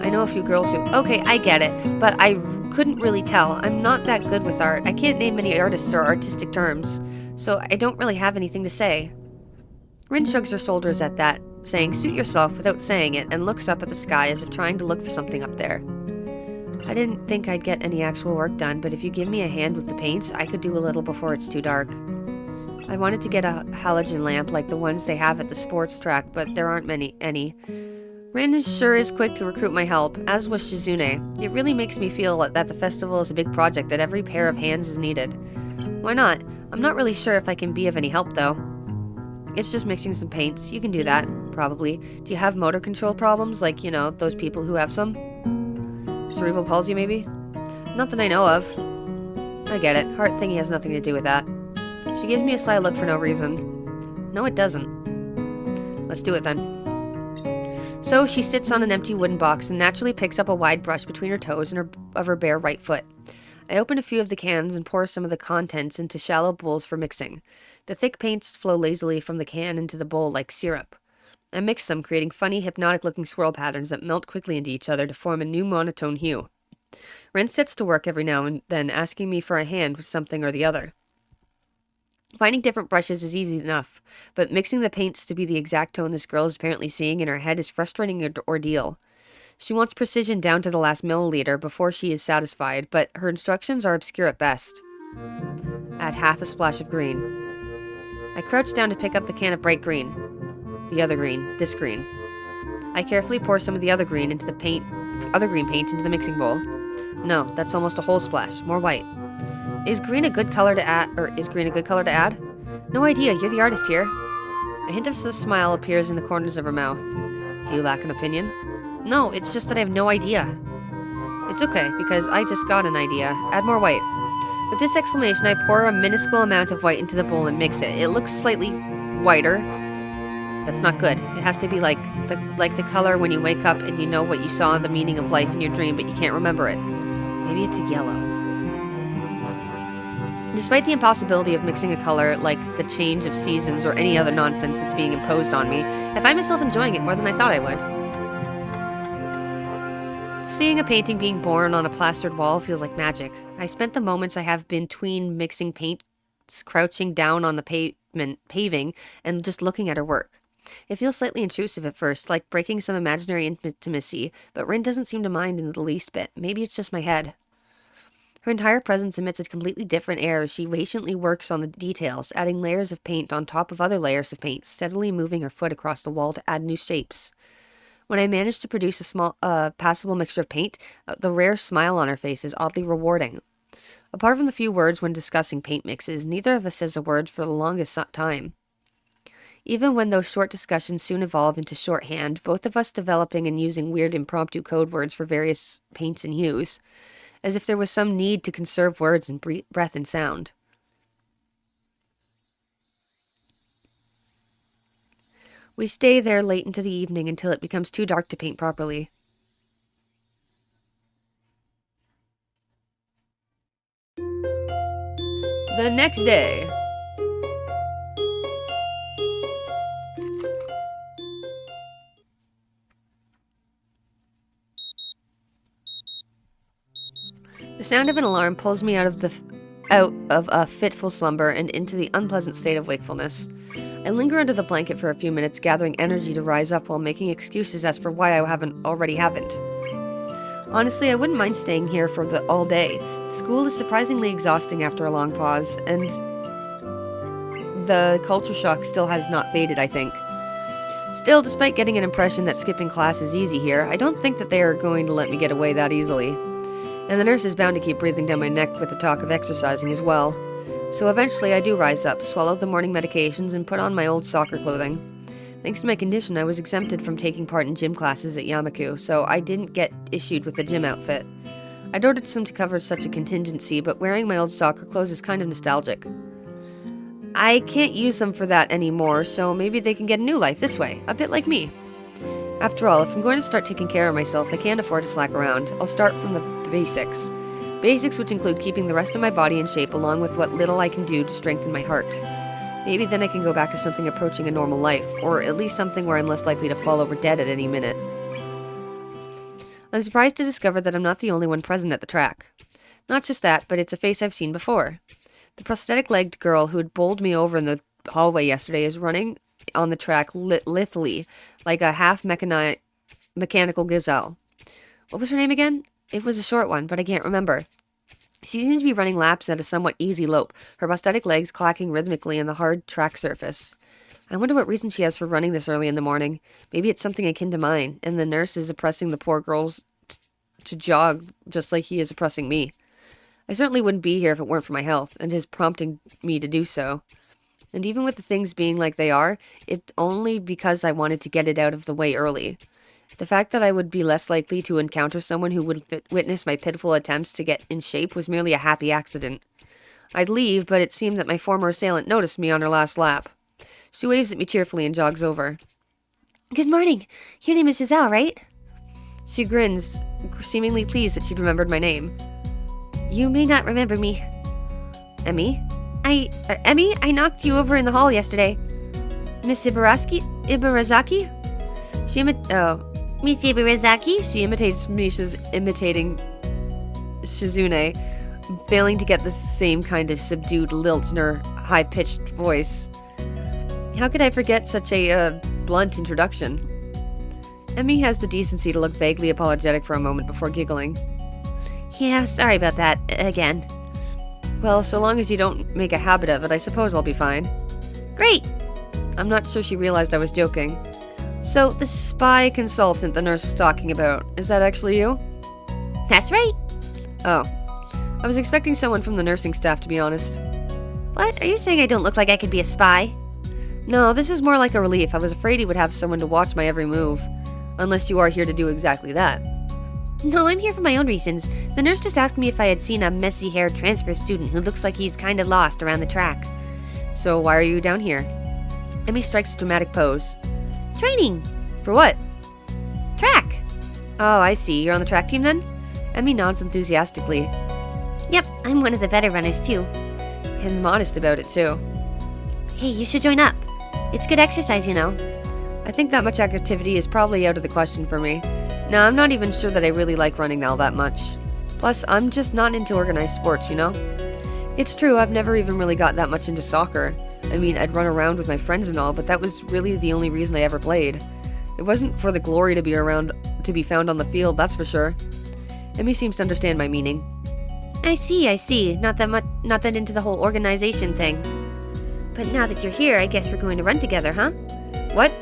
I know a few girls who... Okay, I get it, but I couldn't really tell. I'm not that good with art. I can't name many artists or artistic terms, so I don't really have anything to say. Rin shrugs her shoulders at that, saying, suit yourself without saying it, and looks up at the sky as if trying to look for something up there. I didn't think I'd get any actual work done, but if you give me a hand with the paints, I could do a little before it's too dark. I wanted to get a halogen lamp like the ones they have at the sports track, but there aren't any. Rin sure is quick to recruit my help, as was Shizune. It really makes me feel that the festival is a big project that every pair of hands is needed. Why not? I'm not really sure if I can be of any help, though. It's just mixing some paints. You can do that, probably. Do you have motor control problems, like, you know, those people who have some? Cerebral palsy, maybe? Not that I know of. I get it. Heart thingy has nothing to do with that. She gives me a sly look for no reason. No, it doesn't. Let's do it then. So she sits on an empty wooden box and naturally picks up a wide brush between her toes and her bare right foot. I open a few of the cans and pour some of the contents into shallow bowls for mixing. The thick paints flow lazily from the can into the bowl like syrup. I mix them, creating funny, hypnotic-looking swirl patterns that melt quickly into each other to form a new monotone hue. Ren sets to work every now and then, asking me for a hand with something or the other. Finding different brushes is easy enough, but mixing the paints to be the exact tone this girl is apparently seeing in her head is a frustrating ordeal. She wants precision down to the last milliliter before she is satisfied, but her instructions are obscure at best. Add half a splash of green. I crouch down to pick up the can of bright green. The other green. This green. I carefully pour some of the other green paint into the mixing bowl. No, that's almost a whole splash. More white. Is green a good color to add? No idea, you're the artist here. A hint of a smile appears in the corners of her mouth. Do you lack an opinion? No, it's just that I have no idea. It's okay, because I just got an idea. Add more white. With this exclamation, I pour a minuscule amount of white into the bowl and mix it. It looks slightly whiter. That's not good. It has to be like the color when you wake up and you know what you saw, the meaning of life in your dream, but you can't remember it. Maybe it's a yellow. Despite the impossibility of mixing a color like the change of seasons or any other nonsense that's being imposed on me, I find myself enjoying it more than I thought I would. Seeing a painting being born on a plastered wall feels like magic. I spent the moments I have between mixing paints crouching down on the paving and just looking at her work. It feels slightly intrusive at first, like breaking some imaginary intimacy, but Rin doesn't seem to mind in the least bit. Maybe it's just my head. Her entire presence emits a completely different air as she patiently works on the details, adding layers of paint on top of other layers of paint, steadily moving her foot across the wall to add new shapes. When I manage to produce a small, passable mixture of paint, the rare smile on her face is oddly rewarding. Apart from the few words when discussing paint mixes, neither of us says a word for the longest time. Even when those short discussions soon evolve into shorthand, both of us developing and using weird impromptu code words for various paints and hues, as if there was some need to conserve words and breath and sound. We stay there late into the evening until it becomes too dark to paint properly. The next day. The sound of an alarm pulls me out of a fitful slumber and into the unpleasant state of wakefulness. I linger under the blanket for a few minutes, gathering energy to rise up while making excuses as for why I haven't. Honestly, I wouldn't mind staying here for all day. School is surprisingly exhausting after a long pause, and the culture shock still has not faded, I think. Still, despite getting an impression that skipping class is easy here, I don't think that they are going to let me get away that easily. And the nurse is bound to keep breathing down my neck with the talk of exercising as well. So eventually I do rise up, swallow the morning medications, and put on my old soccer clothing. Thanks to my condition, I was exempted from taking part in gym classes at Yamaku, so I didn't get issued with a gym outfit. I'd ordered some to cover such a contingency, but wearing my old soccer clothes is kind of nostalgic. I can't use them for that anymore, so maybe they can get a new life this way, a bit like me. After all, if I'm going to start taking care of myself, I can't afford to slack around. I'll start from the basics. Basics which include keeping the rest of my body in shape along with what little I can do to strengthen my heart. Maybe then I can go back to something approaching a normal life, or at least something where I'm less likely to fall over dead at any minute. I'm surprised to discover that I'm not the only one present at the track. Not just that, but it's a face I've seen before. The prosthetic-legged girl who had bowled me over in the hallway yesterday is running on the track lithely, like a half-mechanical gazelle. What was her name again? It was a short one, but I can't remember. She seems to be running laps at a somewhat easy lope, her prosthetic legs clacking rhythmically on the hard track surface. I wonder what reason she has for running this early in the morning. Maybe it's something akin to mine, and the nurse is oppressing the poor girls to jog just like he is oppressing me. I certainly wouldn't be here if it weren't for my health, and his prompting me to do so. And even with the things being like they are, it's only because I wanted to get it out of the way early. The fact that I would be less likely to encounter someone who would witness my pitiful attempts to get in shape was merely a happy accident. I'd leave, but it seemed that my former assailant noticed me on her last lap. She waves at me cheerfully and jogs over. Good morning. Your name is Isao, right? She grins, seemingly pleased that she'd remembered my name. You may not remember me. Emmy? Emmy, I knocked you over in the hall yesterday. Miss Ibarazaki? Miss Ibarazaki? She imitates Misha's imitating Shizune, failing to get the same kind of subdued lilt in her high-pitched voice. How could I forget such a blunt introduction? Emmy has the decency to look vaguely apologetic for a moment before giggling. Yeah, sorry about that, again. Well, so long as you don't make a habit of it, I suppose I'll be fine. Great! I'm not sure she realized I was joking. So, the spy consultant the nurse was talking about, is that actually you? That's right. Oh. I was expecting someone from the nursing staff, to be honest. What? Are you saying I don't look like I could be a spy? No, this is more like a relief. I was afraid he would have someone to watch my every move. Unless you are here to do exactly that. No, I'm here for my own reasons. The nurse just asked me if I had seen a messy-haired transfer student who looks like he's kind of lost around the track. So why are you down here? Emmy strikes a dramatic pose. Training. For what? Track. Oh, I see. You're on the track team then? Emmy nods enthusiastically. Yep, I'm one of the better runners too. And modest about it too. Hey, you should join up. It's good exercise, you know. I think that much activity is probably out of the question for me. No, I'm not even sure that I really like running all that much. Plus, I'm just not into organized sports, you know? It's true, I've never even really got that much into soccer. I mean, I'd run around with my friends and all, but that was really the only reason I ever played. It wasn't for the glory to be found on the field, that's for sure. Emmy seems to understand my meaning. I see. Not that into the whole organization thing. But now that you're here, I guess we're going to run together, huh? What?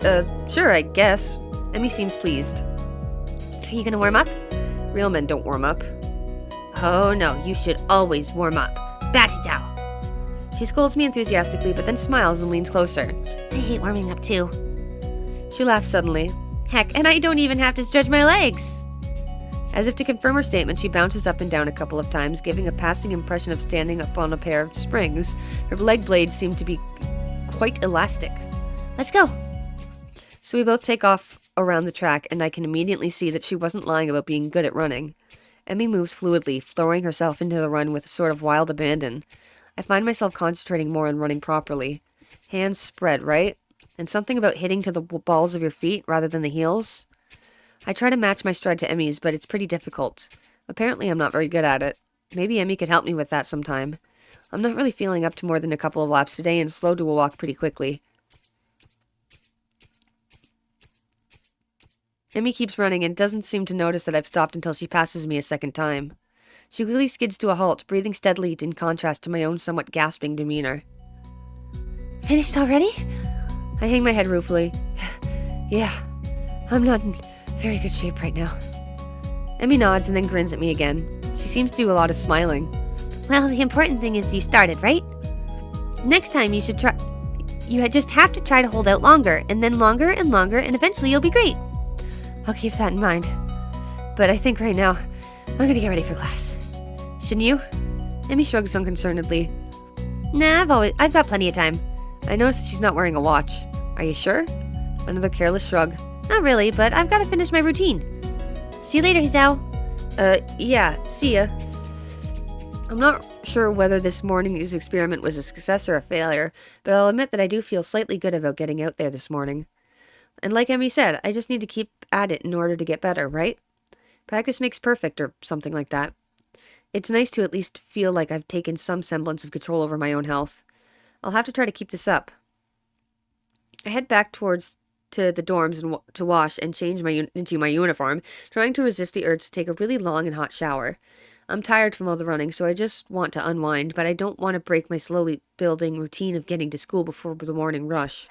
Sure, I guess. Emmy seems pleased. Are you gonna warm up? Real men don't warm up. Oh no, you should always warm up. Batidao. She scolds me enthusiastically, but then smiles and leans closer. I hate warming up too. She laughs suddenly. Heck, and I don't even have to stretch my legs. As if to confirm her statement, she bounces up and down a couple of times, giving a passing impression of standing up on a pair of springs. Her leg blades seem to be quite elastic. Let's go. So we both take off around the track, and I can immediately see that she wasn't lying about being good at running. Emmy moves fluidly, throwing herself into the run with a sort of wild abandon. I find myself concentrating more on running properly. Hands spread, right? And something about hitting to the balls of your feet rather than the heels. I try to match my stride to Emmy's, but it's pretty difficult. Apparently I'm not very good at it. Maybe Emmy could help me with that sometime. I'm not really feeling up to more than a couple of laps today and slow to a walk pretty quickly. Emmy keeps running and doesn't seem to notice that I've stopped until she passes me a second time. She quickly skids to a halt, breathing steadily in contrast to my own somewhat gasping demeanor. Finished already? I hang my head ruefully. Yeah, I'm not in very good shape right now. Emmy nods and then grins at me again. She seems to do a lot of smiling. Well, the important thing is you started, right? Next time you should try... You just have to try to hold out longer, and then longer, and eventually you'll be great. I'll keep that in mind. But I think right now, I'm gonna get ready for class. Shouldn't you? Emmy shrugs unconcernedly. Nah, I've got plenty of time. I notice that she's not wearing a watch. Are you sure? Another careless shrug. Not really, but I've got to finish my routine. See you later, Hizao. Yeah, see ya. I'm not sure whether this morning's experiment was a success or a failure, but I'll admit that I do feel slightly good about getting out there this morning. And like Emmy said, I just need to keep at it in order to get better, right? Practice makes perfect, or something like that. It's nice to at least feel like I've taken some semblance of control over my own health. I'll have to try to keep this up. I head back to the dorms to wash and change into my uniform, trying to resist the urge to take a really long and hot shower. I'm tired from all the running, so I just want to unwind, but I don't want to break my slowly building routine of getting to school before the morning rush.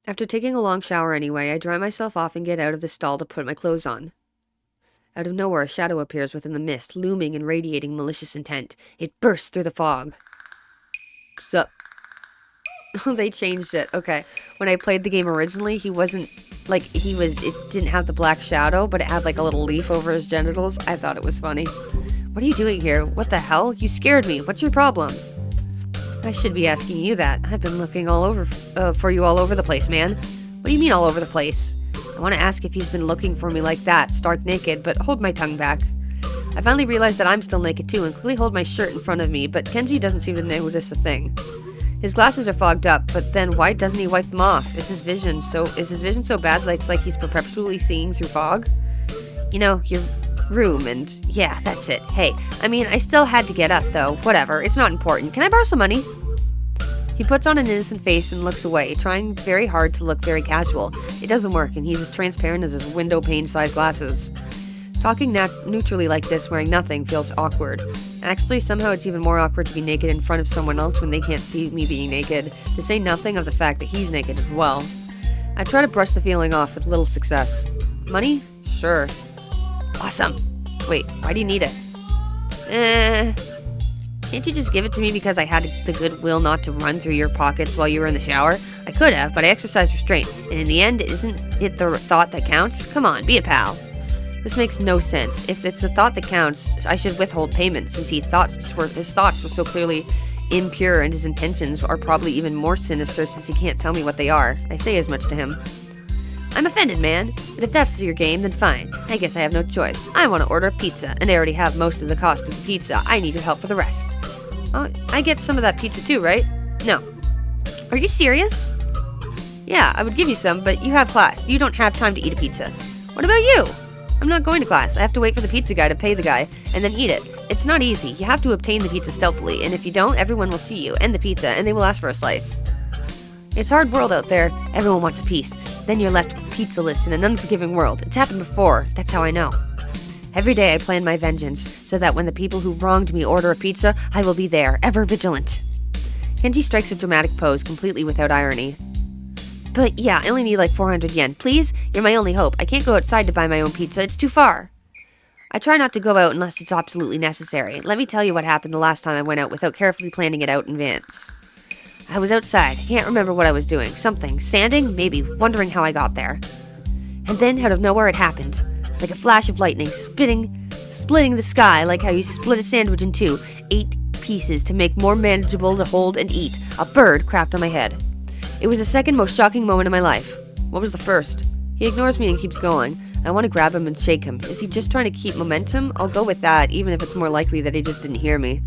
After taking a long shower anyway, I dry myself off and get out of the stall to put my clothes on. Out of nowhere, a shadow appears within the mist, looming and radiating malicious intent. It bursts through the fog. Sup? Oh, they changed it. Okay. When I played the game originally, it didn't have the black shadow, but it had like a little leaf over his genitals. I thought it was funny. What are you doing here? What the hell? You scared me. What's your problem? I should be asking you that. I've been looking all over for you all over the place, man. What do you mean all over the place? I want to ask if he's been looking for me like that, stark naked, but hold my tongue back. I finally realize that I'm still naked too and quickly hold my shirt in front of me, but Kenji doesn't seem to notice a thing. His glasses are fogged up, but then why doesn't he wipe them off? Is his vision so bad that it's like he's perpetually seeing through fog? You know, your room, and yeah, that's it. Hey, I mean, I still had to get up though. Whatever, it's not important. Can I borrow some money? He puts on an innocent face and looks away, trying very hard to look very casual. It doesn't work, and he's as transparent as his window pane-sized glasses. Talking neutrally like this, wearing nothing, feels awkward. Actually, somehow it's even more awkward to be naked in front of someone else when they can't see me being naked, to say nothing of the fact that he's naked as well. I try to brush the feeling off with little success. Money? Sure. Awesome. Wait, why do you need it? Can't you just give it to me because I had the goodwill not to run through your pockets while you were in the shower? I could have, but I exercised restraint, and in the end, isn't it the thought that counts? Come on, be a pal. This makes no sense. If it's the thought that counts, I should withhold payment, since his thoughts were so clearly impure, and his intentions are probably even more sinister since he can't tell me what they are. I say as much to him. I'm offended, man, but if that's your game, then fine. I guess I have no choice. I want to order a pizza, and I already have most of the cost of the pizza. I need your help for the rest. I get some of that pizza too, right? No. Are you serious? Yeah, I would give you some, but you have class. You don't have time to eat a pizza. What about you? I'm not going to class. I have to wait for the pizza guy to pay the guy, and then eat it. It's not easy. You have to obtain the pizza stealthily, and if you don't, everyone will see you and the pizza, and they will ask for a slice. It's a hard world out there. Everyone wants a piece. Then you're left pizzaless in an unforgiving world. It's happened before. That's how I know. Every day I plan my vengeance, so that when the people who wronged me order a pizza, I will be there, ever vigilant. Kenji strikes a dramatic pose, completely without irony. But yeah, I only need like 400 yen. Please? You're my only hope. I can't go outside to buy my own pizza. It's too far. I try not to go out unless it's absolutely necessary. Let me tell you what happened the last time I went out without carefully planning it out in advance. I was outside. Can't remember what I was doing. Something. Standing? Maybe. Wondering how I got there. And then, out of nowhere, it happened. Like a flash of lightning, splitting the sky like how you split a sandwich in two. 8 pieces to make more manageable to hold and eat. A bird crapped on my head. It was the second most shocking moment of my life. What was the first? He ignores me and keeps going. I want to grab him and shake him. Is he just trying to keep momentum? I'll go with that, even if it's more likely that he just didn't hear me.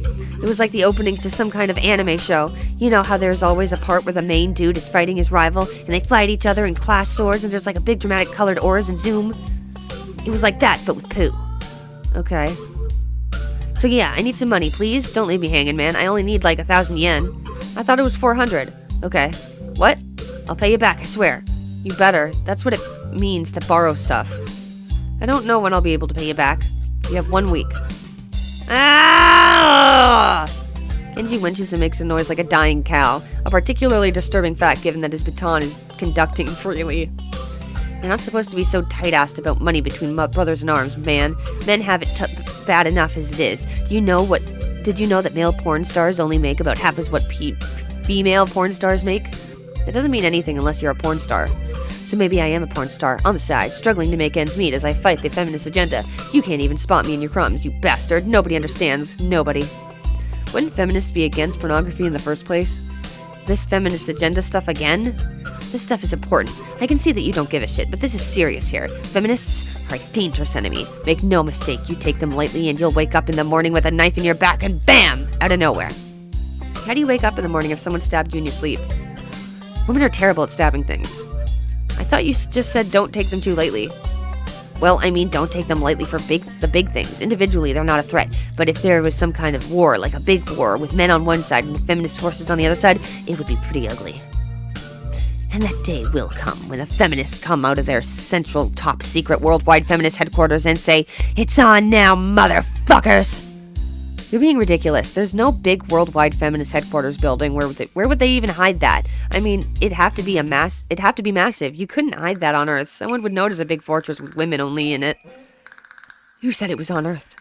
It was like the openings to some kind of anime show. You know how there's always a part where the main dude is fighting his rival, and they fight each other and clash swords, and there's like a big dramatic colored auras and zoom? It was like that, but with poo. Okay. So yeah, I need some money, please. Don't leave me hanging, man. I only need like 1,000 yen. I thought it was 400. Okay. What? I'll pay you back, I swear. You better. That's what it means to borrow stuff. I don't know when I'll be able to pay you back. You have 1 week. Ah! Kenji winches and makes a noise like a dying cow, a particularly disturbing fact given that his baton is conducting freely. You're not supposed to be so tight-assed about money between brothers in arms, man. Men have it bad enough as it is. Did you know that male porn stars only make about half as what female porn stars make? That doesn't mean anything unless you're a porn star. So maybe I am a porn star, on the side, struggling to make ends meet as I fight the feminist agenda. You can't even spot me in your crumbs, you bastard. Nobody understands. Nobody. Wouldn't feminists be against pornography in the first place? This feminist agenda stuff again? This stuff is important. I can see that you don't give a shit, but this is serious here. Feminists are a dangerous enemy. Make no mistake, you take them lightly and you'll wake up in the morning with a knife in your back and BAM! Out of nowhere. How do you wake up in the morning if someone stabbed you in your sleep? Women are terrible at stabbing things. I thought you just said don't take them too lightly. Well, I mean, don't take them lightly for the big things. Individually, they're not a threat. But if there was some kind of war, like a big war, with men on one side and feminist forces on the other side, it would be pretty ugly. And that day will come when the feminists come out of their central top secret worldwide feminist headquarters and say, "It's on now, motherfuckers!" You're being ridiculous. There's no big worldwide feminist headquarters building. Where would they even hide that? I mean, it'd have to be massive. You couldn't hide that on Earth. Someone would notice a big fortress with women only in it. Who said it was on Earth?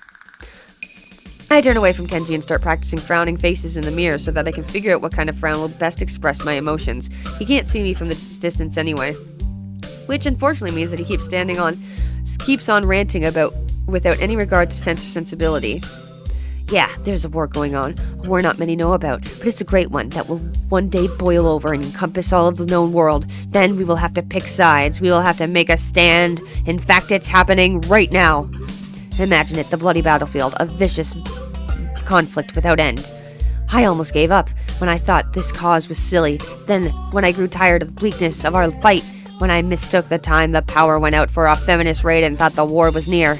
I turn away from Kenji and start practicing frowning faces in the mirror so that I can figure out what kind of frown will best express my emotions. He can't see me from this distance anyway. Which unfortunately means that he keeps on ranting about without any regard to sense or sensibility. Yeah, there's a war going on, a war not many know about, but it's a great one that will one day boil over and encompass all of the known world. Then we will have to pick sides, we will have to make a stand. In fact, it's happening right now. Imagine it, the bloody battlefield, a vicious conflict without end. I almost gave up when I thought this cause was silly. Then, when I grew tired of the bleakness of our fight, when I mistook the time the power went out for a feminist raid and thought the war was near.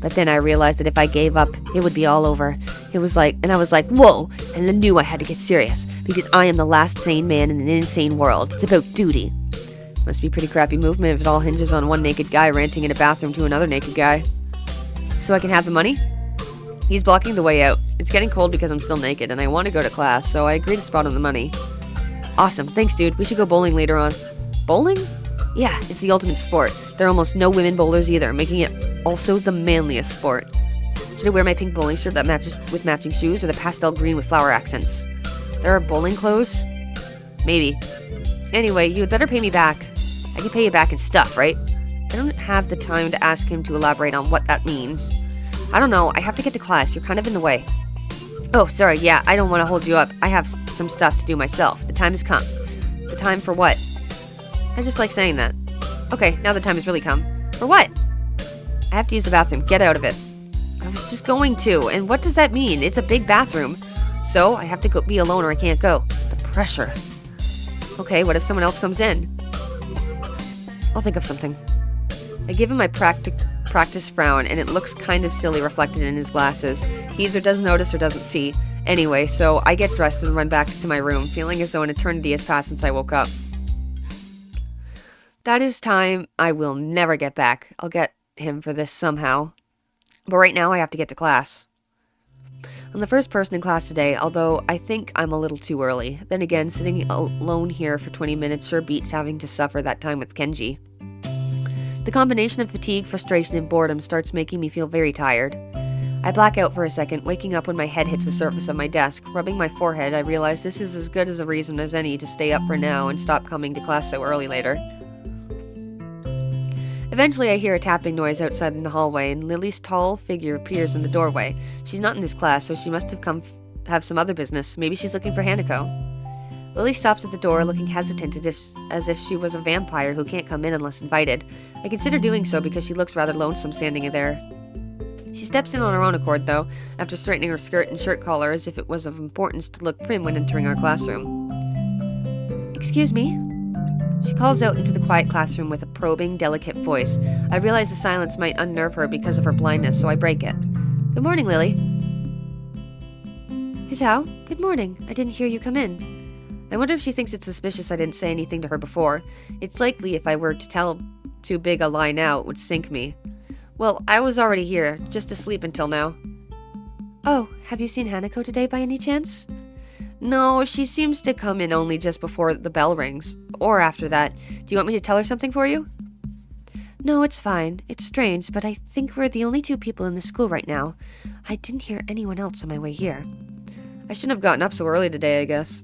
But then I realized that if I gave up, it would be all over. I was like, whoa, and I knew I had to get serious, because I am the last sane man in an insane world. It's about duty. Must be a pretty crappy movement if it all hinges on one naked guy ranting in a bathroom to another naked guy. So I can have the money? He's blocking the way out. It's getting cold because I'm still naked, and I want to go to class, so I agree to spot on the money. Awesome, thanks dude. We should go bowling later on. Bowling? Yeah, it's the ultimate sport. There are almost no women bowlers either, making it also the manliest sport. Should I wear my pink bowling shirt that matches with matching shoes, or the pastel green with flower accents? There are bowling clothes? Maybe. Anyway, you had better pay me back. I can pay you back in stuff, right? I don't have the time to ask him to elaborate on what that means. I don't know, I have to get to class. You're kind of in the way. Oh, sorry, yeah, I don't want to hold you up. I have some stuff to do myself. The time has come. The time for what? I just like saying that. Okay, now the time has really come. For what? I have to use the bathroom. Get out of it. I was just going to, and what does that mean? It's a big bathroom. So, I have to be alone or I can't go. The pressure. Okay, what if someone else comes in? I'll think of something. I give him my practice frown, and it looks kind of silly reflected in his glasses. He either doesn't notice or doesn't see. Anyway, so I get dressed and run back to my room, feeling as though an eternity has passed since I woke up. That is time I will never get back. I'll get him for this somehow. But right now I have to get to class. I'm the first person in class today, although I think I'm a little too early. Then again, sitting alone here for 20 minutes sure beats having to suffer that time with Kenji. The combination of fatigue, frustration, and boredom starts making me feel very tired. I black out for a second, waking up when my head hits the surface of my desk. Rubbing my forehead, I realize this is as good as a reason as any to stay up for now and stop coming to class so early later. Eventually, I hear a tapping noise outside in the hallway, and Lily's tall figure appears in the doorway. She's not in this class, so she must have come have some other business. Maybe she's looking for Hanako. Lily stops at the door, looking hesitant as if she was a vampire who can't come in unless invited. I consider doing so because she looks rather lonesome standing there. She steps in on her own accord, though, after straightening her skirt and shirt collar as if it was of importance to look prim when entering our classroom. Excuse me? She calls out into the quiet classroom with a probing, delicate voice. I realize the silence might unnerve her because of her blindness, so I break it. Good morning, Lily. Hisao, good morning. I didn't hear you come in. I wonder if she thinks it's suspicious I didn't say anything to her before. It's likely if I were to tell too big a lie now, it would sink me. Well, I was already here, just asleep until now. Oh, have you seen Hanako today by any chance? No, she seems to come in only just before the bell rings. Or after that. Do you want me to tell her something for you? No, it's fine. It's strange, but I think we're the only two people in the school right now. I didn't hear anyone else on my way here. I shouldn't have gotten up so early today, I guess.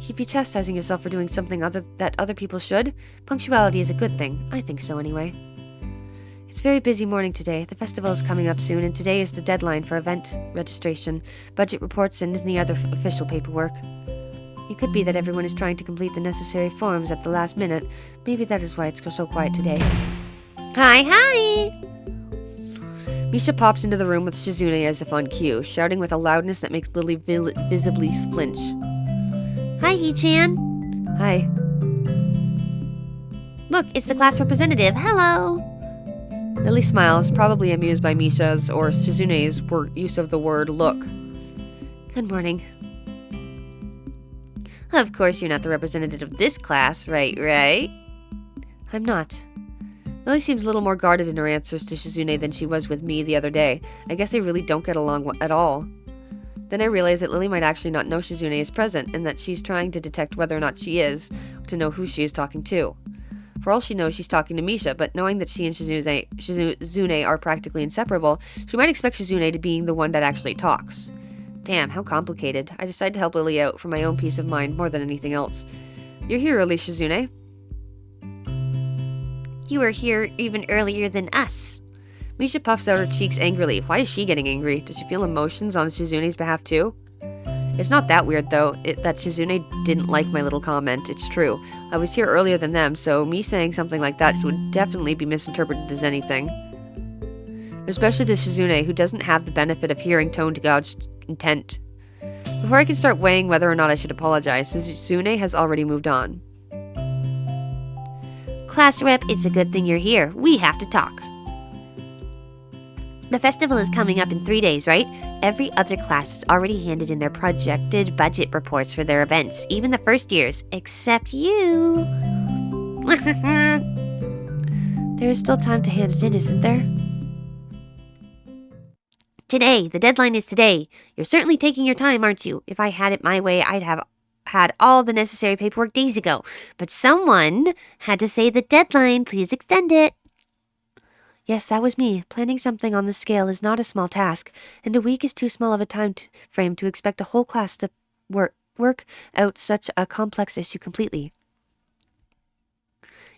You'd be chastising yourself for doing something that other people should. Punctuality is a good thing. I think so, anyway. It's a very busy morning today. The festival is coming up soon, and today is the deadline for event registration, budget reports, and any other official paperwork. It could be that everyone is trying to complete the necessary forms at the last minute. Maybe that is why it's so quiet today. Hi! Misha pops into the room with Shizune as if on cue, shouting with a loudness that makes Lily visibly flinch. Hi, Hee-chan. Hi. Look, it's the class representative. Hello! Lily smiles, probably amused by Misha's or Shizune's use of the word look. Good morning. Of course you're not the representative of this class, right? I'm not. Lily seems a little more guarded in her answers to Shizune than she was with me the other day. I guess they really don't get along at all. Then I realize that Lily might actually not know Shizune is present, and that she's trying to detect whether or not she is, to know who she is talking to. For all she knows, she's talking to Misha, but knowing that she and Shizune are practically inseparable, she might expect Shizune to be the one that actually talks. Damn, how complicated. I decide to help Lily out for my own peace of mind more than anything else. You're here early, Shizune. You were here even earlier than us. Misha puffs out her cheeks angrily. Why is she getting angry? Does she feel emotions on Shizune's behalf too? It's not that weird, though, that Shizune didn't like my little comment. It's true. I was here earlier than them, so me saying something like that would definitely be misinterpreted as anything. Especially to Shizune, who doesn't have the benefit of hearing tone to gauge intent. Before I can start weighing whether or not I should apologize, Shizune has already moved on. Class rep, it's a good thing you're here. We have to talk. The festival is coming up in 3 days, right? Every other class has already handed in their projected budget reports for their events, even the first years, except you. There is still time to hand it in, isn't there? Today. The deadline is today. You're certainly taking your time, aren't you? If I had it my way, I'd have had all the necessary paperwork days ago. But someone had to say the deadline. Please extend it. Yes, that was me. Planning something on this scale is not a small task, and a week is too small of a time frame to expect a whole class to work out such a complex issue completely.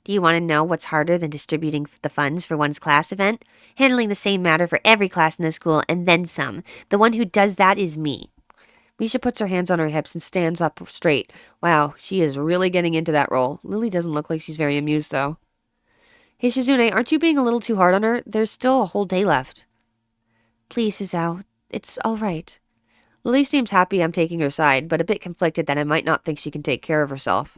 Do you want to know what's harder than distributing the funds for one's class event? Handling the same matter for every class in the school and then some. The one who does that is me. Misha puts her hands on her hips and stands up straight. Wow, she is really getting into that role. Lily doesn't look like she's very amused, though. Hey, Shizune, aren't you being a little too hard on her? There's still a whole day left. Please, Izao. It's all right. Lily seems happy I'm taking her side, but a bit conflicted that I might not think she can take care of herself.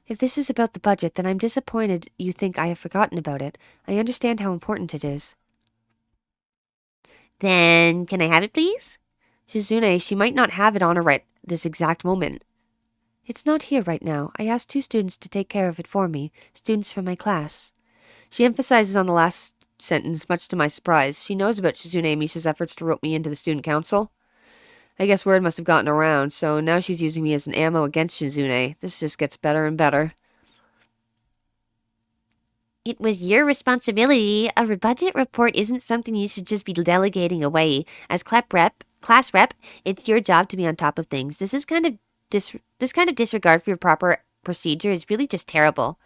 If this is about the budget, then I'm disappointed you think I have forgotten about it. I understand how important it is. Then, can I have it, please? Shizune, she might not have it on her right this exact moment. It's not here right now. I asked 2 students to take care of it for me, students from my class. She emphasizes on the last sentence, much to my surprise. She knows about Shizune and Misha's efforts to rope me into the student council. I guess word must have gotten around, so now she's using me as an ammo against Shizune. This just gets better and better. It was your responsibility. A budget report isn't something you should just be delegating away. As class rep, it's your job to be on top of things. This kind of disregard for your proper procedure is really just terrible.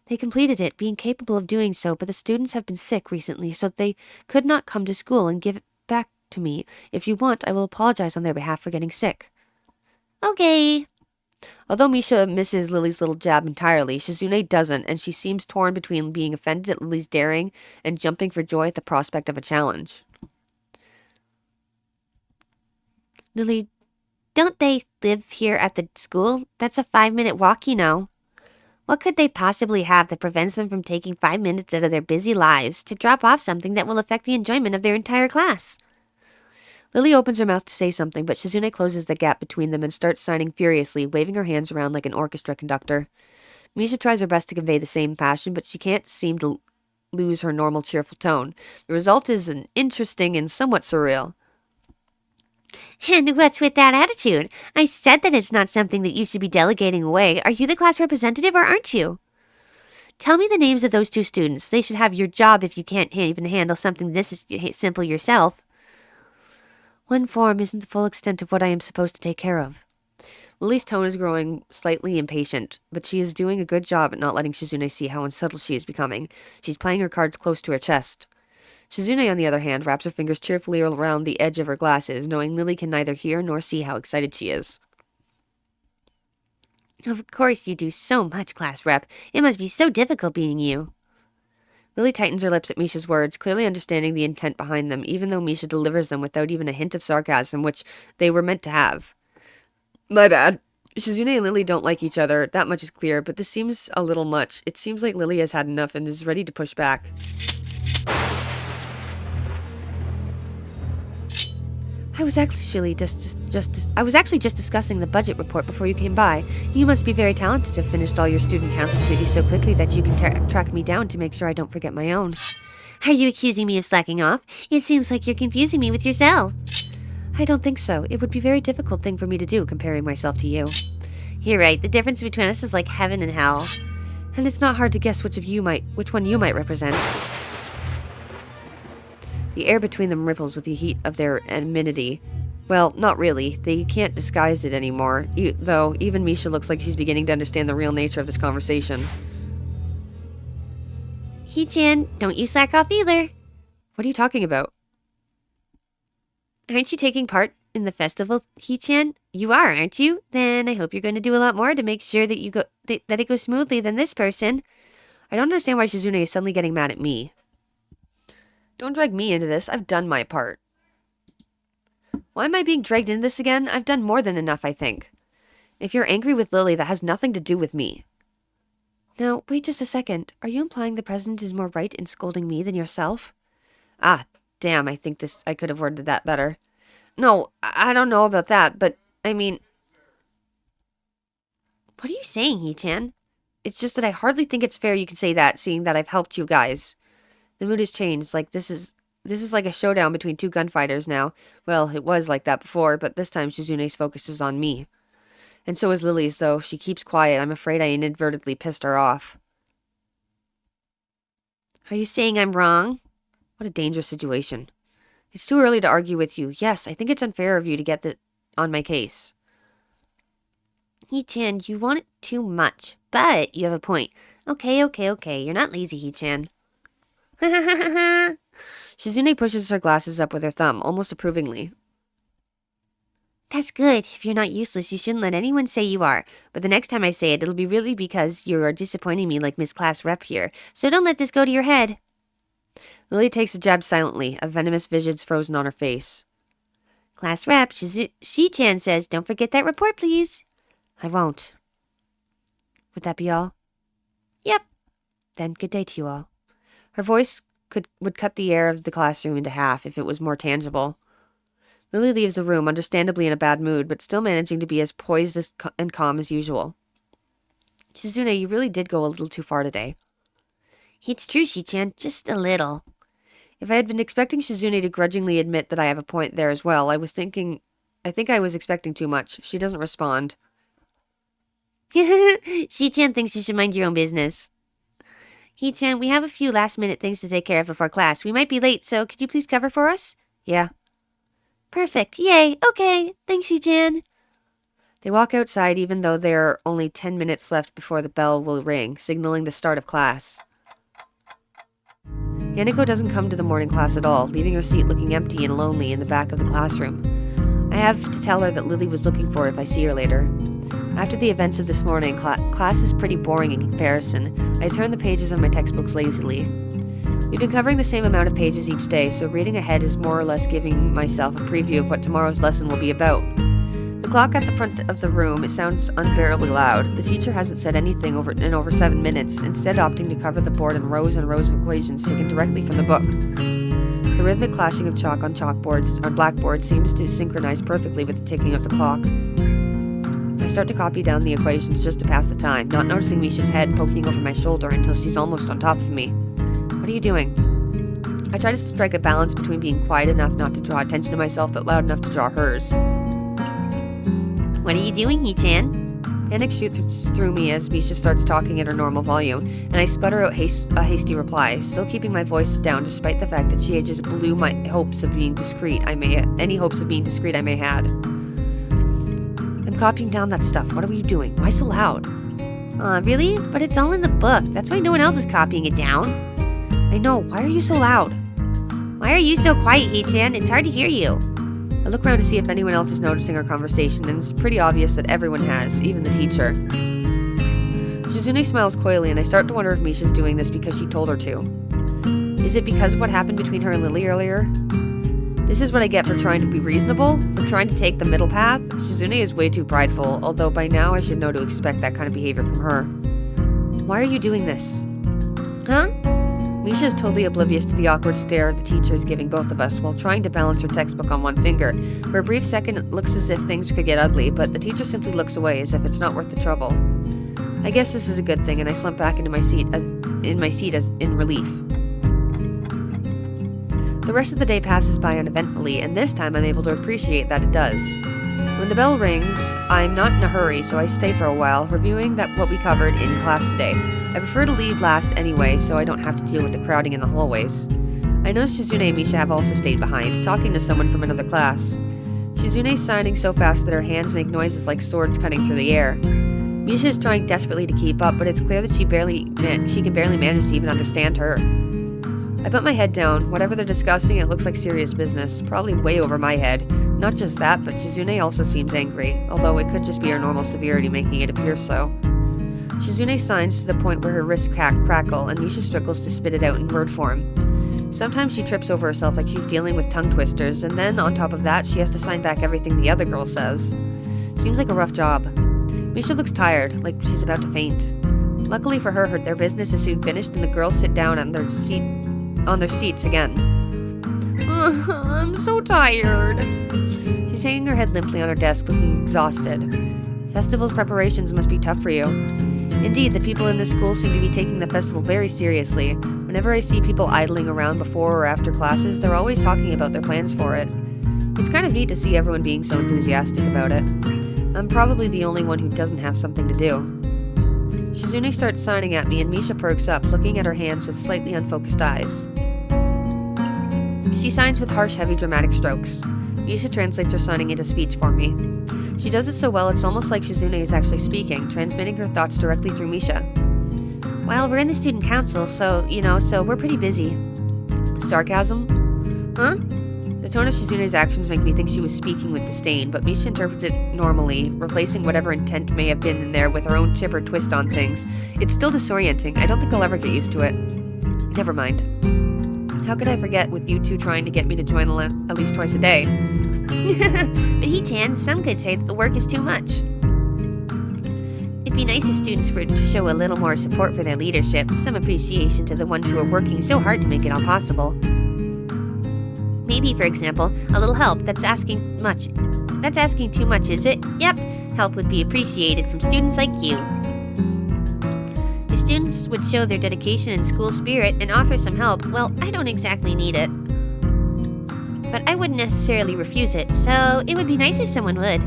They completed it, being capable of doing so, but the students have been sick recently, so they could not come to school and give it back to me. If you want, I will apologize on their behalf for getting sick. Okay. Although Misha misses Lily's little jab entirely, Shizune doesn't, and she seems torn between being offended at Lily's daring and jumping for joy at the prospect of a challenge. Lily, don't they live here at the school? That's a 5-minute walk, you know. What could they possibly have that prevents them from taking 5 minutes out of their busy lives to drop off something that will affect the enjoyment of their entire class? Lily opens her mouth to say something, but Shizune closes the gap between them and starts signing furiously, waving her hands around like an orchestra conductor. Misha tries her best to convey the same passion, but she can't seem to lose her normal cheerful tone. The result is an interesting and somewhat surreal. And what's with that attitude? I said that it's not something that you should be delegating away. Are you the class representative or aren't you? Tell me the names of those 2 students. They should have your job if you can't even handle something this simple yourself. One form isn't the full extent of what I am supposed to take care of. Lily's tone is growing slightly impatient, but she is doing a good job at not letting Shizune see how unsettled she is becoming. She's playing her cards close to her chest. Shizune, on the other hand, wraps her fingers cheerfully around the edge of her glasses, knowing Lily can neither hear nor see how excited she is. Of course you do so much, class rep. It must be so difficult being you. Lily tightens her lips at Misha's words, clearly understanding the intent behind them, even though Misha delivers them without even a hint of sarcasm, which they were meant to have. My bad. Shizune and Lily don't like each other, that much is clear, but this seems a little much. It seems like Lily has had enough and is ready to push back. I was actually just discussing the budget report before you came by. You must be very talented to have finished all your student council duties so quickly that you can track me down to make sure I don't forget my own. Are you accusing me of slacking off? It seems like you're confusing me with yourself. I don't think so. It would be a very difficult thing for me to do, comparing myself to you. You're right. The difference between us is like heaven and hell. And it's not hard to guess which one you might represent. The air between them ripples with the heat of their enmity. Well, not really. They can't disguise it anymore, though even Misha looks like she's beginning to understand the real nature of this conversation. Hee-chan, don't you slack off either. What are you talking about? Aren't you taking part in the festival, Hee-chan? You are, aren't you? Then I hope you're going to do a lot more to make sure that that it goes smoothly than this person. I don't understand why Shizune is suddenly getting mad at me. Don't drag me into this. I've done my part. Why am I being dragged into this again? I've done more than enough, I think. If you're angry with Lily, that has nothing to do with me. Now, wait just a second. Are you implying the president is more right in scolding me than yourself? Ah, damn, I could have worded that better. No, I don't know about that, but, I mean... What are you saying, Hee-chan? It's just that I hardly think it's fair you can say that, seeing that I've helped you guys. The mood has changed, like this is like a showdown between two gunfighters now. Well, it was like that before, but this time Shizune's focus is on me. And so is Lily's, though. She keeps quiet. I'm afraid I inadvertently pissed her off. Are you saying I'm wrong? What a dangerous situation. It's too early to argue with you. Yes, I think it's unfair of you to get on my case. Hee-chan, you want it too much, but you have a point. Okay, you're not lazy, Hee-chan. Shizune pushes her glasses up with her thumb, almost approvingly. That's good. If you're not useless, you shouldn't let anyone say you are. But the next time I say it, it'll be really because you are disappointing me like Miss Class Rep here. So don't let this go to your head. Lily takes a jab silently, a venomous visage frozen on her face. Class Rep, Shi-chan says, don't forget that report, please. I won't. Would that be all? Yep. Then good day to you all. Her voice would cut the air of the classroom into half if it was more tangible. Lily leaves the room, understandably in a bad mood, but still managing to be as poised and calm as usual. Shizune, you really did go a little too far today. It's true, Shi-chan, just a little. If I had been expecting Shizune to grudgingly admit that I have a point there as well, I think I was expecting too much. She doesn't respond. Shi-chan thinks you should mind your own business. Hee-chan, we have a few last-minute things to take care of before class. We might be late, so could you please cover for us? Yeah. Perfect. Yay. Okay. Thanks, Hee-chan. They walk outside even though there are only 10 minutes left before the bell will ring, signaling the start of class. Yaniko doesn't come to the morning class at all, leaving her seat looking empty and lonely in the back of the classroom. I have to tell her that Lily was looking for her if I see her later. After the events of this morning, class is pretty boring in comparison. I turn the pages of my textbooks lazily. We've been covering the same amount of pages each day, so reading ahead is more or less giving myself a preview of what tomorrow's lesson will be about. The clock at the front of the room, it sounds unbearably loud. The teacher hasn't said anything in over 7 minutes, instead opting to cover the board in rows and rows of equations taken directly from the book. The rhythmic clashing of chalk on blackboard seems to synchronize perfectly with the ticking of the clock. I start to copy down the equations just to pass the time, not noticing Misha's head poking over my shoulder until she's almost on top of me. What are you doing? I try to strike a balance between being quiet enough not to draw attention to myself, but loud enough to draw hers. What are you doing, Hee-chan? Panic shoots through me as Misha starts talking at her normal volume, and I sputter out a hasty reply, still keeping my voice down despite the fact that she had just blew my hopes of being discreet any hopes of being discreet I may had. I'm copying down that stuff. What are you doing? Why so loud? Really? But it's all in the book. That's why no one else is copying it down. I know. Why are you so loud? Why are you so quiet, Hee-chan? It's hard to hear you. I look around to see if anyone else is noticing our conversation, and it's pretty obvious that everyone has, even the teacher. Shizune smiles coyly, and I start to wonder if Misha's doing this because she told her to. Is it because of what happened between her and Lily earlier? This is what I get for trying to be reasonable, for trying to take the middle path. Shizune is way too prideful, although by now I should know to expect that kind of behavior from her. Why are you doing this? Huh? Misha is totally oblivious to the awkward stare the teacher is giving both of us while trying to balance her textbook on one finger. For a brief second, it looks as if things could get ugly, but the teacher simply looks away as if it's not worth the trouble. I guess this is a good thing, and I slump back into my seat as in relief. The rest of the day passes by uneventfully, and this time I'm able to appreciate that it does. When the bell rings, I'm not in a hurry, so I stay for a while, reviewing what we covered in class today. I prefer to leave last anyway, so I don't have to deal with the crowding in the hallways. I notice Shizune and Misha have also stayed behind, talking to someone from another class. Shizune's signing so fast that her hands make noises like swords cutting through the air. Misha is trying desperately to keep up, but it's clear that she can barely manage to even understand her. I put my head down. Whatever they're discussing, it looks like serious business, probably way over my head. Not just that, but Shizune also seems angry, although it could just be her normal severity making it appear so. Shizune signs to the point where her wrists crackle, and Misha struggles to spit it out in word form. Sometimes she trips over herself like she's dealing with tongue twisters, and then, on top of that, she has to sign back everything the other girl says. Seems like a rough job. Misha looks tired, like she's about to faint. Luckily for her, their business is soon finished, and the girls sit down on their seats again. I'm so tired. She's hanging her head limply on her desk, looking exhausted. Festival's preparations must be tough for you. Indeed, the people in this school seem to be taking the festival very seriously. Whenever I see people idling around before or after classes, they're always talking about their plans for it. It's kind of neat to see everyone being so enthusiastic about it. I'm probably the only one who doesn't have something to do. Shizune starts signing at me and Misha perks up, looking at her hands with slightly unfocused eyes. She signs with harsh, heavy, dramatic strokes. Misha translates her signing into speech for me. She does it so well it's almost like Shizune is actually speaking, transmitting her thoughts directly through Misha. Well, we're in the student council, so we're pretty busy. Sarcasm? Huh? The tone of Shizune's actions make me think she was speaking with disdain, but Misha interprets it normally, replacing whatever intent may have been in there with her own chipper twist on things. It's still disorienting. I don't think I'll ever get used to it. Never mind. How could I forget with you two trying to get me to join at least twice a day? But Hee-chan, some could say that the work is too much. It'd be nice if students were to show a little more support for their leadership, some appreciation to the ones who are working so hard to make it all possible. Maybe, for example, a little help. That's asking too much, is it? Yep, help would be appreciated from students like you. If students would show their dedication and school spirit and offer some help, well, I don't exactly need it. But I wouldn't necessarily refuse it, so it would be nice if someone would.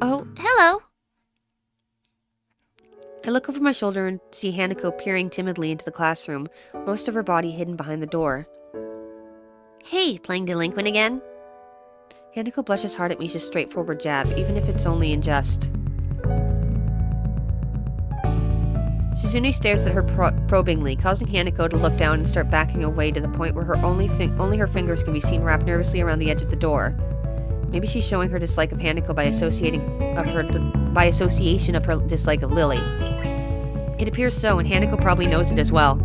Oh, Hello! I look over my shoulder and see Hanako peering timidly into the classroom, most of her body hidden behind the door. Hey, playing delinquent again? Hanako blushes hard at Misha's straightforward jab, even if it's only in jest. Shizune stares at her probingly, causing Hanako to look down and start backing away to the point where only her fingers can be seen wrapped nervously around the edge of the door. Maybe she's showing her dislike of Hanako by association of her dislike of Lily. It appears so, and Hanako probably knows it as well.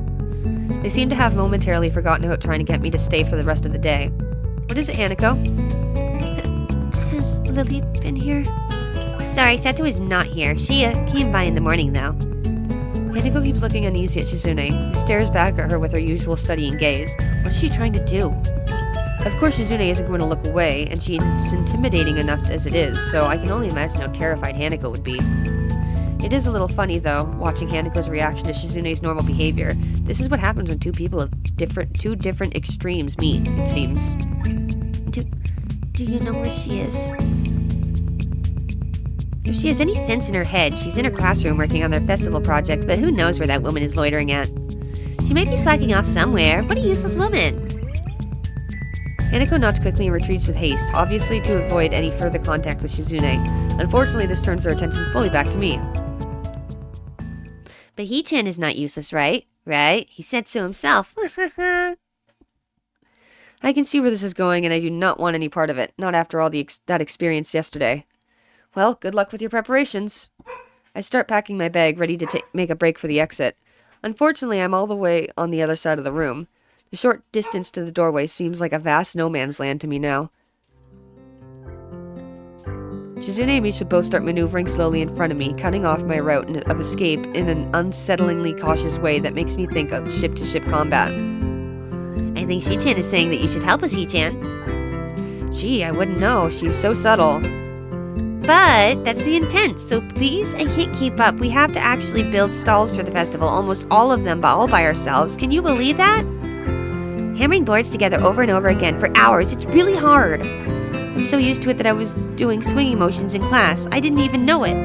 They seem to have momentarily forgotten about trying to get me to stay for the rest of the day. What is it, Hanako? Has Lily been here? Sorry, Sato is not here. She came by in the morning, though. Hanako keeps looking uneasy at Shizune, who stares back at her with her usual studying gaze. What is she trying to do? Of course, Shizune isn't going to look away, and she's intimidating enough as it is, so I can only imagine how terrified Hanako would be. It is a little funny, though, watching Hanako's reaction to Shizune's normal behavior. This is what happens when two people of two different extremes meet, it seems. Do you know where she is? If she has any sense in her head, she's in her classroom working on their festival project, but who knows where that woman is loitering at. She might be slacking off somewhere. What a useless woman. Hanako nods quickly and retreats with haste, obviously to avoid any further contact with Shizune. Unfortunately, this turns their attention fully back to me. But Hee-chan is not useless, right? Right? He said so himself. I can see where this is going, and I do not want any part of it, not after all that experience yesterday. Well, good luck with your preparations. I start packing my bag, ready to make a break for the exit. Unfortunately, I'm all the way on the other side of the room. The short distance to the doorway seems like a vast no man's land to me now. Shizune and Misha both start maneuvering slowly in front of me, cutting off my route of escape in an unsettlingly cautious way that makes me think of ship-to-ship combat. I think Hee-chan is saying that you should help us, Hee-chan. Gee, I wouldn't know. She's so subtle. But that's the intent, so please, I can't keep up. We have to actually build stalls for the festival, almost all of them all by ourselves. Can you believe that? Hammering boards together over and over again for hours, it's really hard. I'm so used to it that I was doing swinging motions in class. I didn't even know it.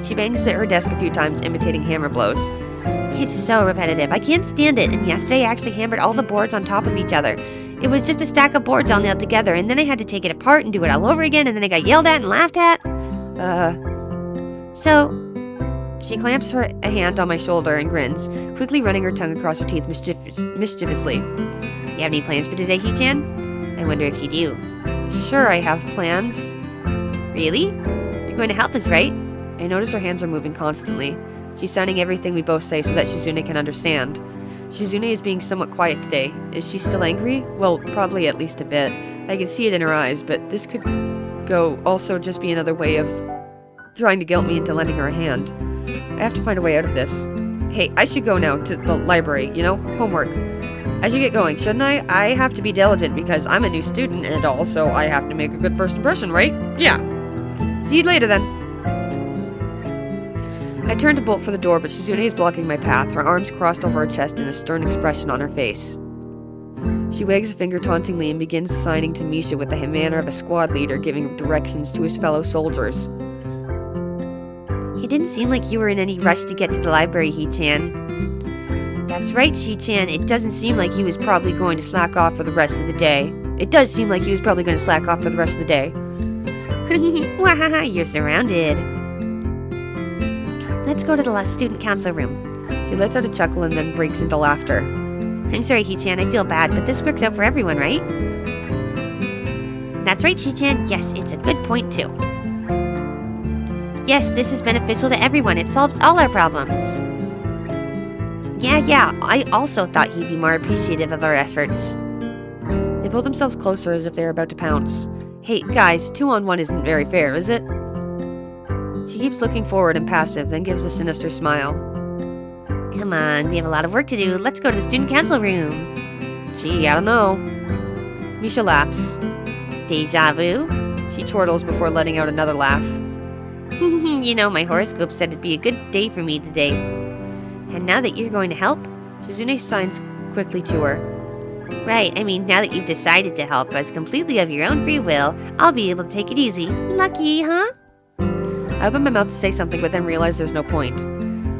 She bangs at her desk a few times, imitating hammer blows. It's so repetitive. I can't stand it. And yesterday I actually hammered all the boards on top of each other. It was just a stack of boards all nailed together, and then I had to take it apart and do it all over again, and then I got yelled at and laughed at. So, she clamps a hand on my shoulder and grins, quickly running her tongue across her teeth mischievously. You have any plans for today, Hee-chan? I wonder if you do. Sure, I have plans. Really? You're going to help us, right? I notice her hands are moving constantly. She's sounding everything we both say so that Shizune can understand. Shizune is being somewhat quiet today. Is she still angry? Well, probably at least a bit. I can see it in her eyes, but this could also just be another way of trying to guilt me into lending her a hand. I have to find a way out of this. Hey, I should go now to the library, homework. I should get going, shouldn't I? I have to be diligent because I'm a new student and also I have to make a good first impression, right? Yeah. See you later then. I turned to bolt for the door, but Shizune is blocking my path, her arms crossed over her chest and a stern expression on her face. She wags a finger tauntingly and begins signing to Misha with the manner of a squad leader giving directions to his fellow soldiers. It didn't seem like you were in any rush to get to the library, He-chan. That's right, Shi-chan. It doesn't seem like he was probably going to slack off for the rest of the day. It does seem like he was probably going to slack off for the rest of the day. Wahaha, you're surrounded. Let's go to the student council room. She lets out a chuckle and then breaks into laughter. I'm sorry, He-chan, I feel bad, but this works out for everyone, right? That's right, Shi-chan. Yes, it's a good point, too. Yes, this is beneficial to everyone. It solves all our problems. Yeah, I also thought he'd be more appreciative of our efforts. They pull themselves closer as if they are about to pounce. Hey, guys, 2-on-1 isn't very fair, is it? She keeps looking forward and passive, then gives a sinister smile. Come on, we have a lot of work to do. Let's go to the student council room. Gee, I don't know. Misha laughs. Deja vu? She chortles before letting out another laugh. My horoscope said it'd be a good day for me today. And now that you're going to help? Shizune signs quickly to her. Right, now that you've decided to help us completely of your own free will, I'll be able to take it easy. Lucky, huh? I open my mouth to say something, but then realize there's no point.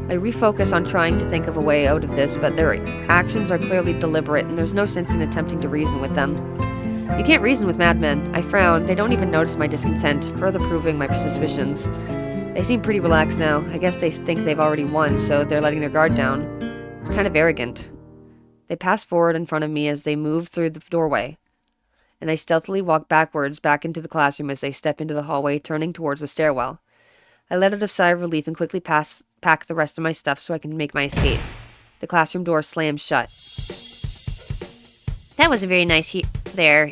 I refocus on trying to think of a way out of this, but their actions are clearly deliberate, and there's no sense in attempting to reason with them. You can't reason with madmen. I frown. They don't even notice my discontent, further proving my suspicions. They seem pretty relaxed now. I guess they think they've already won, so they're letting their guard down. It's kind of arrogant. They pass forward in front of me as they move through the doorway, and I stealthily walk backwards back into the classroom as they step into the hallway, turning towards the stairwell. I let out a sigh of relief and quickly pack the rest of my stuff so I can make my escape. The classroom door slams shut. That was a very nice there.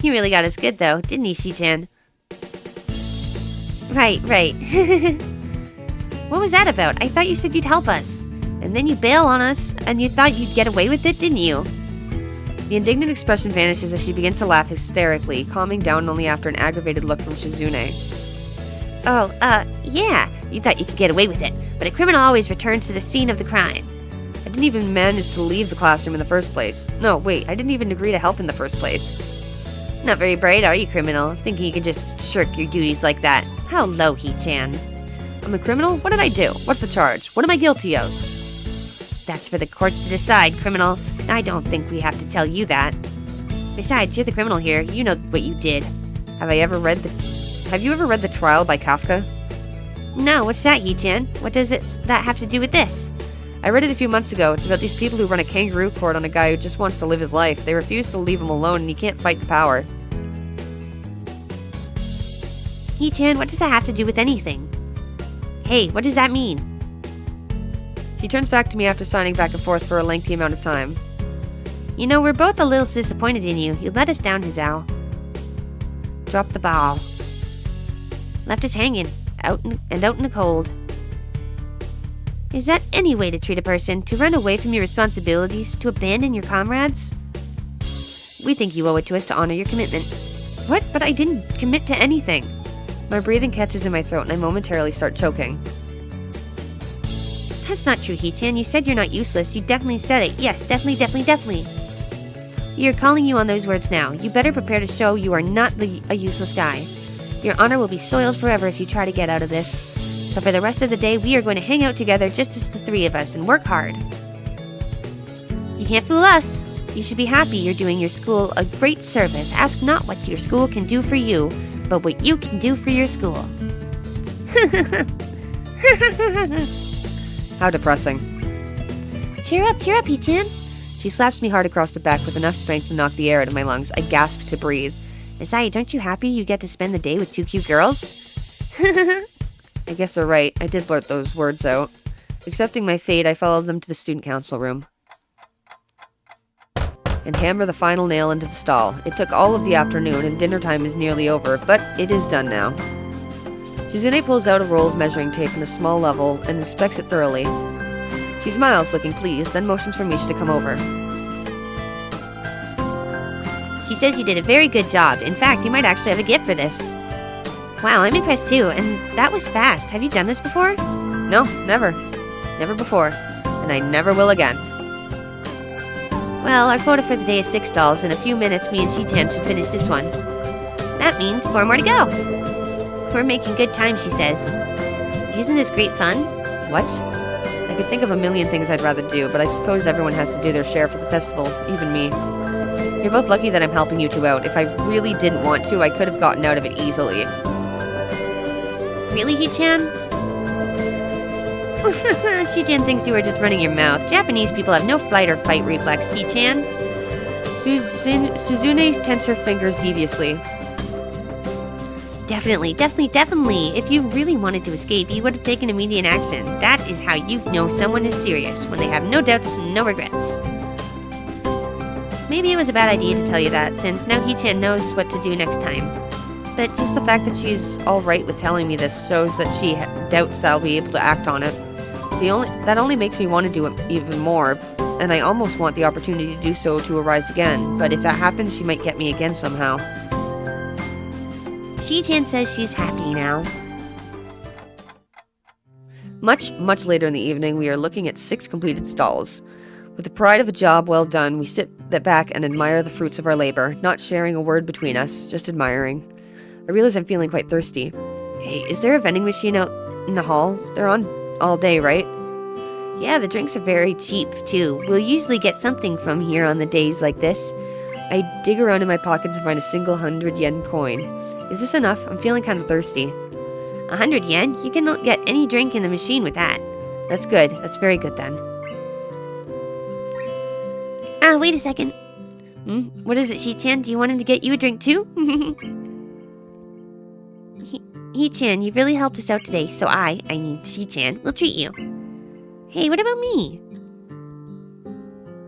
He really got us good, though, didn't he, Shi-chan? Right. What was that about? I thought you said you'd help us. And then you bail on us, and you thought you'd get away with it, didn't you? The indignant expression vanishes as she begins to laugh hysterically, calming down only after an aggravated look from Shizune. Oh, yeah. You thought you could get away with it, but a criminal always returns to the scene of the crime. I didn't even manage to leave the classroom in the first place. No, wait, I didn't even agree to help in the first place. Not very bright, are you, criminal? Thinking you can just shirk your duties like that. How low, He-chan. I'm a criminal? What did I do? What's the charge? What am I guilty of? That's for the courts to decide, criminal. I don't think we have to tell you that. Besides, you're the criminal here. You know what you did. Have you ever read The Trial by Kafka? No, what's that, He-chan? What does that have to do with this? I read it a few months ago. It's about these people who run a kangaroo court on a guy who just wants to live his life. They refuse to leave him alone and he can't fight the power. He-chan, what does that have to do with anything? Hey, what does that mean? She turns back to me after signing back and forth for a lengthy amount of time. We're both a little disappointed in you. You let us down, Hizao. Drop the ball. Left us hanging, out in the cold. Is that any way to treat a person? To run away from your responsibilities? To abandon your comrades? We think you owe it to us to honor your commitment. What? But I didn't commit to anything. My breathing catches in my throat and I momentarily start choking. That's not true, He-chan. You said you're not useless. You definitely said it. Yes, definitely. You're calling you on those words now. You better prepare to show you are not a useless guy. Your honor will be soiled forever if you try to get out of this. So for the rest of the day, we are going to hang out together just as the three of us and work hard. You can't fool us. You should be happy you're doing your school a great service. Ask not what your school can do for you, but what you can do for your school. How depressing. Cheer up, He-chan. She slaps me hard across the back with enough strength to knock the air out of my lungs. I gasp to breathe. Isai, aren't you happy you get to spend the day with two cute girls? I guess they're right. I did blurt those words out. Accepting my fate, I followed them to the student council room and hammer the final nail into the stall. It took all of the afternoon, and dinner time is nearly over, but it is done now. Shizune pulls out a roll of measuring tape in a small level and inspects it thoroughly. She smiles, looking pleased, then motions for Misha to come over. She says you did a very good job. In fact, you might actually have a gift for this. Wow, I'm impressed too, and that was fast. Have you done this before? No, never. Never before. And I never will again. Well, our quota for the day is 6 dolls. In a few minutes, me and Shi-chan should finish this one. That means 4 more to go. We're making good time, she says. Isn't this great fun? What? I could think of a million things I'd rather do, but I suppose everyone has to do their share for the festival, even me. You're both lucky that I'm helping you two out. If I really didn't want to, I could have gotten out of it easily. Really, Hi-chan? Shi-chan thinks you were just running your mouth. Japanese people have no flight or fight reflex, Hi-chan. Suzune tenses her fingers deviously. Definitely. If you really wanted to escape, you would have taken immediate action. That is how you know someone is serious, when they have no doubts, no regrets. Maybe it was a bad idea to tell you that, since now Hi-chan knows what to do next time. But just the fact that she's alright with telling me this shows that she doubts that I'll be able to act on it. That only makes me want to do it even more, and I almost want the opportunity to do so to arise again, but if that happens, she might get me again somehow. Shi-chan says she's happy now. Much later in the evening, we are looking at 6 completed stalls. With the pride of a job well done, we sit back and admire the fruits of our labor, not sharing a word between us, just admiring. I realize I'm feeling quite thirsty. Hey, is there a vending machine out in the hall? They're on all day, right? Yeah, the drinks are very cheap, too. We'll usually get something from here on the days like this. I dig around in my pockets and find a single 100-yen coin. Is this enough? I'm feeling kind of thirsty. 100 yen? You cannot get any drink in the machine with that. That's good. That's very good then. Wait a second. What is it, Shi-chan? Do you want him to get you a drink too? Hi-chan, you've really helped us out today, so I mean Shi-chan, will treat you. Hey, what about me?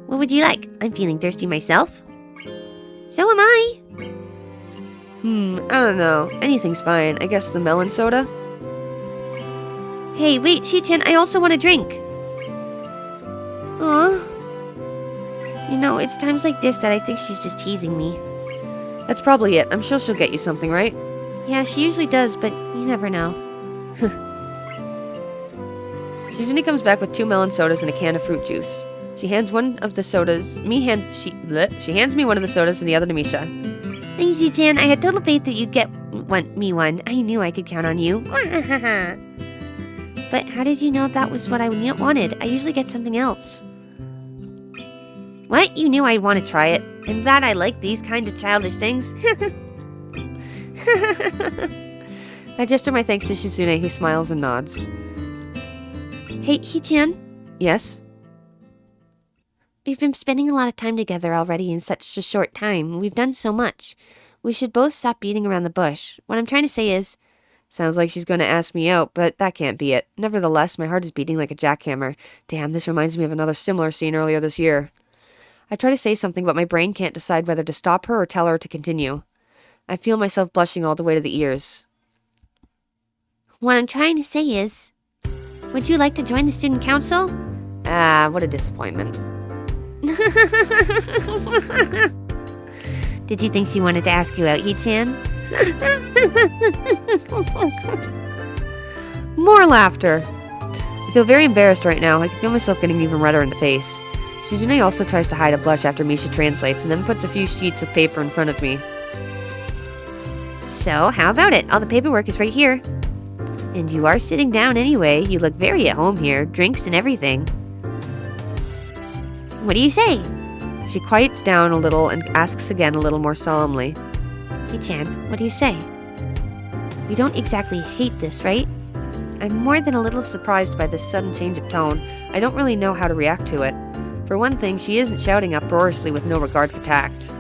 What would you like? I'm feeling thirsty myself. So am I. I don't know. Anything's fine. I guess the melon soda? Hey, wait, Shi-chan, I also want a drink. Aw. You know, it's times like this that I think she's just teasing me. That's probably it. I'm sure she'll get you something, right? Yeah, she usually does, but you never know. Shizune comes back with 2 melon sodas and a can of fruit juice. She hands one of the sodas. She hands me one of the sodas and the other to Misha. Thanks, Shi-chan. I had total faith that you'd get me one. I knew I could count on you. But how did you know that was what I wanted? I usually get something else. What? You knew I'd want to try it, and that I like these kind of childish things? I gesture my thanks to Shizune, who smiles and nods. Hey, Hi-chan? Yes? We've been spending a lot of time together already in such a short time. We've done so much. We should both stop beating around the bush. What I'm trying to say is... Sounds like she's going to ask me out, but that can't be it. Nevertheless, my heart is beating like a jackhammer. Damn, this reminds me of another similar scene earlier this year. I try to say something, but my brain can't decide whether to stop her or tell her to continue. I feel myself blushing all the way to the ears. What I'm trying to say is... Would you like to join the student council? What a disappointment. Did you think she wanted to ask you out, Hi-chan? More laughter. I feel very embarrassed right now. I can feel myself getting even redder in the face. Shizune also tries to hide a blush after Misha translates and then puts a few sheets of paper in front of me. So, how about it? All the paperwork is right here. And you are sitting down anyway. You look very at home here. Drinks and everything. What do you say? She quiets down a little and asks again a little more solemnly. Hi-chan, what do you say? You don't exactly hate this, right? I'm more than a little surprised by this sudden change of tone. I don't really know how to react to it. For one thing, she isn't shouting uproariously with no regard for tact.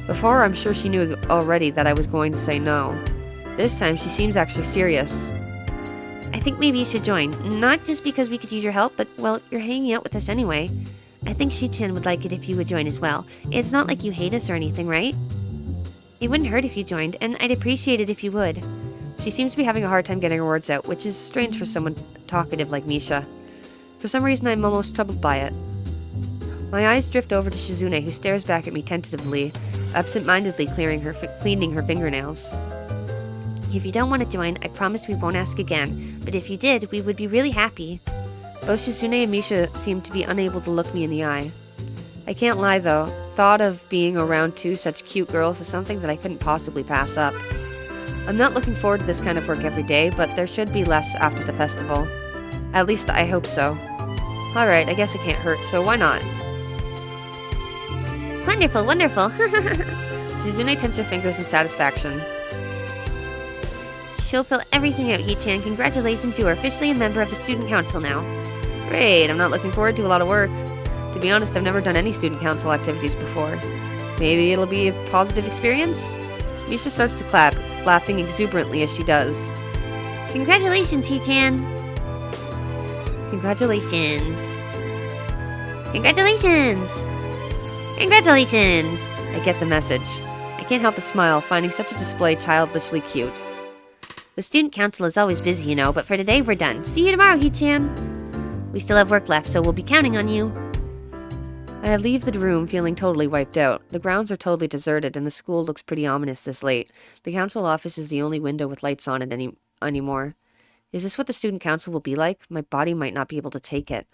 Before, I'm sure she knew already that I was going to say no. This time, she seems actually serious. I think maybe you should join. Not just because we could use your help, but, well, you're hanging out with us anyway. I think Shi-chan would like it if you would join as well. It's not like you hate us or anything, right? It wouldn't hurt if you joined, and I'd appreciate it if you would. She seems to be having a hard time getting her words out, which is strange for someone talkative like Misha. For some reason, I'm almost troubled by it. My eyes drift over to Shizune, who stares back at me tentatively, absent-mindedly cleaning her fingernails. If you don't want to join, I promise we won't ask again. But if you did, we would be really happy. Both Shizune and Misha seem to be unable to look me in the eye. I can't lie, though. Thought of being around two such cute girls is something that I couldn't possibly pass up. I'm not looking forward to this kind of work every day, but there should be less after the festival. At least I hope so. Alright, I guess it can't hurt, so why not? Wonderful, wonderful. Shizune tenses her fingers in satisfaction. She'll fill everything out, Hee-chan. Congratulations, you are officially a member of the student council now. Great, I'm not looking forward to a lot of work. To be honest, I've never done any student council activities before. Maybe it'll be a positive experience? Misha starts to clap, laughing exuberantly as she does. Congratulations, Hee-chan. Congratulations. Congratulations. Congratulations. I get the message. I can't help but smile, finding such a display childishly cute. The student council is always busy, you know, but for today we're done. See you tomorrow, Hee-chan. We still have work left, so we'll be counting on you. I leave the room feeling totally wiped out. The grounds are totally deserted, and the school looks pretty ominous this late. The council office is the only window with lights on it anymore. Is this what the student council will be like? My body might not be able to take it.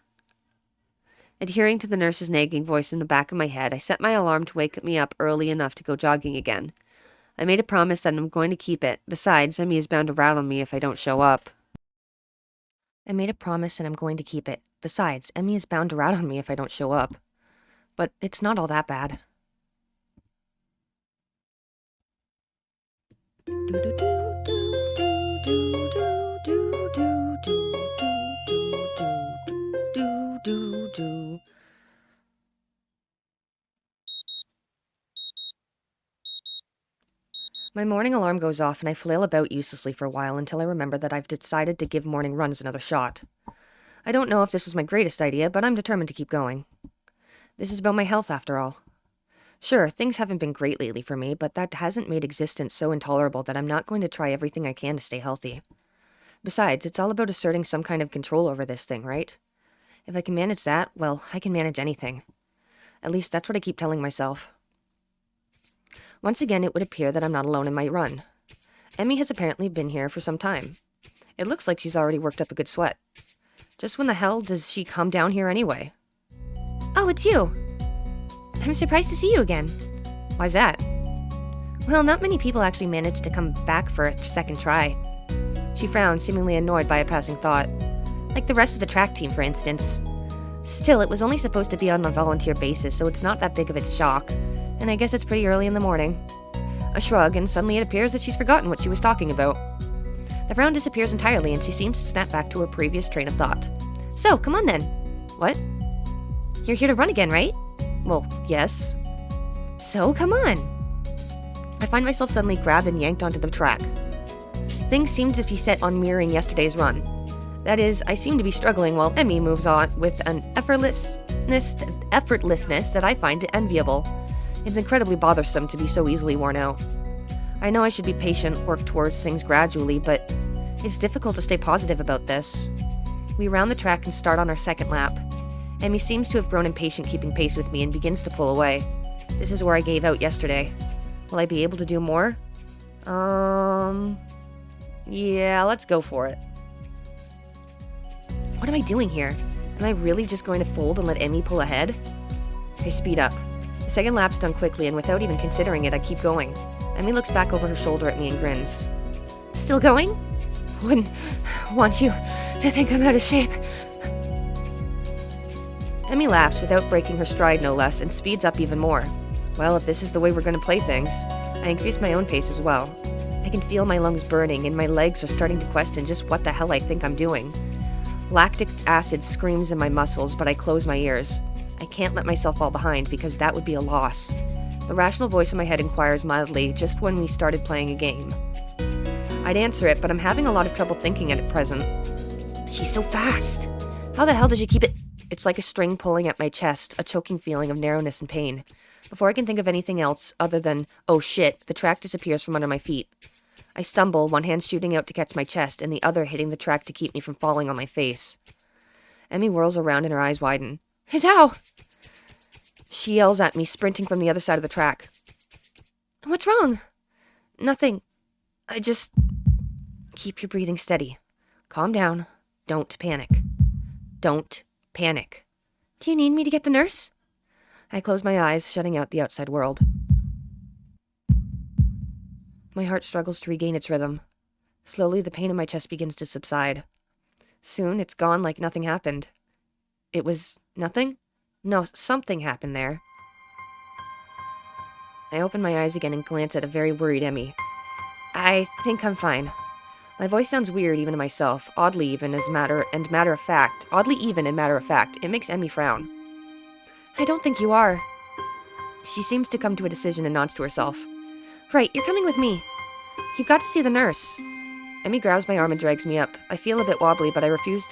Adhering to the nurse's nagging voice in the back of my head, I set my alarm to wake me up early enough to go jogging again. I made a promise that I'm going to keep it. Besides, Emmy is bound to rattle me if I don't show up. But it's not all that bad. My morning alarm goes off and I flail about uselessly for a while until I remember that I've decided to give morning runs another shot. I don't know if this was my greatest idea, but I'm determined to keep going. This is about my health, after all. Sure, things haven't been great lately for me, but that hasn't made existence so intolerable that I'm not going to try everything I can to stay healthy. Besides, it's all about asserting some kind of control over this thing, right? If I can manage that, well, I can manage anything. At least that's what I keep telling myself. Once again, it would appear that I'm not alone in my run. Emmy has apparently been here for some time. It looks like she's already worked up a good sweat. Just when the hell does she come down here anyway? Oh, it's you. I'm surprised to see you again. Why's that? Well, not many people actually manage to come back for a second try. She frowned, seemingly annoyed by a passing thought. Like the rest of the track team, for instance. Still, it was only supposed to be on a volunteer basis, so it's not that big of a shock. And I guess it's pretty early in the morning. A shrug, and suddenly it appears that she's forgotten what she was talking about. The frown disappears entirely, and she seems to snap back to her previous train of thought. So, come on then. What? You're here to run again, right? Well, yes. So, come on. I find myself suddenly grabbed and yanked onto the track. Things seem to be set on mirroring yesterday's run. That is, I seem to be struggling while Emmy moves on with an effortlessness that I find enviable. It's incredibly bothersome to be so easily worn out. I know I should be patient, work towards things gradually, but it's difficult to stay positive about this. We round the track and start on our second lap. Emmy seems to have grown impatient keeping pace with me and begins to pull away. This is where I gave out yesterday. Will I be able to do more? Yeah, let's go for it. What am I doing here? Am I really just going to fold and let Emmy pull ahead? I speed up. The second lap's done quickly, and without even considering it, I keep going. Emmy looks back over her shoulder at me and grins. Still going? Wouldn't want you to think I'm out of shape. Emmy laughs without breaking her stride, no less, and speeds up even more. Well, if this is the way we're going to play things, I increase my own pace as well. I can feel my lungs burning, and my legs are starting to question just what the hell I think I'm doing. Lactic acid screams in my muscles, but I close my ears. I can't let myself fall behind, because that would be a loss. The rational voice in my head inquires mildly, just when we started playing a game. I'd answer it, but I'm having a lot of trouble thinking at present. She's so fast! How the hell did you keep it? It's like a string pulling at my chest, a choking feeling of narrowness and pain. Before I can think of anything else other than, oh shit, the track disappears from under my feet. I stumble, one hand shooting out to catch my chest, and the other hitting the track to keep me from falling on my face. Emmy whirls around and her eyes widen. Hizao! She yells at me, sprinting from the other side of the track. What's wrong? Nothing. I just... Keep your breathing steady. Calm down. Don't panic. Don't panic. Do you need me to get the nurse? I close my eyes, shutting out the outside world. My heart struggles to regain its rhythm. Slowly, the pain in my chest begins to subside. Soon, it's gone like nothing happened. It was nothing? No, something happened there. I open my eyes again and glance at a very worried Emmy. I think I'm fine. My voice sounds weird even to myself, oddly even and matter of fact. It makes Emmy frown. I don't think you are. She seems to come to a decision and nods to herself. Right, you're coming with me. You've got to see the nurse. Emmy grabs my arm and drags me up. I feel a bit wobbly, but I refuse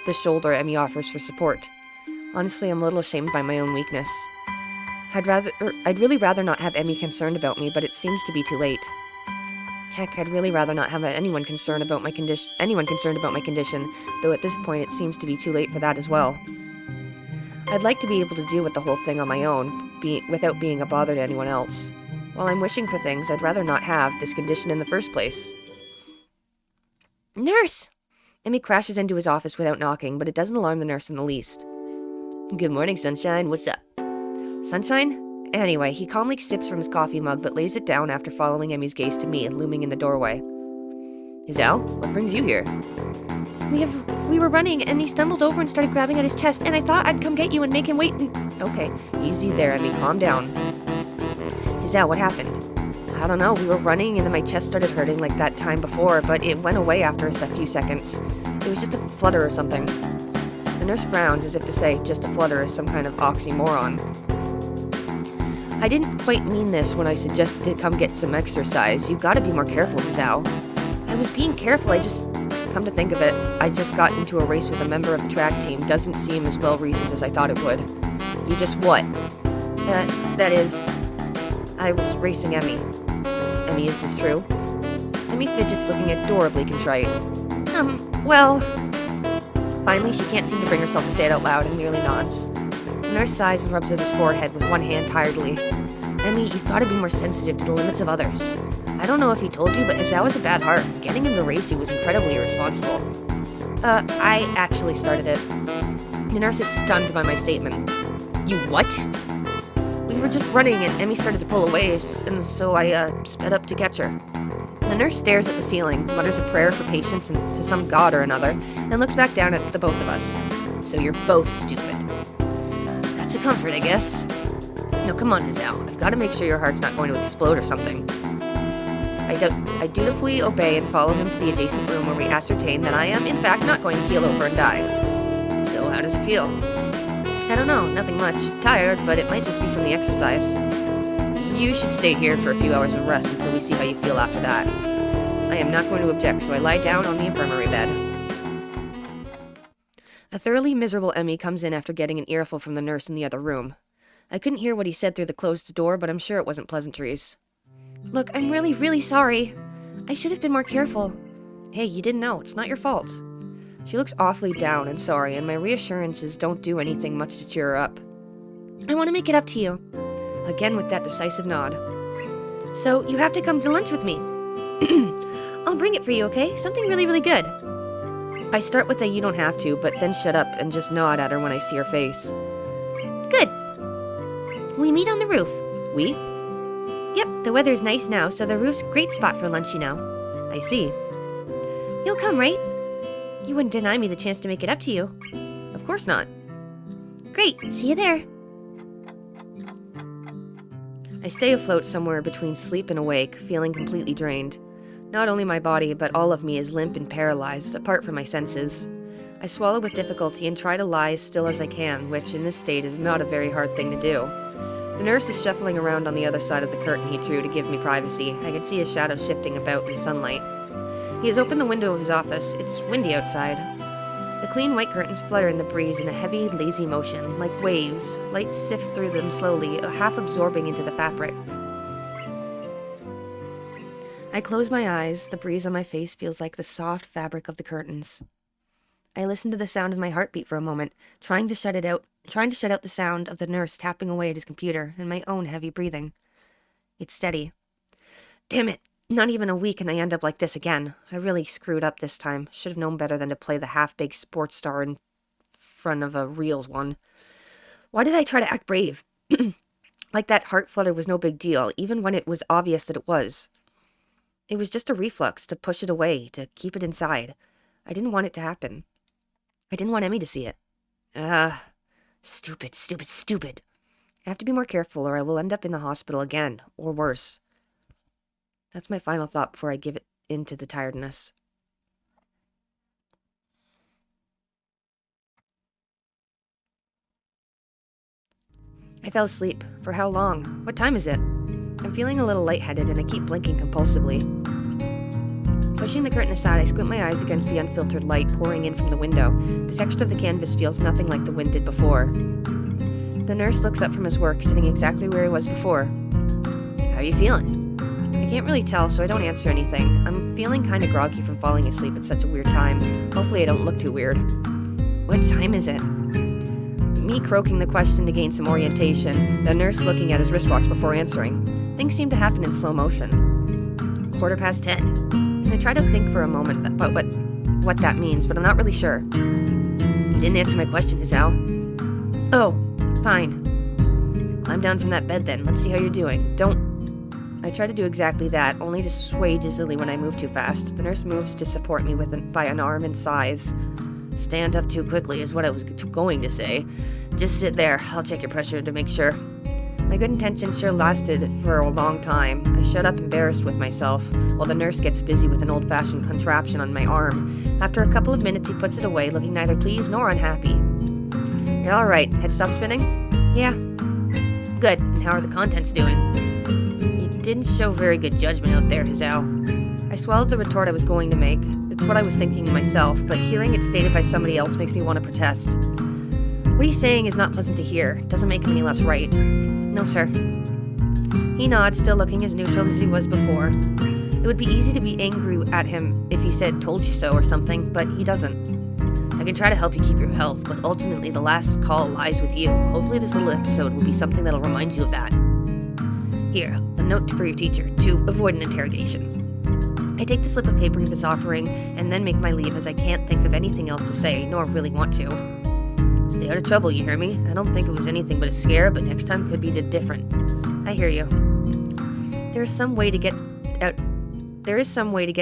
the shoulder Emmy offers for support. Honestly, I'm a little ashamed by my own weakness. I'd really rather not have Emmy concerned about me, but it seems to be too late. Heck, I'd really rather not have anyone concerned about my condition, though at this point it seems to be too late for that as well. I'd like to be able to deal with the whole thing on my own, without being a bother to anyone else. While I'm wishing for things, I'd rather not have this condition in the first place. Nurse! Emmy crashes into his office without knocking, but it doesn't alarm the nurse in the least. Good morning, Sunshine. What's up? Sunshine? Anyway, he calmly sips from his coffee mug, but lays it down after following Emmy's gaze to me, looming in the doorway. Hizao, what brings you here? We were running, and he stumbled over and started grabbing at his chest, and I thought I'd come get you and make him wait and... Okay, easy there, Emmy. Calm down. Hizao, what happened? I don't know. We were running, and then my chest started hurting like that time before, but it went away after a few seconds. It was just a flutter or something. The nurse frowns as if to say, just a flutter is some kind of oxymoron. I didn't quite mean this when I suggested to come get some exercise. You've got to be more careful, Hizao. I was being careful, come to think of it, I just got into a race with a member of the track team. Doesn't seem as well-reasoned as I thought it would. You just what? That is... I was racing Emmy. Emmy, is this true? Emmy fidgets, looking adorably contrite. Well... Finally, she can't seem to bring herself to say it out loud and merely nods. The nurse sighs and rubs at his forehead with one hand tiredly. Emmy, you've got to be more sensitive to the limits of others. I don't know if he told you, but Hizao has a bad heart. Getting him to race you was incredibly irresponsible. I actually started it. The nurse is stunned by my statement. You what? We were just running and Emmy started to pull away, and so I sped up to catch her. The nurse stares at the ceiling, mutters a prayer for patience and to some god or another, and looks back down at the both of us. So you're both stupid. That's a comfort, I guess. No, come on, Hizao. I've got to make sure your heart's not going to explode or something. I dutifully obey and follow him to the adjacent room where we ascertain that I am, in fact, not going to keel over and die. So how does it feel? I don't know, nothing much. Tired, but it might just be from the exercise. You should stay here for a few hours of rest until we see how you feel after that. I am not going to object, so I lie down on the infirmary bed. A thoroughly miserable Emmy comes in after getting an earful from the nurse in the other room. I couldn't hear what he said through the closed door, but I'm sure it wasn't pleasantries. Look, I'm really, really sorry. I should have been more careful. Hey, you didn't know. It's not your fault. She looks awfully down and sorry, and my reassurances don't do anything much to cheer her up. I want to make it up to you. Again with that decisive nod. So, you have to come to lunch with me. I'll bring it for you, okay? Something really, really good. I start with a you don't have to, but then shut up and just nod at her when I see her face. Good. We meet on the roof. We? Yep, the weather's nice now, so the roof's a great spot for lunch, you know. I see. You'll come, right? You wouldn't deny me the chance to make it up to you. Of course not. Great, see you there. I stay afloat somewhere between sleep and awake, feeling completely drained. Not only my body, but all of me is limp and paralyzed, apart from my senses. I swallow with difficulty and try to lie as still as I can, which in this state is not a very hard thing to do. The nurse is shuffling around on the other side of the curtain he drew to give me privacy. I can see his shadow shifting about in the sunlight. He has opened the window of his office. It's windy outside. The clean white curtains flutter in the breeze in a heavy, lazy motion, like waves. Light sifts through them slowly, half absorbing into the fabric. I close my eyes. The breeze on my face feels like the soft fabric of the curtains. I listened to the sound of my heartbeat for a moment, trying to shut out the sound of the nurse tapping away at his computer and my own heavy breathing. It's steady. Damn it! Not even a week and I end up like this again. I really screwed up this time. Should have known better than to play the half-baked sports star in front of a real one. Why did I try to act brave? Like that heart flutter was no big deal, even when it was obvious that it was. It was just a reflex to push it away, to keep it inside. I didn't want it to happen. I didn't want Emmy to see it. Stupid, stupid, stupid. I have to be more careful or I will end up in the hospital again, or worse. That's my final thought before I give it into the tiredness. I fell asleep. For how long? What time is it? I'm feeling a little lightheaded and I keep blinking compulsively. Pushing the curtain aside, I squint my eyes against the unfiltered light pouring in from the window. The texture of the canvas feels nothing like the wind did before. The nurse looks up from his work, sitting exactly where he was before. How are you feeling? I can't really tell, so I don't answer anything. I'm feeling kind of groggy from falling asleep at such a weird time. Hopefully I don't look too weird. What time is it? Me croaking the question to gain some orientation, the nurse looking at his wristwatch before answering. Things seem to happen in slow motion. 10:15. I try to think for a moment about what that means, but I'm not really sure. You didn't answer my question, Hazal. Oh, fine. Climb down from that bed then. Let's see how you're doing. Don't... I try to do exactly that, only to sway dizzily when I move too fast. The nurse moves to support me by an arm and sighs. Stand up too quickly is what I was going to say. Just sit there. I'll check your pressure to make sure. My good intentions sure lasted for a long time. I shut up embarrassed with myself, while the nurse gets busy with an old-fashioned contraption on my arm. After a couple of minutes, he puts it away, looking neither pleased nor unhappy. You're all right. Head stop spinning? Yeah. Good. And how are the contents doing? You didn't show very good judgment out there, Hazal. I swallowed the retort I was going to make. It's what I was thinking myself, but hearing it stated by somebody else makes me want to protest. What he's saying is not pleasant to hear. Doesn't make him any less right. No, sir. He nods, still looking as neutral as he was before. It would be easy to be angry at him if he said, told you so or something, but he doesn't. I can try to help you keep your health, but ultimately the last call lies with you. Hopefully this little episode will be something that'll remind you of that. Here, a note for your teacher, to avoid an interrogation. I take the slip of paper he was offering, and then make my leave as I can't think of anything else to say, nor really want to. Stay out of trouble, you hear me? I don't think it was anything but a scare, but next time could be different. I hear you. There is some way to get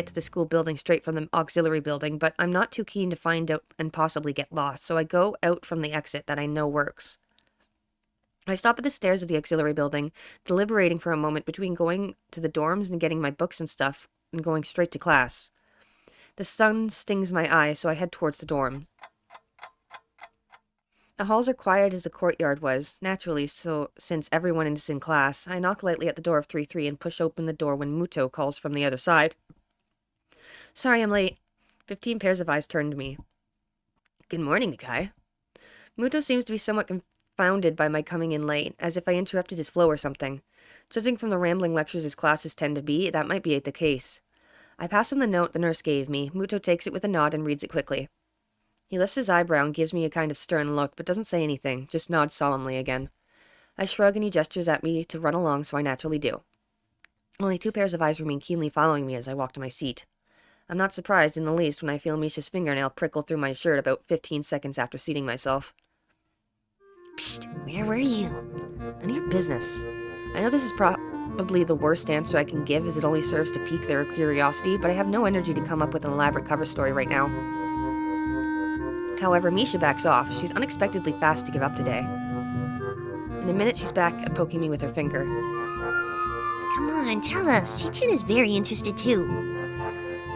to the school building straight from the auxiliary building, but I'm not too keen to find out and possibly get lost, so I go out from the exit that I know works. I stop at the stairs of the auxiliary building, deliberating for a moment between going to the dorms and getting my books and stuff, and going straight to class. The sun stings my eyes, so I head towards the dorm. The halls are quiet as the courtyard was, naturally so since everyone is in class. I knock lightly at the door of 3-3 and push open the door when Muto calls from the other side. Sorry I'm late. 15 pairs of eyes turn to me. Good morning, Nikai. Muto seems to be somewhat confounded by my coming in late, as if I interrupted his flow or something. Judging from the rambling lectures his classes tend to be, that might be the case. I pass him the note the nurse gave me. Muto takes it with a nod and reads it quickly. He lifts his eyebrow and gives me a kind of stern look, but doesn't say anything, just nods solemnly again. I shrug and he gestures at me to run along, so I naturally do. Only 2 pairs of eyes remain keenly following me as I walk to my seat. I'm not surprised in the least when I feel Misha's fingernail prickle through my shirt about 15 seconds after seating myself. Psst, where were you? None of your business. I know this is probably the worst answer I can give, as it only serves to pique their curiosity, but I have no energy to come up with an elaborate cover story right now. However, Misha backs off. She's unexpectedly fast to give up today. In a minute, she's back at poking me with her finger. Come on, tell us. Chichin is very interested too.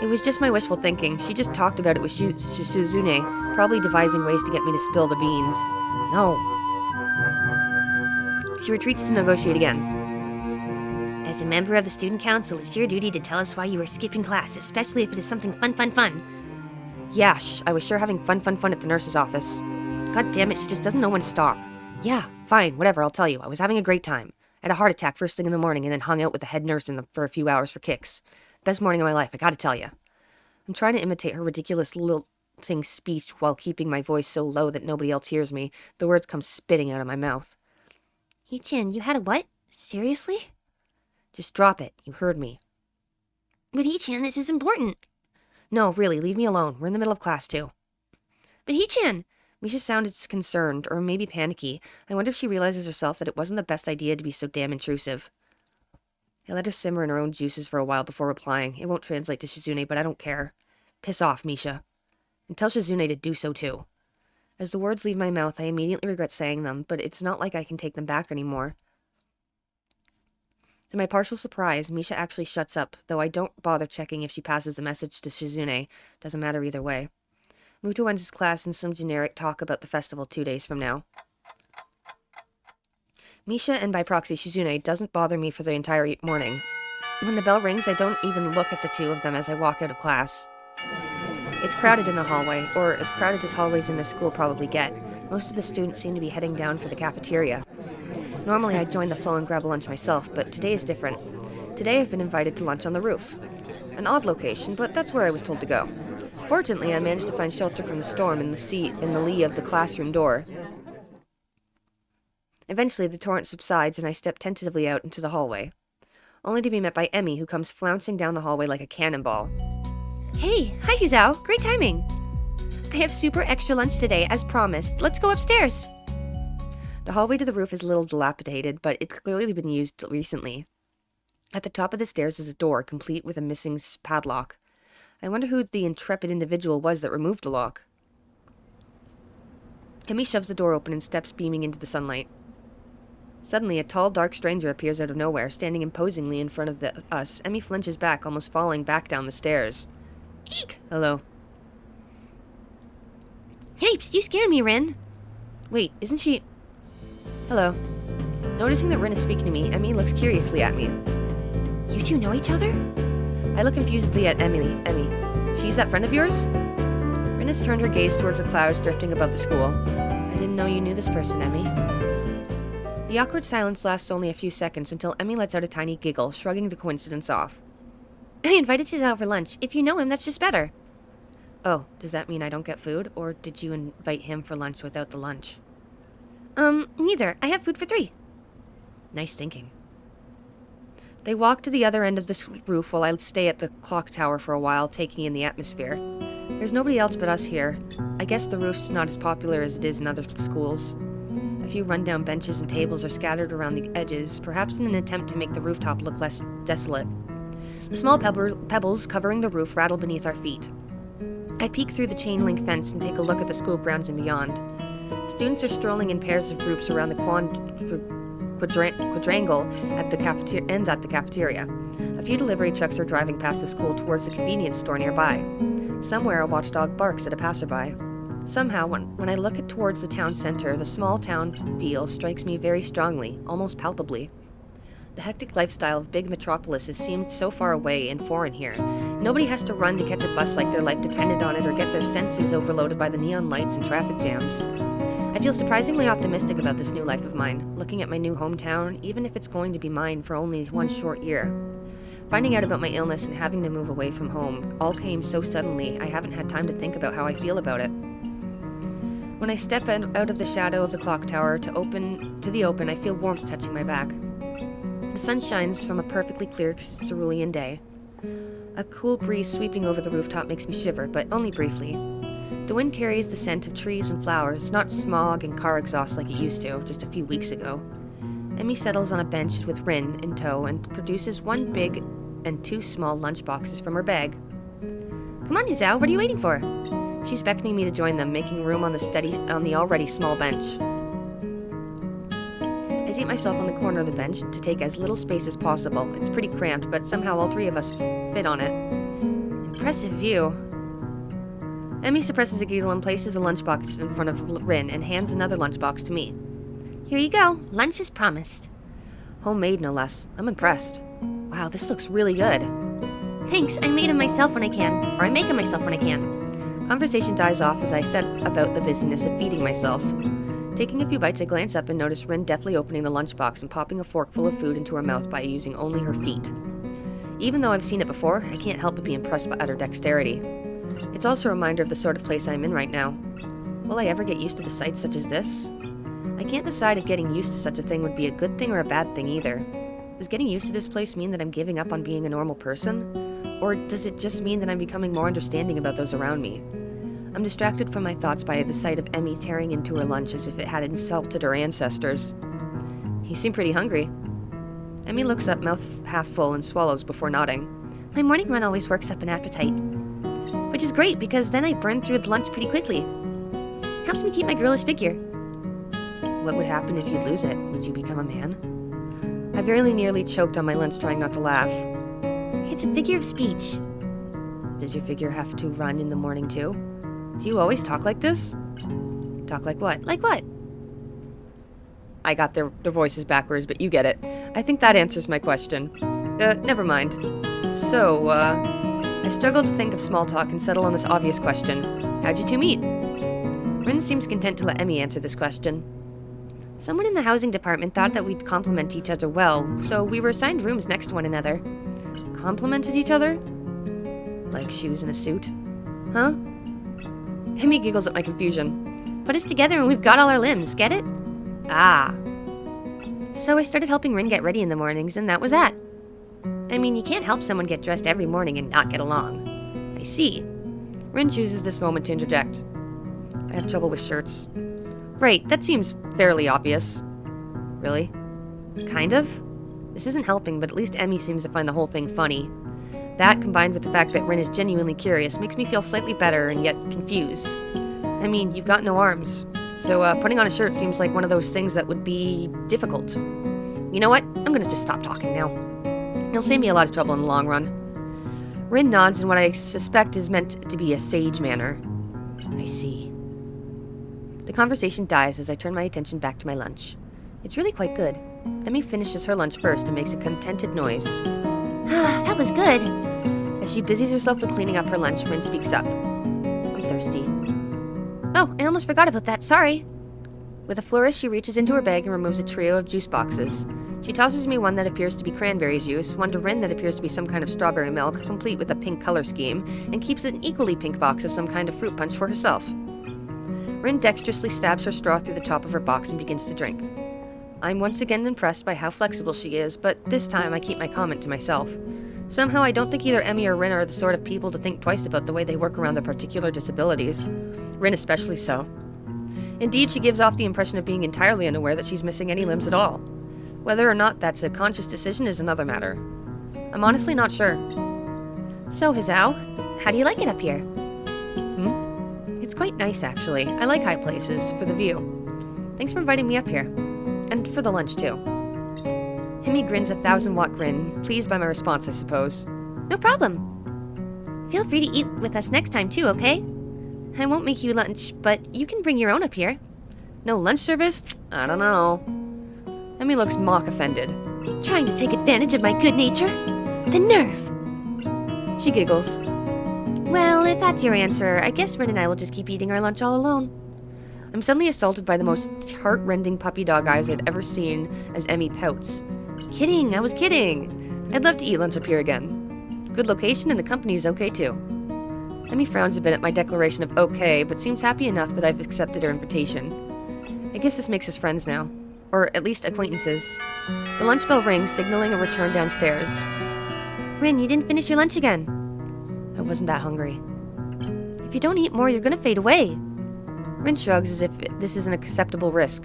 It was just my wishful thinking. She just talked about it with Shizune, probably devising ways to get me to spill the beans. No. She retreats to negotiate again. As a member of the student council, it's your duty to tell us why you were skipping class, especially if it is something fun. Yeah, I was sure having fun at the nurse's office. God damn it, she just doesn't know when to stop. Yeah, fine, whatever, I'll tell you. I was having a great time. I had a heart attack first thing in the morning and then hung out with the head nurse for a few hours for kicks. Best morning of my life, I gotta tell you. I'm trying to imitate her ridiculous halting speech while keeping my voice so low that nobody else hears me. The words come spitting out of my mouth. Hee-chan, you had a what? Seriously? Just drop it. You heard me. But Hee-chan, this is important. No, really, leave me alone. We're in the middle of class, too. But Hee-chan... Misha sounded concerned, or maybe panicky. I wonder if she realizes herself that it wasn't the best idea to be so damn intrusive. I let her simmer in her own juices for a while before replying. It won't translate to Shizune, but I don't care. Piss off, Misha. And tell Shizune to do so too. As the words leave my mouth, I immediately regret saying them, but it's not like I can take them back anymore. To my partial surprise, Misha actually shuts up, though I don't bother checking if she passes the message to Shizune. Doesn't matter either way. Muto ends his class in some generic talk about the festival 2 days from now. Misha, and by proxy Shizune, doesn't bother me for the entire morning. When the bell rings, I don't even look at the two of them as I walk out of class. It's crowded in the hallway, or as crowded as hallways in this school probably get. Most of the students seem to be heading down for the cafeteria. Normally I'd join the flow and grab a lunch myself, but today is different. Today I've been invited to lunch on the roof. An odd location, but that's where I was told to go. Fortunately, I managed to find shelter from the storm in the lee of the classroom door. Eventually, the torrent subsides, and I step tentatively out into the hallway, only to be met by Emmy, who comes flouncing down the hallway like a cannonball. Hey, hi Yuzao, great timing. I have super extra lunch today, as promised. Let's go upstairs. The hallway to the roof is a little dilapidated, but it's clearly been used recently. At the top of the stairs is a door, complete with a missing padlock. I wonder who the intrepid individual was that removed the lock. Emmy shoves the door open and steps beaming into the sunlight. Suddenly, a tall, dark stranger appears out of nowhere, standing imposingly in front of us. Emmy flinches back, almost falling back down the stairs. Eek! Hello. Yipes, you scared me, Rin. Wait, isn't she... Hello. Noticing that Rin is speaking to me, Emmy looks curiously at me. You two know each other? I look confusedly at Emmy. She's that friend of yours? Rin has turned her gaze towards the clouds drifting above the school. I didn't know you knew this person, Emmy. The awkward silence lasts only a few seconds until Emmy lets out a tiny giggle, shrugging the coincidence off. I invited you out for lunch. If you know him, that's just better. Oh, does that mean I don't get food? Or did you invite him for lunch without the lunch? Neither. I have food for 3. Nice thinking. They walk to the other end of the roof while I stay at the clock tower for a while, taking in the atmosphere. There's nobody else but us here. I guess the roof's not as popular as it is in other schools. A few rundown benches and tables are scattered around the edges, perhaps in an attempt to make the rooftop look less desolate. The small pebbles covering the roof rattle beneath our feet. I peek through the chain-link fence and take a look at the school grounds and beyond. Students are strolling in pairs of groups around the quadrangle at the cafeteria. A few delivery trucks are driving past the school towards the convenience store nearby. Somewhere a watchdog barks at a passerby. Somehow, when I look towards the town center, the small town feel strikes me very strongly, almost palpably. The hectic lifestyle of big metropolises seems so far away and foreign here. Nobody has to run to catch a bus like their life depended on it or get their senses overloaded by the neon lights and traffic jams. I feel surprisingly optimistic about this new life of mine, looking at my new hometown, even if it's going to be mine for only one short year. Finding out about my illness and having to move away from home all came so suddenly, I haven't had time to think about how I feel about it. When I step out of the shadow of the clock tower to the open, I feel warmth touching my back. The sun shines from a perfectly clear cerulean day. A cool breeze sweeping over the rooftop makes me shiver, but only briefly. The wind carries the scent of trees and flowers, not smog and car exhaust like it used to, just a few weeks ago. Emmy settles on a bench with Rin in tow and produces 1 big and 2 small lunch boxes from her bag. Come on, Yuzao, what are you waiting for? She's beckoning me to join them, making room on the already small bench. I seat myself on the corner of the bench to take as little space as possible. It's pretty cramped, but somehow all 3 of us fit on it. Impressive view. Emmy suppresses a giggle and places a lunchbox in front of Rin and hands another lunchbox to me. Here you go. Lunch is promised. Homemade, no less. I'm impressed. Wow, this looks really good. Thanks, I made them myself when I can. Or I make them myself when I can. Conversation dies off as I set about the busyness of feeding myself. Taking a few bites, I glance up and notice Rin deftly opening the lunchbox and popping a forkful of food into her mouth by using only her feet. Even though I've seen it before, I can't help but be impressed at her dexterity. It's also a reminder of the sort of place I'm in right now. Will I ever get used to the sights such as this? I can't decide if getting used to such a thing would be a good thing or a bad thing either. Does getting used to this place mean that I'm giving up on being a normal person? Or does it just mean that I'm becoming more understanding about those around me? I'm distracted from my thoughts by the sight of Emmy tearing into her lunch as if it had insulted her ancestors. You seem pretty hungry. Emmy looks up, mouth half full, and swallows before nodding. My morning run always works up an appetite. Which is great, because then I burn through the lunch pretty quickly. Helps me keep my girlish figure. What would happen if you lose it? Would you become a man? I very nearly choked on my lunch trying not to laugh. It's a figure of speech. Does your figure have to run in the morning too? Do you always talk like this? Talk like what? Like what? I got their voices backwards, but you get it. I think that answers my question. Never mind. So, I struggled to think of small talk and settle on this obvious question. How'd you two meet? Rin seems content to let Emmy answer this question. Someone in the housing department thought that we'd complement each other well, so we were assigned rooms next to one another. Complimented each other? Like shoes and a suit? Huh? Emmy giggles at my confusion. Put us together and we've got all our limbs, get it? Ah. So I started helping Rin get ready in the mornings, and that was that. I mean, you can't help someone get dressed every morning and not get along. I see. Rin chooses this moment to interject. I have trouble with shirts. Right, that seems fairly obvious. Really? Kind of? This isn't helping, but at least Emmy seems to find the whole thing funny. That, combined with the fact that Rin is genuinely curious, makes me feel slightly better and yet confused. I mean, you've got no arms, so putting on a shirt seems like one of those things that would be difficult. You know what? I'm gonna just stop talking now. It'll save me a lot of trouble in the long run. Rin nods in what I suspect is meant to be a sage manner. I see. The conversation dies as I turn my attention back to my lunch. It's really quite good. Emmy finishes her lunch first and makes a contented noise. That was good. As she busies herself with cleaning up her lunch, Rin speaks up. I'm thirsty. Oh, I almost forgot about that, sorry. With a flourish, she reaches into her bag and removes a trio of juice boxes. She tosses me one that appears to be cranberry juice, one to Rin that appears to be some kind of strawberry milk, complete with a pink color scheme, and keeps an equally pink box of some kind of fruit punch for herself. Rin dexterously stabs her straw through the top of her box and begins to drink. I'm once again impressed by how flexible she is, but this time I keep my comment to myself. Somehow I don't think either Emmy or Rin are the sort of people to think twice about the way they work around their particular disabilities. Rin especially so. Indeed, she gives off the impression of being entirely unaware that she's missing any limbs at all. Whether or not that's a conscious decision is another matter. I'm honestly not sure. So, Hizao, how do you like it up here? It's quite nice, actually. I like high places, for the view. Thanks for inviting me up here. And for the lunch, too. Emmy grins a 1,000-watt grin, pleased by my response, I suppose. No problem. Feel free to eat with us next time, too, okay? I won't make you lunch, but you can bring your own up here. No lunch service? I don't know. Emmy looks mock offended. Trying to take advantage of my good nature? The nerve! She giggles. Well, if that's your answer, I guess Rin and I will just keep eating our lunch all alone. I'm suddenly assaulted by the most heart-rending puppy dog eyes I'd ever seen as Emmy pouts. Kidding, I was kidding. I'd love to eat lunch up here again. Good location and the company's okay too. Emmy frowns a bit at my declaration of okay, but seems happy enough that I've accepted her invitation. I guess this makes us friends now. Or at least acquaintances. The lunch bell rings, signaling a return downstairs. Rin, you didn't finish your lunch again. I wasn't that hungry. If you don't eat more, you're gonna fade away. Rin shrugs as if this is an acceptable risk.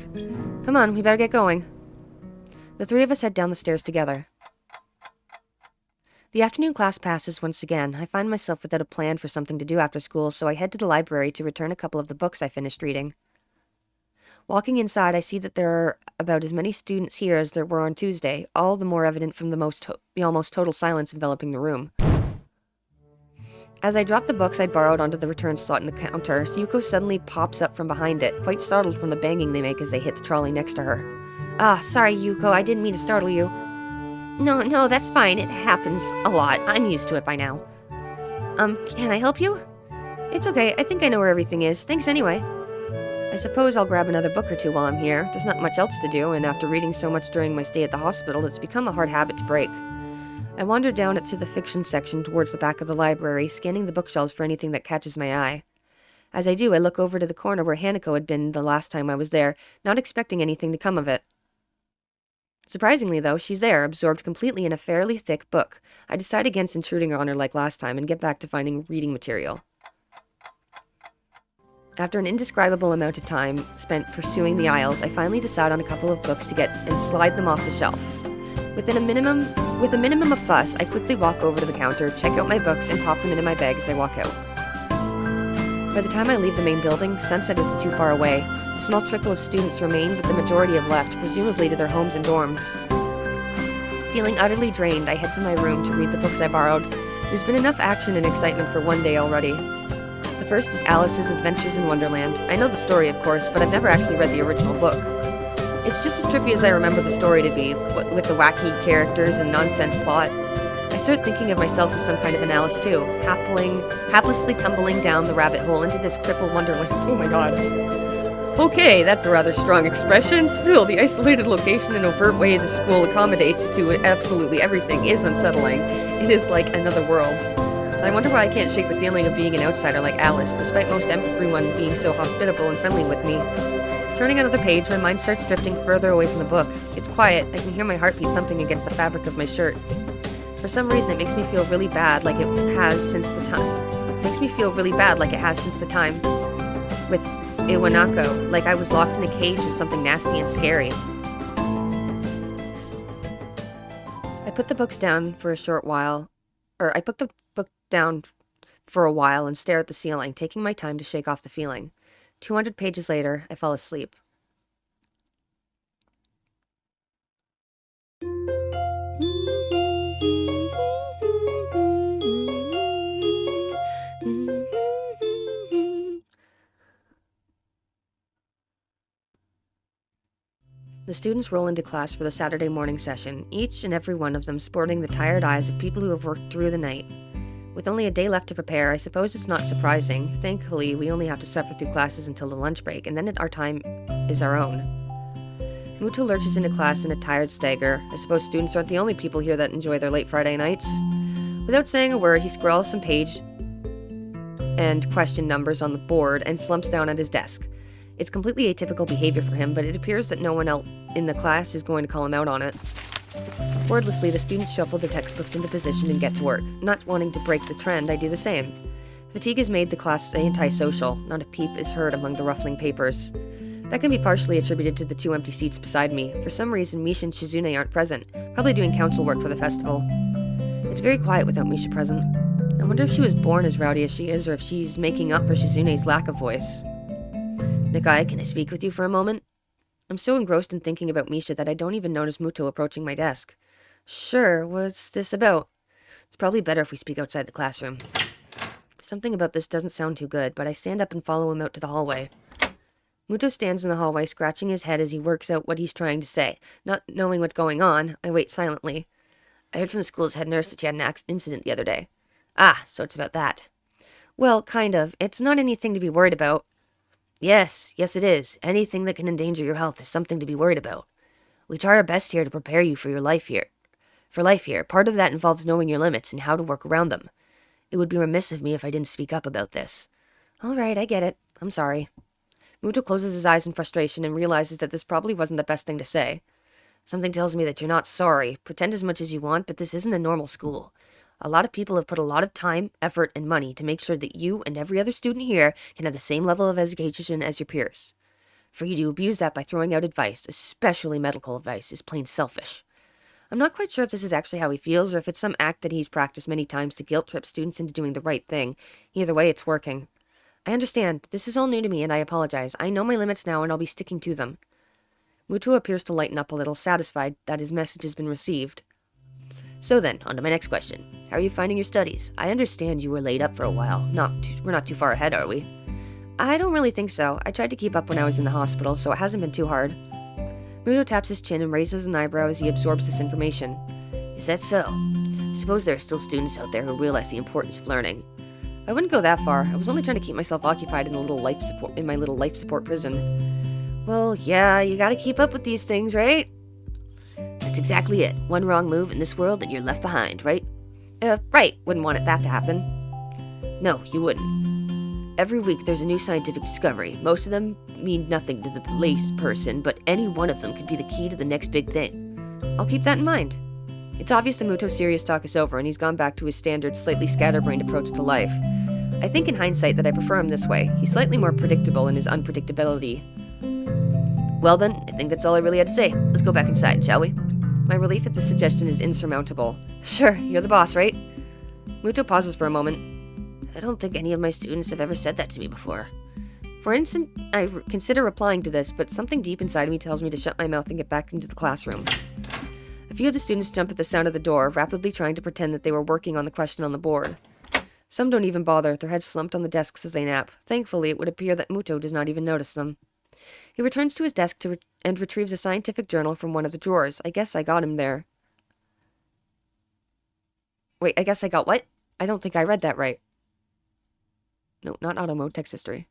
Come on, we better get going. The three of us head down the stairs together. The afternoon class passes once again. I find myself without a plan for something to do after school, so I head to the library to return a couple of the books I finished reading. Walking inside, I see that there are about as many students here as there were on Tuesday, all the more evident from the almost total silence enveloping the room. As I drop the books I'd borrowed onto the return slot in the counter, Yuko suddenly pops up from behind it, quite startled from the banging they make as they hit the trolley next to her. Sorry, Yuko, I didn't mean to startle you. No, that's fine. It happens a lot. I'm used to it by now. Can I help you? It's okay, I think I know where everything is. Thanks anyway. I suppose I'll grab another book or two while I'm here. There's not much else to do, and after reading so much during my stay at the hospital, it's become a hard habit to break. I wander down it to the fiction section towards the back of the library, scanning the bookshelves for anything that catches my eye. As I do, I look over to the corner where Hanako had been the last time I was there, not expecting anything to come of it. Surprisingly, though, she's there, absorbed completely in a fairly thick book. I decide against intruding on her like last time and get back to finding reading material. After an indescribable amount of time spent pursuing the aisles, I finally decide on a couple of books to get and slide them off the shelf. With a minimum of fuss, I quickly walk over to the counter, check out my books, and pop them into my bag as I walk out. By the time I leave the main building, sunset isn't too far away. A small trickle of students remain, but the majority have left, presumably to their homes and dorms. Feeling utterly drained, I head to my room to read the books I borrowed. There's been enough action and excitement for one day already. The first is Alice's Adventures in Wonderland. I know the story, of course, but I've never actually read the original book. It's just as trippy as I remember the story to be, with the wacky characters and nonsense plot. I start thinking of myself as some kind of an Alice too, haplessly tumbling down the rabbit hole into this crippled wonderland. Oh my god. Okay, that's a rather strong expression. Still, the isolated location and overt way the school accommodates to absolutely everything is unsettling. It is like another world. I wonder why I can't shake the feeling of being an outsider like Alice, despite most everyone being so hospitable and friendly with me. Turning another page, my mind starts drifting further away from the book. It's quiet. I can hear my heartbeat thumping against the fabric of my shirt. For some reason, it makes me feel really bad, like it has since the time with Iwanako, like I was locked in a cage with something nasty and scary. I put the book down for a while and stare at the ceiling, taking my time to shake off the feeling. 200 pages later, I fall asleep. The students roll into class for the Saturday morning session, each and every one of them sporting the tired eyes of people who have worked through the night. With only a day left to prepare, I suppose it's not surprising. Thankfully, we only have to suffer through classes until the lunch break, and then our time is our own. Muto lurches into class in a tired stagger. I suppose students aren't the only people here that enjoy their late Friday nights. Without saying a word, he scrawls some page and question numbers on the board and slumps down at his desk. It's completely atypical behavior for him, but it appears that no one else in the class is going to call him out on it. Wordlessly, the students shuffle their textbooks into position and get to work. Not wanting to break the trend, I do the same. Fatigue has made the class antisocial. Not a peep is heard among the ruffling papers. That can be partially attributed to the 2 empty seats beside me. For some reason, Misha and Shizune aren't present, probably doing council work for the festival. It's very quiet without Misha present. I wonder if she was born as rowdy as she is, or if she's making up for Shizune's lack of voice. Nakai, can I speak with you for a moment? I'm so engrossed in thinking about Misha that I don't even notice Muto approaching my desk. Sure, what's this about? It's probably better if we speak outside the classroom. Something about this doesn't sound too good, but I stand up and follow him out to the hallway. Muto stands in the hallway, scratching his head as he works out what he's trying to say. Not knowing what's going on, I wait silently. I heard from the school's head nurse that she had an incident the other day. Ah, so it's about that. Well, kind of. It's not anything to be worried about. Yes, it is. Anything that can endanger your health is something to be worried about. We try our best here to prepare you for life here. Part of that involves knowing your limits and how to work around them. It would be remiss of me if I didn't speak up about this. All right, I get it. I'm sorry. Muto closes his eyes in frustration and realizes that this probably wasn't the best thing to say. Something tells me that you're not sorry. Pretend as much as you want, but this isn't a normal school. A lot of people have put a lot of time, effort, and money to make sure that you and every other student here can have the same level of education as your peers. For you to abuse that by throwing out advice, especially medical advice, is plain selfish. I'm not quite sure if this is actually how he feels or if it's some act that he's practiced many times to guilt-trip students into doing the right thing. Either way, it's working. I understand. This is all new to me, and I apologize. I know my limits now, and I'll be sticking to them. Muto appears to lighten up a little, satisfied that his message has been received. So then, on to my next question. How are you finding your studies? I understand you were laid up for a while. We're not too far ahead, are we? I don't really think so. I tried to keep up when I was in the hospital, so it hasn't been too hard. Muto taps his chin and raises an eyebrow as he absorbs this information. Is that so? I suppose there are still students out there who realize the importance of learning. I wouldn't go that far. I was only trying to keep myself occupied in my little life support prison. Well, yeah, you gotta keep up with these things, right? I That's exactly it. One wrong move in this world and you're left behind, right? Right. Wouldn't want that to happen. No, you wouldn't. Every week there's a new scientific discovery. Most of them mean nothing to the lay person, but any one of them could be the key to the next big thing. I'll keep that in mind. It's obvious that Muto's serious talk is over, and he's gone back to his standard, slightly scatterbrained approach to life. I think in hindsight that I prefer him this way. He's slightly more predictable in his unpredictability. Well then, I think that's all I really had to say. Let's go back inside, shall we? My relief at the suggestion is insurmountable. Sure, you're the boss, right? Muto pauses for a moment. I don't think any of my students have ever said that to me before. For instance, I consider replying to this, but something deep inside of me tells me to shut my mouth and get back into the classroom. A few of the students jump at the sound of the door, rapidly trying to pretend that they were working on the question on the board. Some don't even bother, their heads slumped on the desks as they nap. Thankfully, it would appear that Muto does not even notice them. He returns to his desk and retrieves a scientific journal from one of the drawers. I guess I got him there. Wait, I guess I got what? I don't think I read that right. No, not auto mode, text history.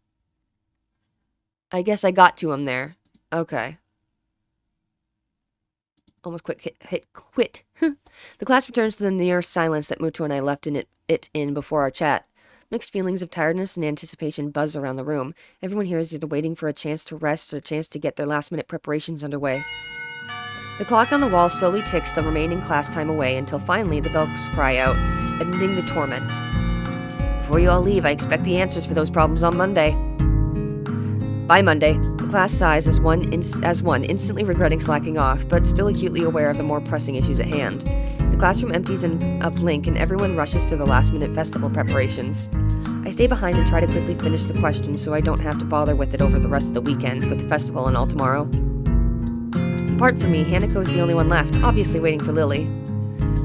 I guess I got to him there. Okay. Almost hit quit. The class returns to the near silence that Muto and I left it in before our chat. Mixed feelings of tiredness and anticipation buzz around the room. Everyone here is either waiting for a chance to rest or a chance to get their last-minute preparations underway. The clock on the wall slowly ticks the remaining class time away until finally the bells cry out, ending the torment. Before you all leave, I expect the answers for those problems on Monday. By Monday, the class sighs as one instantly regretting slacking off, but still acutely aware of the more pressing issues at hand. The classroom empties in a blink and everyone rushes to the last-minute festival preparations. I stay behind and try to quickly finish the questions so I don't have to bother with it over the rest of the weekend, with the festival and all tomorrow. Apart from me, Hanako is the only one left, obviously waiting for Lily.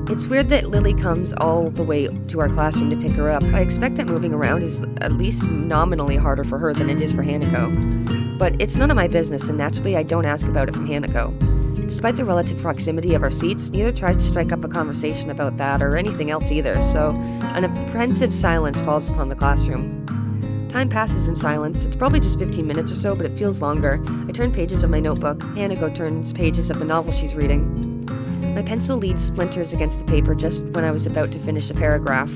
It's weird that Lily comes all the way to our classroom to pick her up. I expect that moving around is at least nominally harder for her than it is for Hanako. But it's none of my business, and naturally I don't ask about it from Hanako. Despite the relative proximity of our seats, neither tries to strike up a conversation about that or anything else either, so an apprehensive silence falls upon the classroom. Time passes in silence. It's probably just 15 minutes or so, but it feels longer. I turn pages of my notebook. Hanako turns pages of the novel she's reading. My pencil lead splinters against the paper just when I was about to finish a paragraph.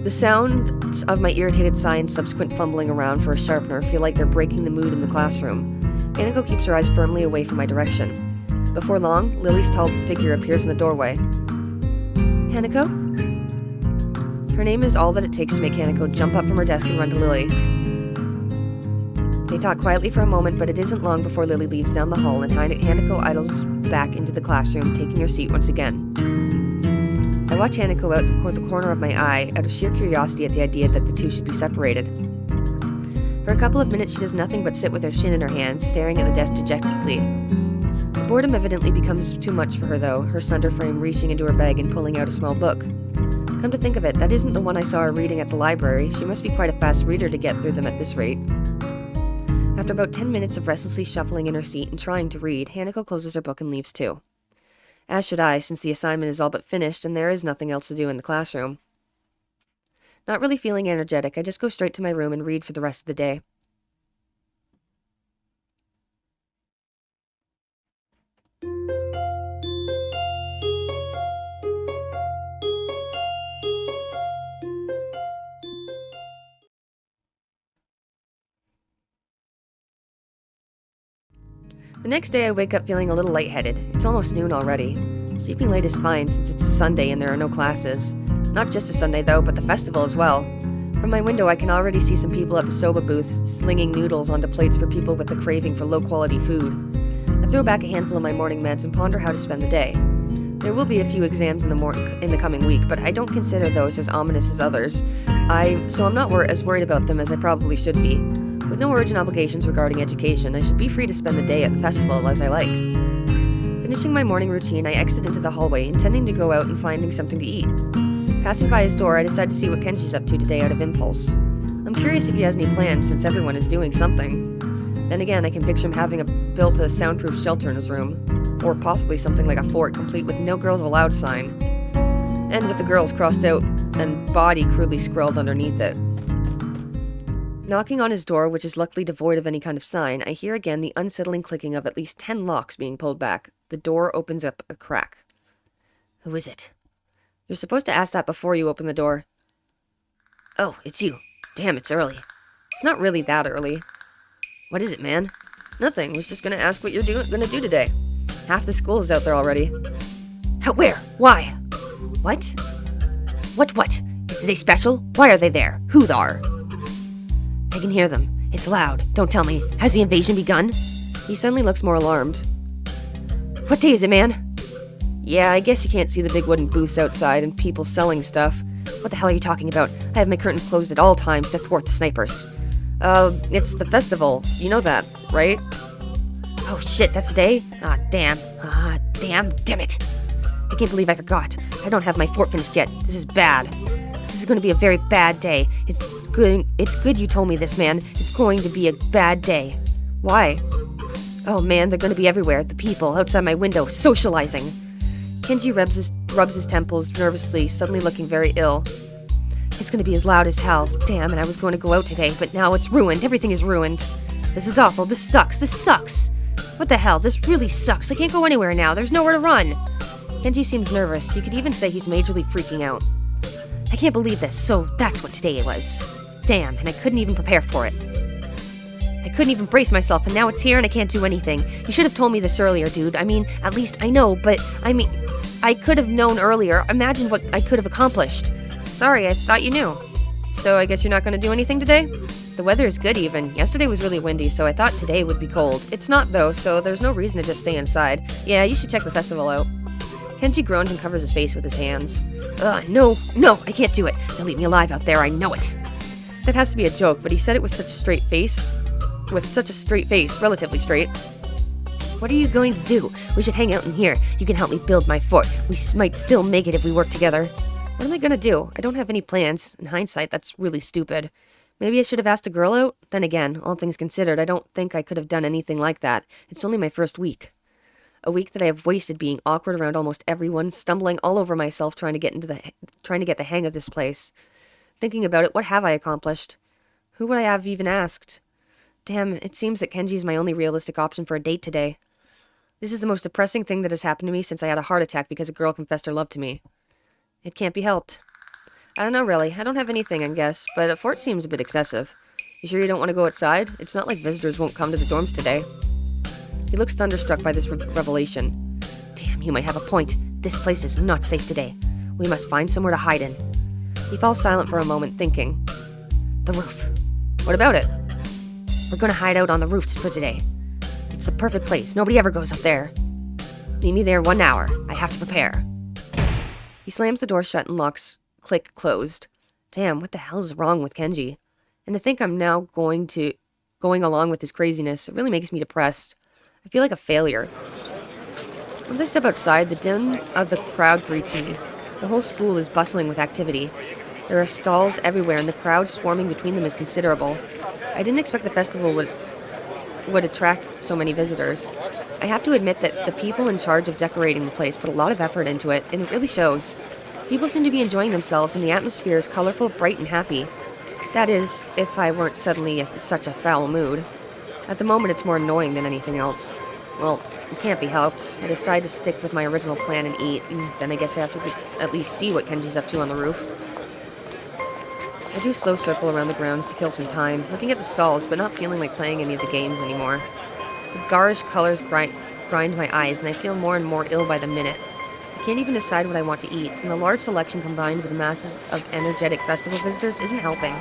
The sounds of my irritated sigh and subsequent fumbling around for a sharpener feel like they're breaking the mood in the classroom. Hanako keeps her eyes firmly away from my direction. Before long, Lily's tall figure appears in the doorway. Hanako? Her name is all that it takes to make Hanako jump up from her desk and run to Lily. They talk quietly for a moment, but it isn't long before Lily leaves down the hall and Hanako idles back into the classroom, taking her seat once again. I watch Hanako out the corner of my eye, out of sheer curiosity at the idea that the two should be separated. For a couple of minutes she does nothing but sit with her shin in her hand, staring at the desk dejectedly. The boredom evidently becomes too much for her though, her slender frame reaching into her bag and pulling out a small book. Come to think of it, that isn't the one I saw her reading at the library. She must be quite a fast reader to get through them at this rate. After about 10 minutes of restlessly shuffling in her seat and trying to read, Hanako closes her book and leaves too. As should I, since the assignment is all but finished and there is nothing else to do in the classroom. Not really feeling energetic, I just go straight to my room and read for the rest of the day. The next day I wake up feeling a little lightheaded. It's almost noon already. Sleeping late is fine since it's a Sunday and there are no classes. Not just a Sunday though, but the festival as well. From my window I can already see some people at the soba booth slinging noodles onto plates for people with a craving for low-quality food. I throw back a handful of my morning meds and ponder how to spend the day. There will be a few exams in the coming week, but I don't consider those as ominous as others. So I'm not as worried about them as I probably should be. With no urgent obligations regarding education, I should be free to spend the day at the festival as I like. Finishing my morning routine, I exit into the hallway, intending to go out and finding something to eat. Passing by his door, I decide to see what Kenji's up to today out of impulse. I'm curious if he has any plans, since everyone is doing something. Then again, I can picture him having built a soundproof shelter in his room, or possibly something like a fort complete with no girls allowed sign, and with the girls crossed out and body crudely scrawled underneath it. Knocking on his door, which is luckily devoid of any kind of sign, I hear again the unsettling clicking of at least 10 locks being pulled back. The door opens up a crack. Who is it? You're supposed to ask that before you open the door. Oh, it's you. Damn, it's early. It's not really that early. What is it, man? Nothing. Was just gonna ask what you're gonna do today. Half the school is out there already. Where? Why? What? What? Is today special? Why are they there? Who are? I can hear them. It's loud. Don't tell me. Has the invasion begun? He suddenly looks more alarmed. What day is it, man? Yeah, I guess you can't see the big wooden booths outside and people selling stuff. What the hell are you talking about? I have my curtains closed at all times to thwart the snipers. It's the festival. You know that, right? Oh shit, that's the day? Damn it. I can't believe I forgot. I don't have my fort finished yet. This is bad. This is going to be a very bad day. It's good you told me this, man. It's going to be a bad day. Why? Oh man, they're going to be everywhere. The people outside my window, socializing. Kenji rubs his temples nervously, suddenly looking very ill. It's going to be as loud as hell. Damn, and I was going to go out today, but now it's ruined. Everything is ruined. This is awful. This sucks. What the hell? This really sucks. I can't go anywhere now. There's nowhere to run. Kenji seems nervous. You could even say he's majorly freaking out. I can't believe this. So that's what today was. Damn, and I couldn't even prepare for it. I couldn't even brace myself, and now it's here and I can't do anything. You should have told me this earlier, dude. I mean, at least I know, but I could have known earlier. Imagine what I could have accomplished. Sorry, I thought you knew. So I guess you're not going to do anything today? The weather is good even. Yesterday was really windy, so I thought today would be cold. It's not though, so there's no reason to just stay inside. Yeah, you should check the festival out. Kenji groans and covers his face with his hands. No, I can't do it. They'll leave me alive out there, I know it. That has to be a joke, but he said it with such a straight face. Relatively straight. What are you going to do? We should hang out in here. You can help me build my fort. We might still make it if we work together. What am I gonna do? I don't have any plans. In hindsight, that's really stupid. Maybe I should have asked a girl out? Then again, all things considered, I don't think I could have done anything like that. It's only my first week. A week that I have wasted being awkward around almost everyone, stumbling all over myself trying to get the hang of this place. Thinking about it, what have I accomplished? Who would I have even asked? Damn, it seems that Kenji is my only realistic option for a date today. This is the most depressing thing that has happened to me since I had a heart attack because a girl confessed her love to me. It can't be helped. I don't know, really. I don't have anything, I guess, but a fort seems a bit excessive. You sure you don't want to go outside? It's not like visitors won't come to the dorms today. He looks thunderstruck by this revelation. Damn, you might have a point. This place is not safe today. We must find somewhere to hide in. He falls silent for a moment, thinking. The roof. What about it? We're gonna hide out on the roof for today. It's the perfect place. Nobody ever goes up there. Meet me there 1 hour. I have to prepare. He slams the door shut and locks, click, closed. Damn, what the hell is wrong with Kenji? And to think I'm now going along with his craziness, it really makes me depressed. I feel like a failure. Once I step outside, the din of the crowd greets me. The whole school is bustling with activity. There are stalls everywhere, and the crowd swarming between them is considerable. I didn't expect the festival would attract so many visitors. I have to admit that the people in charge of decorating the place put a lot of effort into it, and it really shows. People seem to be enjoying themselves, and the atmosphere is colorful, bright, and happy. That is, if I weren't suddenly in such a foul mood. At the moment, it's more annoying than anything else. Well, it can't be helped. I decide to stick with my original plan and eat, and then I guess I have to at least see what Kenji's up to on the roof. I do a slow circle around the grounds to kill some time, looking at the stalls, but not feeling like playing any of the games anymore. The garish colors grind my eyes, and I feel more and more ill by the minute. I can't even decide what I want to eat, and the large selection combined with the masses of energetic festival visitors isn't helping.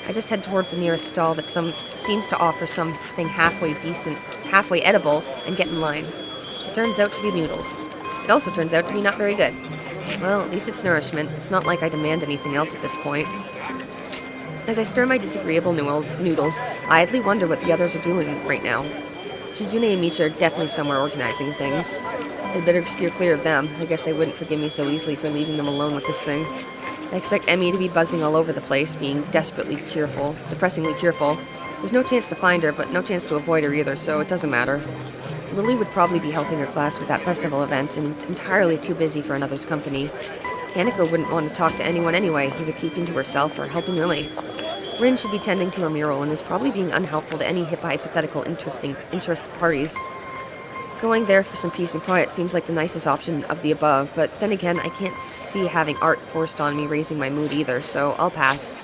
I just head towards the nearest stall that seems to offer something halfway decent, halfway edible, and get in line. It turns out to be noodles. It also turns out to be not very good. Well, at least it's nourishment. It's not like I demand anything else at this point. As I stir my disagreeable noodles, I idly wonder what the others are doing right now. Shizune and Misha are definitely somewhere organizing things. I'd better steer clear of them. I guess they wouldn't forgive me so easily for leaving them alone with this thing. I expect Emmy to be buzzing all over the place, being depressingly cheerful. There's no chance to find her, but no chance to avoid her either, so it doesn't matter. Lily would probably be helping her class with that festival event, and entirely too busy for another's company. Kaneko wouldn't want to talk to anyone anyway, either keeping to herself or helping Lily. Rin should be tending to her mural and is probably being unhelpful to any hypothetical interest parties. Going there for some peace and quiet seems like the nicest option of the above, but then again, I can't see having art forced on me raising my mood either, so I'll pass.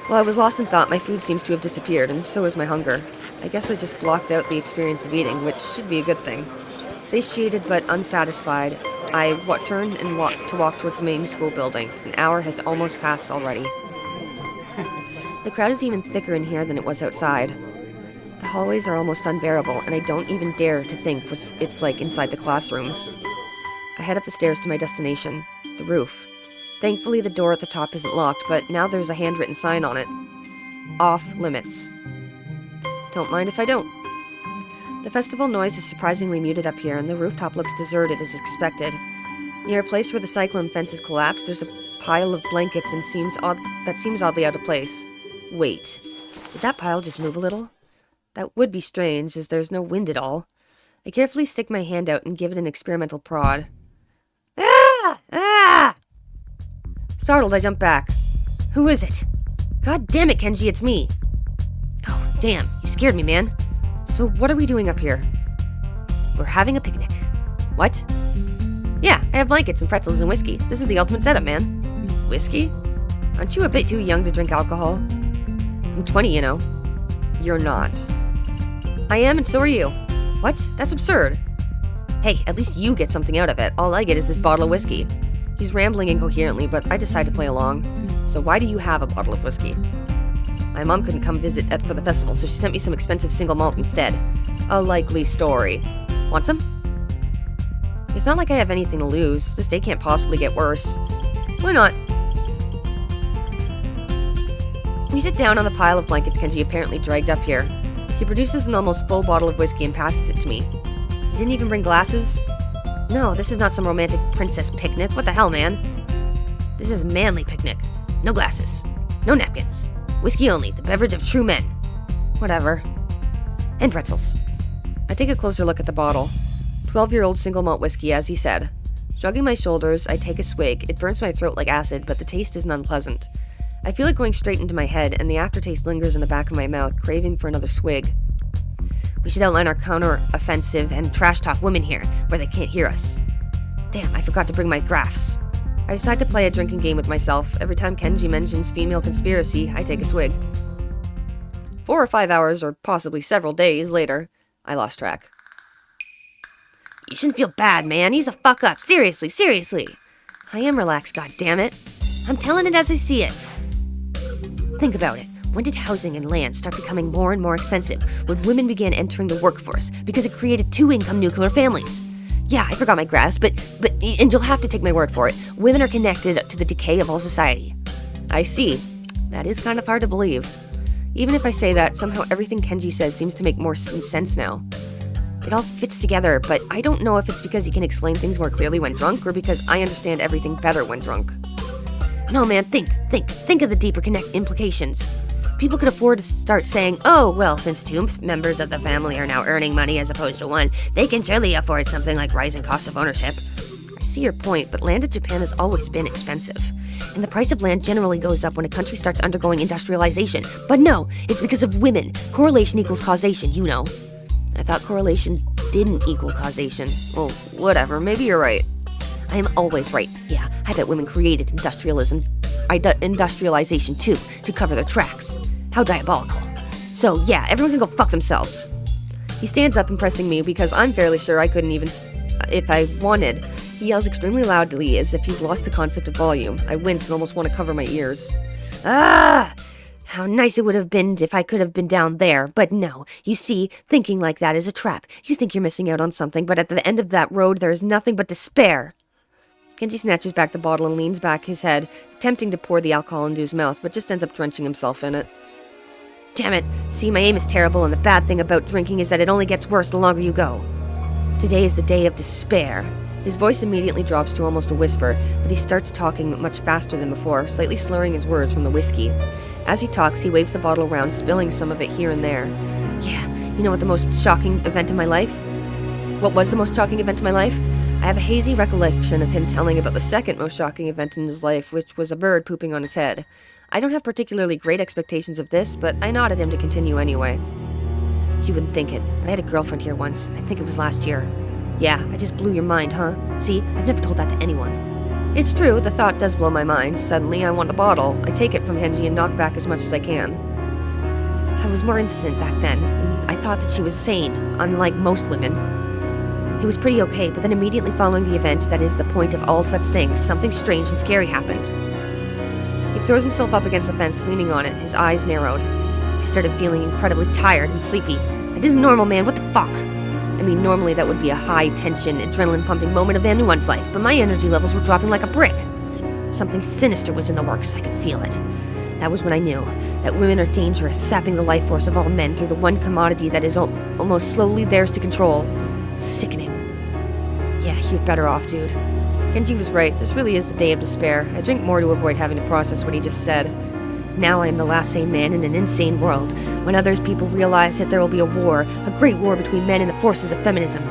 While I was lost in thought, my food seems to have disappeared, and so is my hunger. I guess I just blocked out the experience of eating, which should be a good thing. Satiated but unsatisfied, I turned and walk towards the main school building. An hour has almost passed already. The crowd is even thicker in here than it was outside. The hallways are almost unbearable, and I don't even dare to think what it's like inside the classrooms. I head up the stairs to my destination, the roof. Thankfully, the door at the top isn't locked, but now there's a handwritten sign on it. Off limits. Don't mind if I don't. The festival noise is surprisingly muted up here, and the rooftop looks deserted as expected. Near a place where the cyclone fence has collapsed, there's a pile of blankets and seems oddly out of place. Wait, did that pile just move a little? That would be strange, as there's no wind at all. I carefully stick my hand out and give it an experimental prod. Ah! Ah! Startled, I jump back. Who is it? God damn it, Kenji, it's me. Oh, damn, you scared me, man. So what are we doing up here? We're having a picnic. What? Yeah, I have blankets and pretzels and whiskey. This is the ultimate setup, man. Whiskey? Aren't you a bit too young to drink alcohol? I'm 20, you know. You're not. I am, and so are you. What? That's absurd. Hey, at least you get something out of it. All I get is this bottle of whiskey. He's rambling incoherently, but I decide to play along. So why do you have a bottle of whiskey? My mom couldn't come visit for the festival, so she sent me some expensive single malt instead. A likely story. Want some? It's not like I have anything to lose. This day can't possibly get worse. Why not? We sit down on the pile of blankets Kenji apparently dragged up here. He produces an almost full bottle of whiskey and passes it to me. He didn't even bring glasses? No, this is not some romantic princess picnic. What the hell, man? This is a manly picnic. No glasses. No napkins. Whiskey only, the beverage of true men. Whatever. And pretzels. I take a closer look at the bottle. 12-year-old single malt whiskey, as he said. Shrugging my shoulders, I take a swig. It burns my throat like acid, but the taste isn't unpleasant. I feel it going straight into my head, and the aftertaste lingers in the back of my mouth, craving for another swig. We should outline our counter-offensive and trash-talk women here, where they can't hear us. Damn, I forgot to bring my graphs. I decide to play a drinking game with myself. Every time Kenji mentions female conspiracy, I take a swig. 4 or 5 hours, or possibly several days later, I lost track. You shouldn't feel bad, man. He's a fuck up. Seriously, seriously. I am relaxed, goddammit. I'm telling it as I see it. Think about it. When did housing and land start becoming more and more expensive? When women began entering the workforce, because it created 2-income nuclear families. Yeah, I forgot my graphs, but and you'll have to take my word for it. Women are connected to the decay of all society. I see. That is kind of hard to believe. Even if I say that, somehow everything Kenji says seems to make more sense now. It all fits together, but I don't know if it's because he can explain things more clearly when drunk, or because I understand everything better when drunk. No, man, think of the deeper implications. People could afford to start saying, oh, well, since 2 members of the family are now earning money as opposed to 1, they can surely afford something like rising costs of ownership. I see your point, but land in Japan has always been expensive. And the price of land generally goes up when a country starts undergoing industrialization. But no, it's because of women. Correlation equals causation, you know. I thought correlation didn't equal causation. Well, whatever, maybe you're right. I am always right. Yeah, I bet women created industrialization too, to cover their tracks. How diabolical. So yeah, everyone can go fuck themselves. He stands up, impressing me because I'm fairly sure I couldn't even if I wanted. He yells extremely loudly as if he's lost the concept of volume. I wince and almost want to cover my ears. Ah! How nice it would have been if I could have been down there, but no. You see, thinking like that is a trap. You think you're missing out on something, but at the end of that road there is nothing but despair. Kenji snatches back the bottle and leans back his head, attempting to pour the alcohol into his mouth, but just ends up drenching himself in it. Damn it! See, my aim is terrible, and the bad thing about drinking is that it only gets worse the longer you go. Today is the day of despair. His voice immediately drops to almost a whisper, but he starts talking much faster than before, slightly slurring his words from the whiskey. As he talks, he waves the bottle around, spilling some of it here and there. Yeah, you know what the most shocking event of my life? What was the most shocking event of my life? I have a hazy recollection of him telling about the second most shocking event in his life, which was a bird pooping on his head. I don't have particularly great expectations of this, but I nod at him to continue anyway. You wouldn't think it, but I had a girlfriend here once. I think it was last year. Yeah, I just blew your mind, huh? See, I've never told that to anyone. It's true, the thought does blow my mind. Suddenly, I want the bottle. I take it from Kenji and knock back as much as I can. I was more innocent back then, and I thought that she was sane, unlike most women. It was pretty okay, but then immediately following the event that is the point of all such things, something strange and scary happened. He throws himself up against the fence, leaning on it, his eyes narrowed. I started feeling incredibly tired and sleepy. It isn't normal, man, what the fuck? I mean, normally that would be a high-tension, adrenaline-pumping moment of anyone's life, but my energy levels were dropping like a brick. Something sinister was in the works, I could feel it. That was when I knew that women are dangerous, sapping the life force of all men through the one commodity that is almost slowly theirs to control. Sickening. Yeah, you're better off, dude. Kenji was right, this really is the day of despair. I drink more to avoid having to process what he just said. Now I am the last sane man in an insane world, when others people realize that there will be a war, a great war between men and the forces of feminism.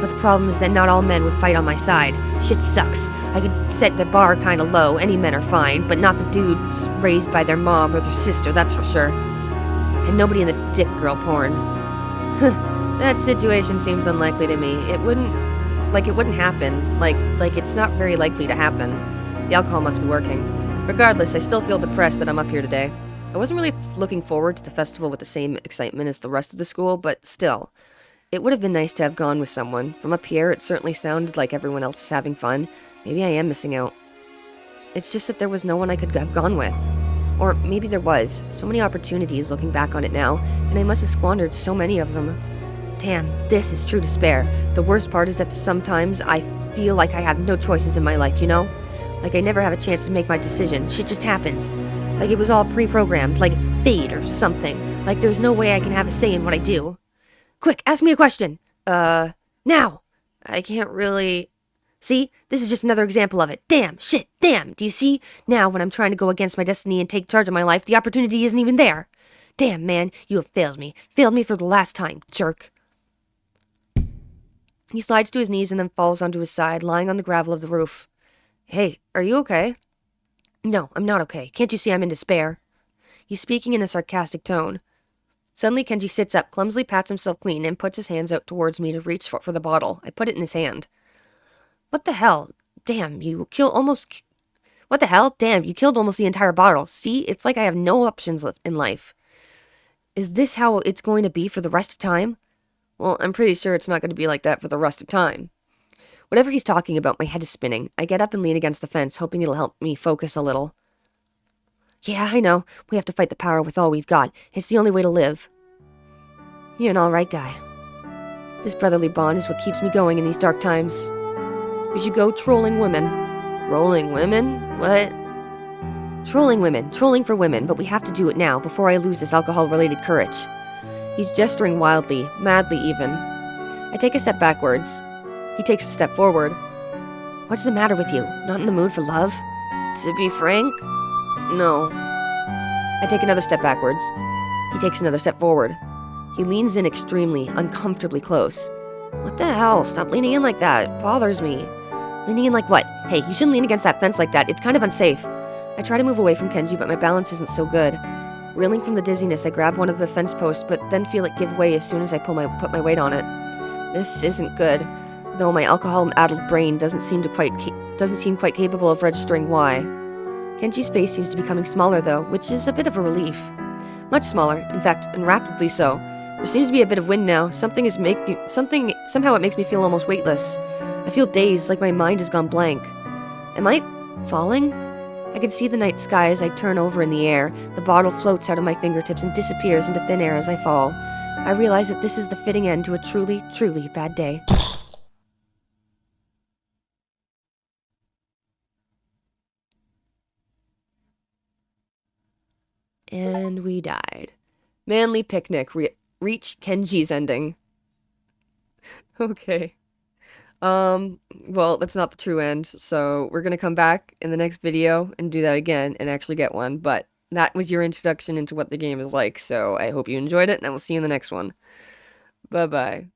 But the problem is that not all men would fight on my side. Shit sucks. I could set the bar kinda low, any men are fine, but not the dudes raised by their mom or their sister, that's for sure. And nobody in the dick girl porn. That situation seems unlikely to me. It wouldn't happen. Like it's not very likely to happen. The alcohol must be working. Regardless, I still feel depressed that I'm up here today. I wasn't really looking forward to the festival with the same excitement as the rest of the school, but still. It would have been nice to have gone with someone. From up here, it certainly sounded like everyone else is having fun. Maybe I am missing out. It's just that there was no one I could have gone with. Or maybe there was. So many opportunities looking back on it now, and I must have squandered so many of them. Damn, this is true despair. The worst part is that sometimes I feel like I have no choices in my life, you know? Like I never have a chance to make my decision. Shit just happens. Like it was all pre-programmed, like fate or something. Like there's no way I can have a say in what I do. Quick, ask me a question. Now. I can't really... See? This is just another example of it. Damn, shit, damn. Do you see? Now, when I'm trying to go against my destiny and take charge of my life, the opportunity isn't even there. Damn, man, you have failed me. Failed me for the last time, jerk. He slides to his knees and then falls onto his side, lying on the gravel of the roof. Hey, are you okay? No, I'm not okay. Can't you see I'm in despair? He's speaking in a sarcastic tone. Suddenly, Kenji sits up, clumsily pats himself clean, and puts his hands out towards me to reach for the bottle. I put it in his hand. What the hell? Damn, you killed almost... What the hell? Damn, you killed almost the entire bottle. See? It's like I have no options in life. Is this how it's going to be for the rest of time? Well, I'm pretty sure it's not going to be like that for the rest of time. Whatever he's talking about, my head is spinning. I get up and lean against the fence, hoping it'll help me focus a little. Yeah, I know. We have to fight the power with all we've got. It's the only way to live. You're an alright guy. This brotherly bond is what keeps me going in these dark times. We should go trolling women. Rolling women? What? Trolling women. Trolling for women, but we have to do it now, before I lose this alcohol-related courage. He's gesturing wildly, madly even. I take a step backwards. He takes a step forward. What's the matter with you? Not in the mood for love? To be frank, no. I take another step backwards. He takes another step forward. He leans in extremely, uncomfortably close. What the hell? Stop leaning in like that. It bothers me. Leaning in like what? Hey, you shouldn't lean against that fence like that. It's kind of unsafe. I try to move away from Kenji, but my balance isn't so good. Reeling from the dizziness, I grab one of the fence posts, but then feel it give way as soon as I put my weight on it. This isn't good, though my alcohol-addled brain doesn't seem quite capable of registering why. Kenji's face seems to be becoming smaller, though, which is a bit of a relief. Much smaller, in fact, and rapidly so. There seems to be a bit of wind now. Somehow it makes me feel almost weightless. I feel dazed, like my mind has gone blank. Am I falling? I can see the night sky as I turn over in the air. The bottle floats out of my fingertips and disappears into thin air as I fall. I realize that this is the fitting end to a truly, truly bad day. And we died. Manly picnic. Reach Kenji's ending. Okay. Well, that's not the true end, so we're gonna come back in the next video and do that again and actually get one, but that was your introduction into what the game is like, so I hope you enjoyed it, and I will see you in the next one. Bye-bye.